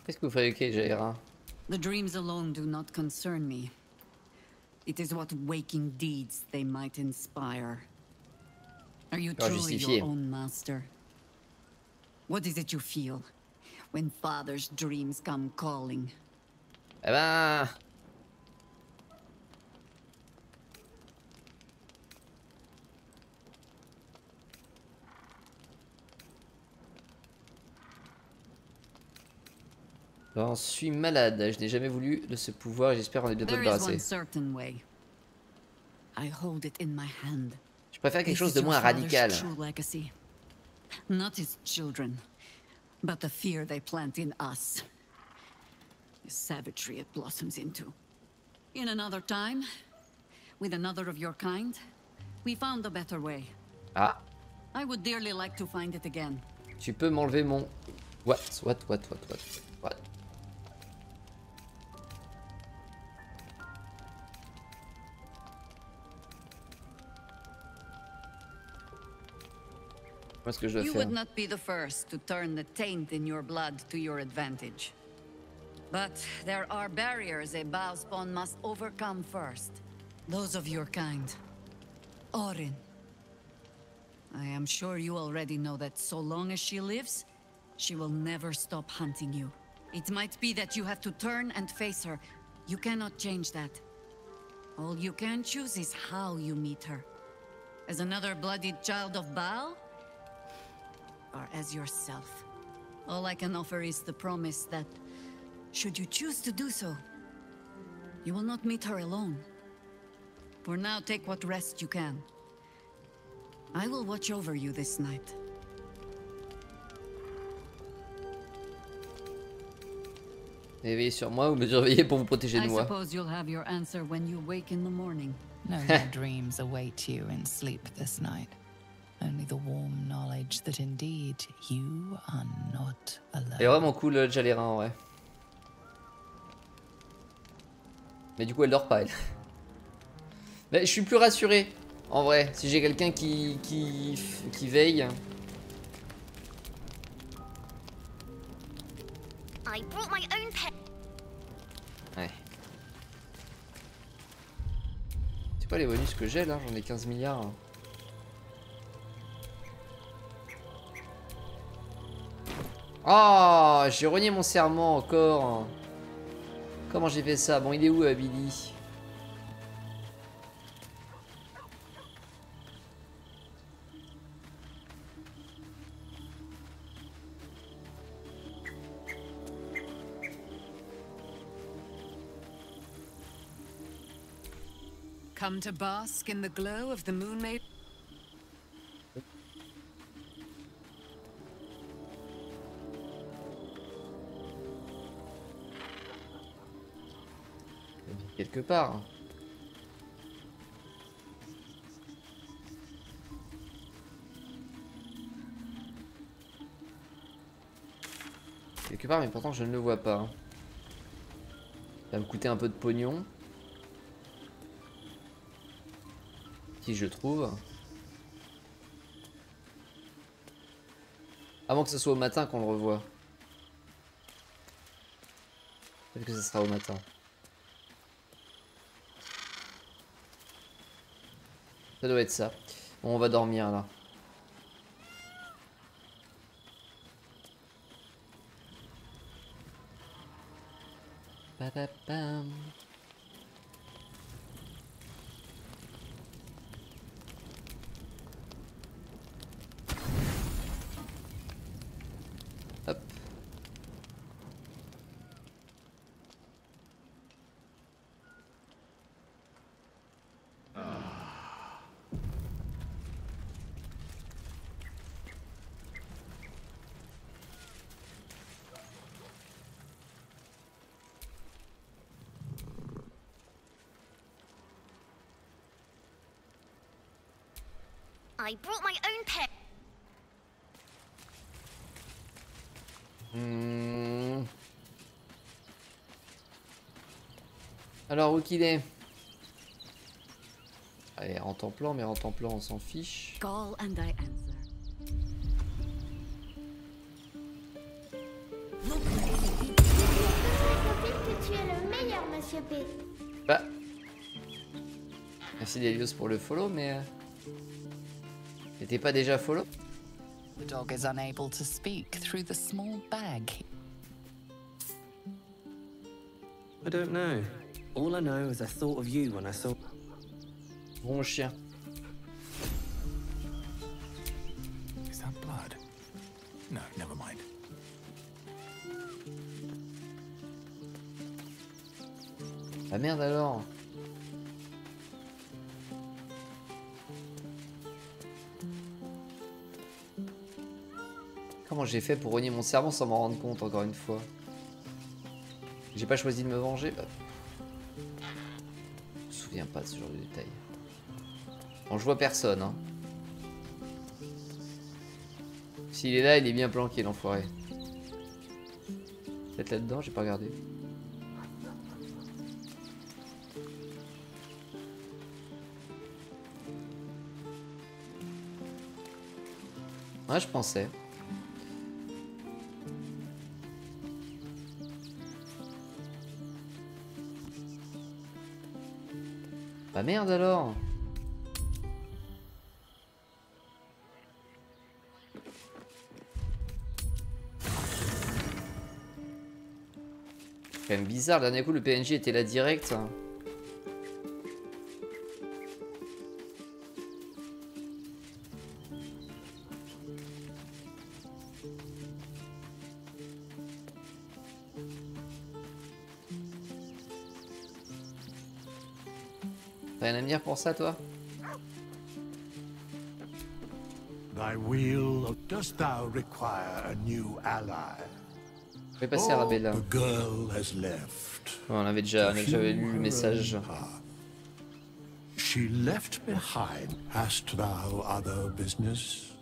Qu'est-ce que vous fabriquez, Jaira? The dreams alone do not concern me. It is what waking deeds they might inspire. Are you truly your own master? What is it you feel when father's dreams come calling? Eh ben... J'en suis malade, je n'ai jamais voulu de ce pouvoir et j'espère en est bientôt débarrassé. Je préfère quelque chose de moins radical. Not his children, but the fear they plant in us. The savagery it blossoms into. In another time, with another of your kind, we found a better way. Ah. I would dearly like to find it again. Tu peux m'enlever mon... What? Qu'est-ce que je dois You faire? would not be the first to turn the taint in your blood to your advantage. But there are barriers a Baal spawn must overcome first. Those of your kind. Orin. I am sure you already know that so long as she lives, she will never stop hunting you. It might be that you have to turn and face her. You cannot change that. All you can choose is how you meet her. As another bloodied child of Baal? Or as yourself. All I can offer is the promise that, should you choose to do so, you will not meet her alone. For now, take what rest you can. I will watch over you this night. Veillez sur moi ou me surveillez pour vous protéger de moi. I suppose you'll have your answer when you wake in the morning. No more dreams await you in sleep this night. Only the warm knowledge that indeed you are not alone. Elle est vraiment cool, Jalera, en vrai. Mais du coup, elle dort pas, elle. Mais je suis plus rassuré, en vrai, si j'ai quelqu'un qui veille. I brought my own pen. Ouais. C'est quoi les bonus que j'ai là? J'en ai 15 milliards. Oh, j'ai renié mon serment encore. Comment j'ai fait ça? Bon, il est où, Billy? Come to bask in the glow of the moon maid. Quelque part. Quelque part, mais pourtant je ne le vois pas. Ça va me coûter un peu de pognon. Si je trouve. Avant que ce soit au matin qu'on le revoie. Peut-être que ce sera au matin. Ça doit être ça. Bon, on va dormir là. Ba-ba-bam. Hop. I brought my own pen. Alors, où qu'il est? Allez, en temps-plan, mais en temps-plan, on s'en fiche. Call and I answer. Que tu es le meilleur, Monsieur P. Bah. Merci Delios pour le follow, mais... T'étais pas déjà follow? The dog is unable to speak through the small bag. I don't know. All I know is I thought of you when I saw... Bon chien. Is that blood? No, never mind. Ah merde alors. Comment j'ai fait pour renier mon serment sans m'en rendre compte encore une fois? J'ai pas choisi de me venger. Bah. Je me souviens pas de ce genre de détails. Bon, je vois personne. Hein. S'il est là, il est bien planqué l'enfoiré. Peut-être là-dedans, j'ai pas regardé. Ouais, je pensais. Bah merde alors. C'est quand même bizarre, le dernier coup le PNJ était là direct. T'as rien à me dire pour ça, toi? Thy wheel, dost thou require a new ally? Je vais passer à Rabella. The girl has left. On avait déjà lu le message. she left behind. Hast thou other business?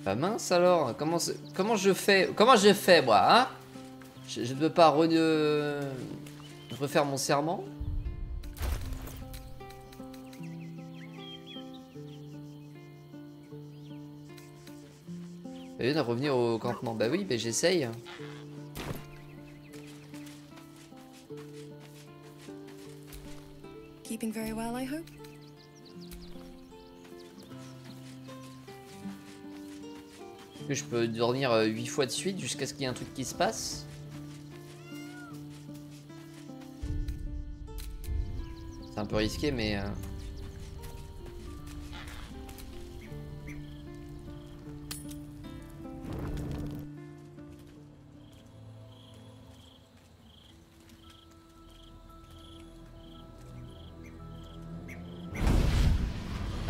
Bah mince alors, comment je fais moi, hein? Je ne peux pas refaire mon serment? Et de revenir au campement. Bah oui, mais j'essaye. Keeping very well, I hope. Je peux dormir 8 fois de suite jusqu'à ce qu'il y ait un truc qui se passe. C'est un peu risqué, mais...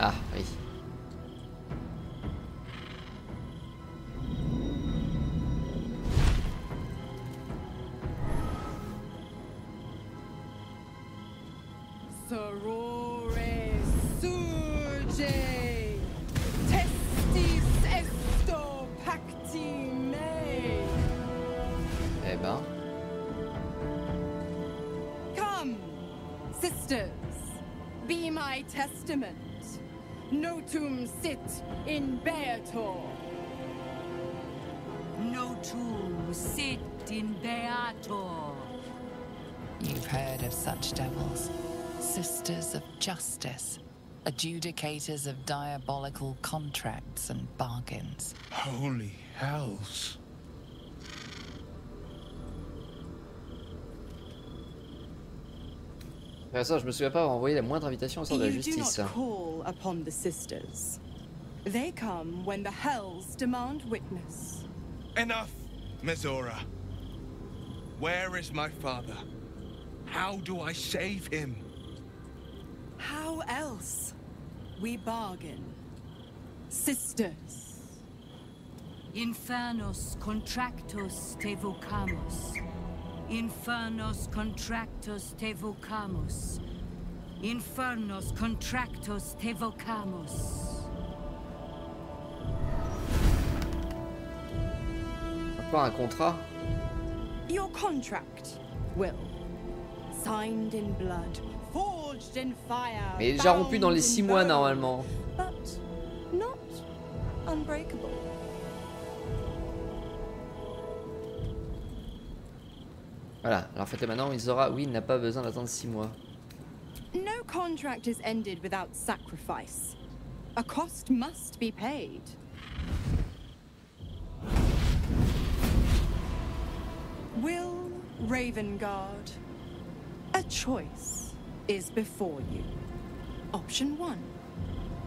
Ah, oui. Notum sit in Beator. Notum sit in Beator. You've heard of such devils. Sisters of justice. Adjudicators of diabolical contracts and bargains. Holy hells. Ça, je me souviens pas avoir envoyé la moindre invitation au sort de la justice. Call upon the sisters. They come when the hells demand witness. Enough, Mizora. Where is my father? How do I save him? How else? We bargain. Sisters. Infernos contractus te vocamus. Infernos contractus te vocamus. Infernos contractus te vocamus. Pas un contrat. Your contract, Will. Signed in blood, forged in fire. Mais déjà rompu dans les 6 mois normalement. But not unbreakable. Voilà, alors faites-le maintenant, Mizora, oui, il n'a pas besoin d'attendre 6 mois. No contract is ended without sacrifice. A cost must be paid. Will Ravengard, a choice is before you. Option 1.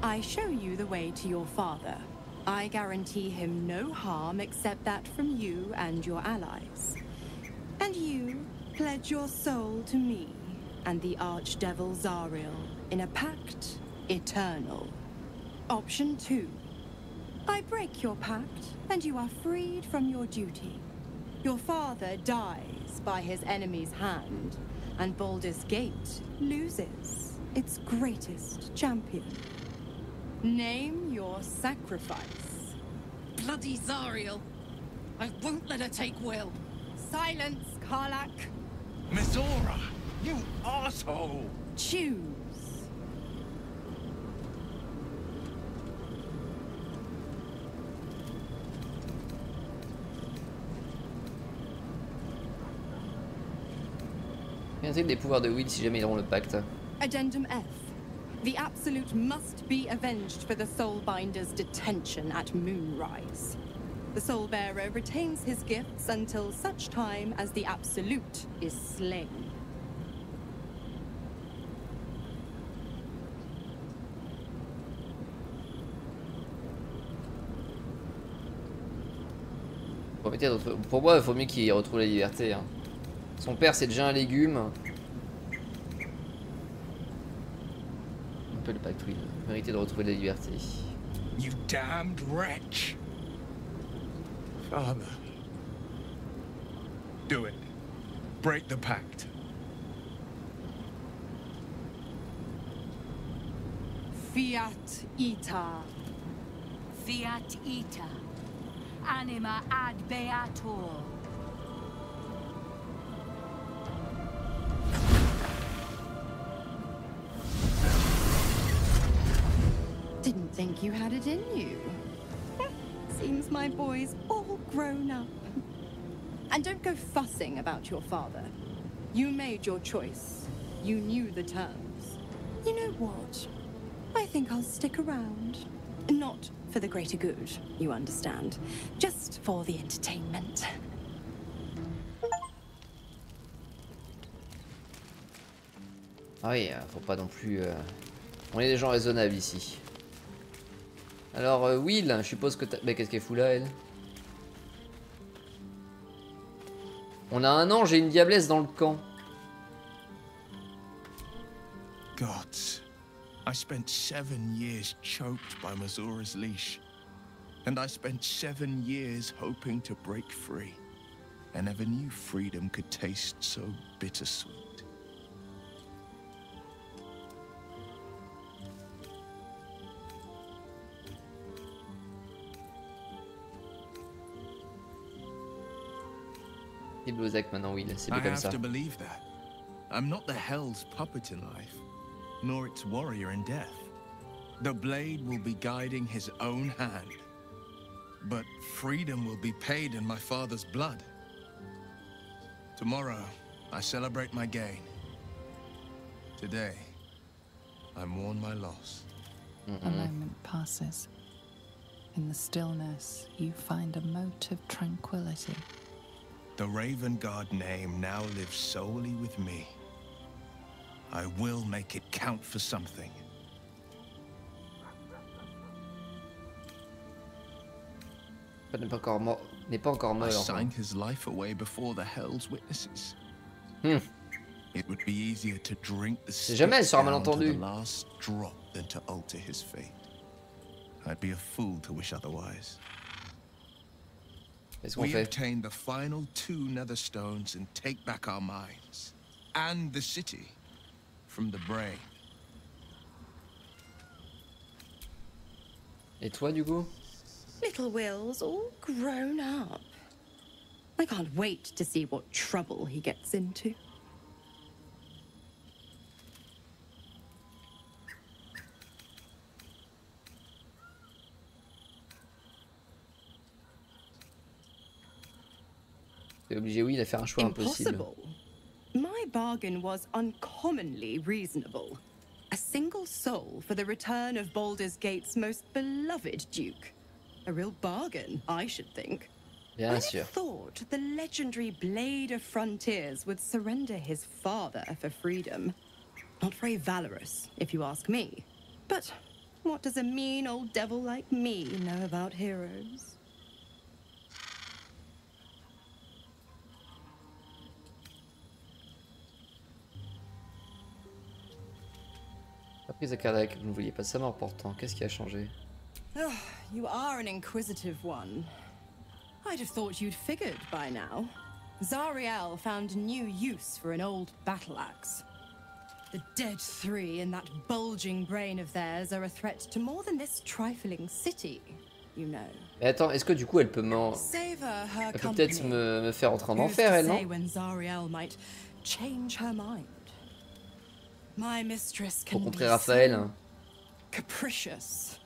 I show you the way to your father. I guarantee him no harm except that from you and your allies. And you pledge your soul to me and the archdevil Zariel in a pact eternal. Option 2. I break your pact and you are freed from your duty. Your father dies by his enemy's hand, and Baldur's Gate loses its greatest champion. Name your sacrifice. Bloody Zariel! I won't let her take Will. Silence, Karlak. Mizora, you asshole! Choose. Viendrait des pouvoirs de Will si jamais ils auront le pacte. Addendum F. The Absolute must be avenged for the Soulbinder's detention at Moonrise. The Soulbearer retains his gifts until such time as the Absolute is slain. Pour moi, il faut mieux qu'il retrouve la liberté. Hein. Son père, c'est déjà un légume. Un peu le pacte, oui. Mériter de retrouver la liberté. You damned wretch! Father, Do it. Break the pact. Fiat ita. Fiat ita. Anima ad beator. Didn't think you had it in you. Seems my boy's all grown up. And don't go fussing about your father. You made your choice. You knew the terms. You know what? I think I'll stick around. Not for the greater good, you understand. Just for the entertainment. Ah oui, faut pas non plus... On est des gens raisonnables ici. Alors, Will, je suppose que t'as... Mais qu'est-ce qu'elle fout là, elle? On a un ange et une diablesse dans le camp. Gods, I spent 7 years choked by Mazora's leash. And I spent 7 years hoping to break free. I never knew freedom could taste so bittersweet. C'est Blozak maintenant, Will. C'est I plus comme have ça. to believe that. I'm not the hell's puppet in life, nor its warrior in death. The blade will be guiding his own hand. But freedom will be paid in my father's blood. Tomorrow, I celebrate my gain. Today, I mourn my loss. A moment passes. In the stillness, you find a mote of tranquility. The Raven God name now lives solely with me. I will make it count for something. N'est pas encore mort. N'est pas encore mort. I signed his life away before the Hell's witnesses. It would be easier to drink the stick down to the last drop than to alter his fate. I'd be a fool to wish otherwise. We obtain the final 2 nether stones and take back our minds and the city from the brain. Et toi, du coup? Little Will's all grown up. I can't wait to see what trouble he gets into. T'es obligé, oui, de faire un choix impossible. My bargain was uncommonly reasonable. A single soul for the return of Baldur's Gate's most beloved duke. A real bargain, I should think. Bien sûr. I thought the legendary Blade of Frontiers would surrender his father for freedom. Not very valorous, if you ask me. But what does a mean old devil like me know about heroes? La prise à cardiaque, vous ne vouliez pas sa mort pourtant. Qu'est-ce qui a changé? Oh, you are an inquisitive one. I'd have thought you'd figured by now. Zariel found new use for an old battle axe. The dead 3 in that bulging brain of theirs are a threat to more than this trifling city, you know. Mais attends, est-ce que du coup elle peut m'en... Elle peut peut-être me faire entrer en enfer, elle, non? When Zariel might change her mind. My mistress can Rencontrer Raphaël. Capricious.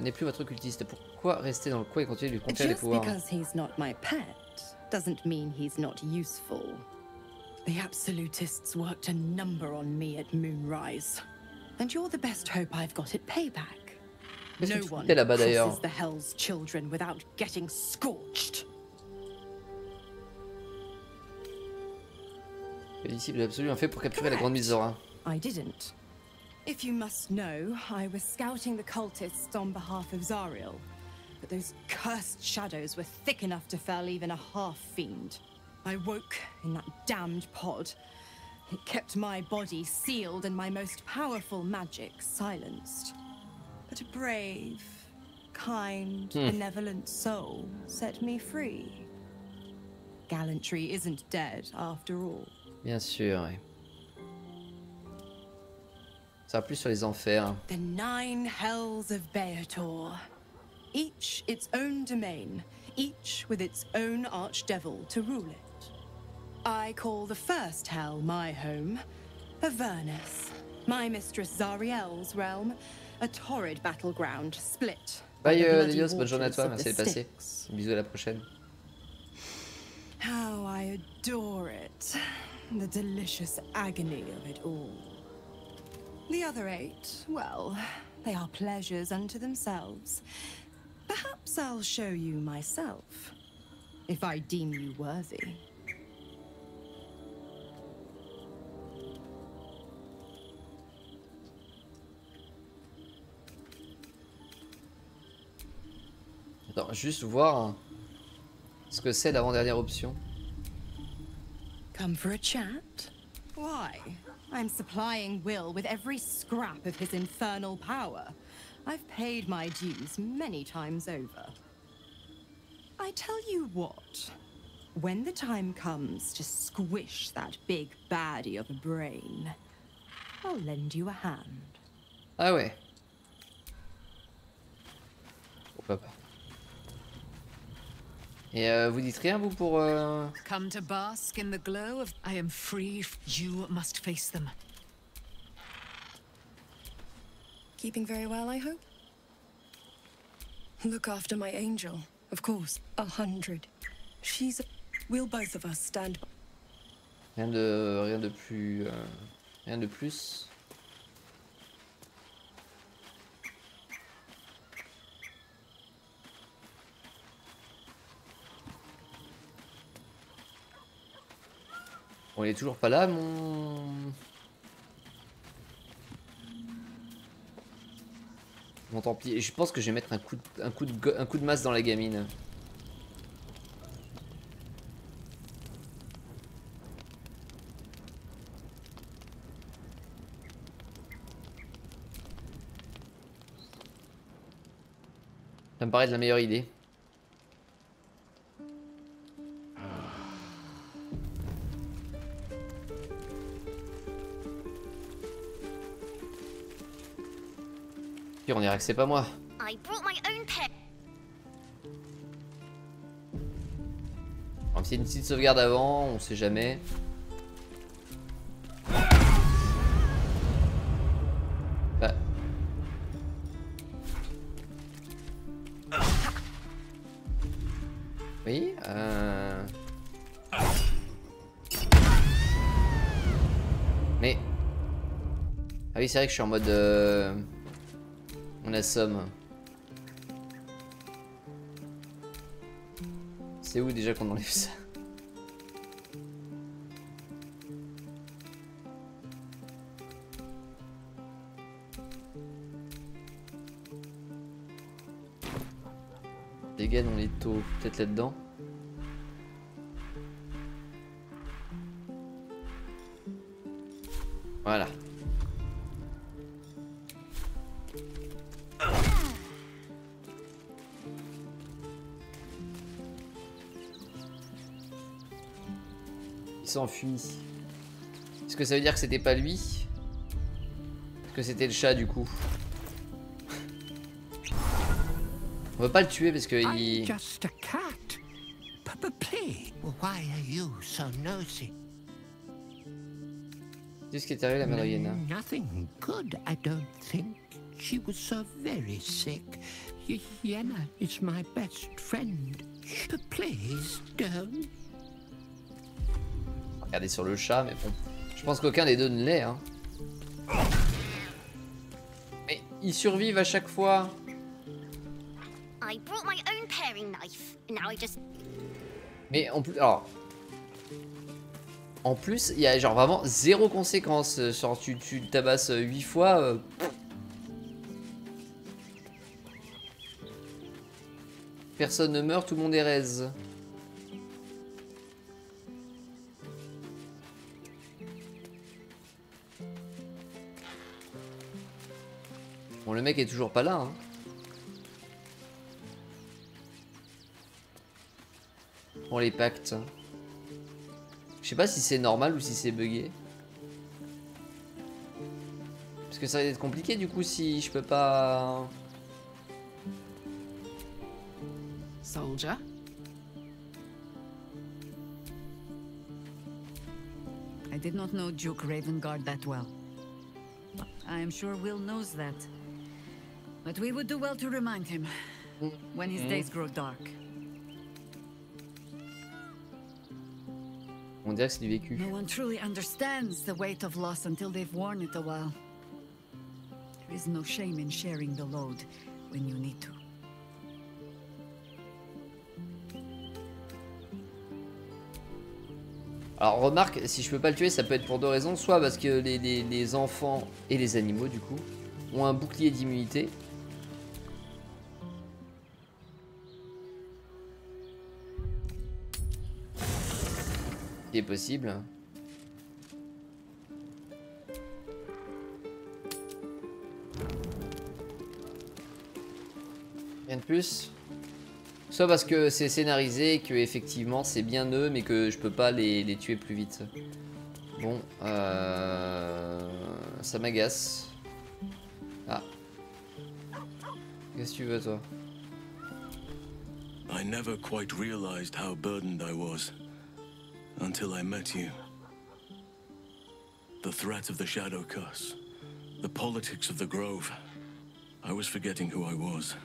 N'est plus votre cultiste. Pourquoi rester dans le coin et continuer de lui confier les Just pouvoirs? because he's not my pet doesn't mean he's not useful. The absolutists worked a number on me at Moonrise, and you're the best hope I've got at payback. No one crosses the Hell's children without getting scorched. Le disciple absolu en fait pour capturer la grande Mizora. I didn't. If you must know, I was scouting the cultists on behalf of Zariel, but those cursed shadows were thick enough to fell even a half-fiend. I woke in that damned pod. It kept my body sealed and my most powerful magic silenced. but a brave, kind, benevolent soul set me free. Gallantry isn't dead after all. Bien sûr, oui. Ça va plus sur les enfers. The 9 hells of Beator. Each its own domain, each with its own archdevil to rule it. I call the first hell my home, Avernus. My mistress Zariel's realm, a torrid battleground split. Bye Dios, bonne journée à toi, merci de passer. Bisous à la prochaine. How I adore it. The delicious agony of it all. The other 8, well, they are pleasures unto themselves. Perhaps I'll show you myself, if I deem you worthy. Attends, juste voir ce que c'est l'avant-dernière option. Come for a chat? Why? I'm supplying Will with every scrap of his infernal power. I've paid my dues many times over. I tell you what, when the time comes to squish that big baddie of a brain, I'll lend you a hand. Ah ouais. Pourquoi pas. Et vous dites rien vous pour Come to bask in the glow of I am free. You must face them. Keeping very well, I hope? Look after my angel, of course. 100. She's... We'll both of us stand... Rien de plus... rien de plus. On est toujours pas là, mon Templier. Je pense que je vais mettre un coup de masse dans la gamine. Ça me paraît de la meilleure idée. Pire, on dirait que c'est pas moi. On va essayer une petite sauvegarde avant, on sait jamais. Bah. Oui, Mais... Ah oui, c'est vrai que je suis en mode... On assomme. C'est où déjà qu'on enlève ça? Dégâts dans les taux, peut-être là-dedans. Voilà. Il s'enfuit. Est-ce que ça veut dire que c'était pas lui? Est-ce que c'était le chat du coup? On va pas le tuer parce que il... Just a cat. Please, why are you so nosy? C'est ce qui est arrivé à la mère Yenna. Nothing good, I don't think. She was so very sick. Yenna is my best friend. Please don't. Regardez sur le chat, mais bon. Je pense qu'aucun des deux ne l'est. Hein. Mais ils survivent à chaque fois. Mais en plus, alors, en plus, il y a genre vraiment zéro conséquence. Genre tu tabasses 8 fois. Personne ne meurt, tout le monde est raise. Bon, le mec est toujours pas là, hein. Bon, les pactes. Je sais pas si c'est normal ou si c'est buggé. Parce que ça va être compliqué du coup si je peux pas... Soldier. I did not know Duke Ravengard that well. I am sure Will knows that. But we would do well to remind him when his days grow dark. On dirait que c'est du vécu. No one truly understands the weight of loss until they've worn it a while. There is no shame in sharing the load when you need to. Alors remarque, si je peux pas le tuer, ça peut être pour deux raisons. Soit parce que les enfants et les animaux du coup ont un bouclier d'immunité. Qui est possible. Rien de plus. Soit parce que c'est scénarisé, que effectivement c'est bien eux, mais que je peux pas les tuer plus vite. Bon, ça m'agace. Ah. Qu'est-ce que tu veux toi? I never quite realized how burdened I was until I met you. The threat of the Shadow Curse, the politics of the Grove. I was forgetting who I was.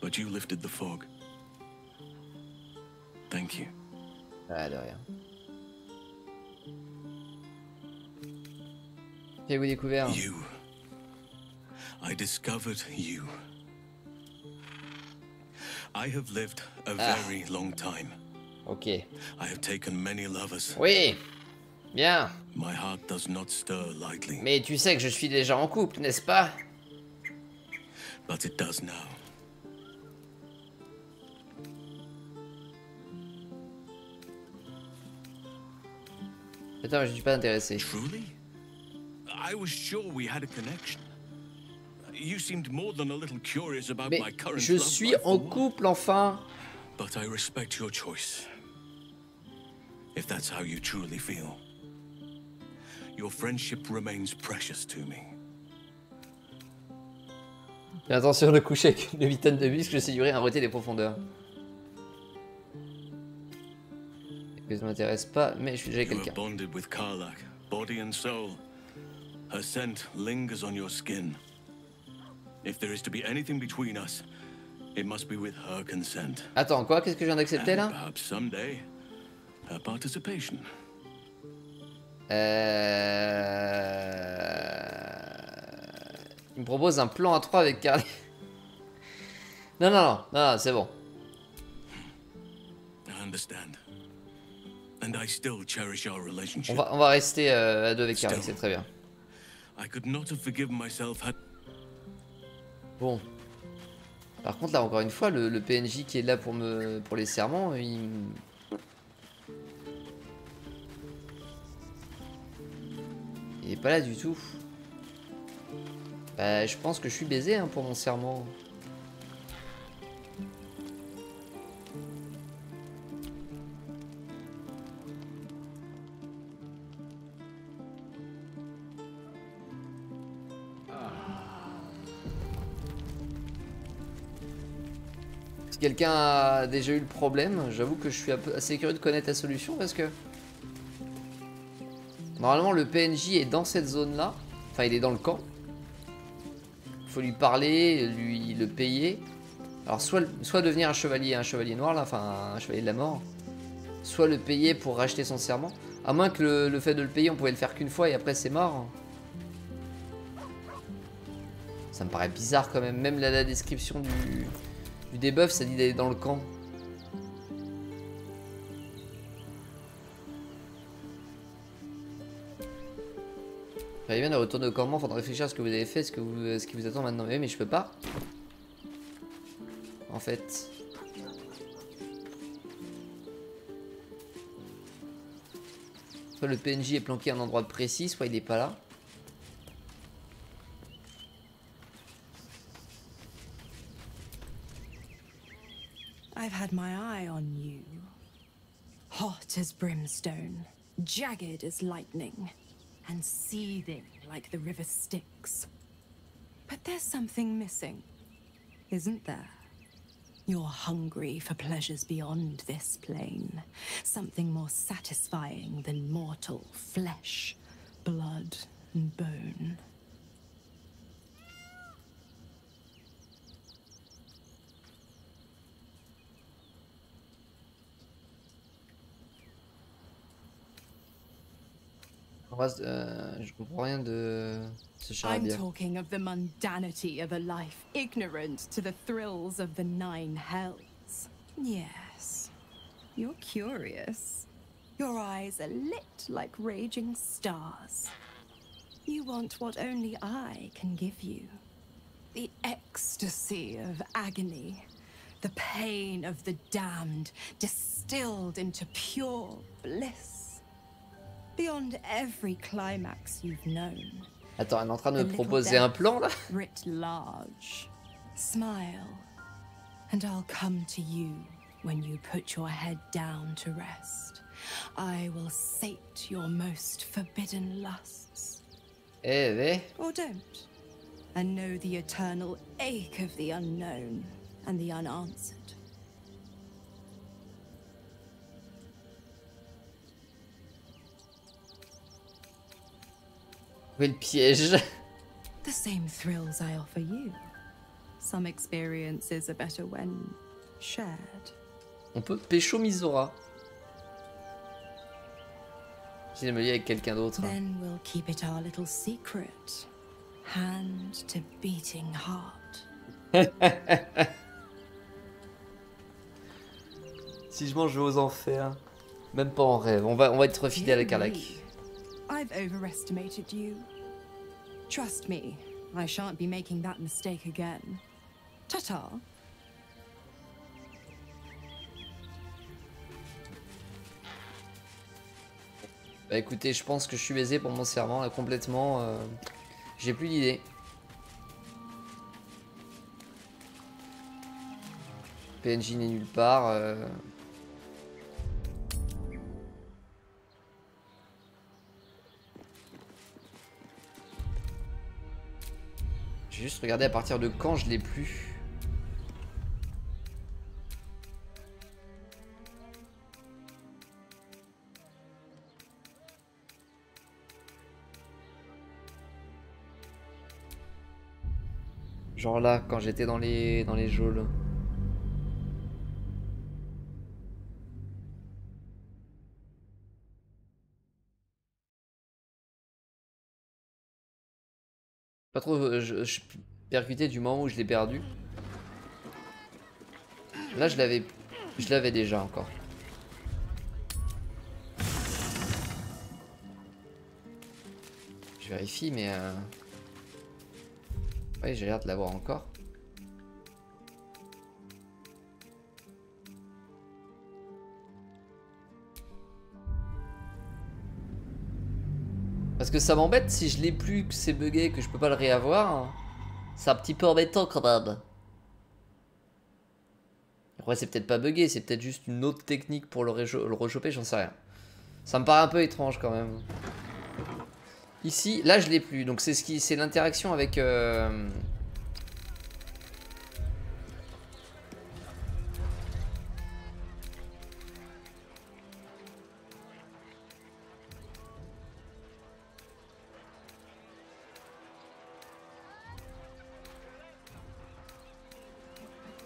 But you lifted the fog. Thank you. Ah, de rien. Qu'avez-vous découvert? You. I discovered you. I have lived a very long time. Ok. I have taken many lovers. Oui. Bien. My heart does not stir lightly. Mais tu sais que je suis déjà en couple, n'est-ce pas? But it does now. Attends, je suis pas intéressé. Truly? I was sure we had a connection. You seemed more than a little curious about my current love. Je suis en couple enfin. But I respect your choice. If that's how you truly feel. Your friendship remains precious to me. Fais attention de coucher avec une vitane de muscle, c'est durer un reté des profondeurs. Ça m'intéresse pas, mais je suis déjà avec quelqu'un. Bonded with Karlach, body and soul. Her scent lingers on your skin. If there is to be anything between us, it must be with her consent. Attends, quoi? Qu'est-ce que je viens d'accepter là? Perhaps someday, her participation. Il me propose un plan à 3 avec Carly. Non, c'est bon. I understand. And I still cherish our relationship. On va rester à 2 avec Carly, c'est très bien. I could not have forgiven myself had... Bon. Par contre là encore une fois le PNJ qui est là pour les serments, il est pas là du tout. Bah je pense que je suis baisé hein, pour mon serment. Si quelqu'un a déjà eu le problème, j'avoue que je suis assez curieux de connaître la solution parce que normalement le PNJ est dans cette zone là, enfin il est dans le camp. Il faut lui parler, lui le payer. Alors soit devenir un chevalier noir là, enfin un chevalier de la mort, soit le payer pour racheter son serment. À moins que le fait de le payer on pouvait le faire qu'une fois et après c'est mort. Ça me paraît bizarre quand même, même la description du debuff, ça dit d'aller dans le camp. Fallait bien de retourner au campement, faudra réfléchir à ce que vous avez fait, ce qui vous attend maintenant. Mais je peux pas. En fait. Soit le PNJ est planqué à un endroit précis, soit il est pas là. I've had my eye on you. Hot as brimstone, jagged as lightning, and seething like the river Styx. But there's something missing, isn't there? You're hungry for pleasures beyond this plane. Something more satisfying than mortal flesh, blood, and bone. Je comprends rien de ce charabia. I'm talking of the mundanity of a life ignorant to the thrills of the 9 hells. Yes, you're curious. Your eyes are lit like raging stars. You want what only I can give you. The ecstasy of agony. The pain of the damned distilled into pure bliss. Beyond every climax you've known. Attends, elle est en train de me proposer un plan là? Writ large. Smile, and I'll come to you when you put your head down to rest. I will sate your most forbidden lusts. Or don't, and know the eternal ache of the unknown and the unanswered. Où est le piège? The same thrills I offer you. Some experiences are better when shared. On peut pécho Misora. J'ai me lier avec quelqu'un d'autre. Then we'll keep it our little secret. Hand to beating heart. Si je mange aux enfers, même pas en rêve. On va être fidèle à Carlac. I've overestimated you. Trust me, I shan't be making that mistake again. Ta-ta. Bah écoutez, je pense que je suis baisé pour mon serment là complètement. J'ai plus d'idée. PNJ n'est nulle part. J'ai juste regardé à partir de quand je l'ai plus. Genre là, quand j'étais dans les geôles. Pas trop, je suis percuté du moment où je l'ai perdu. Là, je l'avais déjà encore. Je vérifie, mais ouais, j'ai l'air de l'avoir encore. Parce que ça m'embête si je l'ai plus, que c'est bugué, que je peux pas le réavoir. C'est un petit peu embêtant quand même. Après c'est peut-être pas bugué, c'est peut-être juste une autre technique pour le rechoper, j'en sais rien. Ça me paraît un peu étrange quand même. Ici, là je l'ai plus, donc c'est l'interaction avec...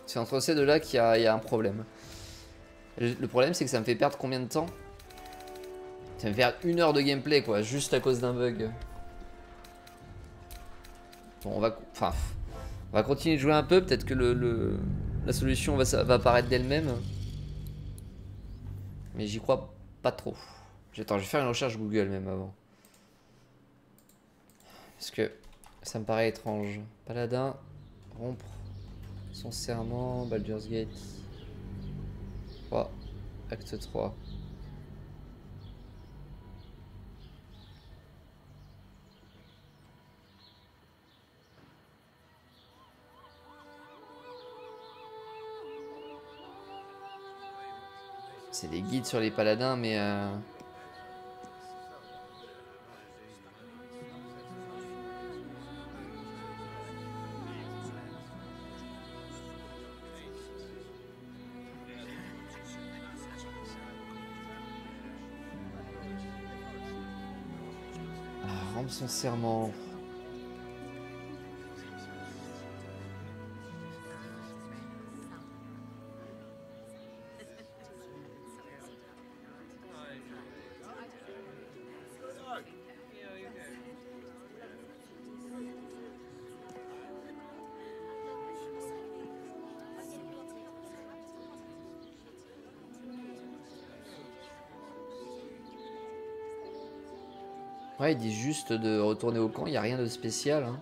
C'est entre ces deux-là qu'il y a un problème. Le problème, c'est que ça me fait perdre combien de temps? Ça me fait perdre 1 heure de gameplay, quoi, juste à cause d'un bug. Bon, on va continuer de jouer un peu. Peut-être que la solution va apparaître d'elle-même. Mais j'y crois pas trop. Attends, je vais faire une recherche Google même avant. Parce que ça me paraît étrange. Paladin, rompre son serment, Baldur's Gate 3, acte 3. c'est des guides sur les paladins, mais... rendre son serment. Ouais, il dit juste de retourner au camp, il n'y a rien de spécial. Hein.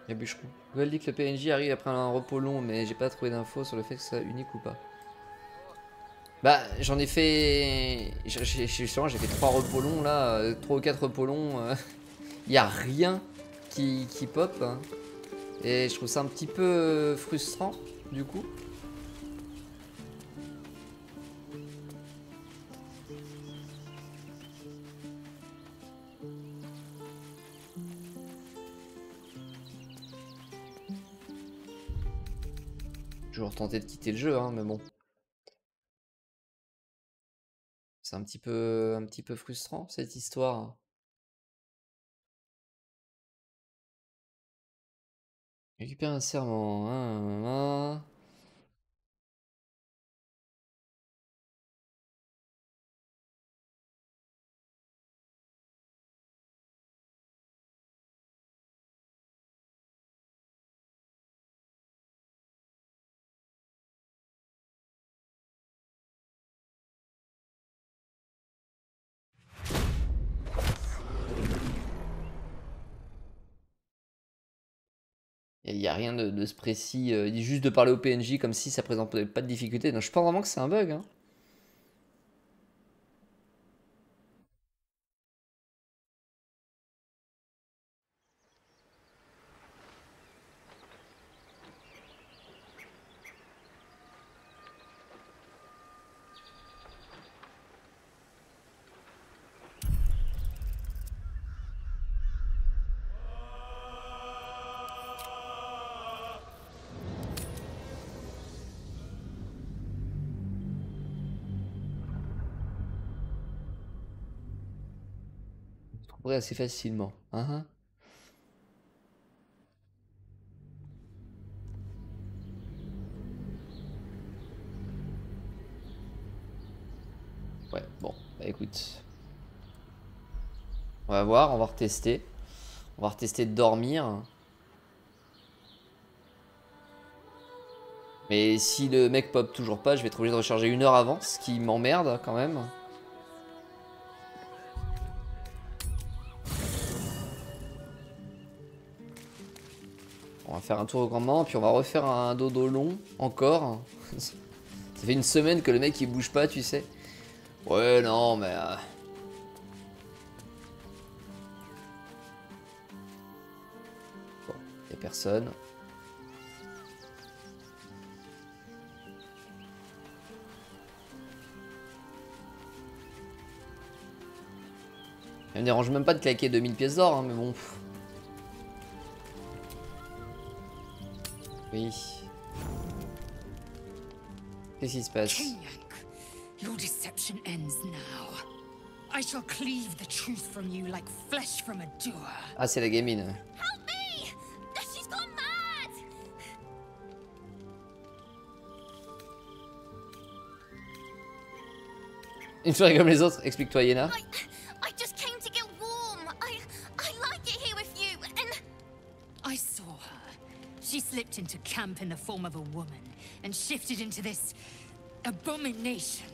Il y a bûcheron. Nouvelle dit que le PNJ arrive après un repos long, mais j'ai pas trouvé d'infos sur le fait que ça soit unique ou pas. Bah, j'en ai fait... Justement, j'ai fait 3 repos longs là, 3 ou 4 repos longs. Il n'y a rien qui pop. Hein. Et je trouve ça un petit peu frustrant, du coup. Toujours tenté de quitter le jeu, hein, mais bon. C'est un petit peu frustrant, cette histoire. Récupère un serment. Hein. Il n'y a rien de précis. Il dit juste de parler au PNJ comme si ça présentait pas de difficulté. Non, je pense vraiment que c'est un bug. Hein. Assez facilement. Ouais, bon, bah écoute. On va voir, on va retester. On va retester de dormir. Mais si le mec pop toujours pas, je vais être obligé de recharger 1 heure avant, ce qui m'emmerde quand même. On va faire un tour au campement, puis on va refaire un dodo long, encore. Ça fait 1 semaine que le mec il bouge pas, tu sais. Ouais, non, mais... Bon, y'a personne. Ça me dérange même pas de claquer 2000 pièces d'or, hein, mais bon... Oui. Qu'est-ce qui se passe? Your deception ends now. I shall cleave the truth from you like flesh from a doer. Ah, c'est la gamine. Help me! She's gone mad! Une soirée comme les autres, explique-toi Yéna. I just came to get warm. I like it here with you, and... I saw her. She slipped into camp in the form of a woman and shifted into this abomination.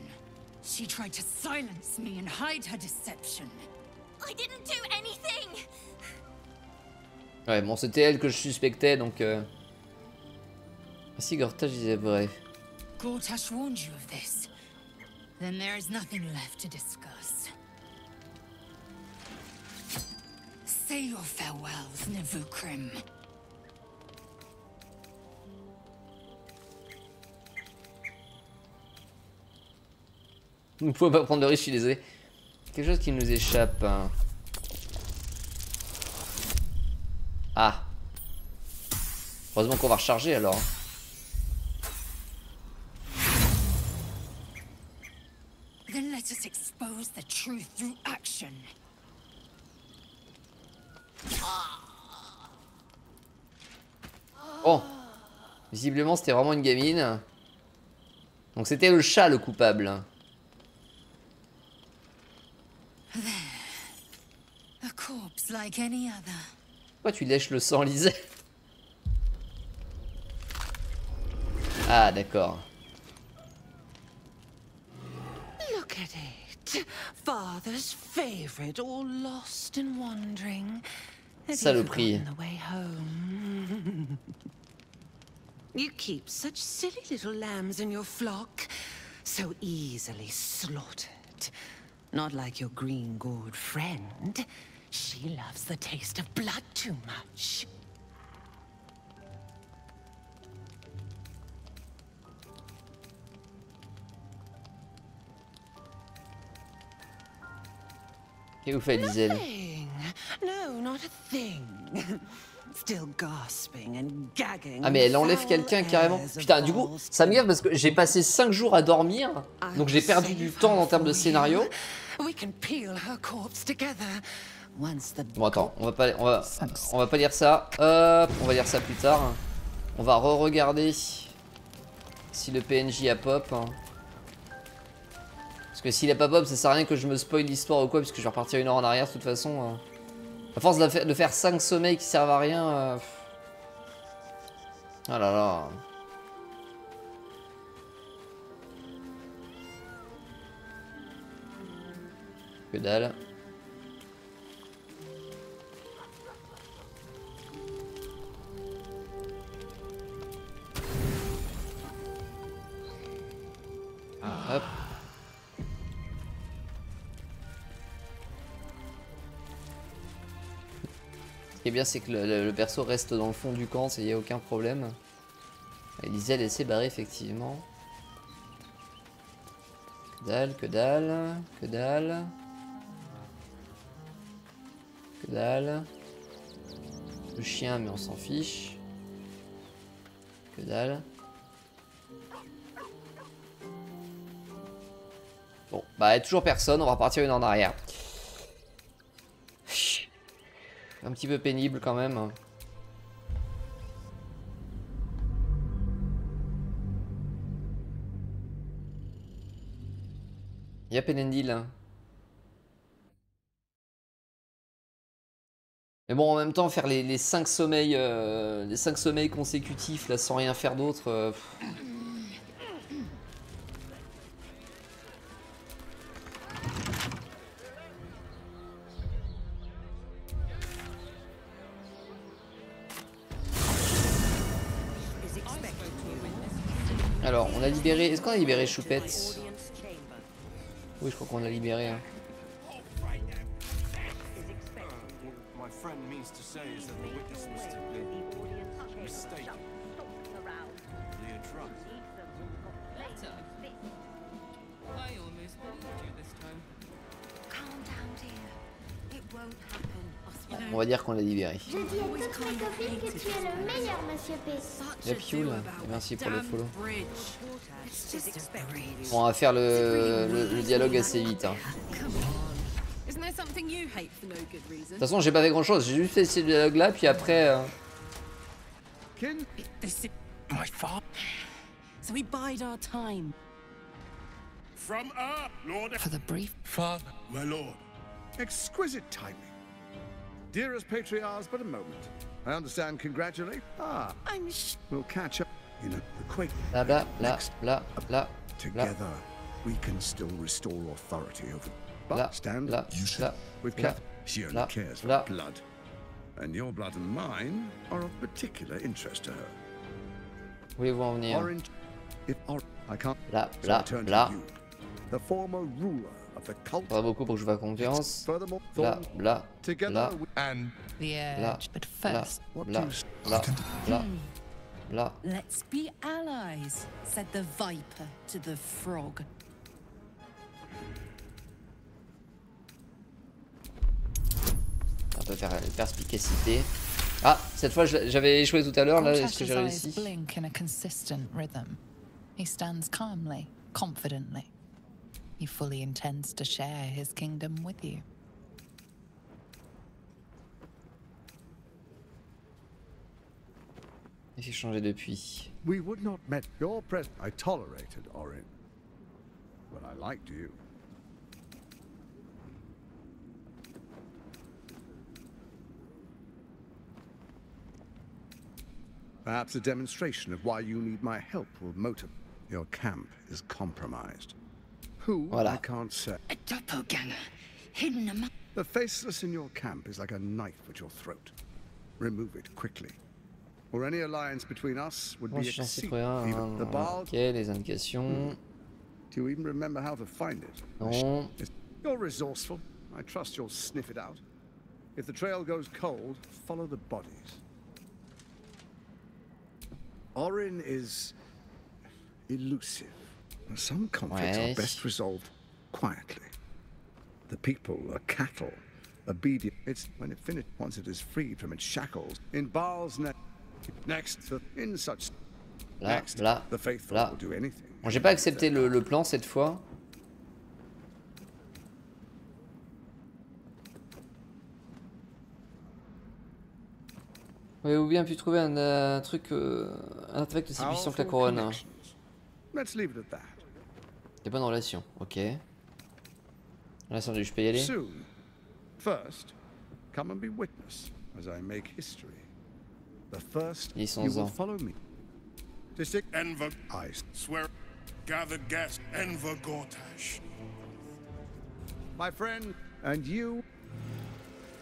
She tried to silence me and hide her deception. I didn't do anything. Ouais, bon, c'était elle que je suspectais, donc... Si Gortash disait vrai. Gortash warned you of this. Then there is nothing left to discuss. Say your farewells, Nevukrim. Vous ne pouvez pas prendre de risque, je suis désolé. Quelque chose qui nous échappe. Ah. Heureusement qu'on va recharger alors. Then let us expose the truth through action. Oh. Visiblement c'était vraiment une gamine. Donc c'était le chat le coupable. There. A corpse like any other. Pourquoi tu lèches le sang, Lisette? Ah, d'accord. Look at it. Father's favorite, all lost and wandering. Saloperie. The way home. You keep such silly little lambs in your flock, so easily slaughtered. Not like your green-gored friend. She loves the taste of blood too much. Qu'est-ce que vous faites, Liselle? No, not a thing. Still gasping and gagging. Ah mais elle enlève quelqu'un carrément. Putain, du coup, ça m'énerve parce que j'ai passé 5 jours à dormir. Donc j'ai perdu du temps en termes de scénario. Bon attends, on va pas lire ça. Hop, on va lire ça plus tard. On va re-regarder si le PNJ a pop. Parce que s'il a pas pop, ça sert à rien que je me spoil l'histoire ou quoi, puisque je vais repartir 1 heure en arrière de toute façon. À force de faire 5 sommeils qui servent à rien. Oh là là. Que dalle. Hop. Ce qui est bien, c'est que le perso reste dans le fond du camp, il n'y a aucun problème. Liselle, elle s'est barrée, effectivement. Que dalle, que dalle, que dalle. Que dalle. Le chien, mais on s'en fiche. Que dalle. Bon, bah, toujours personne, on va repartir 1 heure en arrière. Un petit peu pénible quand même. Il y a Penendil. Mais bon, en même temps, faire les 5 sommeils, consécutifs là, sans rien faire d'autre. Alors, on a libéré... Est-ce qu'on a libéré Choupette? Oui, je crois qu'on l'a libéré. Hein. On va dire qu'on l'a libéré. Je dis à toutes mes copines que tu es le meilleur, monsieur P. La Pioule, merci pour le follow. Bon, on va faire le dialogue assez vite. Hein. De toute façon, j'ai pas fait grand chose, j'ai juste fait ce dialogue là, puis après. So we bide our time. From her, Lord. For the brief. Father, my lord. Exquisite timing. Dearest patriarchs, but a moment. I understand. Congratulate. Ah, we'll catch up in a quick. Blah blah blah blah blah. Together, we can still restore authority over. But Blah, stand blah, you blah, with blah, Kath. She only blah, cares for blah. blood. And your blood and mine are of particular interest to her. Où voulez-vous en venir? Là, là, là. The former ruler of the cult. Pas beaucoup pour que je fasse confiance. Là, là, là. Là, là, là, là, là. Let's be allies, said the viper to the frog. On peut faire la perspicacité. Ah, cette fois j'avais échoué tout à l'heure, là est-ce que j'ai réussi? Blink in a consistent rhythm. He stands calmly, confidently. He fully intends to share his kingdom with you. J'ai changé depuis. We would not met your presence. I tolerated Orin, but I liked you. Perhaps a demonstration of why you need my help will motivate. Your camp is compromised. Who, voilà. I can't say. A doppelganger, hidden among... The faceless in your camp is like a knife at your throat. Remove it quickly. Or any alliance between us would be exceeding. The Baal... Ok, les indications. Do you even remember how to find it? Non. You're resourceful. I trust you'll sniff it out. If the trail goes cold, follow the bodies. Orin is elusive. Some conflicts are best resolved quietly. The people are cattle, obedient. It's when it finished, once it is freed from its shackles. In Baal's next, in such. Là, next, là, the faithful là. will do anything. Bon, j'ai pas accepté le plan cette fois. Oui, ou bien pu trouver un truc, un artefact aussi puissant que la couronne. Des bonnes relations, ok. Relation du, je peux y aller. Soon. First, come and be witness as I make history. The first, you will follow me. Enver, I swear, gathered guest, Enver Gortash. My friend, and you.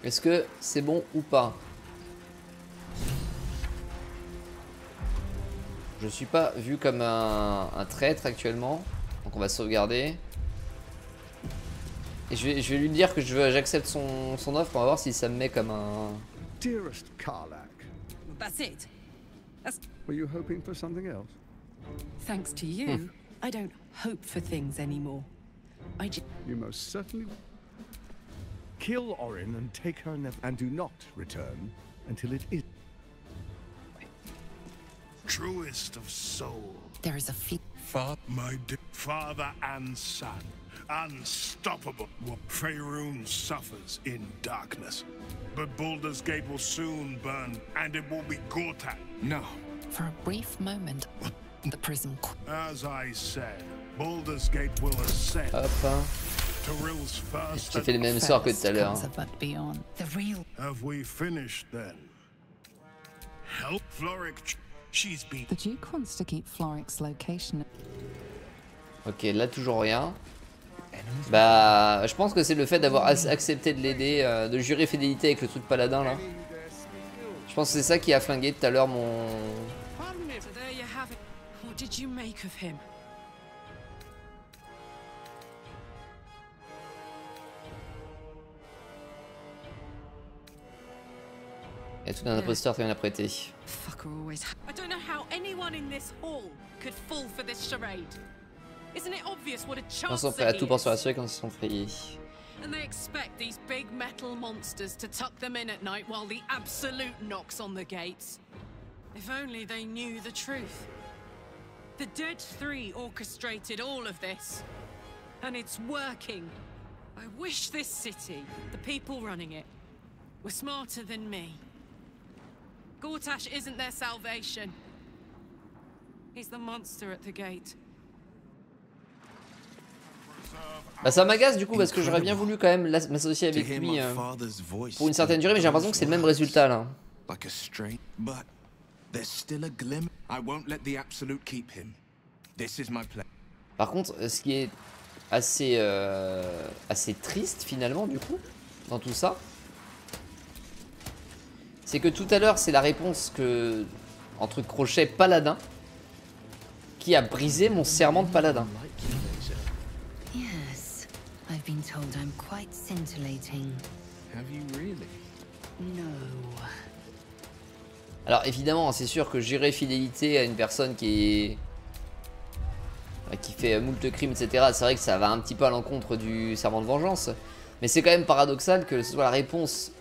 Est-ce que c'est bon ou pas? Je suis pas vu comme un traître actuellement, donc on va sauvegarder. Et je vais lui dire que j'accepte son offre, on va voir si ça me met comme un... Dearest Karlak. That's it. Were you hoping for something else? Thanks to you, I don't hope for things anymore. You most certainly kill Orin and take her and do not return until it is. Truest of soul. There is a father and son, unstoppable. Faerun suffers in darkness, but Baldur's Gate will soon burn, and it will be Gortash. No. For a brief moment, the prison. As I said, Baldur's Gate will ascend. Hop. Tyrill's first. J'ai fait le même sort que tout à l'heure. Have we finished then? Help Floric. She's been. The Duke wants to keep Floric's location. Ok, là toujours rien. Bah, je pense que c'est le fait d'avoir accepté de l'aider, de jurer fidélité avec le truc paladin là. Je pense que c'est ça qui a flingué tout à l'heure mon... So there you have it. What did you make of him? Il y a tout un imposteur qui vient la prêter. I don't know how anyone in this hall could fall for this charade. Isn't it obvious what a Ils chance sont prêts à tout pour se rassurer quand ils sont frayés. And they expect these big metal monsters to tuck them in at night while the Absolute knocks on the gates. If only they knew the truth. The Dead Three orchestrated all of this. And it's working. I wish this city, the people running it, were smarter than me. Gortash isn't their salvation. He's the monster at the gate. Bah ça m'agace du coup parce que j'aurais bien voulu quand même m'associer avec lui pour une certaine durée, mais j'ai l'impression que c'est le même résultat là. Par contre, ce qui est assez triste finalement du coup dans tout ça, c'est que tout à l'heure, c'est la réponse que, entre crochets, Paladin, qui a brisé mon serment de Paladin. Yes, I've been told I'm quite scintillating. Have you really? No. Alors évidemment, c'est sûr que jurer fidélité à une personne qui fait moult crimes, etc. C'est vrai que ça va un petit peu à l'encontre du serment de vengeance. Mais c'est quand même paradoxal que ce soit la réponse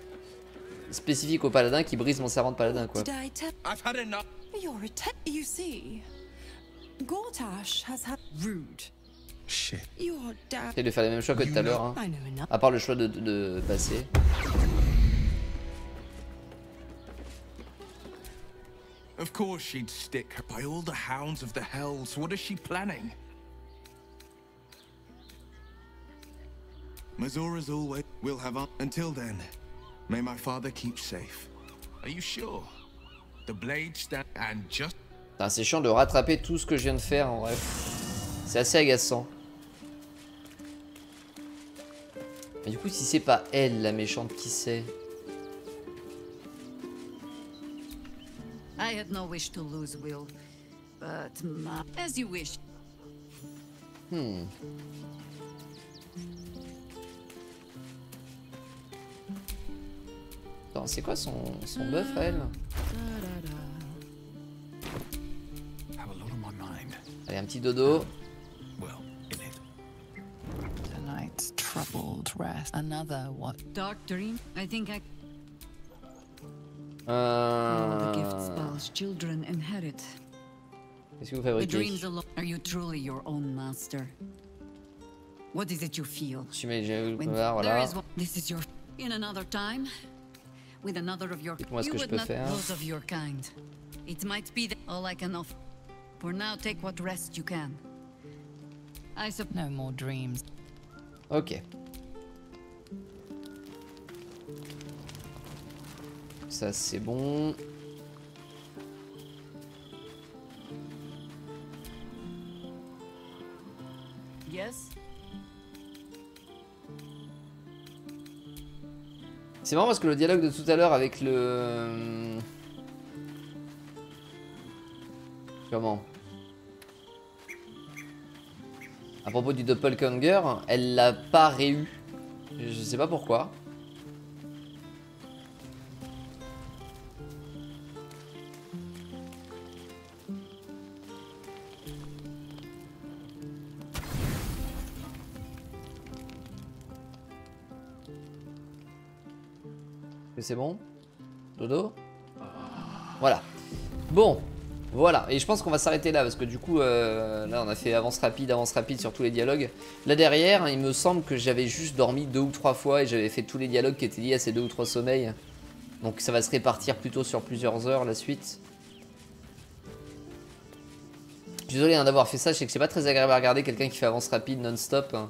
spécifique au paladin qui brise mon serment de paladin, quoi. I've had enough. You're a you see, Gortash has had rude. Shit. Your dad. J'essaie de faire les mêmes choix que tout à l'heure, hein. À part le choix de passer. Of course she'd stick her by all the hounds of the hells. What is she planning? Mazora's always will have on. Until then, may my father keep safe. Are you sure? The blade stand and just. C'est chiant de rattraper tout ce que je viens de faire en bref. C'est assez agaçant. Mais du coup, si c'est pas elle la méchante, qui c'est? I had no wish to lose Will, but as you wish. Attends, c'est quoi son buff à elle? Allez, un petit dodo. Tonight's troubled rest. Another what? Dark dream. I think I. The gift spells children inherit. Qu'est-ce que vous The fabriquez? dreams alone. Are you truly your own master? What is it you feel? Voilà. This is your. In another time, with another of your. Dites-moi ce que je peux faire. Those of your kind. It might be all I can offer. For now, take what rest you can. I suppose. No more dreams. Ok. Ça c'est bon. Yes. C'est marrant parce que le dialogue de tout à l'heure avec le... Comment? À propos du doppelganger, elle l'a pas réu. Je sais pas pourquoi. C'est bon? Dodo? Voilà. Bon. Voilà. Et je pense qu'on va s'arrêter là parce que du coup, là on a fait avance rapide sur tous les dialogues. Là derrière, il me semble que j'avais juste dormi 2 ou 3 fois et j'avais fait tous les dialogues qui étaient liés à ces 2 ou 3 sommeils. Donc ça va se répartir plutôt sur plusieurs heures la suite. Désolé d'avoir fait ça, je sais que c'est pas très agréable à regarder quelqu'un qui fait avance rapide non-stop. Hein.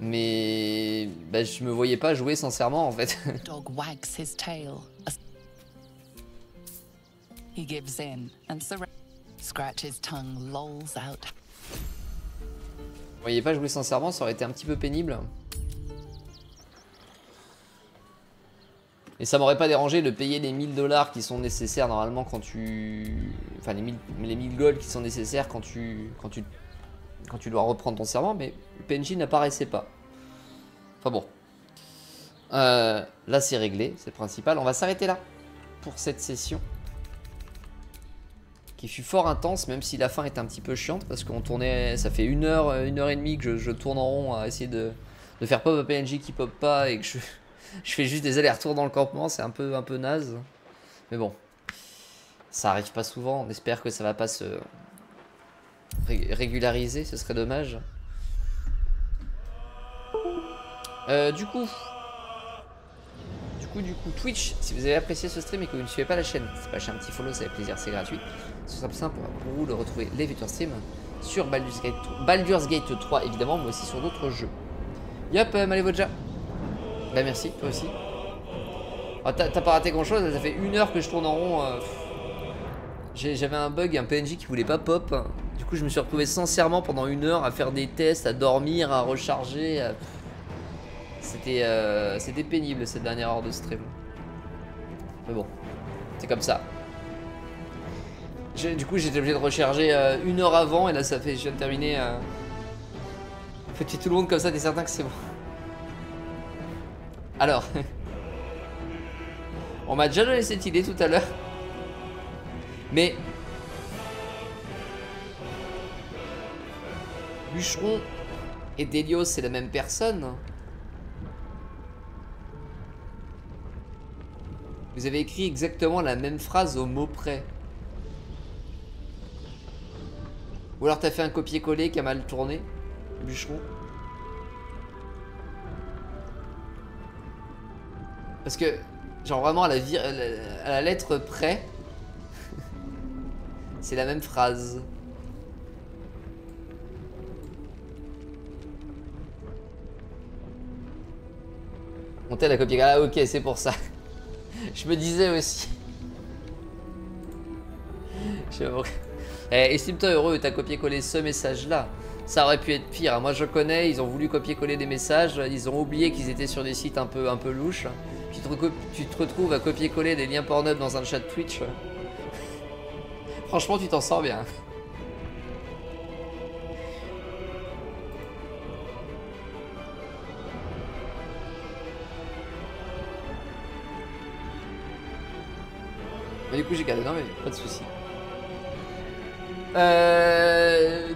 Mais bah, je me voyais pas jouer sincèrement en fait. Dog wags his tail. He gives in and scratch his tongue, lolls out. Vous voyez pas jouer sincèrement, ça aurait été un petit peu pénible. Et ça m'aurait pas dérangé de payer les 1000 $ qui sont nécessaires normalement quand tu... Enfin les 1000 gold qui sont nécessaires quand tu dois reprendre ton serment, mais le PNJ n'apparaissait pas. Enfin bon. Là c'est réglé, c'est le principal. On va s'arrêter là pour cette session. Qui fut fort intense, même si la fin est un petit peu chiante, parce qu'on tournait... Ça fait 1 heure et demie que je tourne en rond à essayer de faire pop un PNJ qui pop pas, et que je fais juste des allers-retours dans le campement, c'est un peu naze. Mais bon. Ça arrive pas souvent, on espère que ça va pas se... régulariser, ce serait dommage. Du coup, Twitch, si vous avez apprécié ce stream et que vous ne suivez pas la chaîne, c'est pas lâcher un petit follow, ça fait plaisir, c'est gratuit. Ce sera plus simple pour vous de retrouver les futurs streams sur Baldur's Gate 3, évidemment, mais aussi sur d'autres jeux. Yop, Malevoja. Bah merci, toi aussi. Oh, t'as pas raté grand chose, ça fait 1 heure que je tourne en rond. J'avais un bug, un PNJ qui voulait pas pop. Du coup, je me suis retrouvé sincèrement pendant 1 heure à faire des tests, à dormir, à recharger. C'était pénible cette dernière heure de stream. Mais bon, c'est comme ça. Du coup, j'étais obligé de recharger 1 heure avant, et là, ça fait, je viens de terminer. Petit tout le monde comme ça, t'es certain que c'est bon. Alors, on m'a déjà donné cette idée tout à l'heure, mais Bûcheron et Délios, c'est la même personne. Vous avez écrit exactement la même phrase au mot près. Ou alors t'as fait un copier-coller qui a mal tourné, Bûcheron. Parce que, genre vraiment à la lettre près, c'est la même phrase. Montel a copié. Ah ok, c'est pour ça. Je me disais aussi. Estime-toi heureux, t'as copié-collé ce message-là. Ça aurait pu être pire. Moi je connais, ils ont voulu copier-coller des messages, ils ont oublié qu'ils étaient sur des sites un peu louches. Tu te retrouves à copier-coller des liens Pornhub dans un chat Twitch. Franchement, tu t'en sors bien. Mais du coup, j'ai gardé. Non, mais pas de soucis.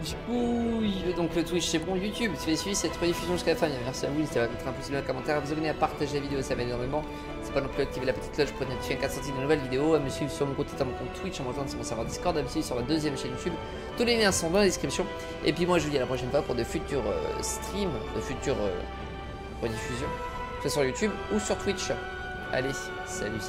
Du coup, donc le Twitch c'est bon, YouTube, si vous avez suivi cette rediffusion jusqu'à la fin, merci à vous, n'hésitez pas à mettre un pouce bleu, un commentaire, à vous abonner, à partager la vidéo, ça m'aide énormément. C'est pas non plus activer la petite cloche pour être notifié 4 centimes de nouvelles vidéos, à me suivre sur mon compte Twitter, mon compte Twitch, à me rejoindre sur mon serveur Discord, à me suivre sur ma deuxième chaîne YouTube. Tous les liens sont dans la description. Et puis moi je vous dis à la prochaine fois pour de futurs streams, de futures rediffusions, que ce soit sur YouTube ou sur Twitch. Allez, salut.